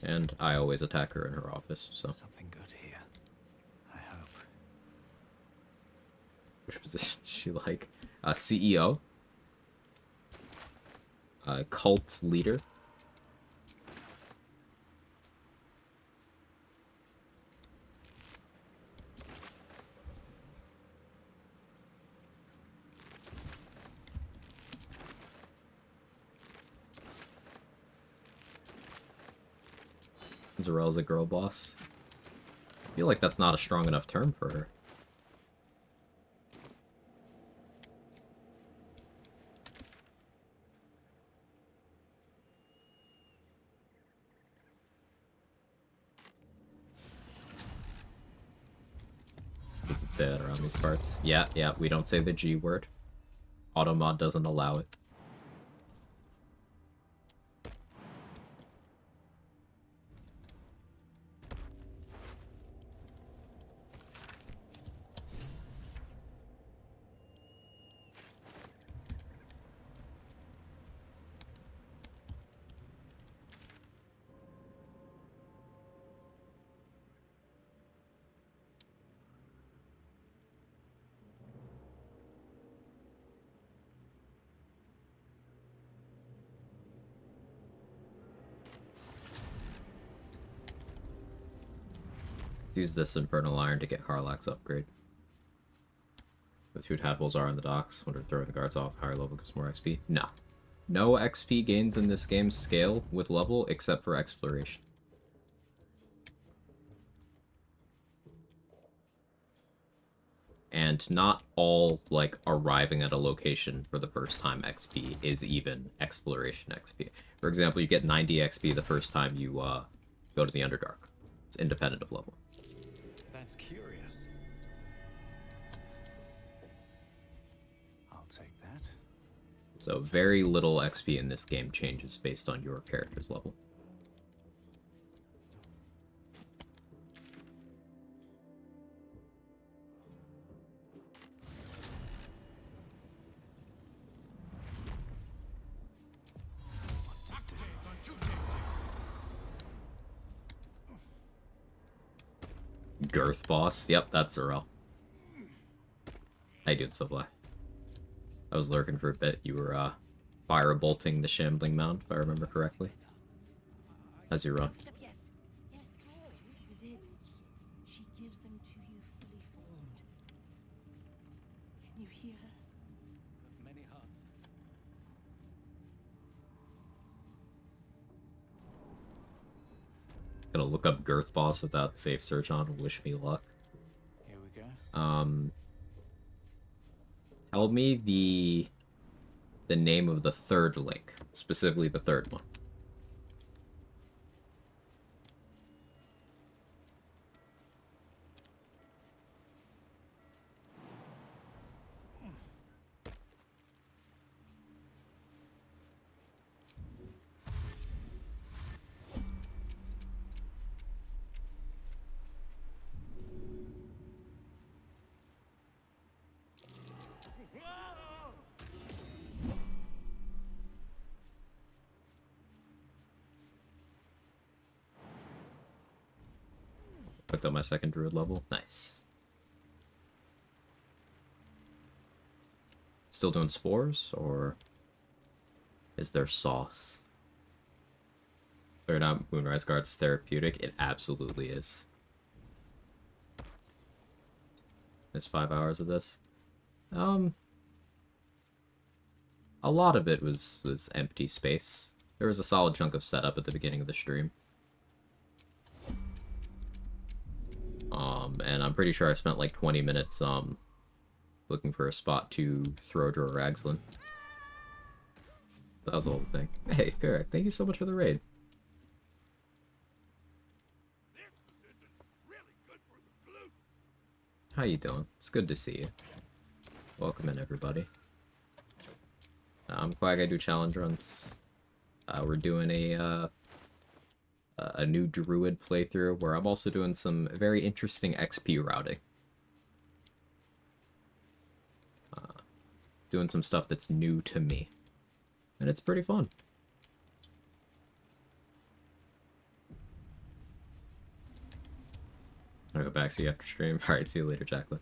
And I always attack her in her office, so. Something good here. I hope. Which position is she like? CEO? Cult leader? Zarel's a girl boss. I feel like that's not a strong enough term for her. You can say that around these parts. Yeah, we don't say the G word. Automod doesn't allow it. Use this Infernal Iron to get Karlach's upgrade. The 2 tadpoles are on the docks. Wonder if throwing the guards off higher level gives more XP. No. No XP gains in this game scale with level except for exploration. And not all, like, arriving at a location for the first time XP is even exploration XP. For example, you get 90 XP the first time you go to the Underdark. It's independent of level. That's curious. I'll take that. So very little XP in this game changes based on your character's level. Girth boss. Yep, that's Zarel. How you doing, Subway? I was lurking for a bit. You were, fire-bolting the Shambling Mound, if I remember correctly. As you run. Yes, you did. She gives them to you fully formed. Can you hear her? Of many hearts. Gonna look up Girth boss without safe search on. Wish me luck. Here we go. Tell me the name of the third link, specifically the third one. Picked up my second druid level. Nice. still doing spores, or is there sauce? Or not, Moonrise Guard's therapeutic? It absolutely is. It's 5 hours of this. A lot of it was empty space. There was a solid chunk of setup at the beginning of the stream. And I'm pretty sure I spent like 20 minutes looking for a spot to throw Ragslin. That was the whole thing. Hey, Eric, thank you so much for the raid. How you doing? It's good to see you. Welcome in, everybody. I'm Quag, I do challenge runs. We're doing a new druid playthrough where I'm also doing some very interesting XP routing. Doing some stuff that's new to me. And it's pretty fun. I'll go back, see you after stream. Alright, see you later, Jacqueline.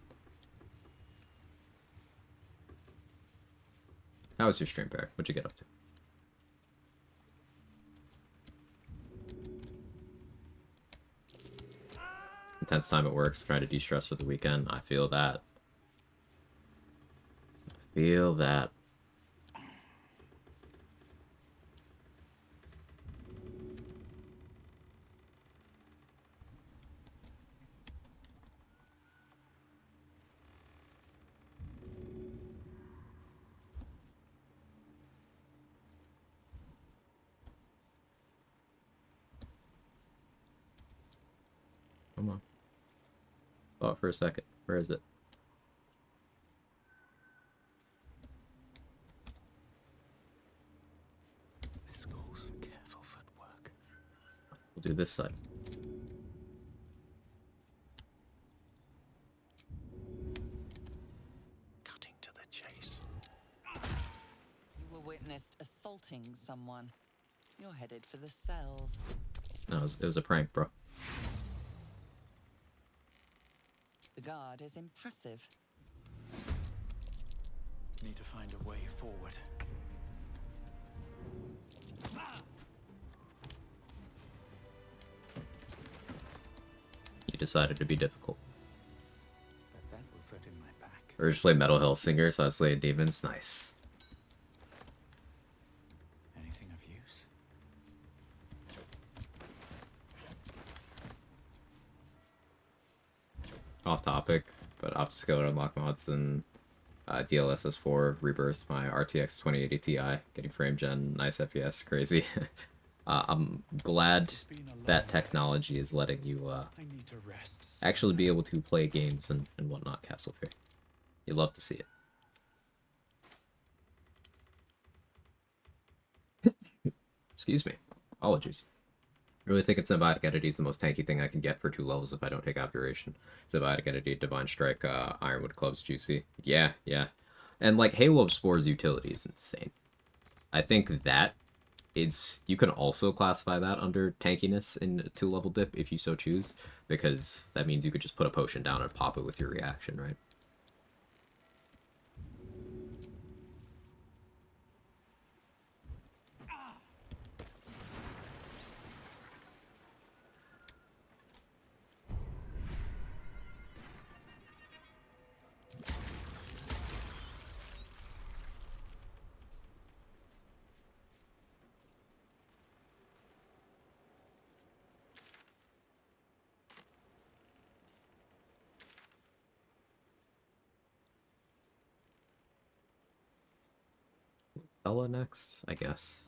How was your stream, Bear? What'd you get up to? Intense time at work, so trying to de-stress for the weekend. I feel that. I feel that. Come on. Thought for a second. Where is it? This calls for careful footwork. We'll do this side. Cutting to the chase. You were witnessed assaulting someone. You're headed for the cells. No, it was a prank, bro. The guard is impassive. Need to find a way forward. You decided to be difficult. Bet that will fit in my back. Or just play Metal Hill Singer, so I was slaying demons. Nice. Anything of use? Off topic, but Optiscaler unlock mods and DLSS4 rebirth my RTX 2080 Ti, getting frame gen, nice FPS, crazy. I'm glad that technology is letting you actually be able to play games and whatnot, Castle Fear. You love to see it. Excuse me. Apologies. I really think it's Symbiotic Entity is the most tanky thing I can get for 2 levels if I don't take Abjuration. Symbiotic Entity, Divine Strike, Ironwood Club's juicy. Yeah, yeah. And, like, Halo of Spores utility is insane. I think that is... You can also classify that under tankiness in a 2-level dip if you so choose, because that means you could just put a potion down and pop it with your reaction, right? Ella next, I guess.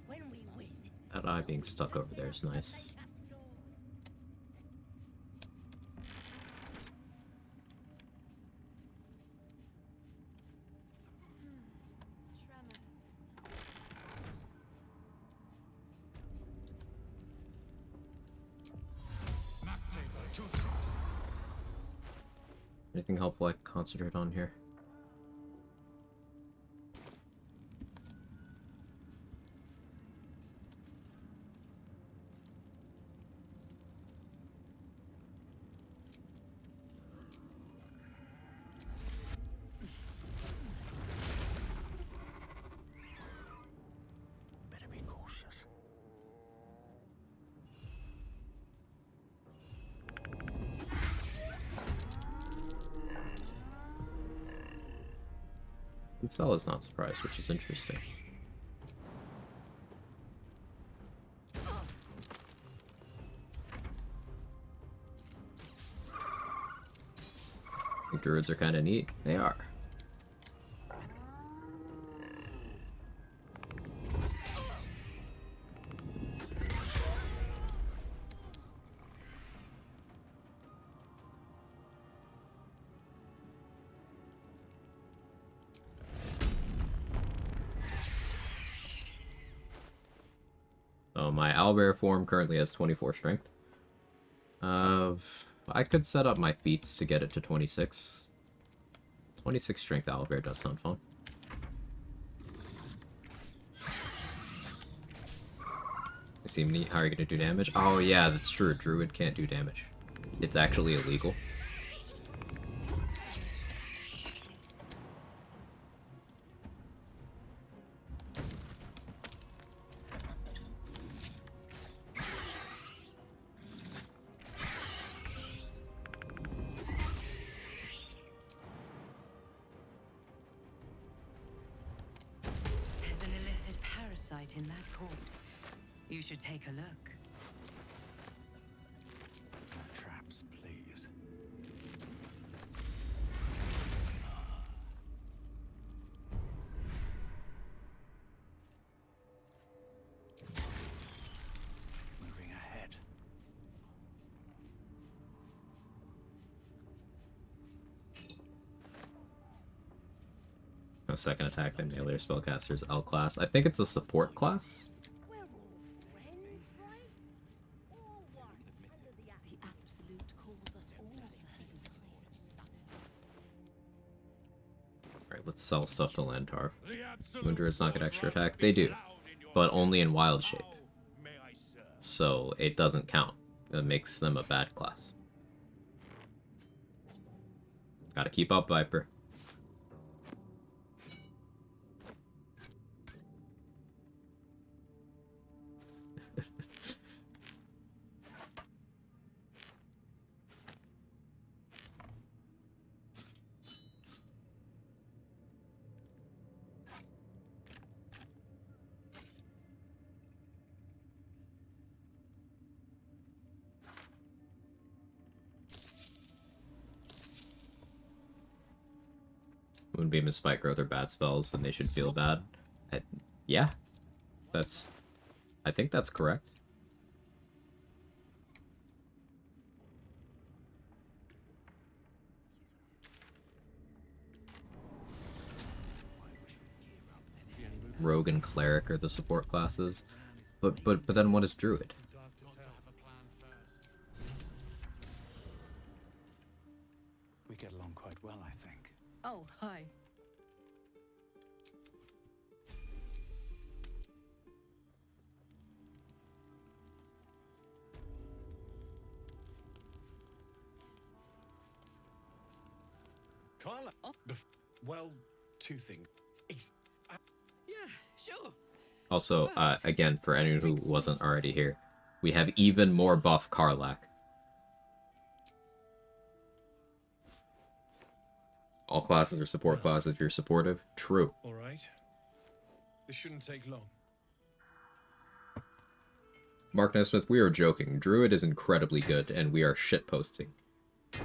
When we win, That eye being stuck over there is nice. Anything helpful I can concentrate on here? Better be cautious. Kinsella's not surprised, which is interesting. I think druids are kind of neat. They are. So my owlbear form currently has 24 strength. I could set up my feats to get it to 26. 26 strength owlbear does sound fun. You seem neat. How are you gonna do damage? Oh yeah, that's true. A druid can't do damage. It's actually illegal. There's an illithid parasite in that corpse. You should take a look. No traps, please. Moving ahead. No second attack, then melee or spellcaster's L class. I think it's a support class. The absolute calls us all to his Alright, let's sell stuff to Lantar. Moondruids not get extra attack? They do, but only in wild shape. So it doesn't count. That makes them a bad class. Gotta keep up, Viper. Moonbeam and Spike Growth are bad spells, then they should feel bad. Yeah, I think that's correct. Rogue and Cleric are the support classes, but then what is Druid? We get along quite well, I think. Oh, hi. Carla. Well, two things. Yeah, sure. Also, again, for anyone who wasn't already here, we have even more buff Karlach. All classes are support classes if you're supportive. True. All right. This shouldn't take long. Mark Nesmith, we are joking. Druid is incredibly good, and we are shitposting.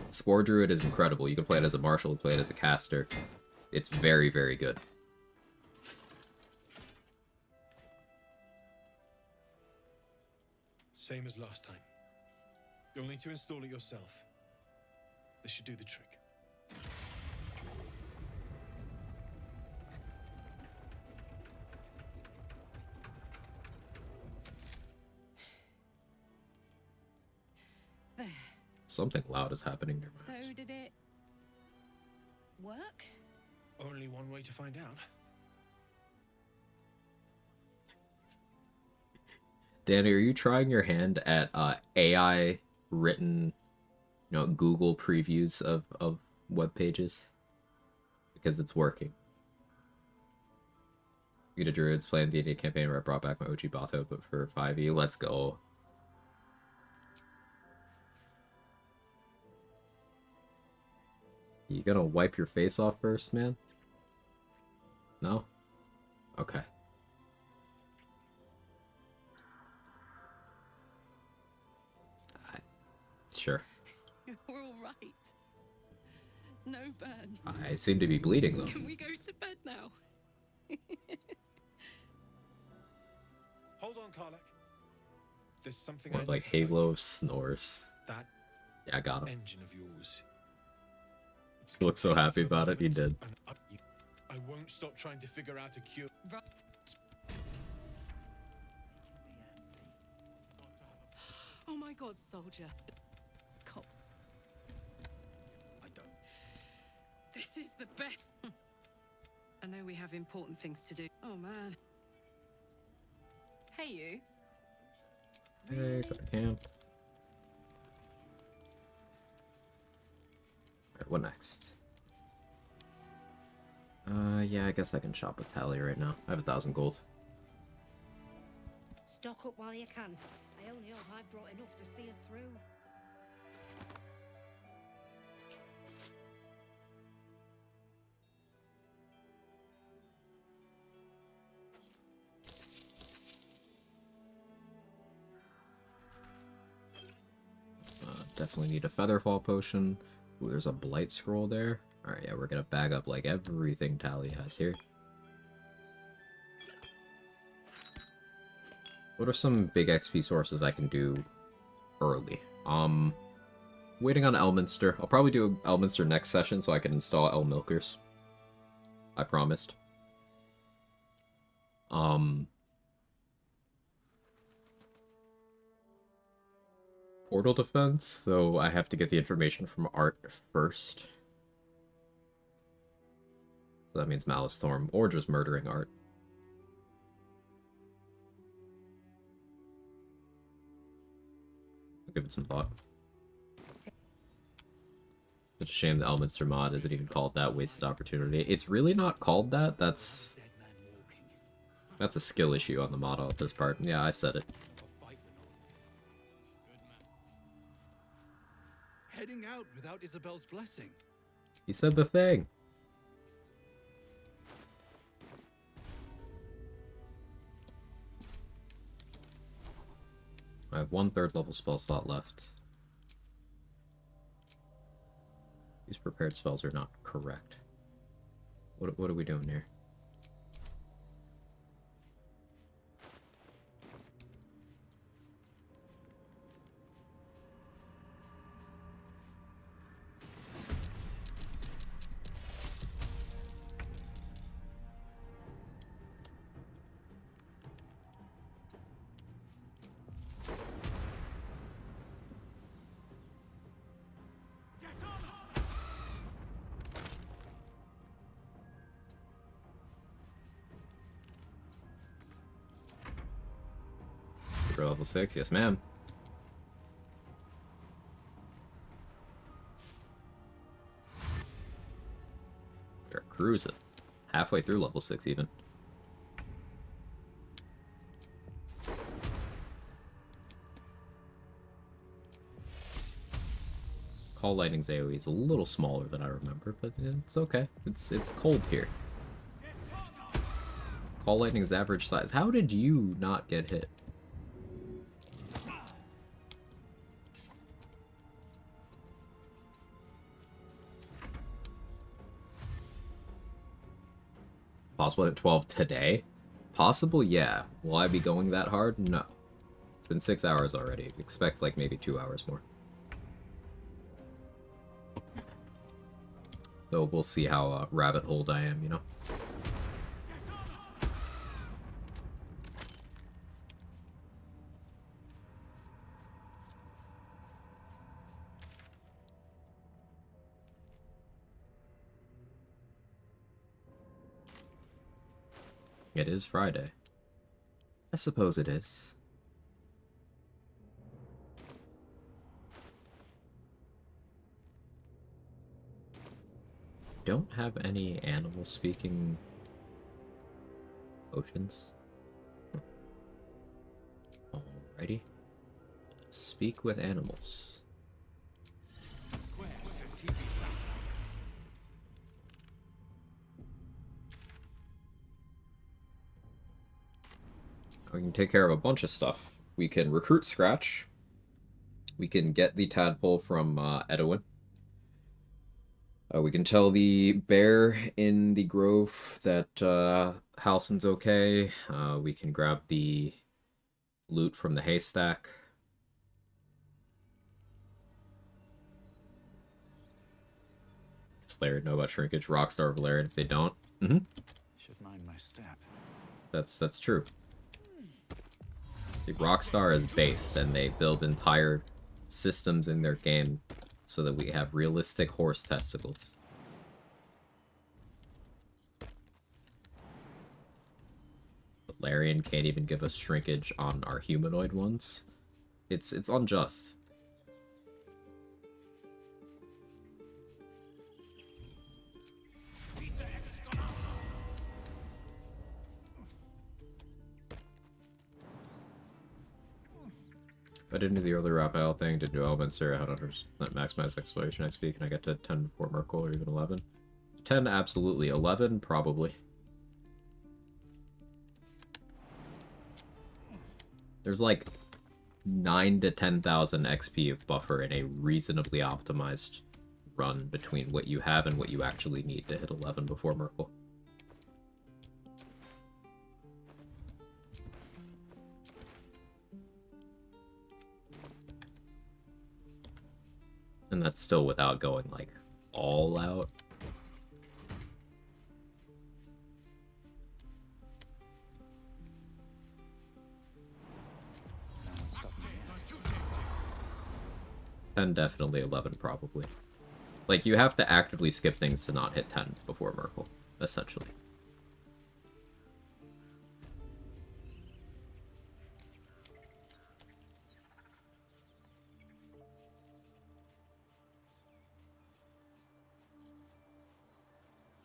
Spore Druid is incredible. You can play it as a marshal, play it as a caster. It's very, very good. Same as last time. You'll need to install it yourself. This should do the trick. Something loud is happening near So did it work? Only one way to find out. Danny, are you trying your hand at AI written, Google previews of web pages? Because it's working. Vita Druids playing the D&D campaign where I brought back my OG Botho, but for 5e. Let's go. You gonna wipe your face off first, man? No? Okay. Sure. You're all right. No burns. I seem to be bleeding, though. Can we go to bed now? Hold on, Karlak. There's something Or I like need to tell Halo you. snores. That Yeah, I got him. engine of yours. He looked so happy about it, he did. And I won't stop trying to figure out a cure. Oh my god, soldier. Cop. I don't. This is the best. I know we have important things to do. Oh man. Hey you. Hey, go to camp. Alright, what next? Yeah, I guess I can shop with Tally right now. I have 1,000 gold. Stock up while you can. I only hope I brought enough to see us through. Definitely need a Featherfall potion. Ooh, there's a Blight scroll there. Alright, yeah, we're gonna bag up like everything Tally has here. What are some big XP sources I can do early? Waiting on Elminster. I'll probably do Elminster next session so I can install El Milkers. I promised. Portal defense, though I have to get the information from Art first. So that means Malice Storm, or just murdering Art. I'll give it some thought. It's a shame the Elminster mod isn't even called that. Wasted opportunity. It's really not called that. That's a skill issue on the mod author's part. Yeah, I said it. Heading out without Isabel's blessing. He said the thing. I have 1/3 level spell slot left. These prepared spells are not correct. What are we doing here? Level 6, yes ma'am. We're cruising. Halfway through level 6 even. Call Lightning's AoE is a little smaller than I remember, but it's okay. It's cold here. Call Lightning's average size. How did you not get hit? Possible at 12 today? Possible, yeah. Will I be going that hard? No. It's been 6 hours already. Expect like maybe 2 hours more. Though we'll see how rabbit-holed I am, you know? It is Friday. I suppose it is. Don't have any animal speaking potions. Alrighty. Speak with animals. We can take care of a bunch of stuff. We can recruit Scratch. We can get the tadpole from Edwin. We can tell the bear in the grove that Halsin's okay. We can grab the loot from the haystack. Slayer know about shrinkage. Rockstar Valerian if they don't. Should mind my step. That's true. See, Rockstar is based, and they build entire systems in their game so that we have realistic horse testicles. Valerian can't even give us shrinkage on our humanoid ones. It's unjust. If I didn't do the early Raphael thing, didn't do Elminster, how to maximize exploration XP, can I get to 10 before Merkel, or even 11? 10, absolutely. 11, probably. There's like 9 to 10,000 XP of buffer in a reasonably optimized run between what you have and what you actually need to hit 11 before Merkel. And that's still without going, like, all out. And definitely 11, probably. Like, you have to actively skip things to not hit 10 before Merkel, essentially.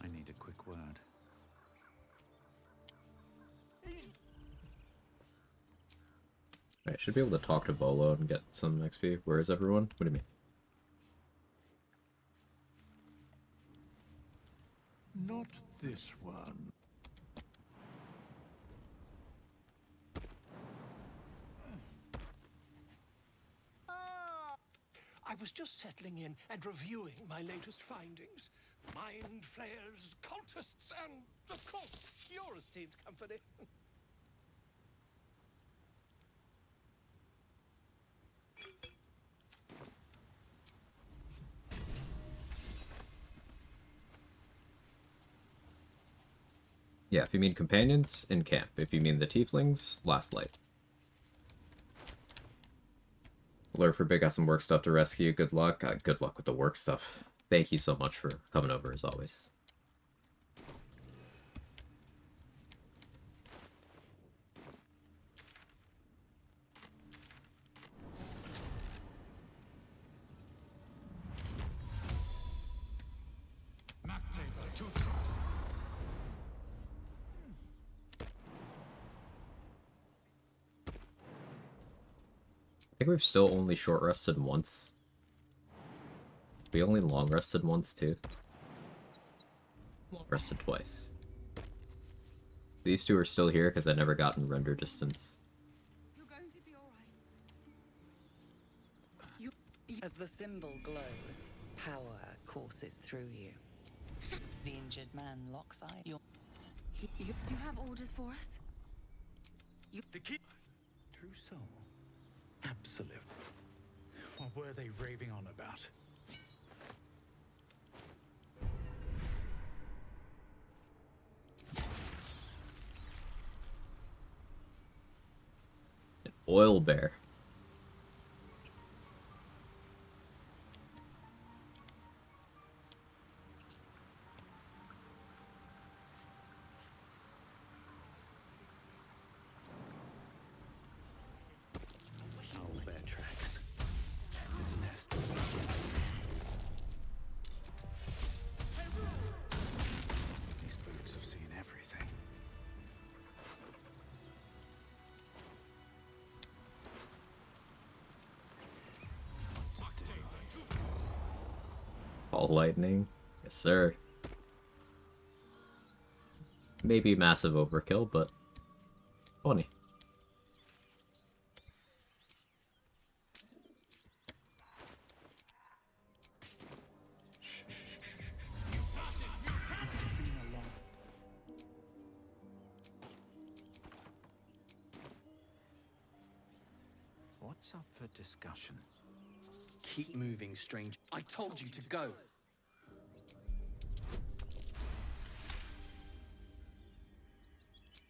I need a quick word. I should be able to talk to Bolo and get some XP. Where is everyone? What do you mean? Not this one. I was just settling in and reviewing my latest findings. Mind flayers, cultists, and, of course, your esteemed company. Yeah, if you mean companions, in camp. If you mean the tieflings, last light. Lurfer got some work stuff to rescue. Good luck. Good luck with the work stuff. Thank you so much for coming over, as always. I think we've still only short rested once. We only long rested once too. Long rested twice. These two are still here because I never got in render distance. You're going to be alright. As the symbol glows, power courses through you. The injured man locks eye. Do you have orders for us? The key. True soul. Absolute. What were they raving on about? An oil bear. Ball lightning. Yes, sir. Maybe massive overkill, but funny. What's up for discussion? Keep moving, stranger. I told you to go.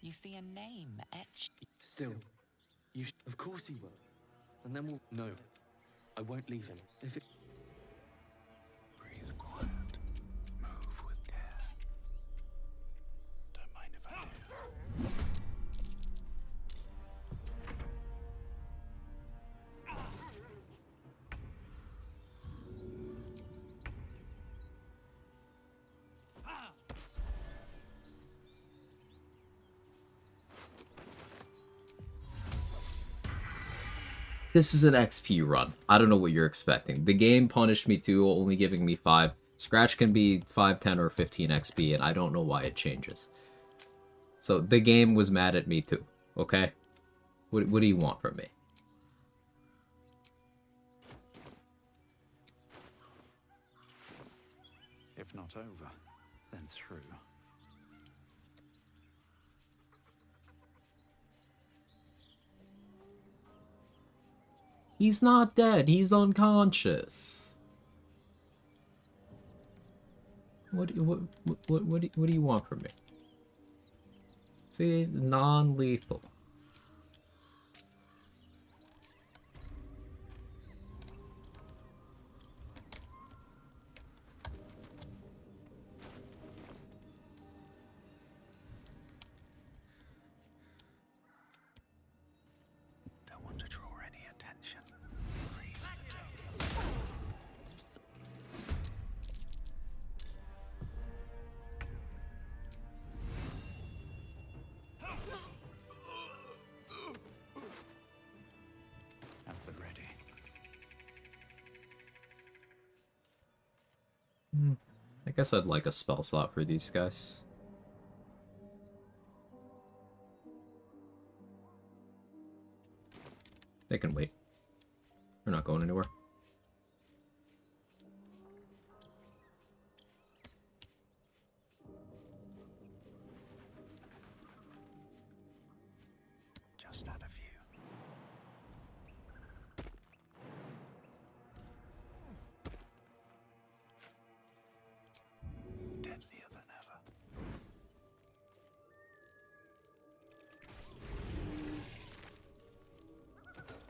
You see a name etched. Still, of course he will. And then we'll. No, I won't leave him. If it. Breathe quiet. Move with care. Don't mind if I do. This is an XP run. I don't know what you're expecting. The game punished me too, only giving me 5. Scratch can be 5, 10, or 15 XP, and I don't know why it changes. So the game was mad at me too, okay? What do you want from me? If not over, then through. He's not dead. He's unconscious. What do you want from me? See, non-lethal. Don't want to draw any attention. At the ready. I guess I'd like a spell slot for these guys. They can wait. They're not going anywhere. Just out of view. Deadlier than ever.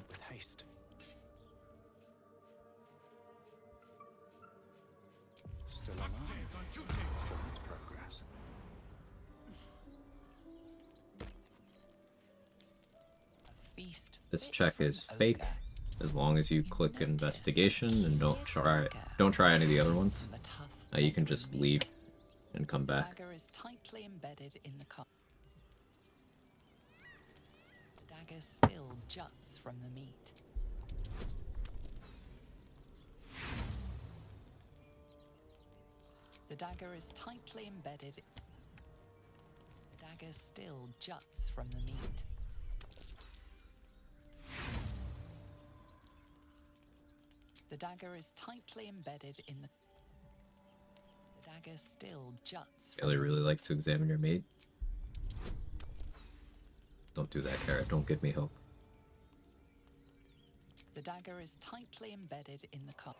With haste. Still alive. So that's progress. Feast. This check is fake, as long as you click investigation and don't try any of the other ones. You can just leave and come back. The dagger is tightly embedded in the cup. The dagger still juts from the meat. The dagger is tightly embedded. The dagger still juts from the meat. The dagger is tightly embedded in the... The dagger still juts from Ellie really likes to examine your meat. Don't do that, Carrot. Don't give me hope. The dagger is tightly embedded in the cup.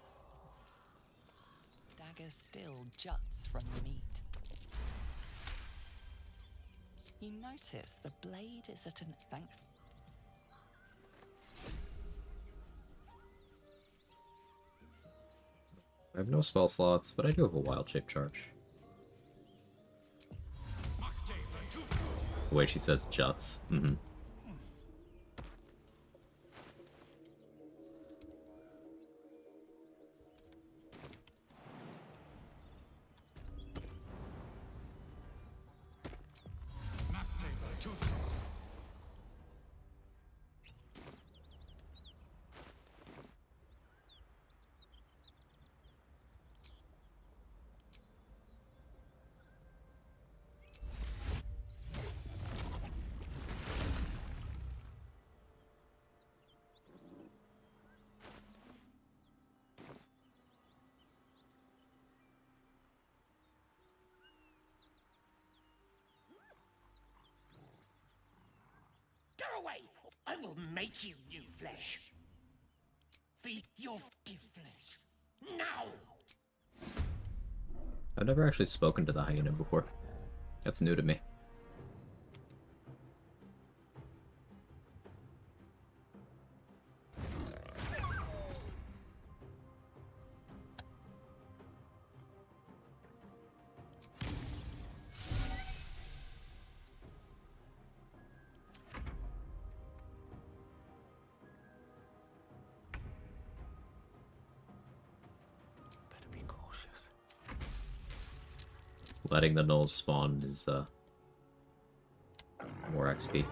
The dagger still juts from the meat. You notice the blade is at an... Thanks. I have no spell slots, but I do have a wild shape charge. The way she says juts. away! I will make you new flesh. Feed your flesh. Now! I've never actually spoken to the hyena before. That's new to me. Better be cautious. Letting the gnolls spawn is more XP.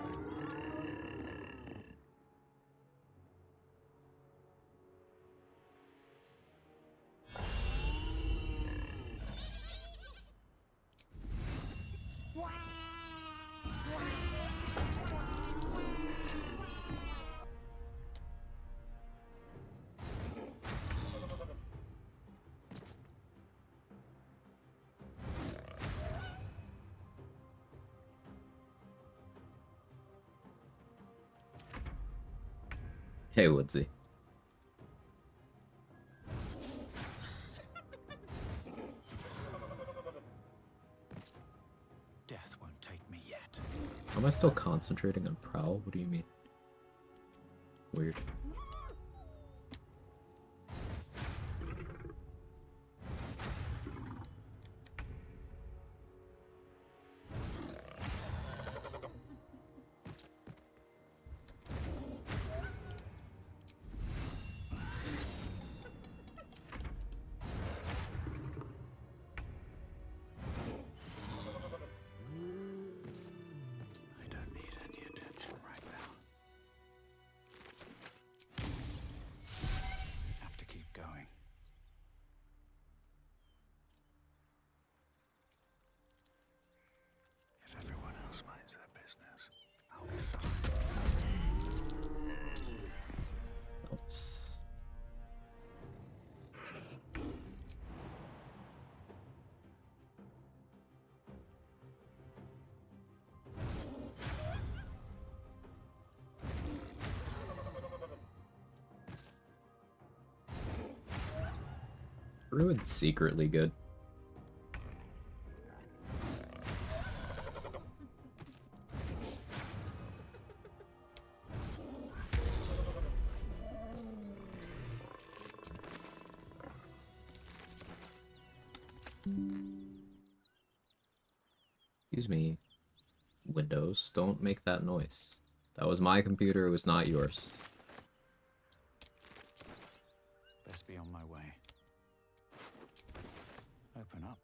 Hey, Woodsy. Death won't take me yet. Am I still concentrating on Prowl? What do you mean? Weird. I don't need any attention right now. Have to keep going. If everyone else minds their business, I'll be fine. Let's... Ruin's secretly good. Excuse me, Windows, don't make that noise. That was my computer, it was not yours. Best be on my way. Open up.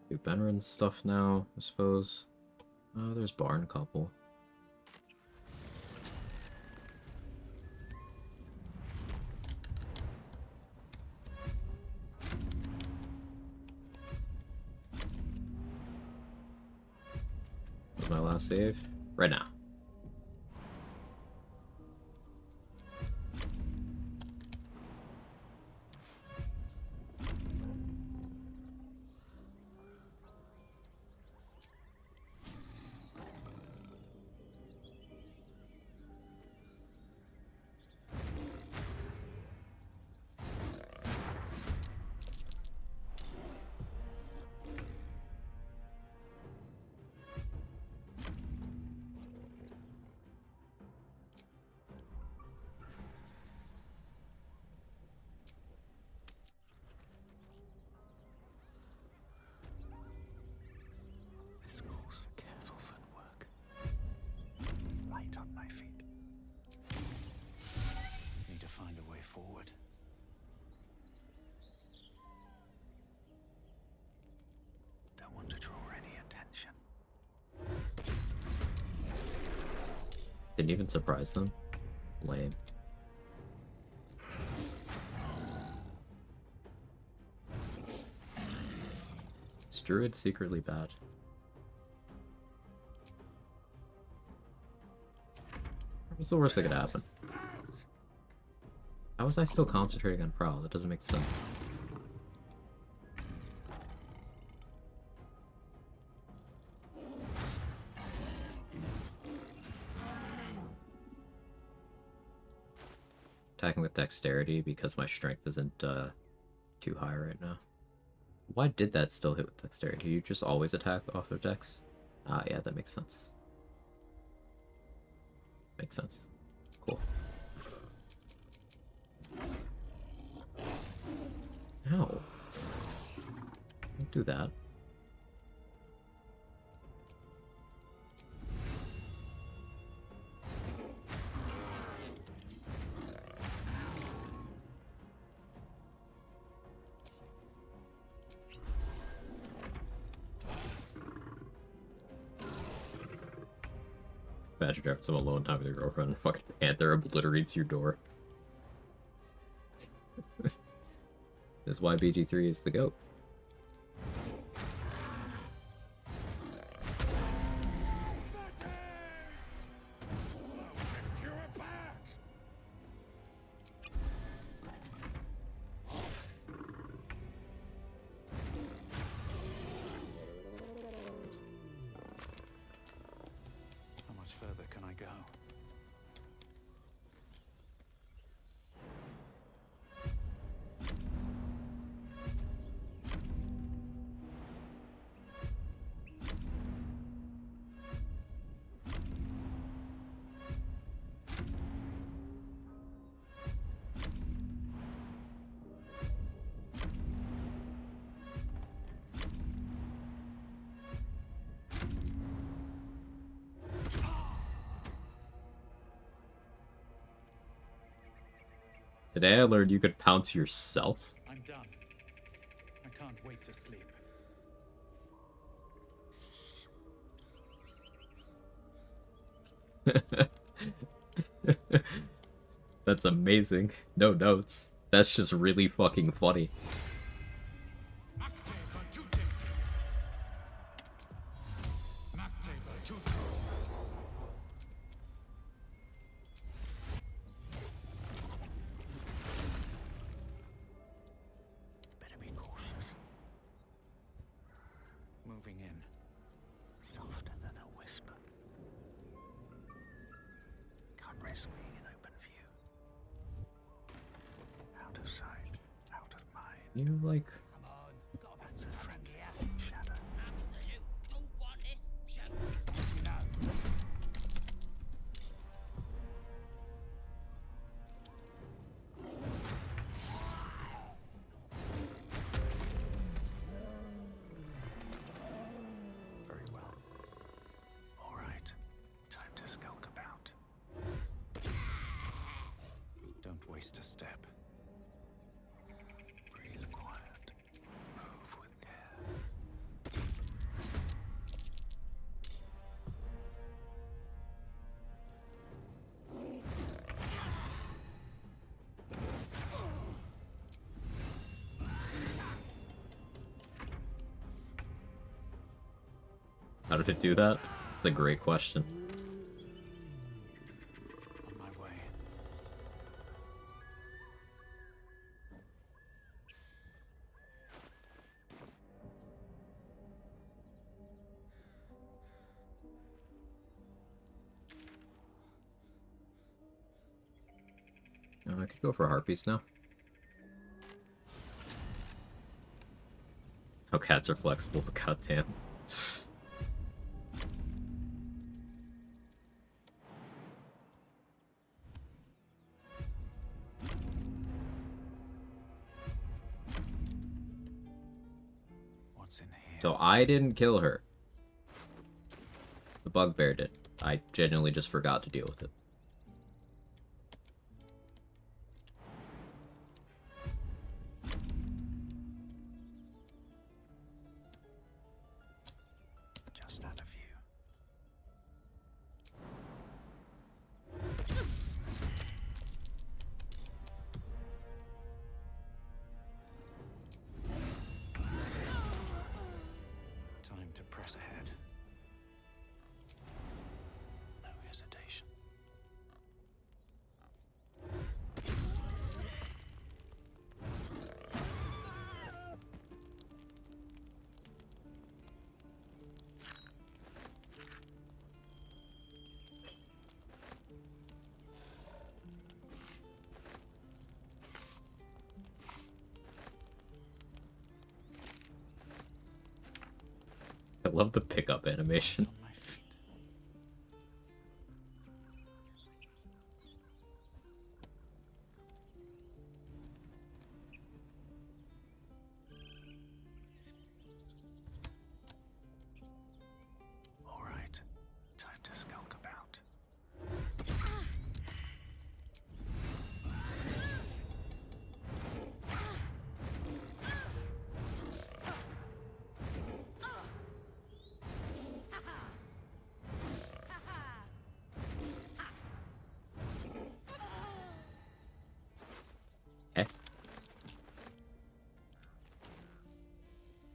Do Benrin's stuff now, I suppose. Oh, there's Barn Couple. What's my last save? Right now. Didn't even surprise them. Lame. Is Druid secretly bad? What's the worst that could happen? How was I still concentrating on Prowl? That doesn't make sense. Attacking with dexterity because my strength isn't too high right now. Why did that still hit with dexterity? Do you just always attack off of dex? Ah, yeah, that makes sense. Makes sense. Cool. Ow. Don't do that. Imagine having some alone time with your girlfriend and fucking panther obliterates your door. This is why BG3 is the GOAT. How much further can I go? Today I learned you could pounce yourself. I'm done. I can't wait to sleep. That's amazing. No notes. That's just really fucking funny. Better be cautious. Moving in, softer than a whisper. Can't risk being in open view. Out of sight, out of mind. You like... That's a friendly shadow. Absolute. Don't want this. Show. You know. Very well. All right. Time to skulk about. Don't waste a step. Breathe quiet. Move with care. How did it do that? It's a great question. On my way. I could go for a Harpies now. Oh, cats are flexible, goddamn. What's in here? So I didn't kill her. The bugbear did. I genuinely just forgot to deal with it. Just out of view. love the pickup animation. All right, time to skulk about. Eh?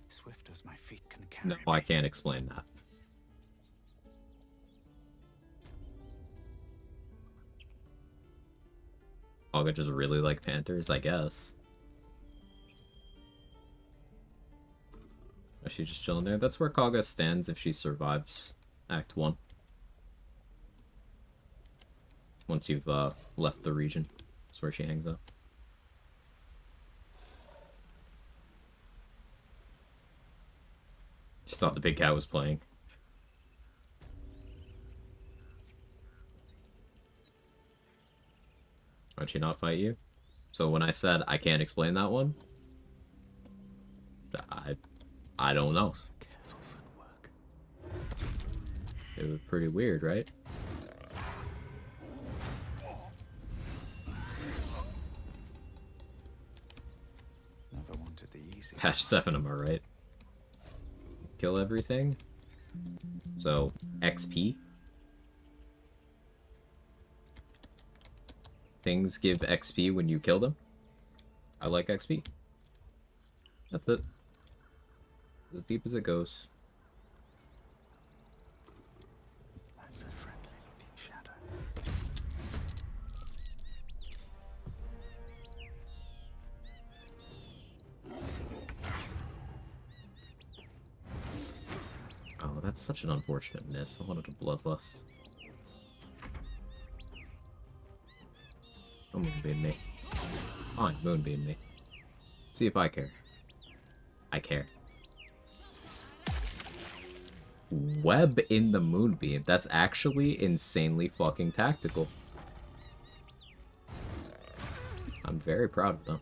Swift as my feet can carry No, me. I can't explain that. Olga just really like panthers, I guess. Is she just chilling there? That's where Kaga stands if she survives Act 1. Once you've left the region. That's where she hangs out. Just thought the big cat was playing. Why'd she not fight you? So when I said I can't explain that one, I don't know. It was pretty weird, right? Never wanted the easy. Patch 7, am I right? Kill everything. So, XP. Things give XP when you kill them. I like XP. That's it. As deep as it goes. That's a friendly looking shadow. Oh, that's such an unfortunate miss. I wanted a bloodlust. Oh, moonbeam me. Fine, moonbeam me. See if I care. I care. Web in the moonbeam. That's actually insanely fucking tactical. I'm very proud of them.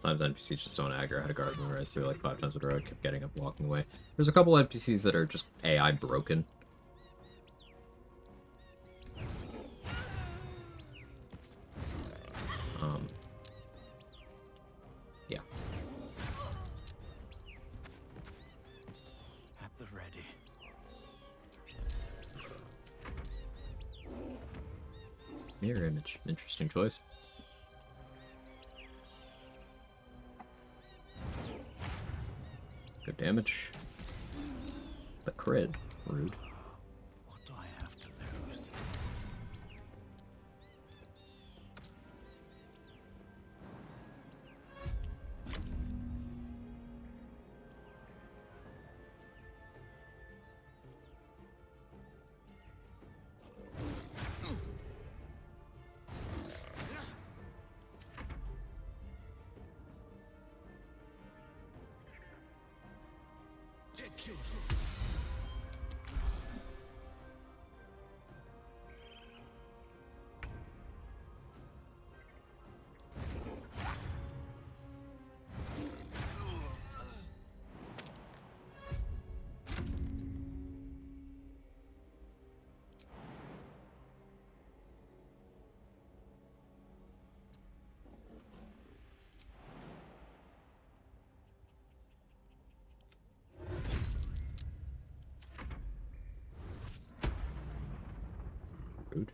Sometimes NPCs just don't aggro. I had a guard memorize through like 5 times in a row. I kept getting up, walking away. There's a couple NPCs that are just AI broken. Yeah. At the ready. Mirror image. Interesting choice. Good damage. The crit. Rude. What do I have to lose? Take you. Rude.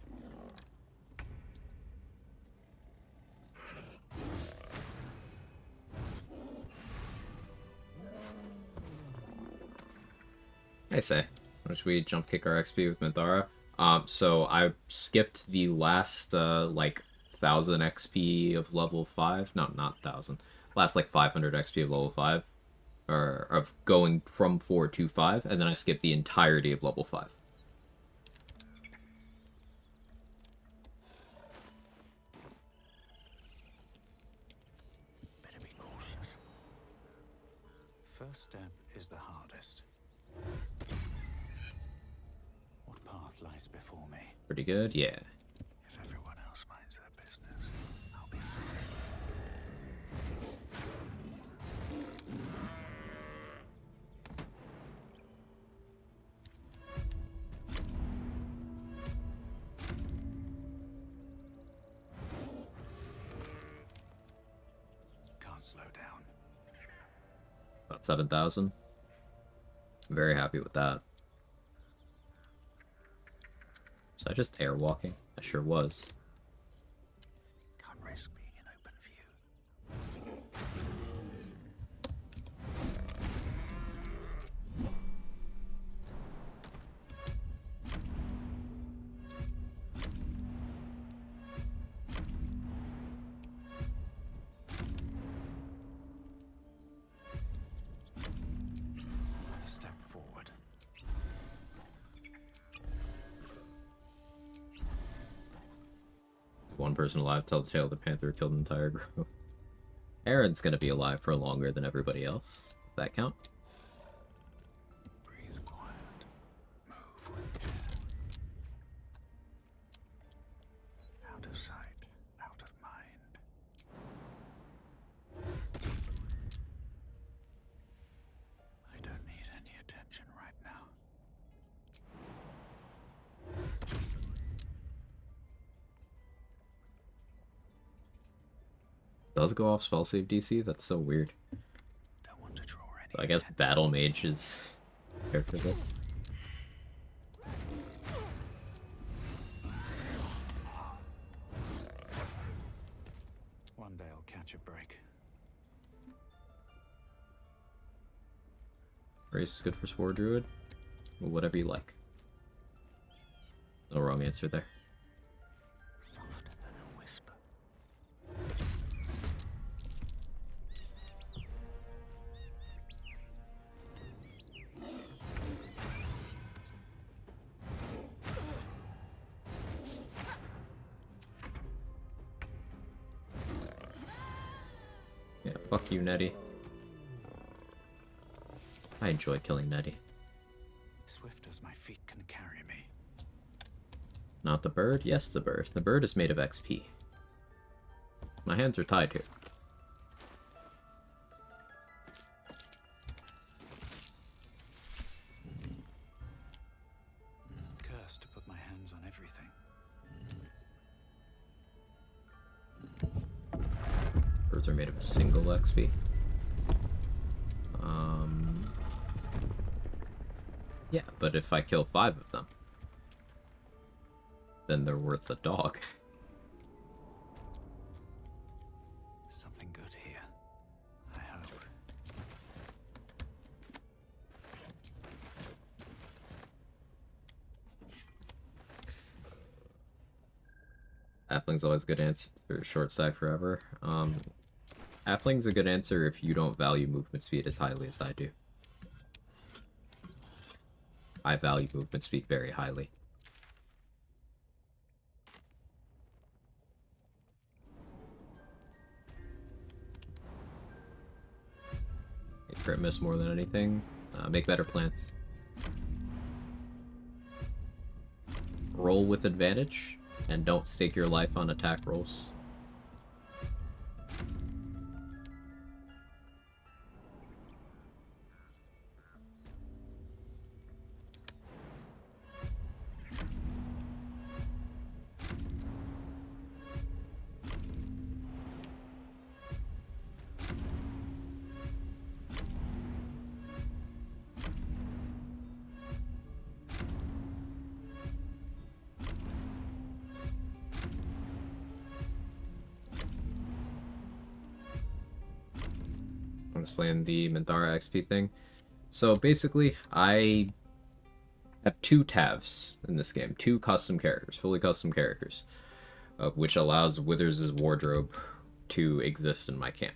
I say, why don't we jump kick our XP with Minthara? So I skipped the last like 1000 XP of level 5. No, not 1000. Last like 500 XP of level 5, or of going from 4 to 5, and then I skipped the entirety of level 5. Better be cautious. First step is the hardest. What path lies before me? Pretty good, yeah. If everyone else minds their business, I'll be fine. Can't slow down. About 7,000. I'm very happy with that. Was I just airwalking? I sure was. Can't risk being in open view. Step forward. One person alive, tell the tale the panther killed an entire group. Aaron's gonna be alive for longer than everybody else. Does that count? Breathe quiet. Move with care. Out of sight, out of mind. I don't need any attention right now. Does it go off spell save DC? That's so weird. Don't want to draw any So I guess Battle Mage is prepared for this. One day I'll catch a break. Race is good for Spore Druid. Whatever you like. No wrong answer there. Softer than a whisper. Yeah, fuck you, Nettie. I enjoy killing Nettie. Swift as my feet can carry me. Not the bird? Yes, the bird. The bird is made of XP. My hands are tied here. Cursed to put my hands on everything. Birds are made of a single XP. Yeah, but if I kill 5 of them, then they're worth a dog. Something good here. I hope. Halfling's always a good answer. Short stack forever. Halfling's a good answer if you don't value movement speed as highly as I do. I value movement speed very highly. Crit miss more than anything. Make better plans. Roll with advantage, and don't stake your life on attack rolls. I'm just playing the Minthara XP thing. So basically, I have 2 Tavs in this game, 2 custom characters, fully custom characters, which allows Withers' wardrobe to exist in my camp.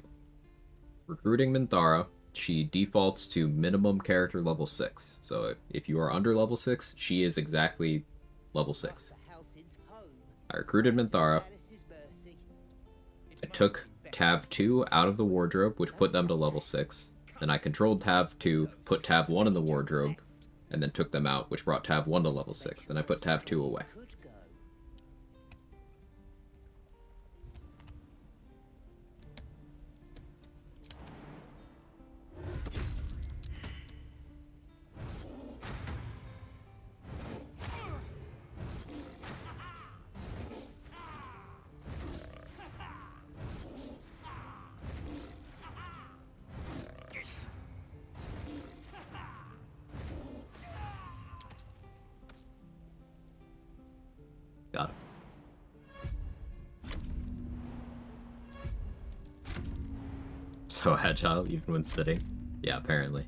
Recruiting Minthara, she defaults to minimum character level 6. So if you are under level 6, she is exactly level 6. I recruited Minthara. I took Tav 2 out of the wardrobe, which put them to level 6. Then I controlled Tav 2, put Tav 1 in the wardrobe, and then took them out, which brought Tav 1 to level 6. Then I put Tav 2 away. Got it. So agile, even when sitting. Yeah, apparently.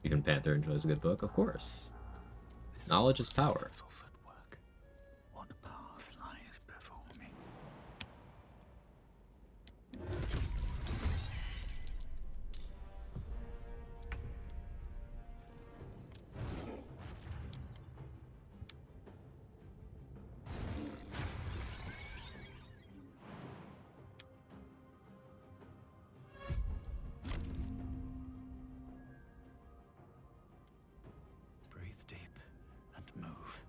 Even Panther enjoys a good book, of course. Knowledge is power. What path lies before me? Breathe deep and move.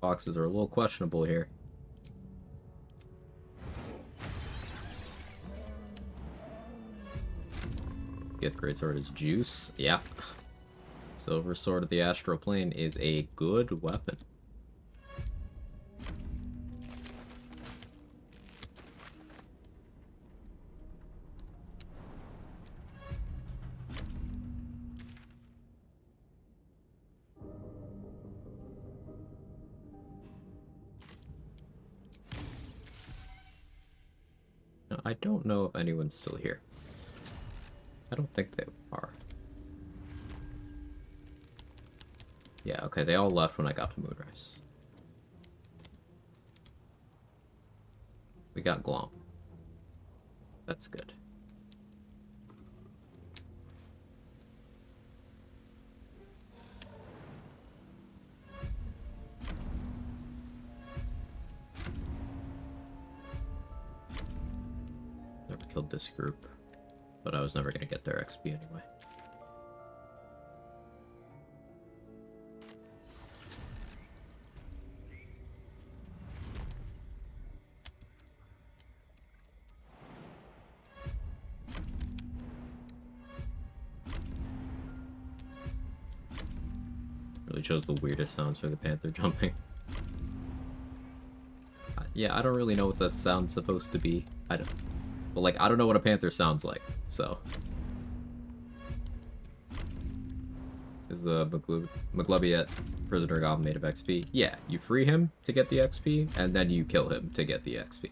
Boxes are a little questionable here. Fifth greatsword is juice. Yeah. Silver Sword of the Astral Plane is a good weapon. Now, I don't know if anyone's still here. I don't think they are. Yeah, okay, they all left when I got to Moonrise. We got Glom. That's good. Never killed this group, but I was never gonna get their XP anyway. Really chose the weirdest sounds for the panther jumping. Yeah, I don't really know what that sound's supposed to be. I don't. But like, I don't know what a panther sounds like, so. Is the Maglebiet prisoner goblin made of XP? Yeah, you free him to get the XP, and then you kill him to get the XP.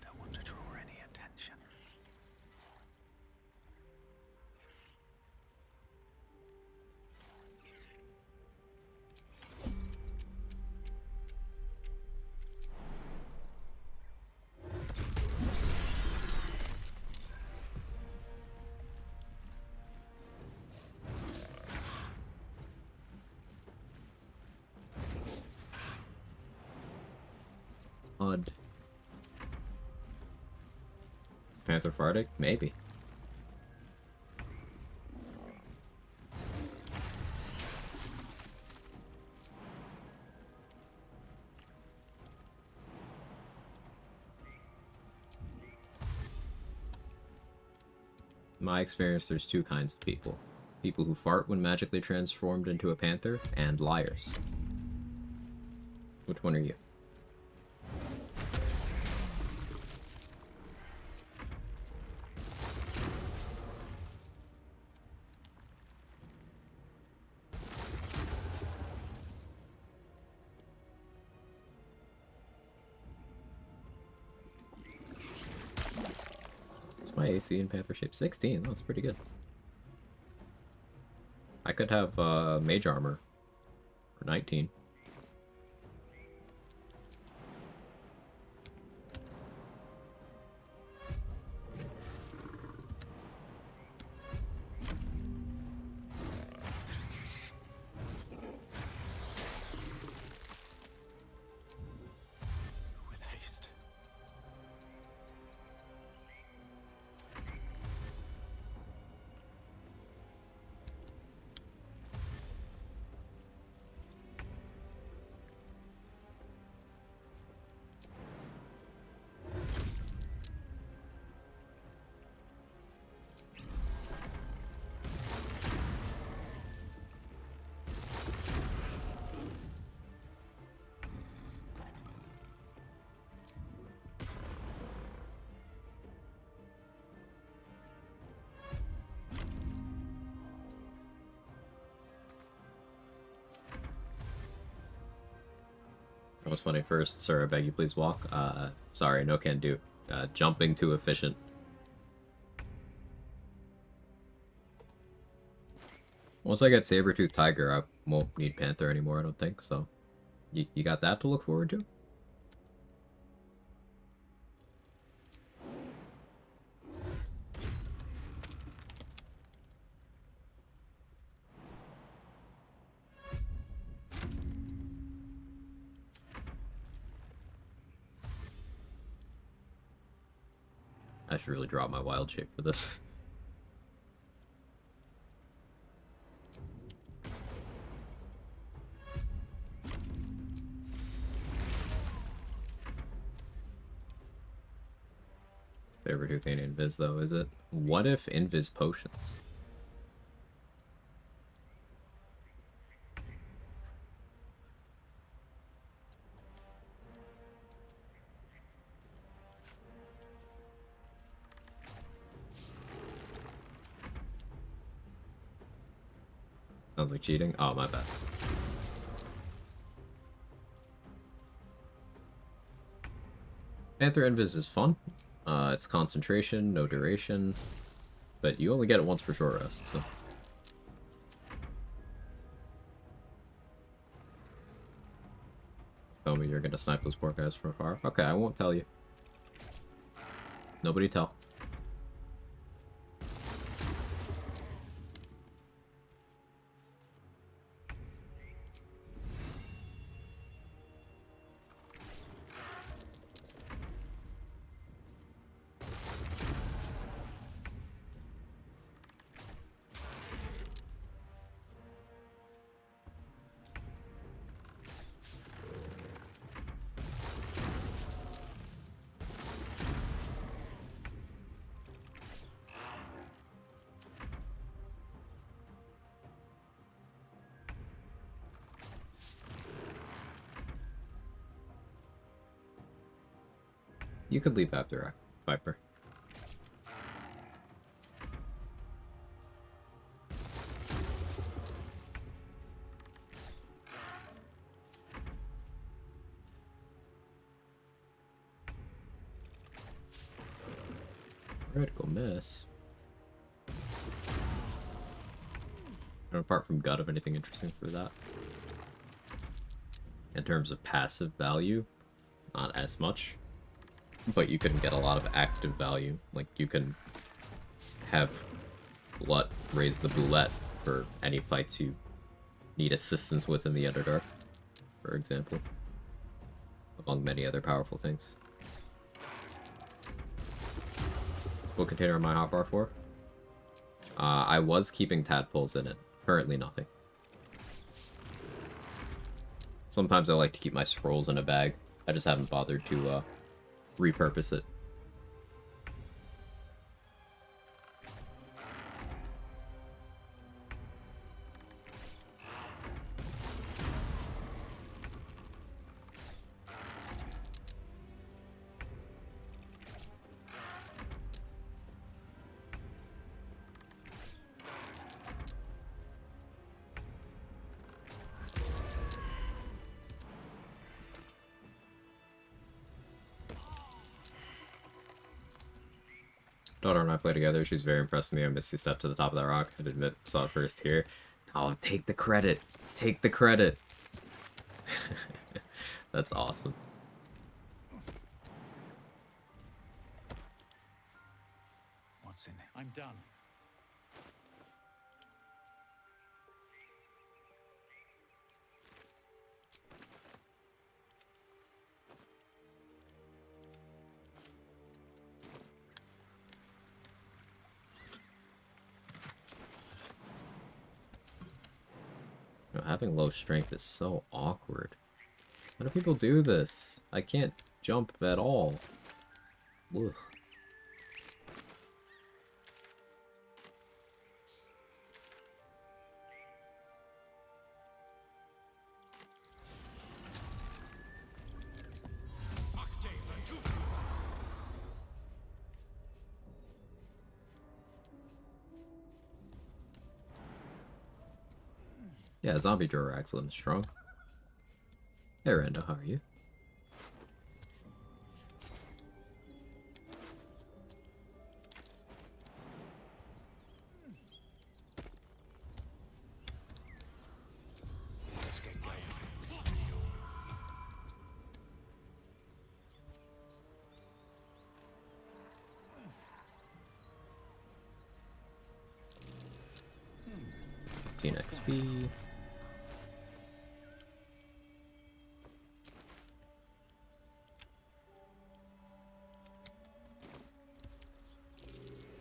Don't want to draw any attention. Odd. Is Panther farting? Maybe. In my experience, there's two kinds of people. People who fart when magically transformed into a panther, and liars. Which one are you? What's my AC in panther shape? 16, that's pretty good. I could have mage armor for 19. With haste. That was funny. First, sir, I beg you please walk. Sorry, no can do. Jumping too efficient. Once I get Saber-Tooth Tiger, I won't need Panther anymore, I don't think, so... You got that to look forward to? I should really drop my wild shape for this. Saber-Tooth ain't Invis though, is it? What if Invis potions? Sounds like cheating. Oh, my bad. Panther Invis is fun. It's concentration, no duration, but you only get it once for short rest, so... Tell me you're gonna snipe those poor guys from afar? Okay, I won't tell you. Nobody tell. You could leave after Viper. Critical miss. And apart from gut of anything interesting for that. In terms of passive value, not as much. But you can get a lot of active value. Like, you can have Glut raise the Boulette for any fights you need assistance with in the Underdark, for example. among many other powerful things. What container am I hotbar for? I was keeping tadpoles in it. Currently nothing. Sometimes I like to keep my scrolls in a bag. I just haven't bothered to repurpose it. Daughter and I play together. She's very impressed with me. I missed the step to the top of that rock. I'd admit, saw it first here. Oh, take the credit. Take the credit. That's awesome. What's in it? I'm done. You know, having low strength is so awkward. How do people do this? I can't jump at all. Ugh. Yeah, zombie Joe are excellent and strong. Hey, Randa, how are you? Let's get going. Hmm. 15 XP.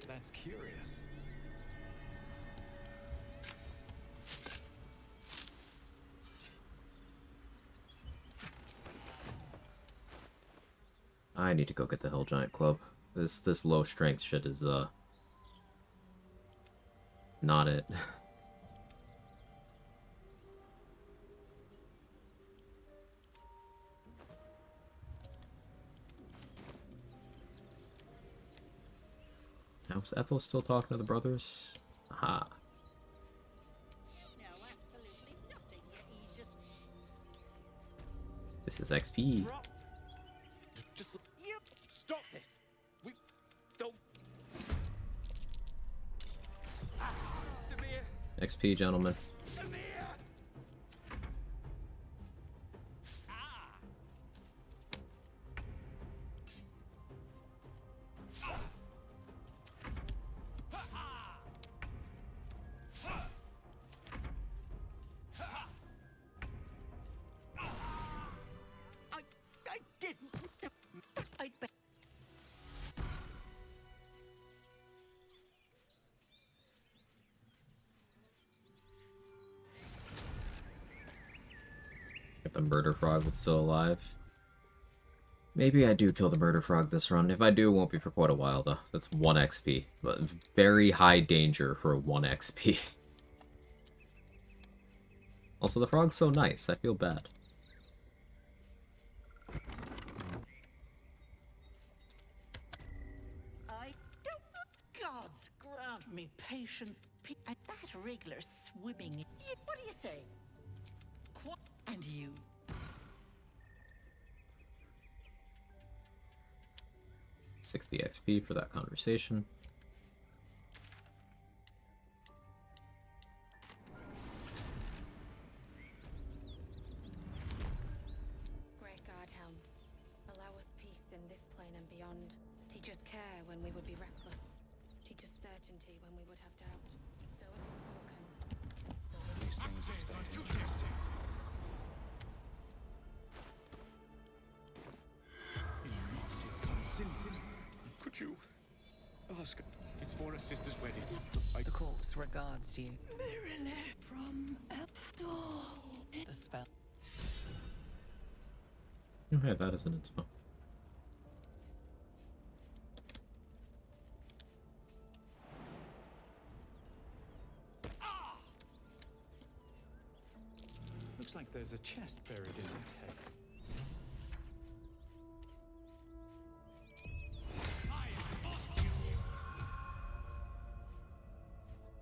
That's curious. I need to go get the Hill Giant Club. This low strength shit is not it. Now is Ethel still talking to the brothers? Aha. No, absolutely nothing, you just... This is XP. Just you stop this. We don't. Demir. XP, gentlemen. I didn't. I bet. If the murder frog was still alive. Maybe I do kill the murder frog this run. If I do, it won't be for quite a while, though. That's 1 XP. But very high danger for 1 XP. Also, the frog's so nice. I feel bad. I don't. Gods grant me patience. At that wriggler swimming. What do you say? Quag and you. $60 XP for that conversation. Great God, Helm. Allow us peace in this plane and beyond. Teach us care when we would be reckless. Teach us certainty when we would have doubt. So it is spoken. So it These things have stayed interesting. told you. Ask her. It's for her sister's wedding. The corpse regards you. Mirror from Eldor. The spell. Oh, hey, that isn't its phone. Looks like there's a chest buried in that cave.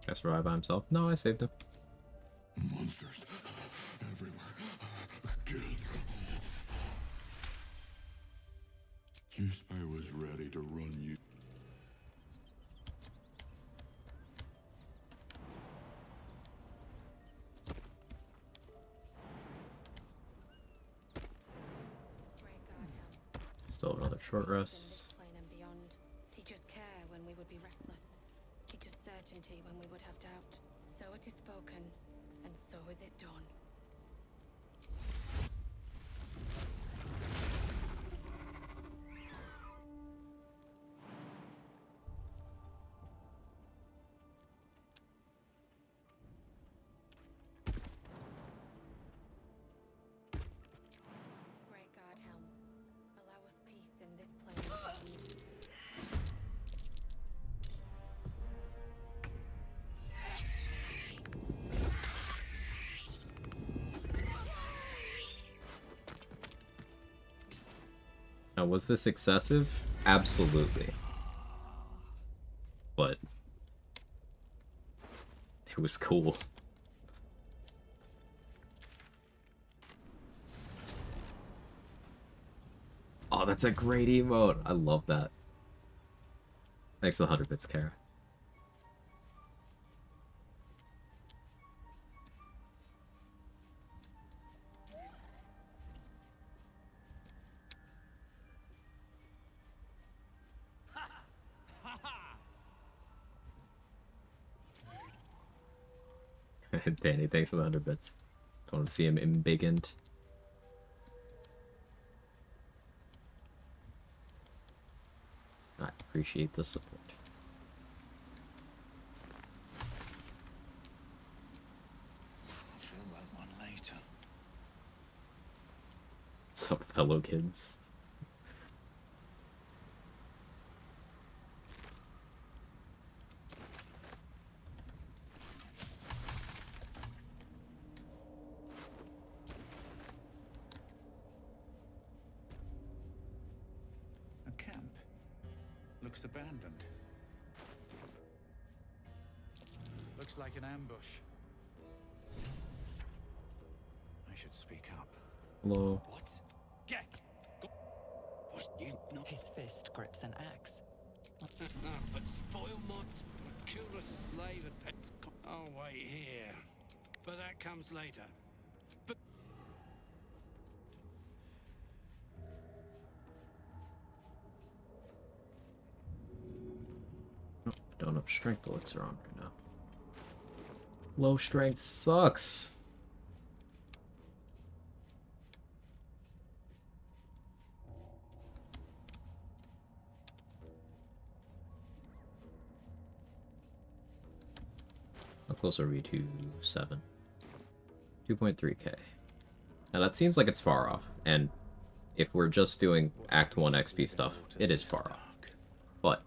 Guy survived by himself? No, I saved him. Monsters everywhere. Get it. I was ready to run you. Still have another short rest. Plane and beyond. Teach us care when we would be reckless. Teach us certainty when we would have doubt. So it is spoken, and so is it done. Great God, Helm. Allow us peace in this plane and beyond. Now, was this excessive? Absolutely. But it was cool. Oh, that's a great emote. I love that. Thanks to the 100 bits, Kara. Danny, thanks for the 100 bits. Want to see him embiggened. I appreciate the support. Farewell one later. Some fellow kids. A camp. Looks abandoned. Looks like an ambush. I should speak up. Hello. What? Get! His fist grips an axe. But spoil my kill a slave and pet. I'll wait here. But that comes later. But Oh, I don't have strength elixir on right now. Low strength sucks. How close are we to 7? 2.3k. Now that seems like it's far off, and if we're just doing Act 1 XP stuff, it is far off. But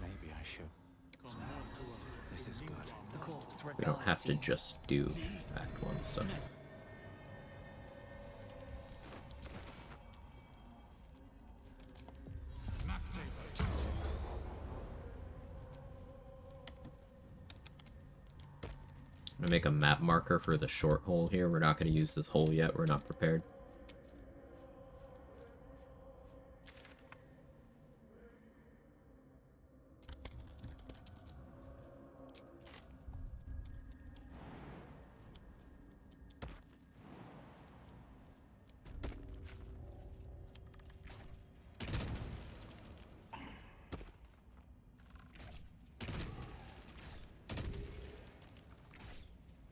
Maybe I should. This is good. The corpse we don't have regards to you. just do Act 1 stuff. I'm gonna make a map marker for the short hole here. We're not gonna use this hole yet. We're not prepared.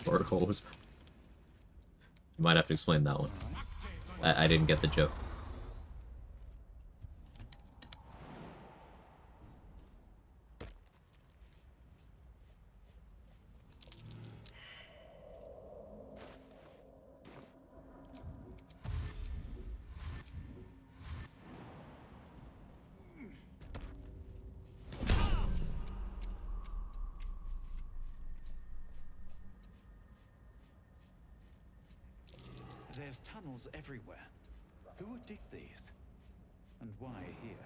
Short hole was... You might have to explain that one. I didn't get the joke. There's tunnels everywhere. Who would dig these? And why here?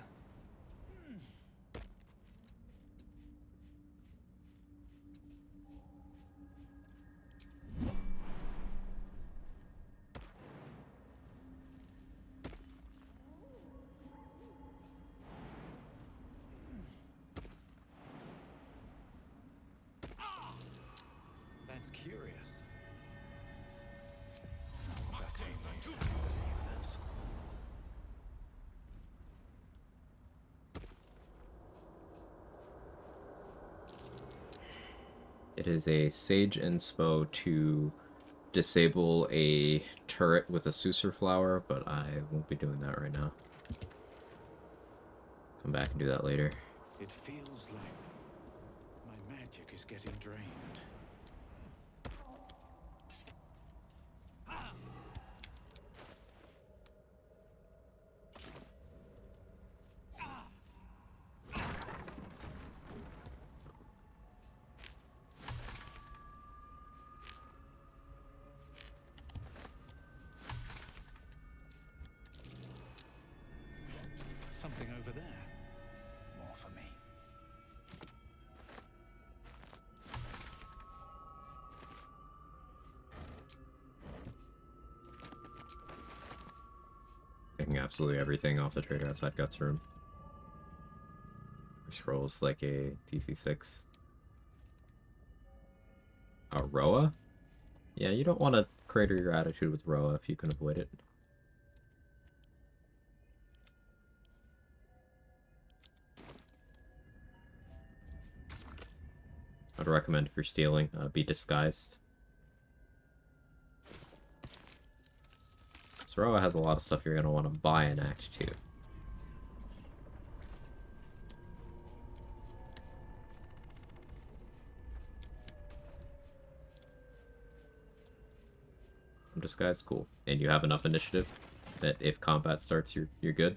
That's curious. It is a Sage Inspo to disable a turret with a Sucer Flower, but I won't be doing that right now. Come back and do that later. It feels like my magic is getting drained. Something over there. More for me. Taking absolutely everything off the trader outside Guts room. Scrolls like a TC6. Roa? Yeah, you don't want to crater your attitude with Roa if you can avoid it. I'd recommend if you're stealing, be disguised. So Roa has a lot of stuff you're going to want to buy in Act 2. Disguised, cool. And you have enough initiative that if combat starts, you're good.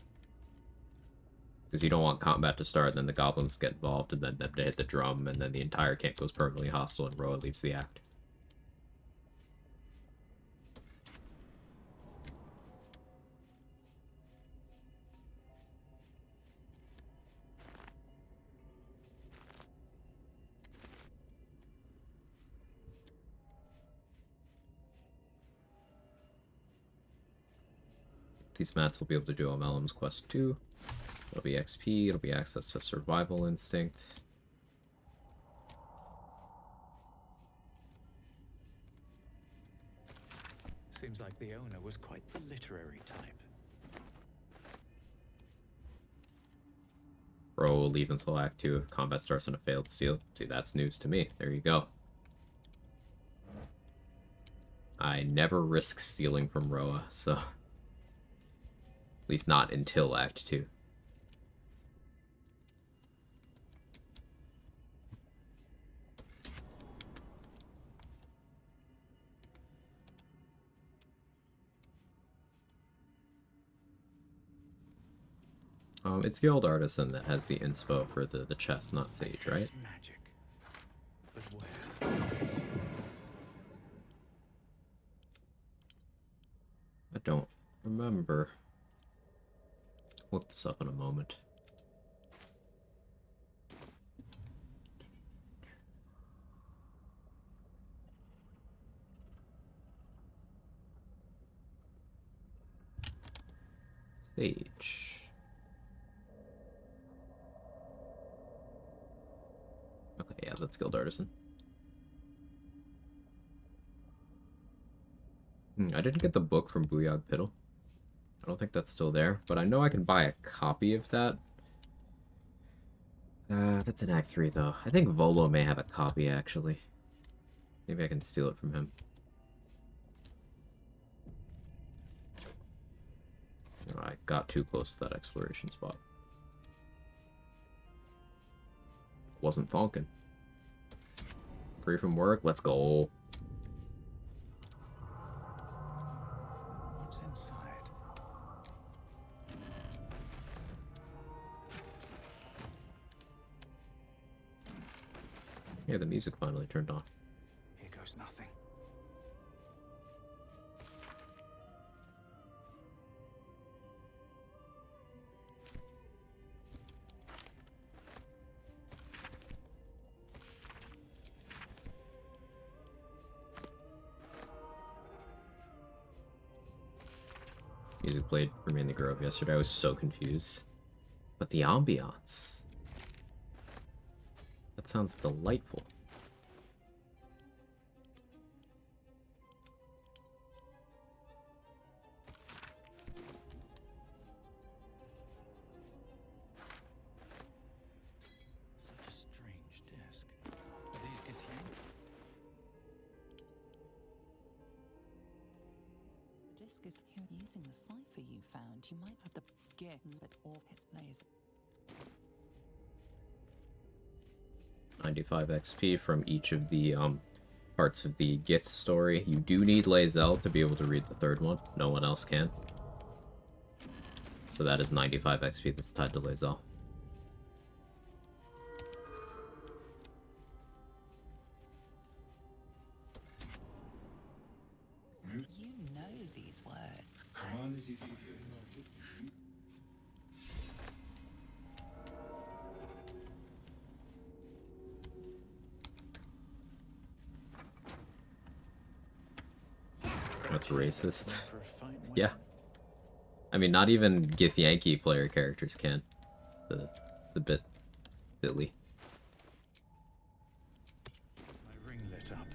Because you don't want combat to start, then the goblins get involved, and then them to hit the drum, and then the entire camp goes permanently hostile, and Roa leaves the act. These mats will be able to do Omelum's Quest 2. It'll be XP, it'll be access to Survival Instinct. Seems like the owner was quite the literary type. Roa will leave until Act 2 if combat starts on a failed steal. See, that's news to me. There you go. I never risk stealing from Roa, so... At least not until Act 2. It's the old artisan that has the inspo for the chest, not Sage, right? Magic. But where? I don't remember. Look this up in a moment. Sage. Okay, yeah, that's Guild Artisan. I didn't get the book from Booyog Piddle. I don't think that's still there, but I know I can buy a copy of that. That's in Act 3, though. I think Volo may have a copy, actually. Maybe I can steal it from him. Oh, I got too close to that exploration spot. Wasn't Falcon. Free from work? Let's go. What's inside? Yeah, the music finally turned on. Here goes nothing. Music played for me in the Grove yesterday. I was so confused. But the ambiance. That sounds delightful. Such a strange disc. Are these Githyank? The disc is here using the cipher you found. You might have the skin, but all its laser. 95 XP from each of the parts of the Gith story. You do need Lae'zel to be able to read the third one. No one else can. So that is 95 XP that's tied to Lae'zel. You know these words. That's racist. Yeah. I mean, not even Githyanki player characters can. It's a bit silly. My ring lit up.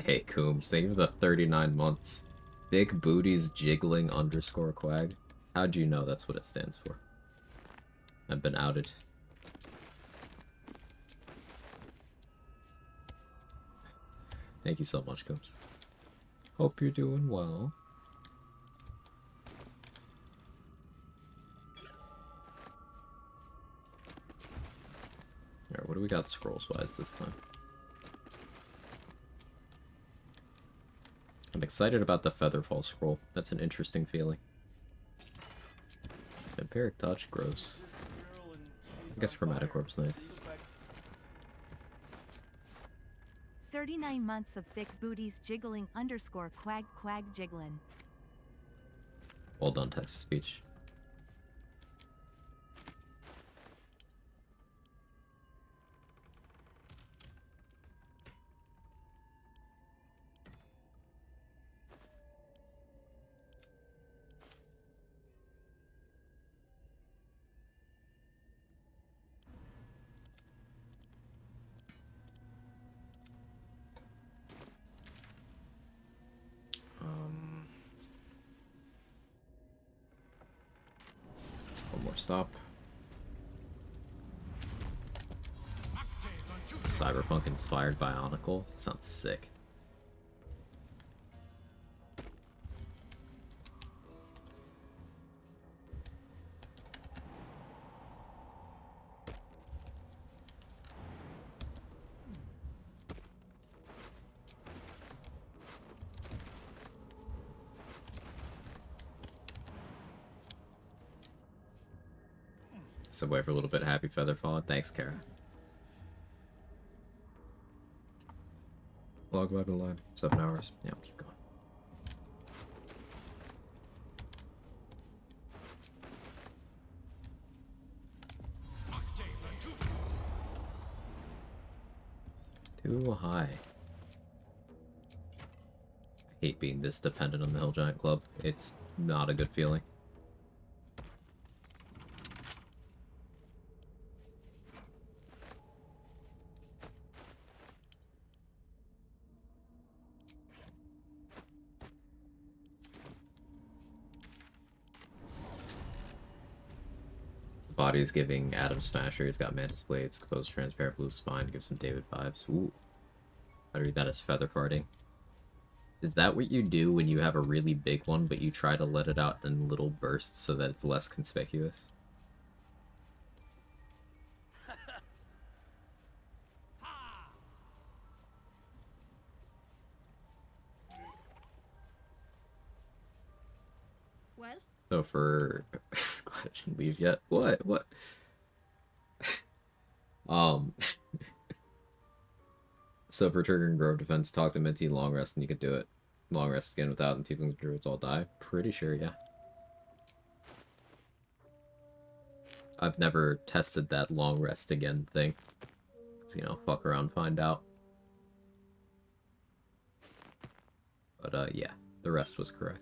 Hey, Coombs, thank you for the 39 months. Big booties jiggling underscore quag. How'd you know that's what it stands for? I've been outed. Thank you so much, Coombs. Hope you're doing well. Alright, what do we got scrolls-wise this time? I'm excited about the Featherfall scroll. That's an interesting feeling. Vampiric Touch, gross. I guess Chromatic Orb's nice. 39 months of thick booties jiggling underscore quag quag jiggling. Well done, text-to-speech. One more stop. Cyberpunk inspired Bionicle? That sounds sick. So wait for a little bit. Happy Featherfall. Thanks, Kara. Log web and live. 7 hours. Yeah, we'll keep going. Too high. I hate being this dependent on the Hill Giant Club. It's not a good feeling. Body's giving Adam Smasher. He's got Mantis Blades, Closed Transparent Blue Spine, gives him David vibes. Ooh. I read that as feather farting. Is that what you do when you have a really big one, but you try to let it out in little bursts so that it's less conspicuous? Well? So for... Glad I didn't leave yet. What? What? So for triggering Grove Defense, talk to Minty, long rest, and you could do it. Long rest again without, and Tieflings and Druids all die. Pretty sure, yeah. I've never tested that long rest again thing. So, you know, fuck around, find out. But, yeah, the rest was correct.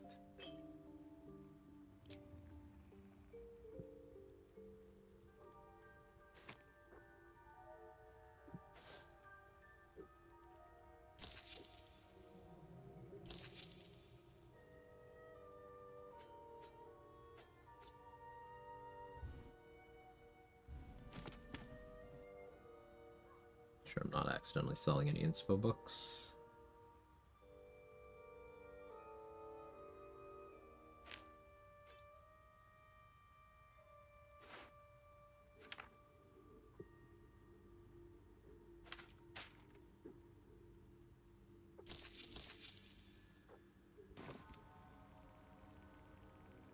Sure, I'm not accidentally selling any inspo books.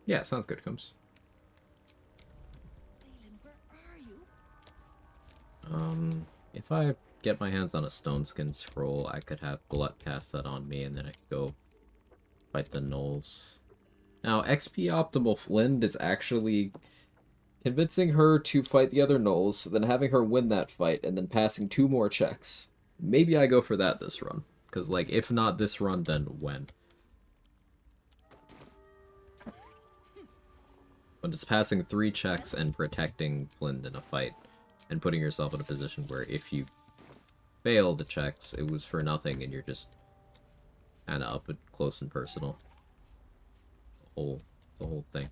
Yeah, sounds good, Combs. If I get my hands on a stone skin scroll, I could have Glut cast that on me, and then I could go fight the gnolls. Now, XP Optimal Flynn is actually convincing her to fight the other gnolls, then having her win that fight, and then passing 2 more checks. Maybe I go for that this run. Because, like, if not this run, then when? But it's passing 3 checks and protecting Flynn in a fight, and putting yourself in a position where if you fail the checks, it was for nothing, and you're just kind of up close and personal. The whole thing.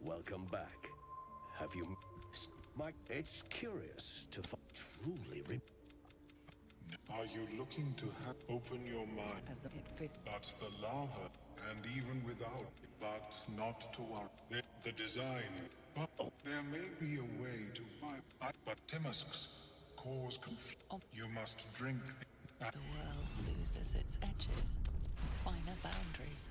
Welcome back. Have you... It's curious to truly... Are you looking to open your mind? That's the lava, and even without, but not to worry. The design, but there may be a way to buy. But Timusks cause confusion. You must drink the world loses its edges, its finer boundaries.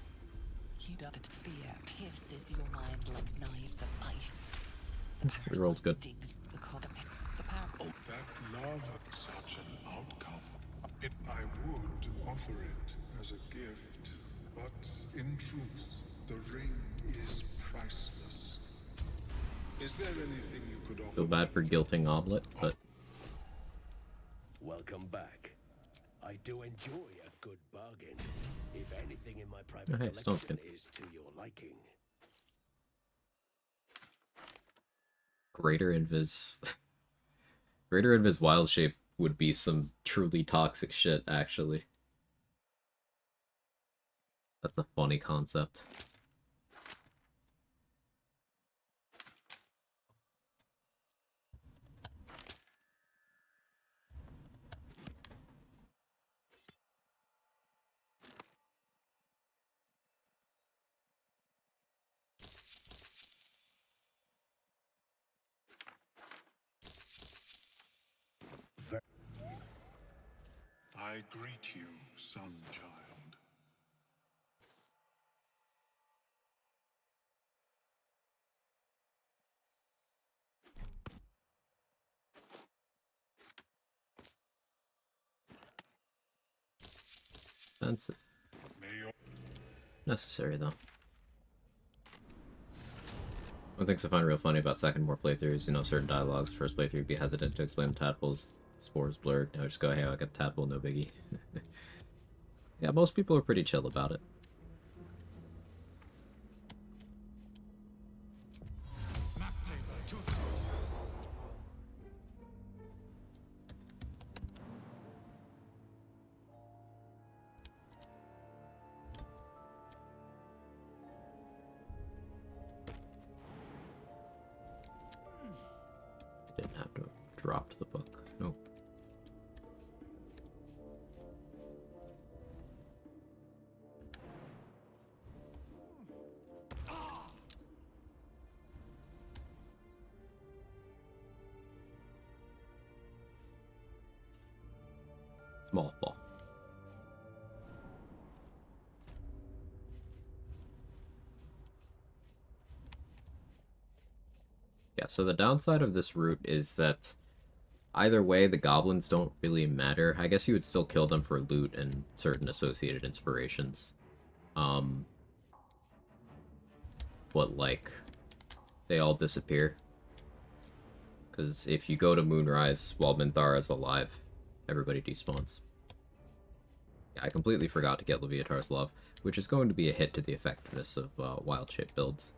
You don't. That fear pierces your mind like knives of ice. The roll's good. That lava, such an outcome. I would offer it as a gift, but in truth, the ring is priceless. Is there anything you could offer? Feel bad for guilting Oblet, but... Welcome back. I do enjoy a good bargain. If anything in my private collection is to your liking. Greater Invis... Greater Invis Wild Shape would be some truly toxic shit, actually. That's a funny concept. I greet you, son child. Expensive. Necessary, though. One thing I find real funny about second more playthroughs, you know, certain dialogues, first playthrough, be hesitant to explain the tadpoles, spores blurred. Now just go, hey, I got the tadpole, no biggie. Yeah, most people are pretty chill about it. I didn't have to have dropped the book. Nope. Small fall. Yeah, so the downside of this route is that either way, the goblins don't really matter. I guess you would still kill them for loot and certain associated inspirations. But, like, they all disappear. Because if you go to Moonrise while Minthara's alive, everybody despawns. Yeah, I completely forgot to get Leviatar's Love, which is going to be a hit to the effectiveness of wild shape builds.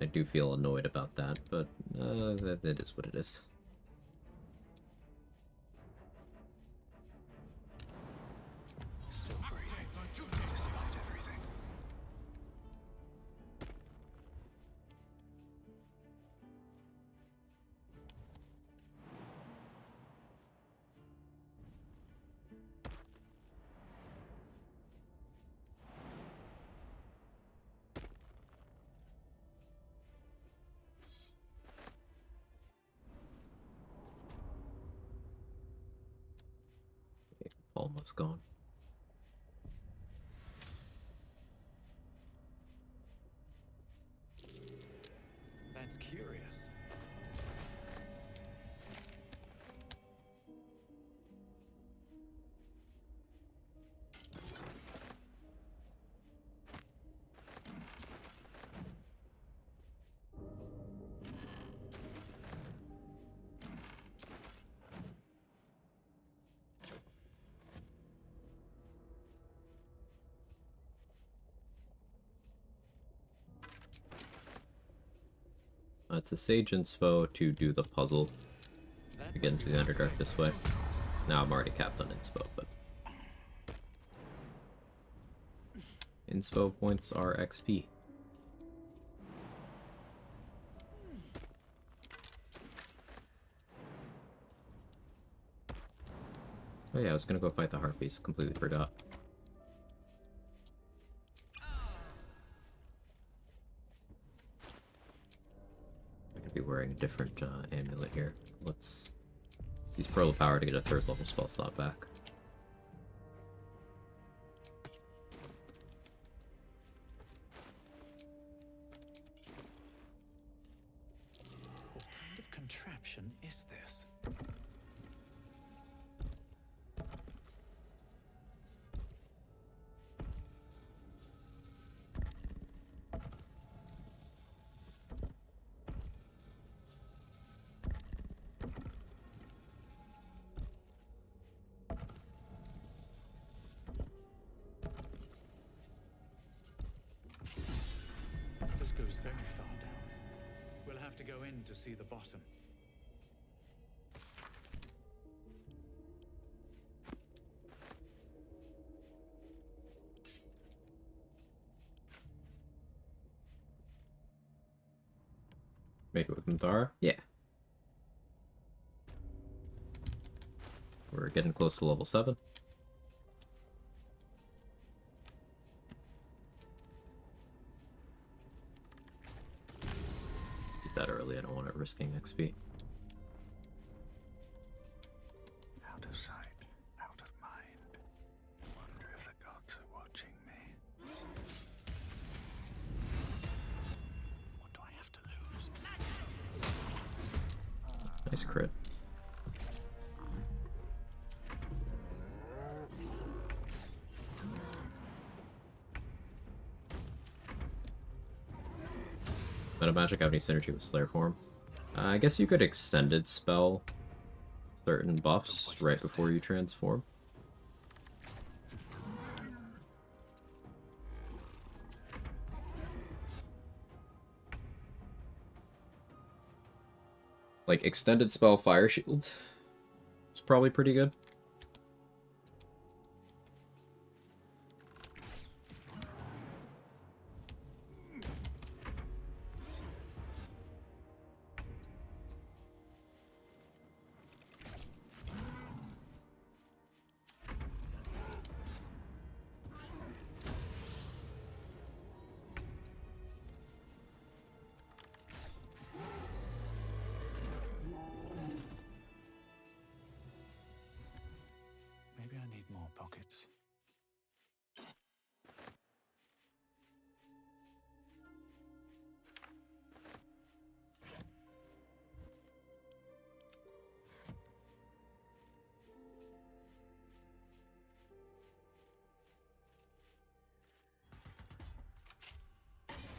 I do feel annoyed about that, but that is what it is. Still breathing. is gone. That's curious. It's a Sage Inspo to do the puzzle to get into the Underdark this way. Now I'm already capped on Inspo, but Inspo points are XP. Oh yeah, I was gonna go fight the Harpies, completely forgot. I'm gonna be wearing a different amulet here. Let's use Pearl of Power to get a 3rd level spell slot back. What kind of contraption is this? This goes very far down. We'll have to go in to see the bottom. Make it with Minthara? Yeah. We're getting close to level 7. Get that early, I don't want it risking XP. Out of sight, out of mind. Wonder if the gods are watching me. What do I have to lose? Nice crit. Meta Magic have any synergy with Slayer Form? I guess you could extended spell certain buffs right before you transform. Like extended spell Fire Shield is probably pretty good. Maybe I need more pockets.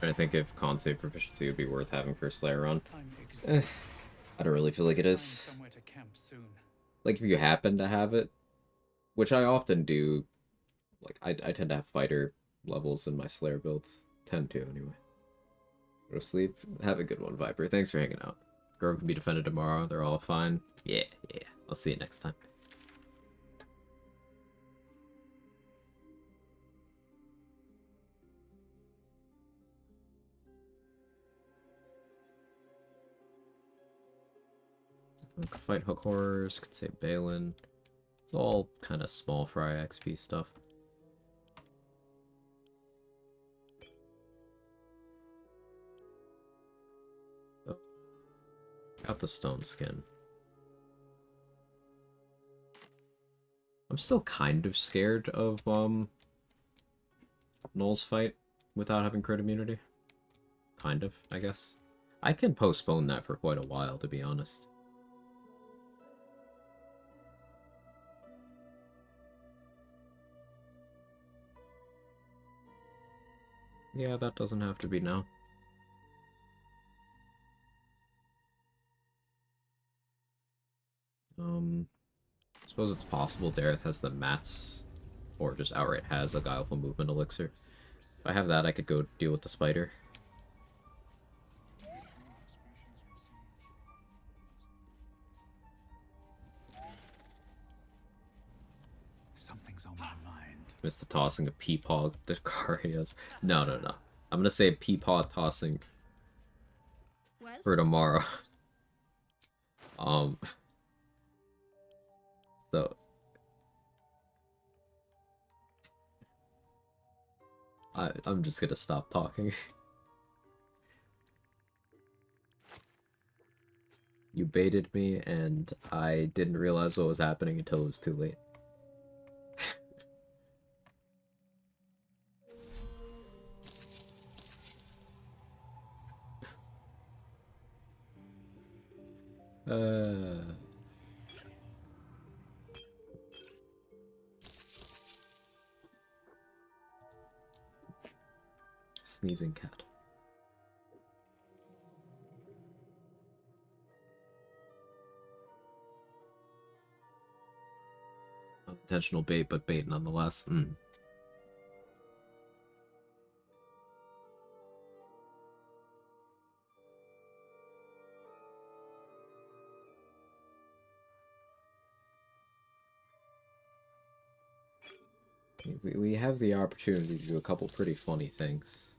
I think if con save proficiency would be worth having for a Slayer run. I don't really feel like it is. Somewhere to camp soon. Like if you happen to have it, which I often do, like I tend to have fighter levels in my Slayer builds. Tend to anyway. Go to sleep. Have a good one, Viper. Thanks for hanging out. Grove can be defended tomorrow. They're all fine. Yeah. I'll see you next time. Could fight Hook Horrors, could say Balin. It's all kind of small fry XP stuff. Oh. Got the stone skin. I'm still kind of scared of Noel's fight without having crit immunity. Kind of, I guess. I can postpone that for quite a while, to be honest. Yeah, that doesn't have to be now. I suppose it's possible Dareth has the mats, or just outright has a Guileful Movement elixir. If I have that, I could go deal with the spider. Something's on my mind. Missed the tossing of Peepaw to Karias. No. I'm gonna say Peepaw tossing for tomorrow. So I'm just gonna stop talking. You baited me, and I didn't realize what was happening until it was too late. Sneezing cat. Unintentional bait, but bait nonetheless. We have the opportunity to do a couple pretty funny things.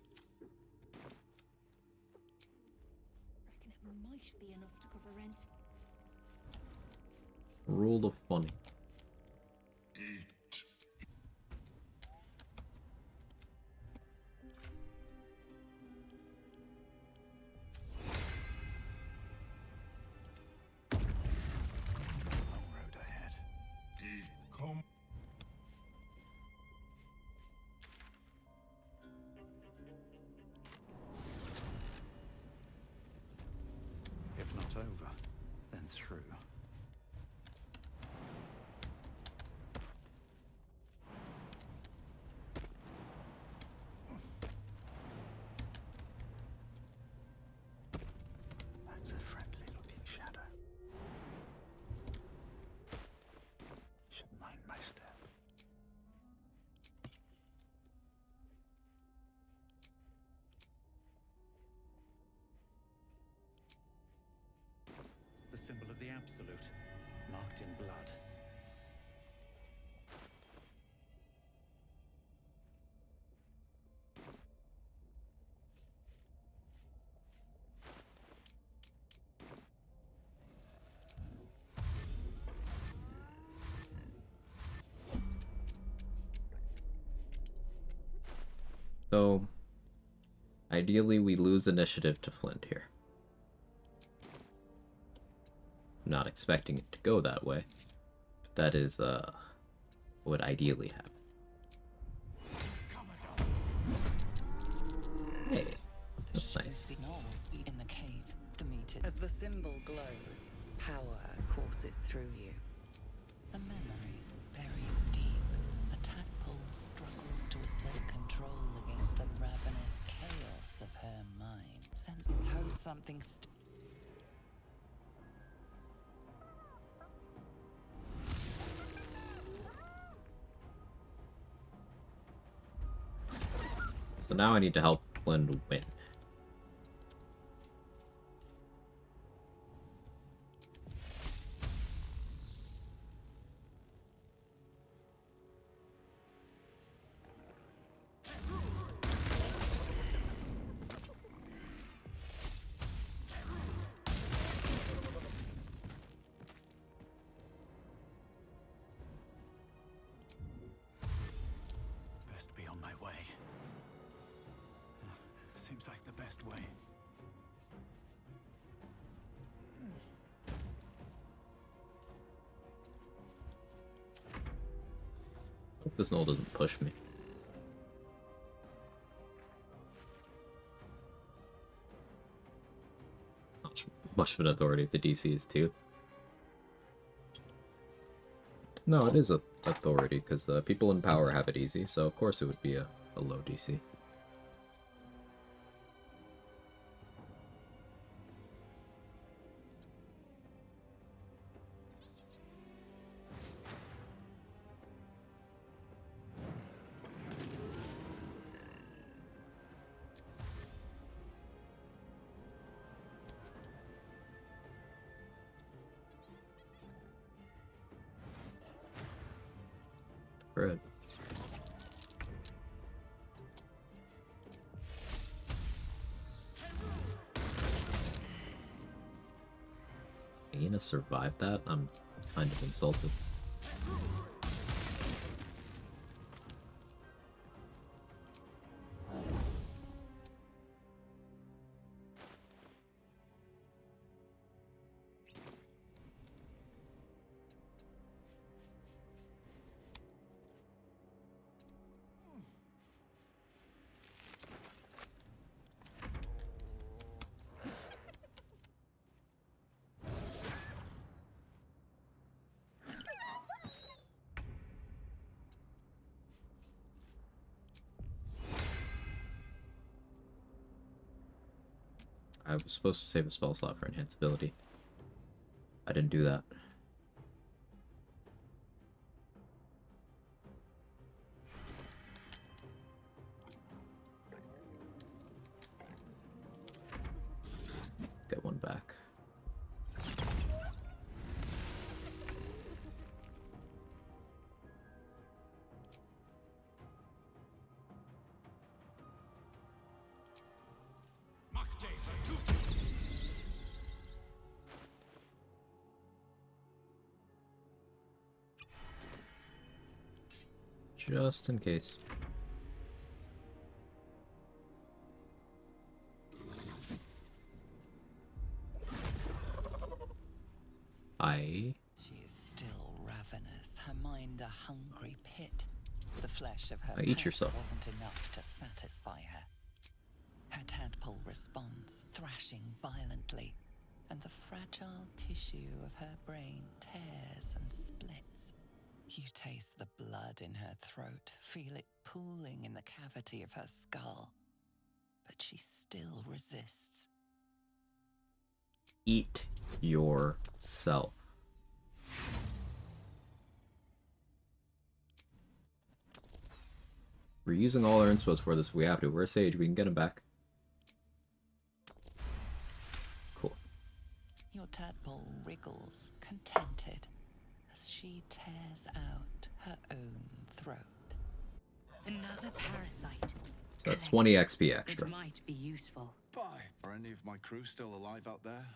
Reckon it might be enough to cover rent. Rule of funny. Long road ahead. Come. If not over, then through. That's a friendly looking shadow. Should mind my step. It's the symbol of the Absolute, marked in blood. So, ideally we lose initiative to Flint here. I'm not expecting it to go that way. But that is, what would ideally happen. Hey, that's nice. In the cave, the meter. As the symbol glows, power courses through you. A memory buried deep. A tadpole struggles to assert control against the ravenous chaos of her mind. Sense its host something. So now I need to help Flynn win. Best be on my way. Seems like the best way. This knoll doesn't push me. Not much of an authority if the DC is 2. No, it is a authority, because people in power have it easy, so of course it would be a low DC. Bread. Aina survived that? I'm kind of insulted. I was supposed to save a spell slot for enhanced ability. I didn't do that. Get one back. Just in case. She is still ravenous, her mind a hungry pit. The flesh of her Eat pet yourself. wasn't enough to satisfy her. Her tadpole responds, thrashing violently, and the fragile tissue of her brain tears and splits. You taste the blood in her throat, feel it pooling in the cavity of her skull. But she still resists. Eat yourself. We're using all our inspos for this if we have to. We're a sage, we can get him back. Cool. Your tadpole wriggles, contented, as she tears out her own throat. Another parasite. So that's 20 XP extra. It might be useful. Bye. Are any of my crew still alive out there?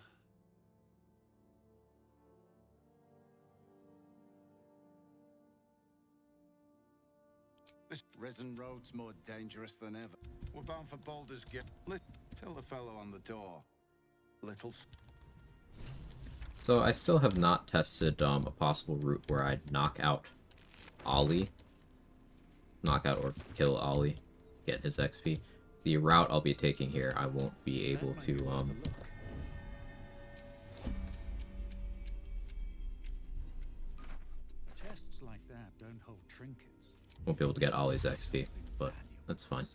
This risen road's more dangerous than ever. We're bound for Baldur's Gate. Tell the fellow on the door. Little. So I still have not tested a possible route where I'd knock out Ollie. Knock out or kill Ollie. Get his XP. The route I'll be taking here, I won't be able to Chests like that don't hold trinkets. won't be able to get Ollie's XP, but that's fine.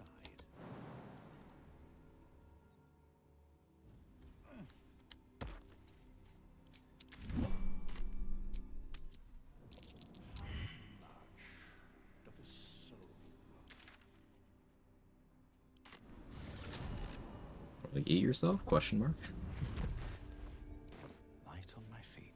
Like, eat yourself? Question mark. Light on my feet.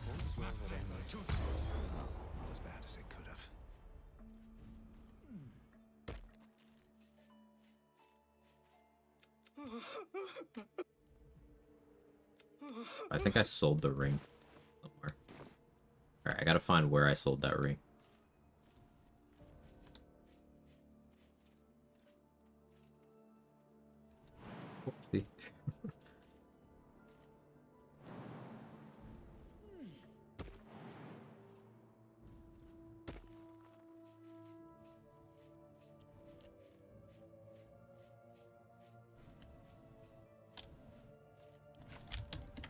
All's well that ends. Well, not as bad as it could have. I think I sold the ring somewhere. Alright, I gotta find where I sold that ring. See?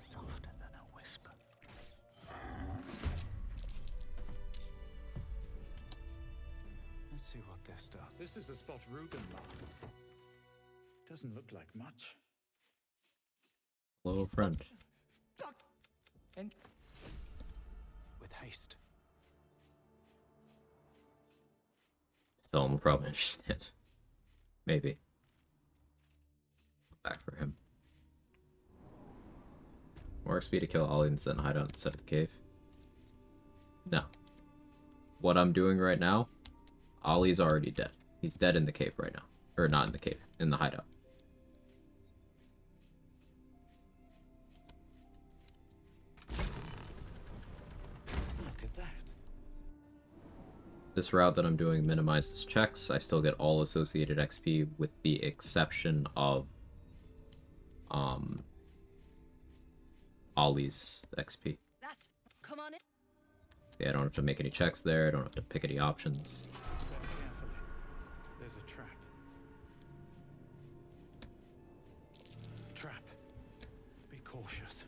Softer than a whisper. Let's see what this does. This is the spot Rugen marked. Doesn't look like much. Hello, friend. And with haste. Still, will probably understand. Maybe. Back for him. More XP to kill aliens than hide out inside of the cave. No. What I'm doing right now, Ollie's already dead. He's dead in the cave right now. Or not in the cave, in the hideout. Look at that. This route that I'm doing minimizes checks. I still get all associated XP with the exception of Ollie's XP. That's come on in. Yeah, I don't have to make any checks there. I don't have to pick any options. Carefully. There's a trap. Trap. Be cautious.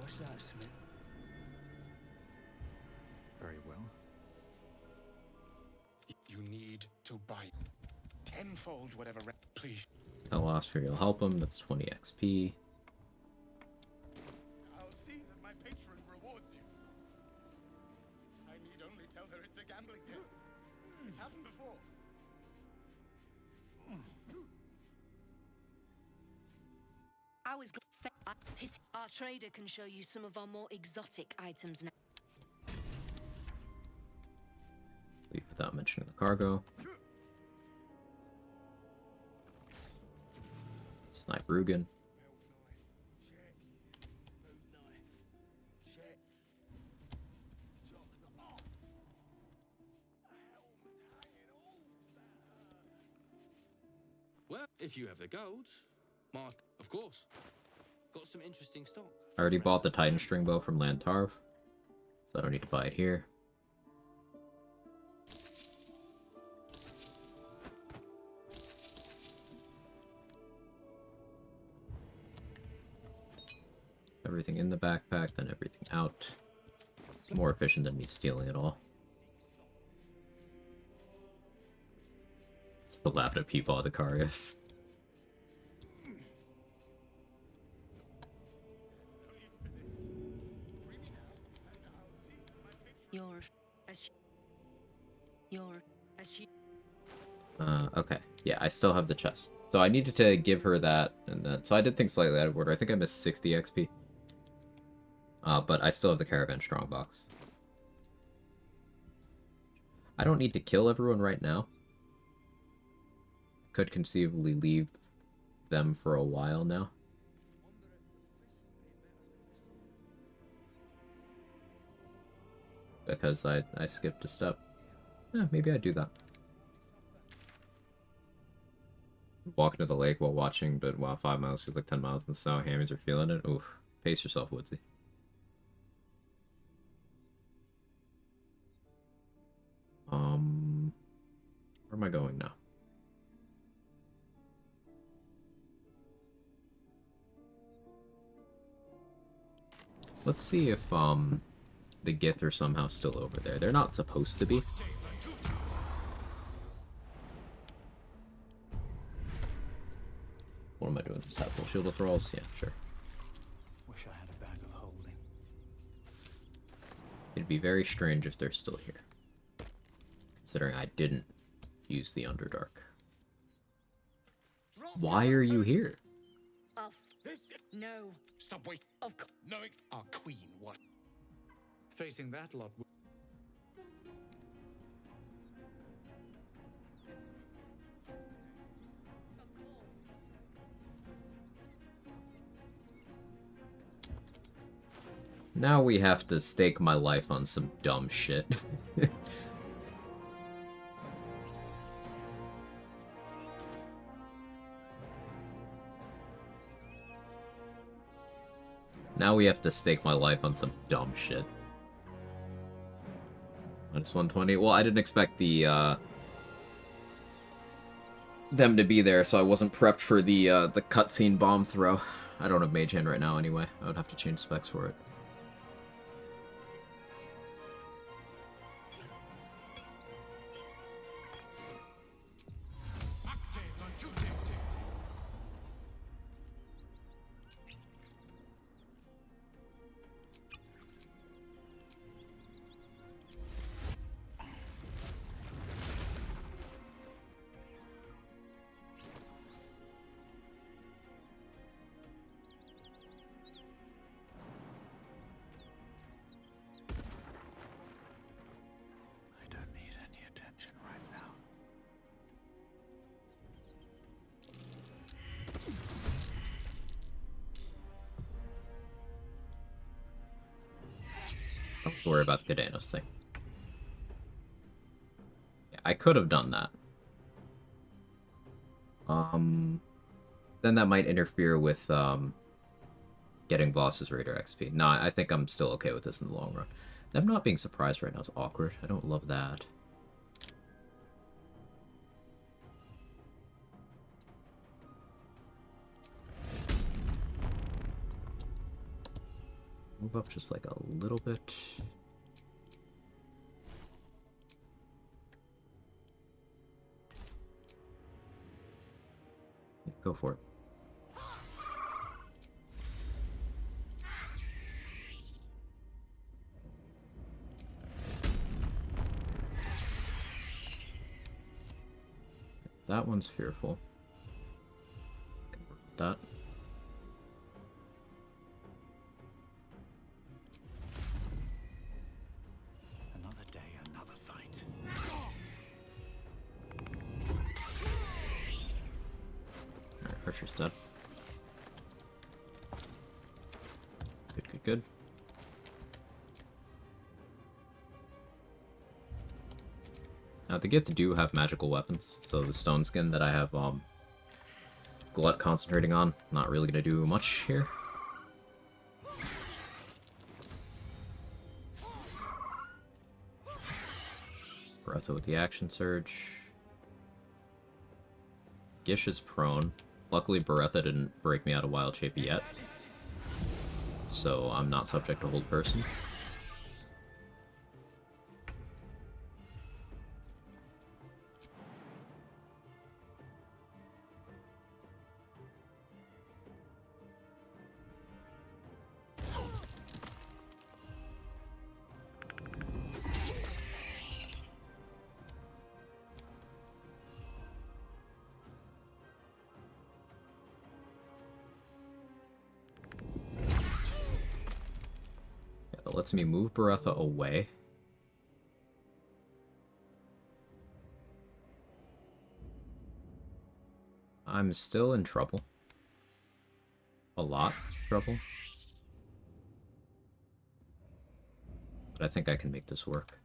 what's that, Smith? Very well. You need to buy tenfold whatever. Please. Tell Oscar you'll help him. That's 20 XP. I'll see that my patron rewards you. I need only tell her it's a gambling debt. It's happened before. I was our trader can show you some of our more exotic items now. Leave without mentioning the cargo. Snipe Rugen. Well, if you have the gold, Mark, of course. Got some interesting stock. I already bought the Titan string bow from Lantarv, so I don't need to buy it here. Everything in the backpack, then everything out. It's more efficient than me stealing it all. Still laughing at people at the Carius. Okay. Yeah, I still have the chest. So I needed to give her that, and then... So I did things slightly out of order. I think I missed 60 XP. But I still have the Caravan Strongbox. I don't need to kill everyone right now. Could conceivably leave them for a while now. Because I skipped a step. Yeah, maybe I do that. Walking to the lake while watching, but wow, 5 miles feels like 10 miles in the snow. Hammies are feeling it. Oof. Pace yourself, Woodsy. Where am I going now? Let's see if, the Gith are somehow still over there. They're not supposed to be. What am I doing? This tadpole shield of thralls? Yeah, sure. Wish I had a bag of holding. It'd be very strange if they're still here. Considering I didn't use the Underdark. Why are you here? No. Stop wasting. Of course. No, our queen. What? Facing that lot. Now we have to stake my life on some dumb shit. Now we have to stake my life on some dumb shit. Minus 120. Well, I didn't expect the them to be there, so I wasn't prepped for the cutscene bomb throw. I don't have Mage Hand right now anyway. I would have to change specs for it. I don't need any attention right now. Don't worry about the Cadenas thing. Yeah, I could have done that. Then that might interfere with, getting bosses Raider XP. Nah, I think I'm still okay with this in the long run. Them not being surprised right now is awkward. I don't love that. Move up just like a little bit. Go for it. That one's fearful. That. Another day, another fight. Alright, Archer's dead. Good, good, good. Now, the Gith do have magical weapons, so the stone skin that I have, Glut concentrating on, not really gonna do much here. Bertha with the action surge. Gish is prone. Luckily, Bertha didn't break me out of wild shape yet, so I'm not subject to hold person. That lets me move Bertha away. I'm still in trouble. A lot of trouble. But I think I can make this work.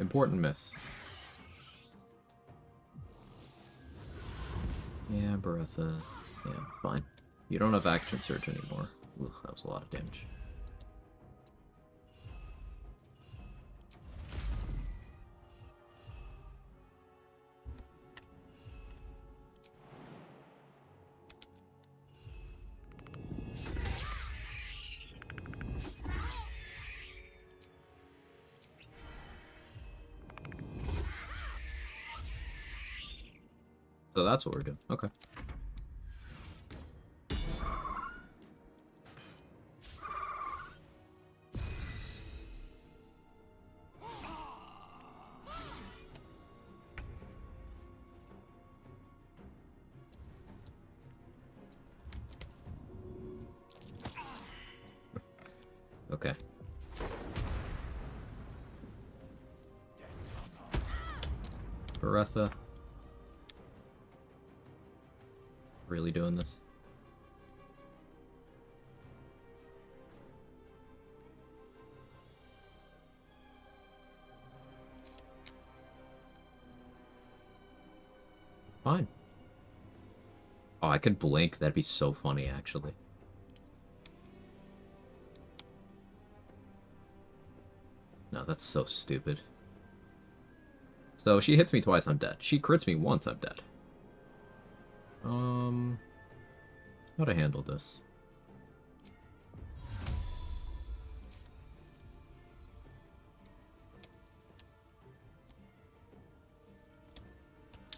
Important miss. Yeah, Bertha. Yeah, fine. You don't have action surge anymore. Ooh, that was a lot of damage. So that's what we're doing. Okay. Okay. Bertha. Really doing this? Fine. Oh, I could blink. That'd be so funny, actually. No, that's so stupid. So she hits me twice, I'm dead. She crits me once, I'm dead. How to handle this?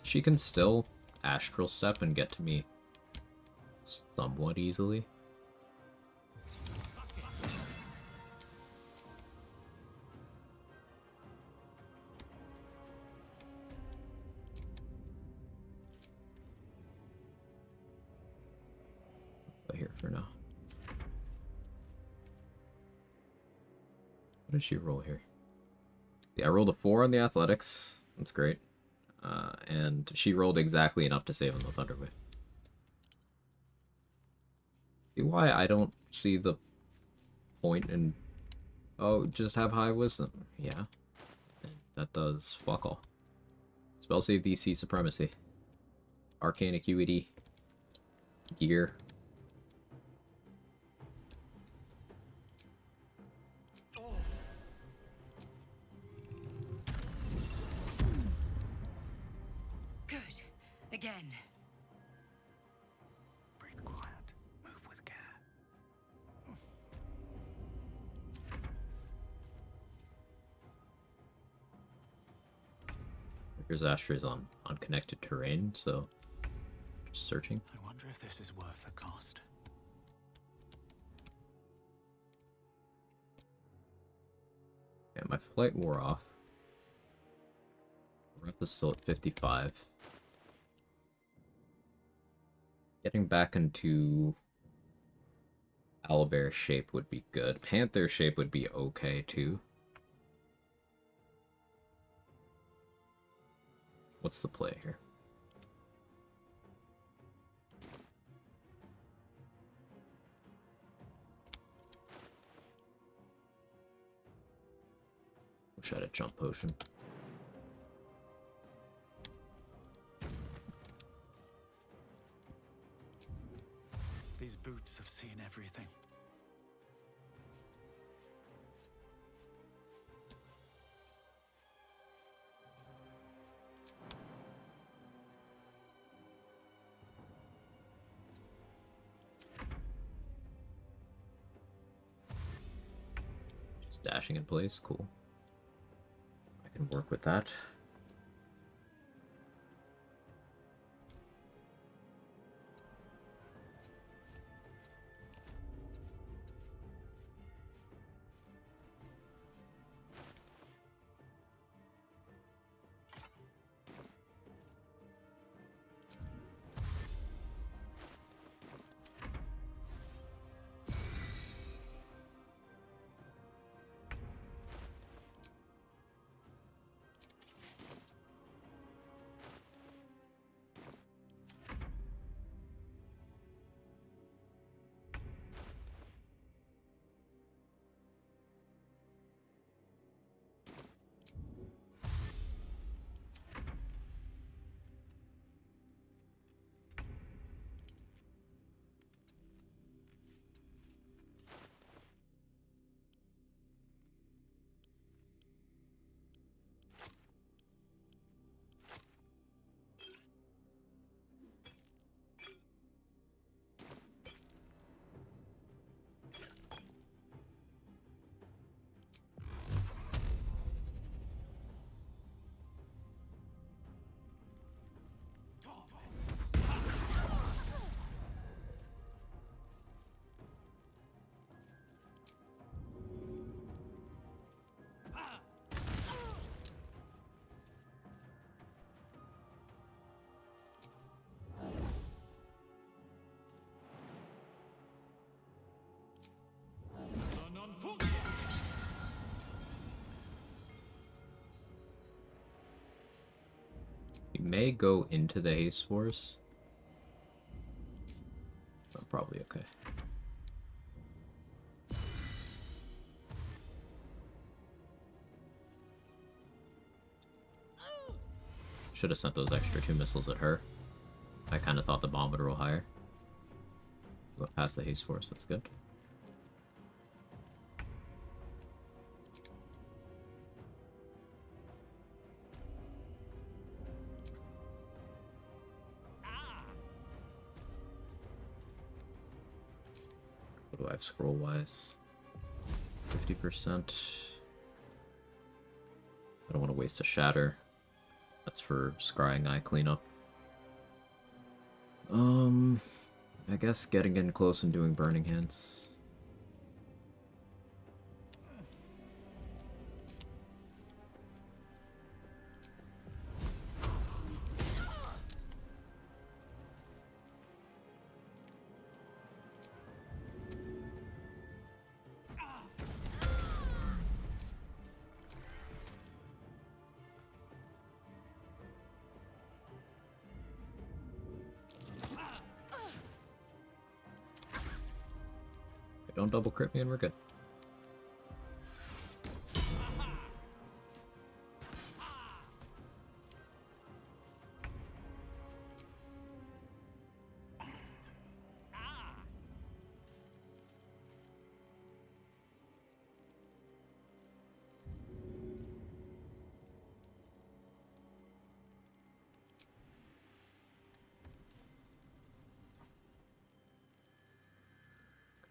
She can still astral step and get to me somewhat easily. But here for now. What did she roll here? Yeah, I rolled a 4 on the athletics. That's great. And she rolled exactly enough to save on the Thunder Wave. See why I don't see the point in... Oh, just have high wisdom. Yeah. That does fuck all. Spell save DC supremacy. Arcane acuity. Gear. Good. Again. Breathe quiet. Move with care. Here's Astra's on connected terrain, so just searching. I wonder if this is worth the cost. Yeah, my flight wore off. Breath is still at 55. Getting back into owlbear shape would be good. Panther shape would be okay too. What's the play here? Wish I had a jump potion. These boots have seen everything. Just dashing in place, cool. I can work with that. may go into the haste wars. But probably okay. Should have sent those extra 2 missiles at her. I kind of thought the bomb would roll higher. But past the haste force, that's good. What do I have scroll-wise? 50%. I don't want to waste a shatter. That's for scrying eye cleanup. I guess getting in close and doing burning hands. Don't double crit me and we're good.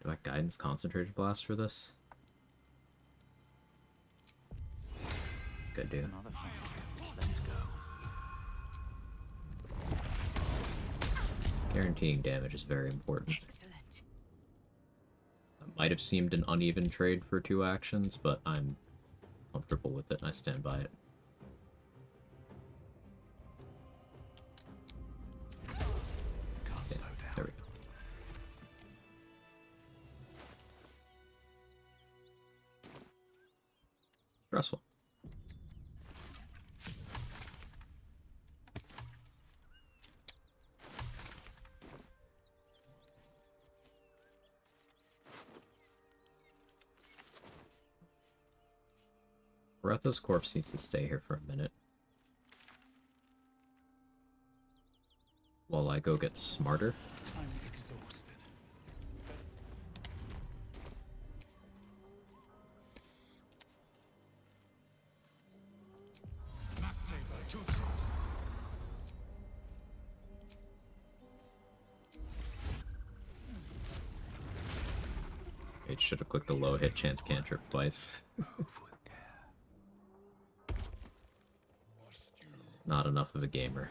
Do I guidance concentrated blast for this? Good dude. Let's go. Guaranteeing damage is very important. Excellent. That might have seemed an uneven trade for 2 actions, but I'm comfortable with it and I stand by it. Okay, there we go. Stressful. Retha's corpse needs to stay here for a minute. While I go get smarter. I'm exhausted. It should have clicked the low hit chance cantrip twice. Not enough of a gamer.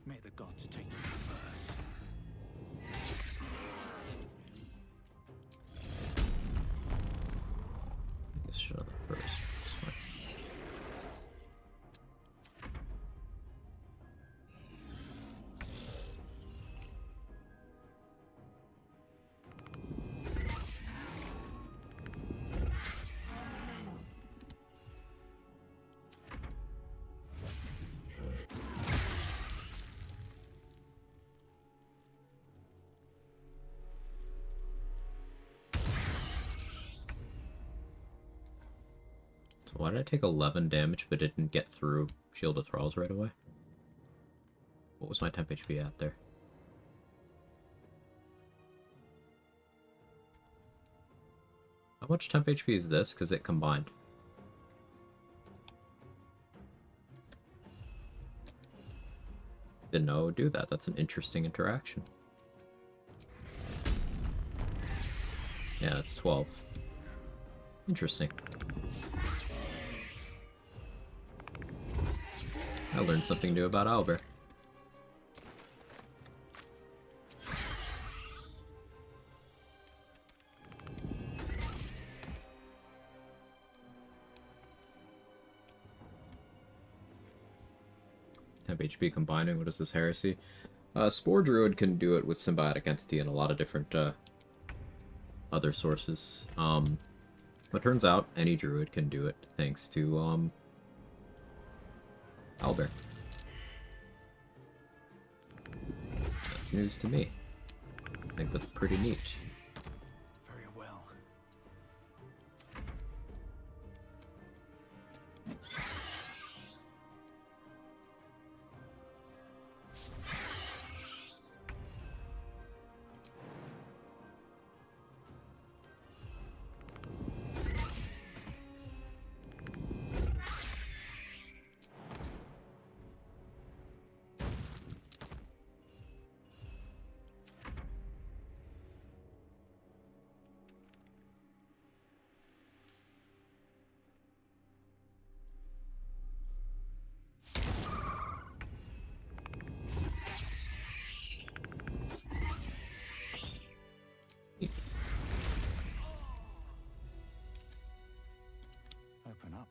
May the gods take you first. I guess should have the first. It's fine. Why did I take 11 damage but didn't get through Shield of Thralls right away? What was my temp HP at there? How much temp HP is this? Because it combined. Didn't know it would do that. That's an interesting interaction. Yeah, it's 12. Interesting. I learned something new about Albert. Temp HP combining, what is this heresy? Spore Druid can do it with Symbiotic Entity and a lot of different other sources. But turns out any Druid can do it thanks to Owlbear. That's news to me. I think that's pretty neat. Very well. Open up.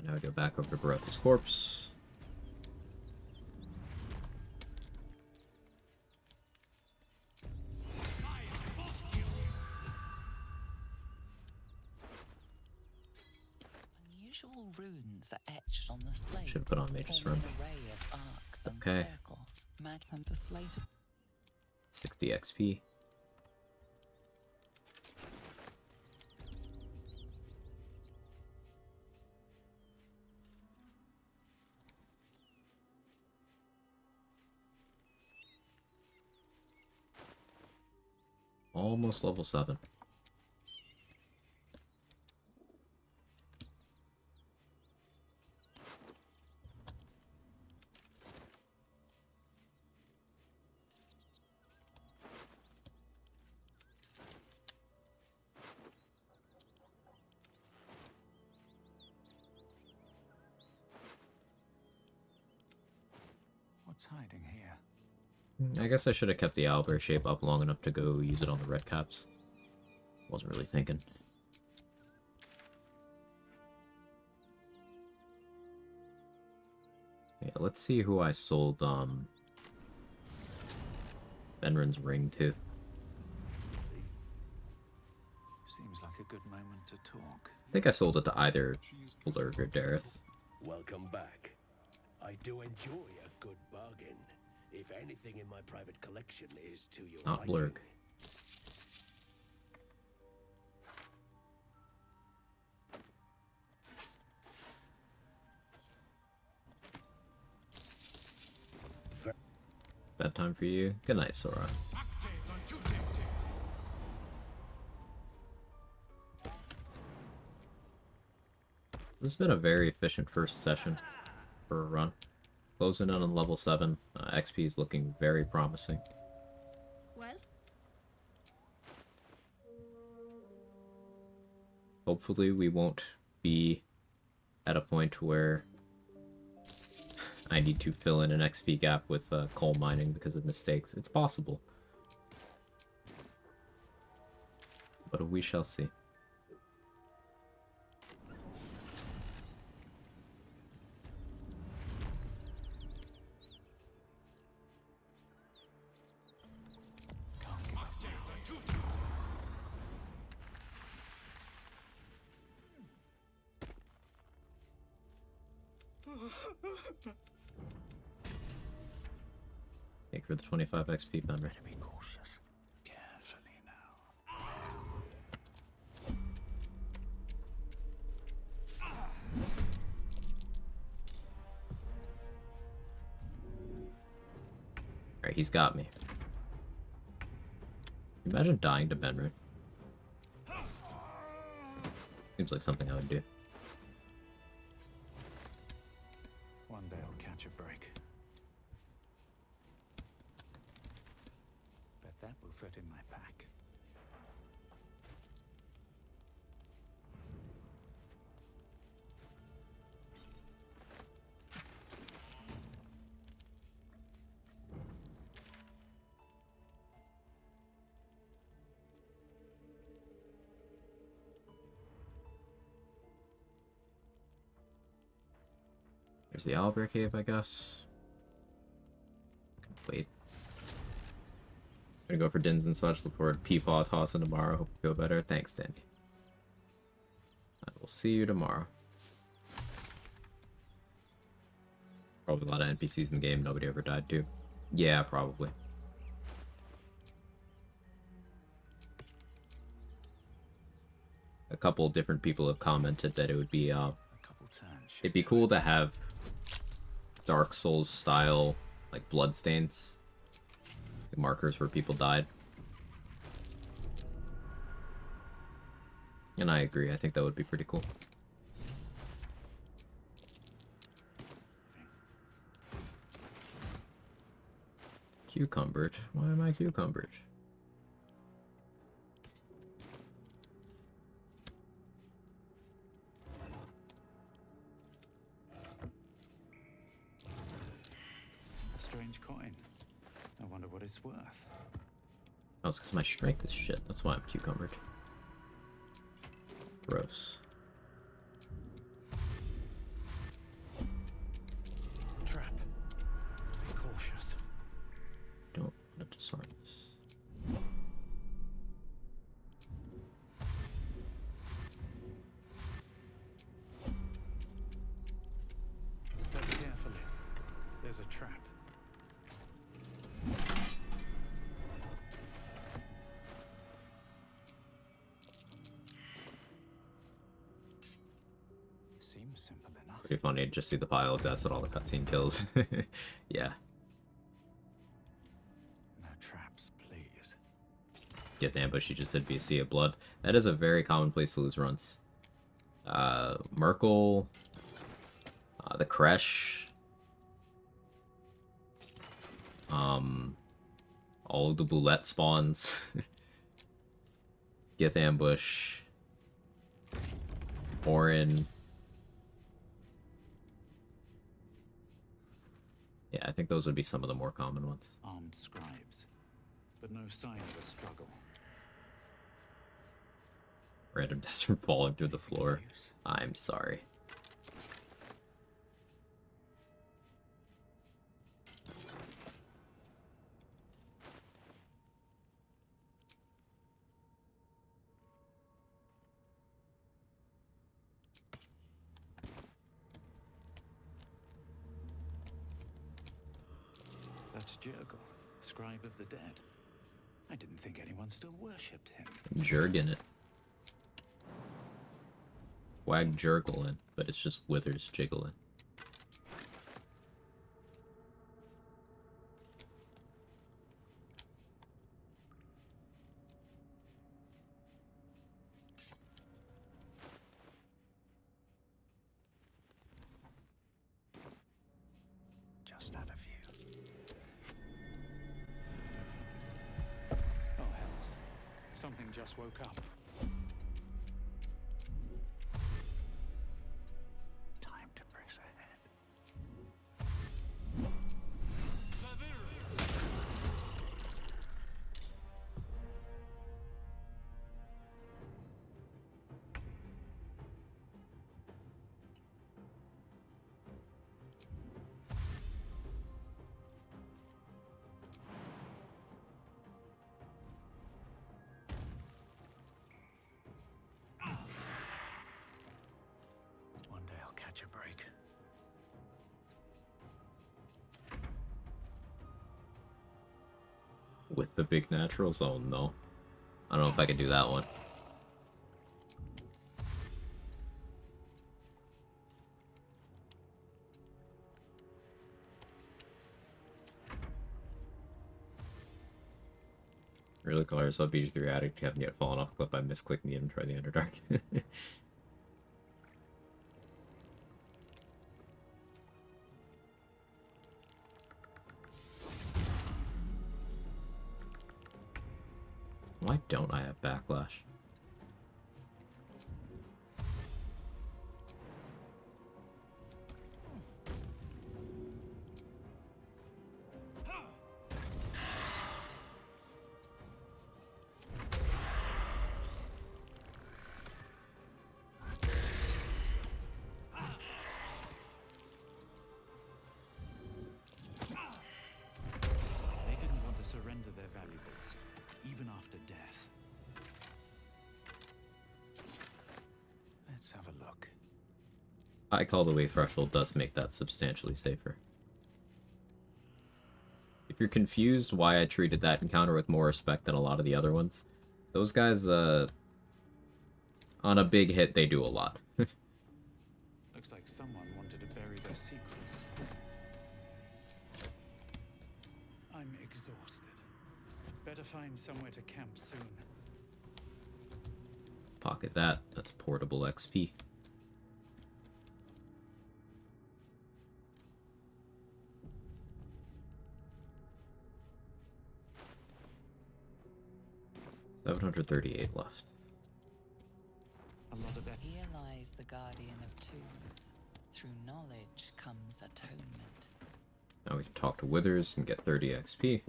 Now we go back over to Barotha's corpse. Unusual runes are etched on the slate. Should put on Mage's Rune. An array of arcs and Okay. circles. Madman the slate. 60 XP. Almost level 7. What's hiding here? I guess I should have kept the owlbear shape up long enough to go use it on the red caps. Wasn't really thinking. Yeah, let's see who I sold Benrin's ring to. Seems like a good moment to talk. I think I sold it to either Blurg or Dareth. Welcome back. I do enjoy a good bargain. If anything in my private collection is to your Not liking. Blurg. Bedtime for you. Good night, Sora. This has been a very efficient first session for a run. Closing in on level 7. XP is looking very promising. Well? Hopefully we won't be at a point where I need to fill in an XP gap with coal mining because of mistakes. It's possible. But we shall see. Thank you for the 25 XP, Benry. Better be cautious. Carefully now. Alright, he's got me. Imagine dying to Benry. Seems like something I would do. One day I'll catch a break. Bet that will fit in my pack. There's the Owlbear Cave, I guess. Wait. Gonna go for dins and such. Look forward to Peepaw tossing tomorrow. Hope you feel better. Thanks, Danny. I will see you tomorrow. Probably a lot of NPCs in the game nobody ever died to. Yeah, probably. A couple different people have commented that it would be it'd be cool to have Dark Souls style like bloodstains, like markers where people died. And I agree, I think that would be pretty cool. Cucumbered? Why am I cucumbered? A strange coin. I wonder what it's worth. Oh, it's because my strength is shit. That's why I'm cucumbered. Gross. Trap. Be cautious. Don't want to disarm this. Step carefully. There's a trap. Seems simple enough. Pretty funny to just see the pile of deaths at all the cutscene kills. Yeah. No traps, please. Get the ambush, you just said be a sea of blood. That is a very common place to lose runs. Merkel, the Kresh, all of the Boulette spawns, Gith ambush, Orin. Yeah, I think those would be some of the more common ones. Armed scribes, but no sign of a struggle. Random deaths from falling through the floor. I'm sorry. That's Jurgle, scribe of the dead. I didn't think anyone still worshipped him. Jurgen it. Quag Jurglin, but it's just Withers jiggling. Just had a view. Oh, hells. Something just woke up. Time to press ahead. One day I'll catch a break. With the big natural zone, though. I don't know if I can do that one. Really colors up BG3 addict, you haven't yet fallen off a cliff by misclicking the inventory in the Underdark. Why don't I have backlash? High call the way threshold does make that substantially safer. If you're confused why I treated that encounter with more respect than a lot of the other ones, those guys, on a big hit, they do a lot. Looks like someone wanted to bury their secrets. I'm exhausted. Better find somewhere to camp soon. Pocket that. That's portable XP. $738 left. Here lies the guardian of tombs. Through knowledge comes atonement. Now we can talk to Withers and get 30 XP.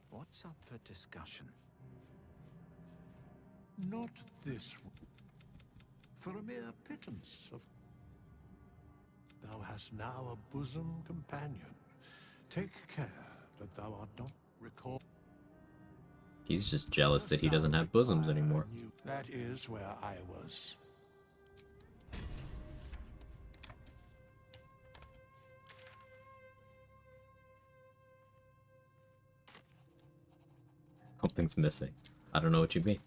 What's up for discussion? Not this. For a mere pittance of... Thou hast now a bosom companion. Take care that thou art not recalled. He's just jealous that he doesn't have bosoms anymore. That is where I was. Something's missing. I don't know what you mean.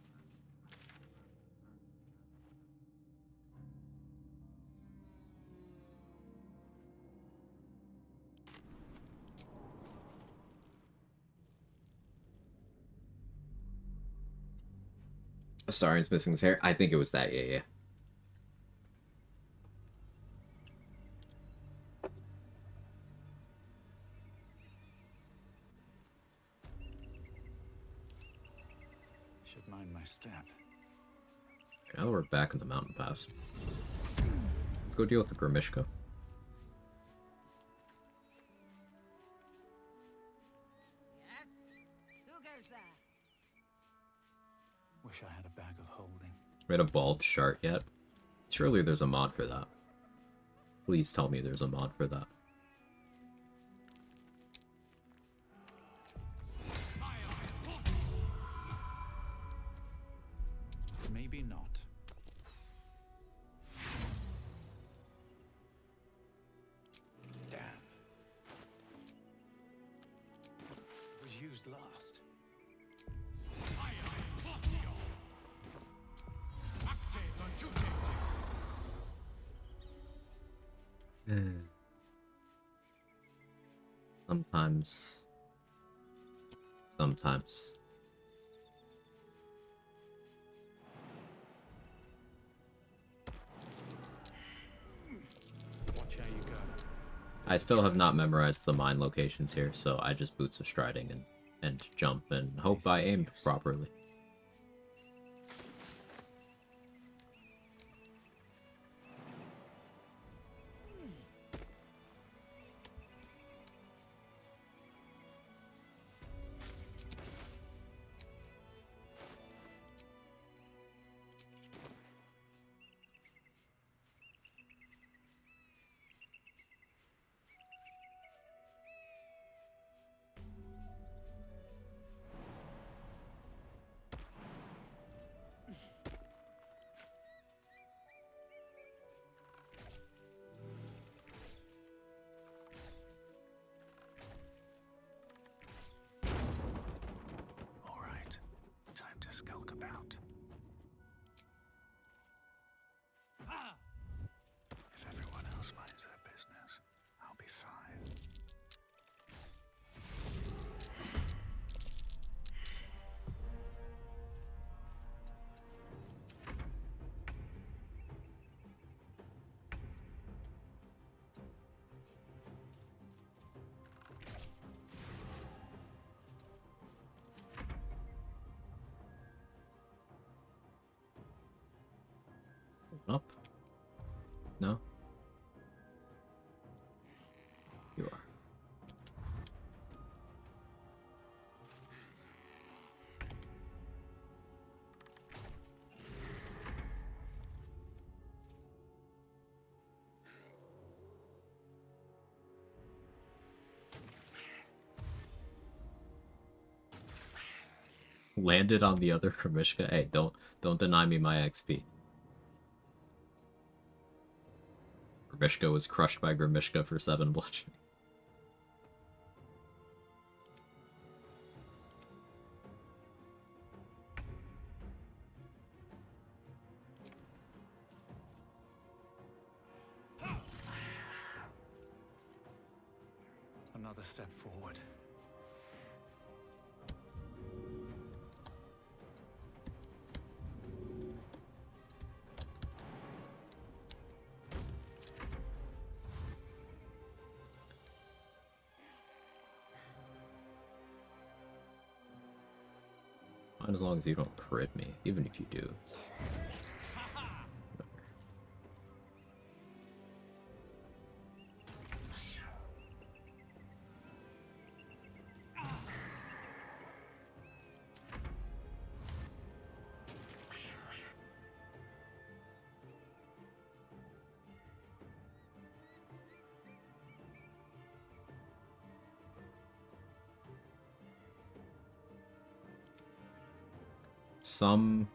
Astarian's missing his hair. I think it was that, yeah. Should mind my step. Now that we're back in the mountain pass, let's go deal with the Grimishka. Yes? Who goes there? Wish I had a bag of holding. We had a bald shart yet? Surely there's a mod for that. Please tell me there's a mod for that. Maybe not. Damn. It was used last. Sometimes. Watch how you go. I still have not memorized the mine locations here, so I just boots of striding and jump and hope I aimed properly. All right. Time to skulk about. If everyone else minds their business, I'll be fine. Up? No? You are. landed on the other Grimishka. Hey, don't deny me my XP. Grimishka was crushed by Grimishka for 7 bludgeoning. Another step forward. Fine as long as you don't crit me, even if you do. It's... Some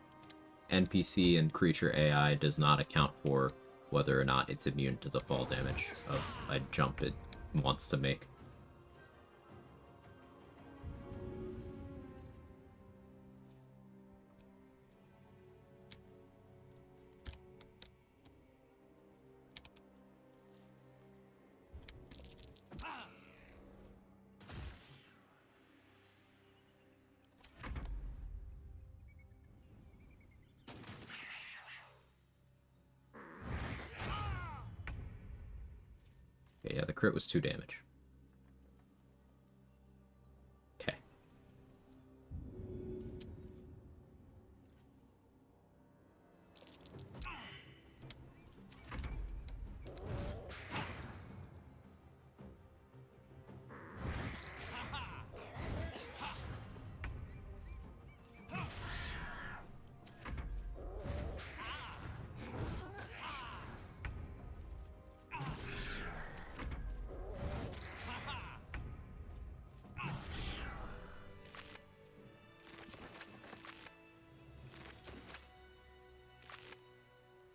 NPC and creature AI does not account for whether or not it's immune to the fall damage of a jump it wants to make. Okay, yeah, the crit was 2 damage. Okay.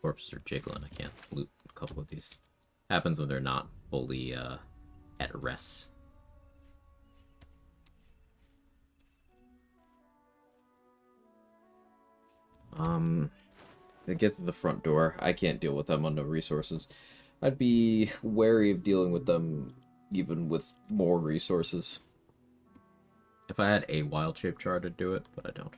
Corpses are jiggling. I can't loot a couple of these. Happens when they're not fully at rest. They get to the front door. I can't deal with them on no resources. I'd be wary of dealing with them even with more resources. If I had a wild shape chart, I'd do it, but I don't.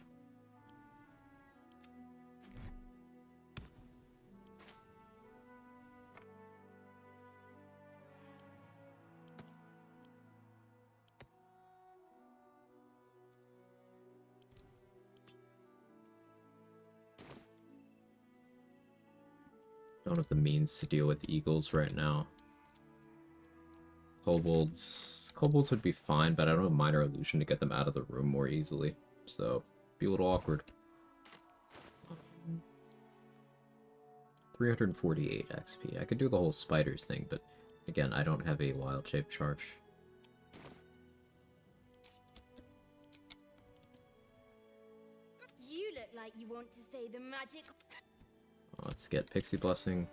Don't have the means to deal with eagles right now. Kobolds would be fine, but I don't have minor illusion to get them out of the room more easily. So, be a little awkward. 348 XP. I could do the whole spiders thing, but again, I don't have a wild shape charge. You look like you want to say the magic. Let's get Pixie Blessing.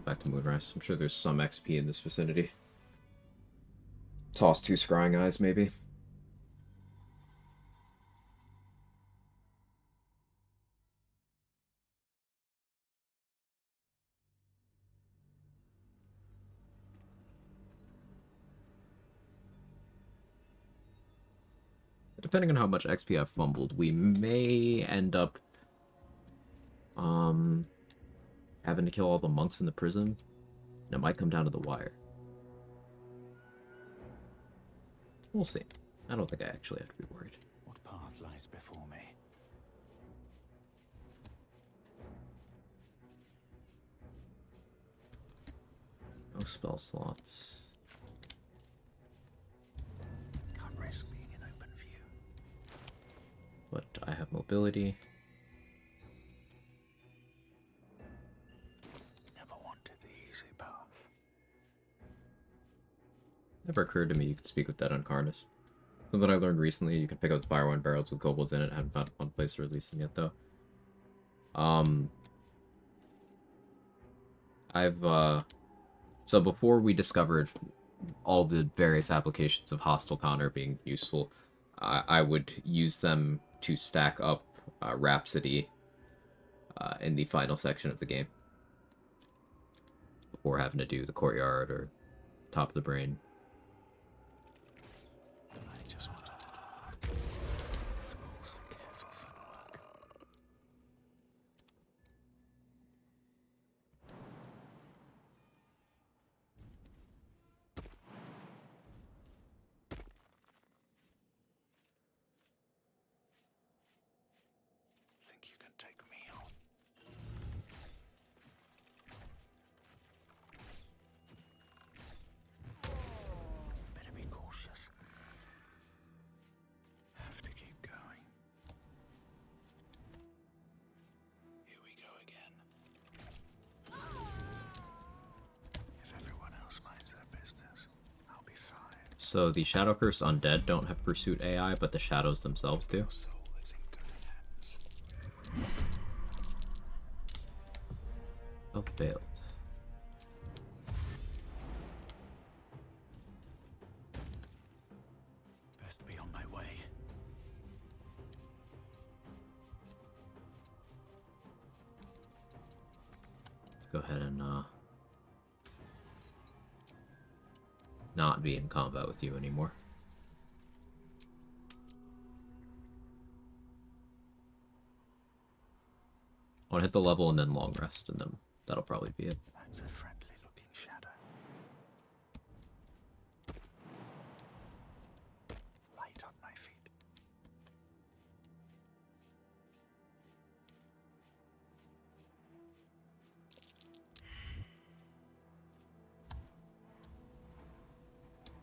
Back to Moonrise. I'm sure there's some XP in this vicinity. Toss 2 Scrying Eyes, maybe. Depending on how much XP I've fumbled, we may end up having to kill all the monks in the prison. And it might come down to the wire. We'll see. I don't think I actually have to be worried. What path lies before me? No spell slots. Can't risk being in open view. But I have mobility. Never wanted the easy path. Never occurred to me you could speak with Dead Uncarnus. Something I learned recently, you can pick up the Fire One barrels with kobolds in it. I haven't found one place to release them yet, though. So before we discovered all the various applications of Hostile Counter being useful, I would use them to stack up Rhapsody in the final section of the game. Before having to do the Courtyard or Top of the Brain. I just want a little schools for careful footwork. Think you can take me on? Better be cautious. Have to keep going. Here we go again. If everyone else minds their business, I'll be fine. So the Shadow Cursed Undead don't have Pursuit AI, but the Shadows themselves do. Oh, failed. Best be on my way. Let's go ahead and not be in combat with you anymore. I want to hit the level and then long rest, and then that'll probably be it. That's a friendly looking shadow. Light on my feet.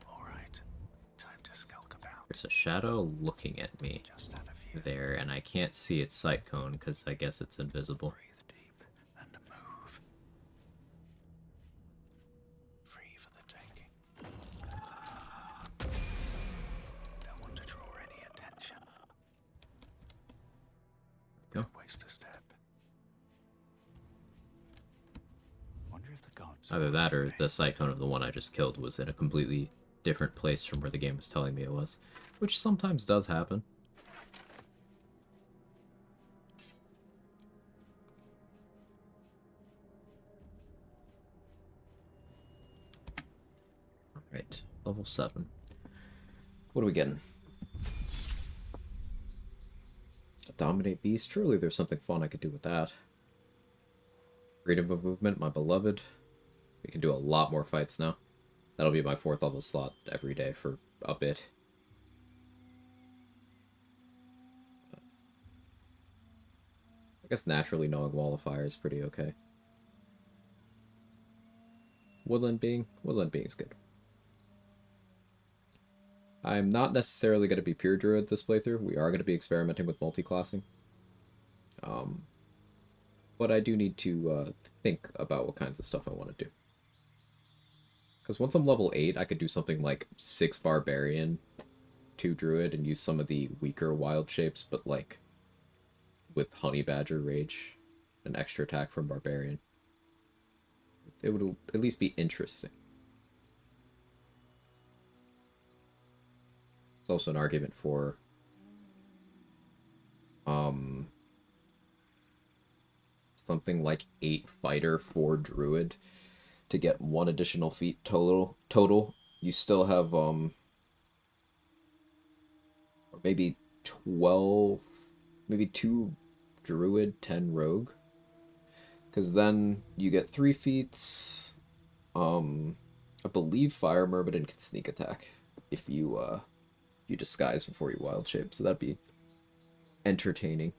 All right, time to skulk about. There's a shadow looking at me there, and I can't see its sight cone because I guess it's invisible. Breathe deep and move. Free for the taking. Don't want to draw any attention. Go. Don't waste a step. Wonder if the gods. Either that or the sight cone of the one I just killed was in a completely different place from where the game was telling me it was, which sometimes does happen. Alright, level 7. What are we getting? A Dominate Beast? Surely there's something fun I could do with that. Freedom of movement, my beloved. We can do a lot more fights now. That'll be my 4th level slot every day for a bit. I guess naturally knowing Wall of Fire is pretty okay. Woodland Being? Woodland Being's good. I'm not necessarily going to be pure druid this playthrough. We are going to be experimenting with multi-classing. But I do need to think about what kinds of stuff I want to do. Because once I'm level 8, I could do something like 6 Barbarian, 2 Druid, and use some of the weaker wild shapes, but like with Honey Badger Rage, an extra attack from Barbarian. It would at least be interesting. It's also an argument for something like 8 Fighter, 4 Druid to get 1 additional feat total. You still have or maybe 12, maybe 2 Druid, 10 Rogue. Because then you get 3 feats. I believe Fire Myrmidon can sneak attack if you disguise before you wild shape, so that'd be entertaining.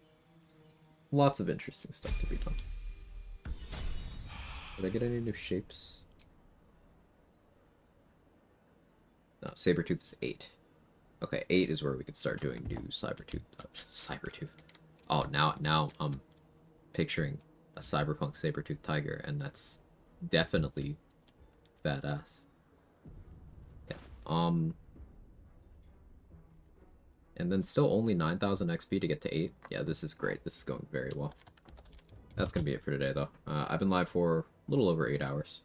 Lots of interesting stuff to be done. Did I get any new shapes? No, Sabretooth is 8. Okay, 8 is where we could start doing new Cybertooth. Oh, now I'm picturing a cyberpunk Sabretooth tiger, and that's definitely badass. Yeah, And then still only 9,000 XP to get to 8. Yeah, this is great. This is going very well. That's going to be it for today, though. I've been live for a little over 8 hours.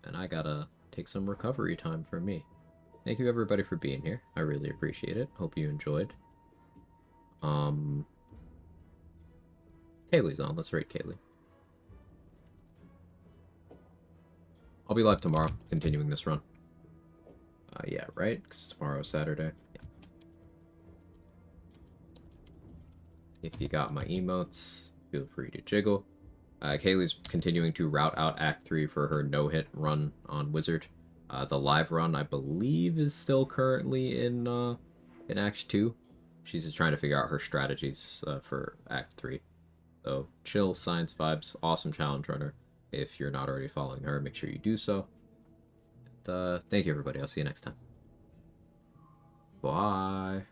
And I gotta take some recovery time for me. Thank you, everybody, for being here. I really appreciate it. Hope you enjoyed. Kaylee's on. Let's rate Kaylee. I'll be live tomorrow, continuing this run. Yeah, right? Because tomorrow's Saturday. Yeah. If you got my emotes, feel free to jiggle. Kaylee's continuing to route out Act 3 for her no-hit run on Wizard. The live run, I believe, is still currently in Act 2. She's just trying to figure out her strategies for Act 3. So, chill, science vibes, awesome challenge runner. If you're not already following her, make sure you do so. And, thank you, everybody. I'll see you next time. Bye.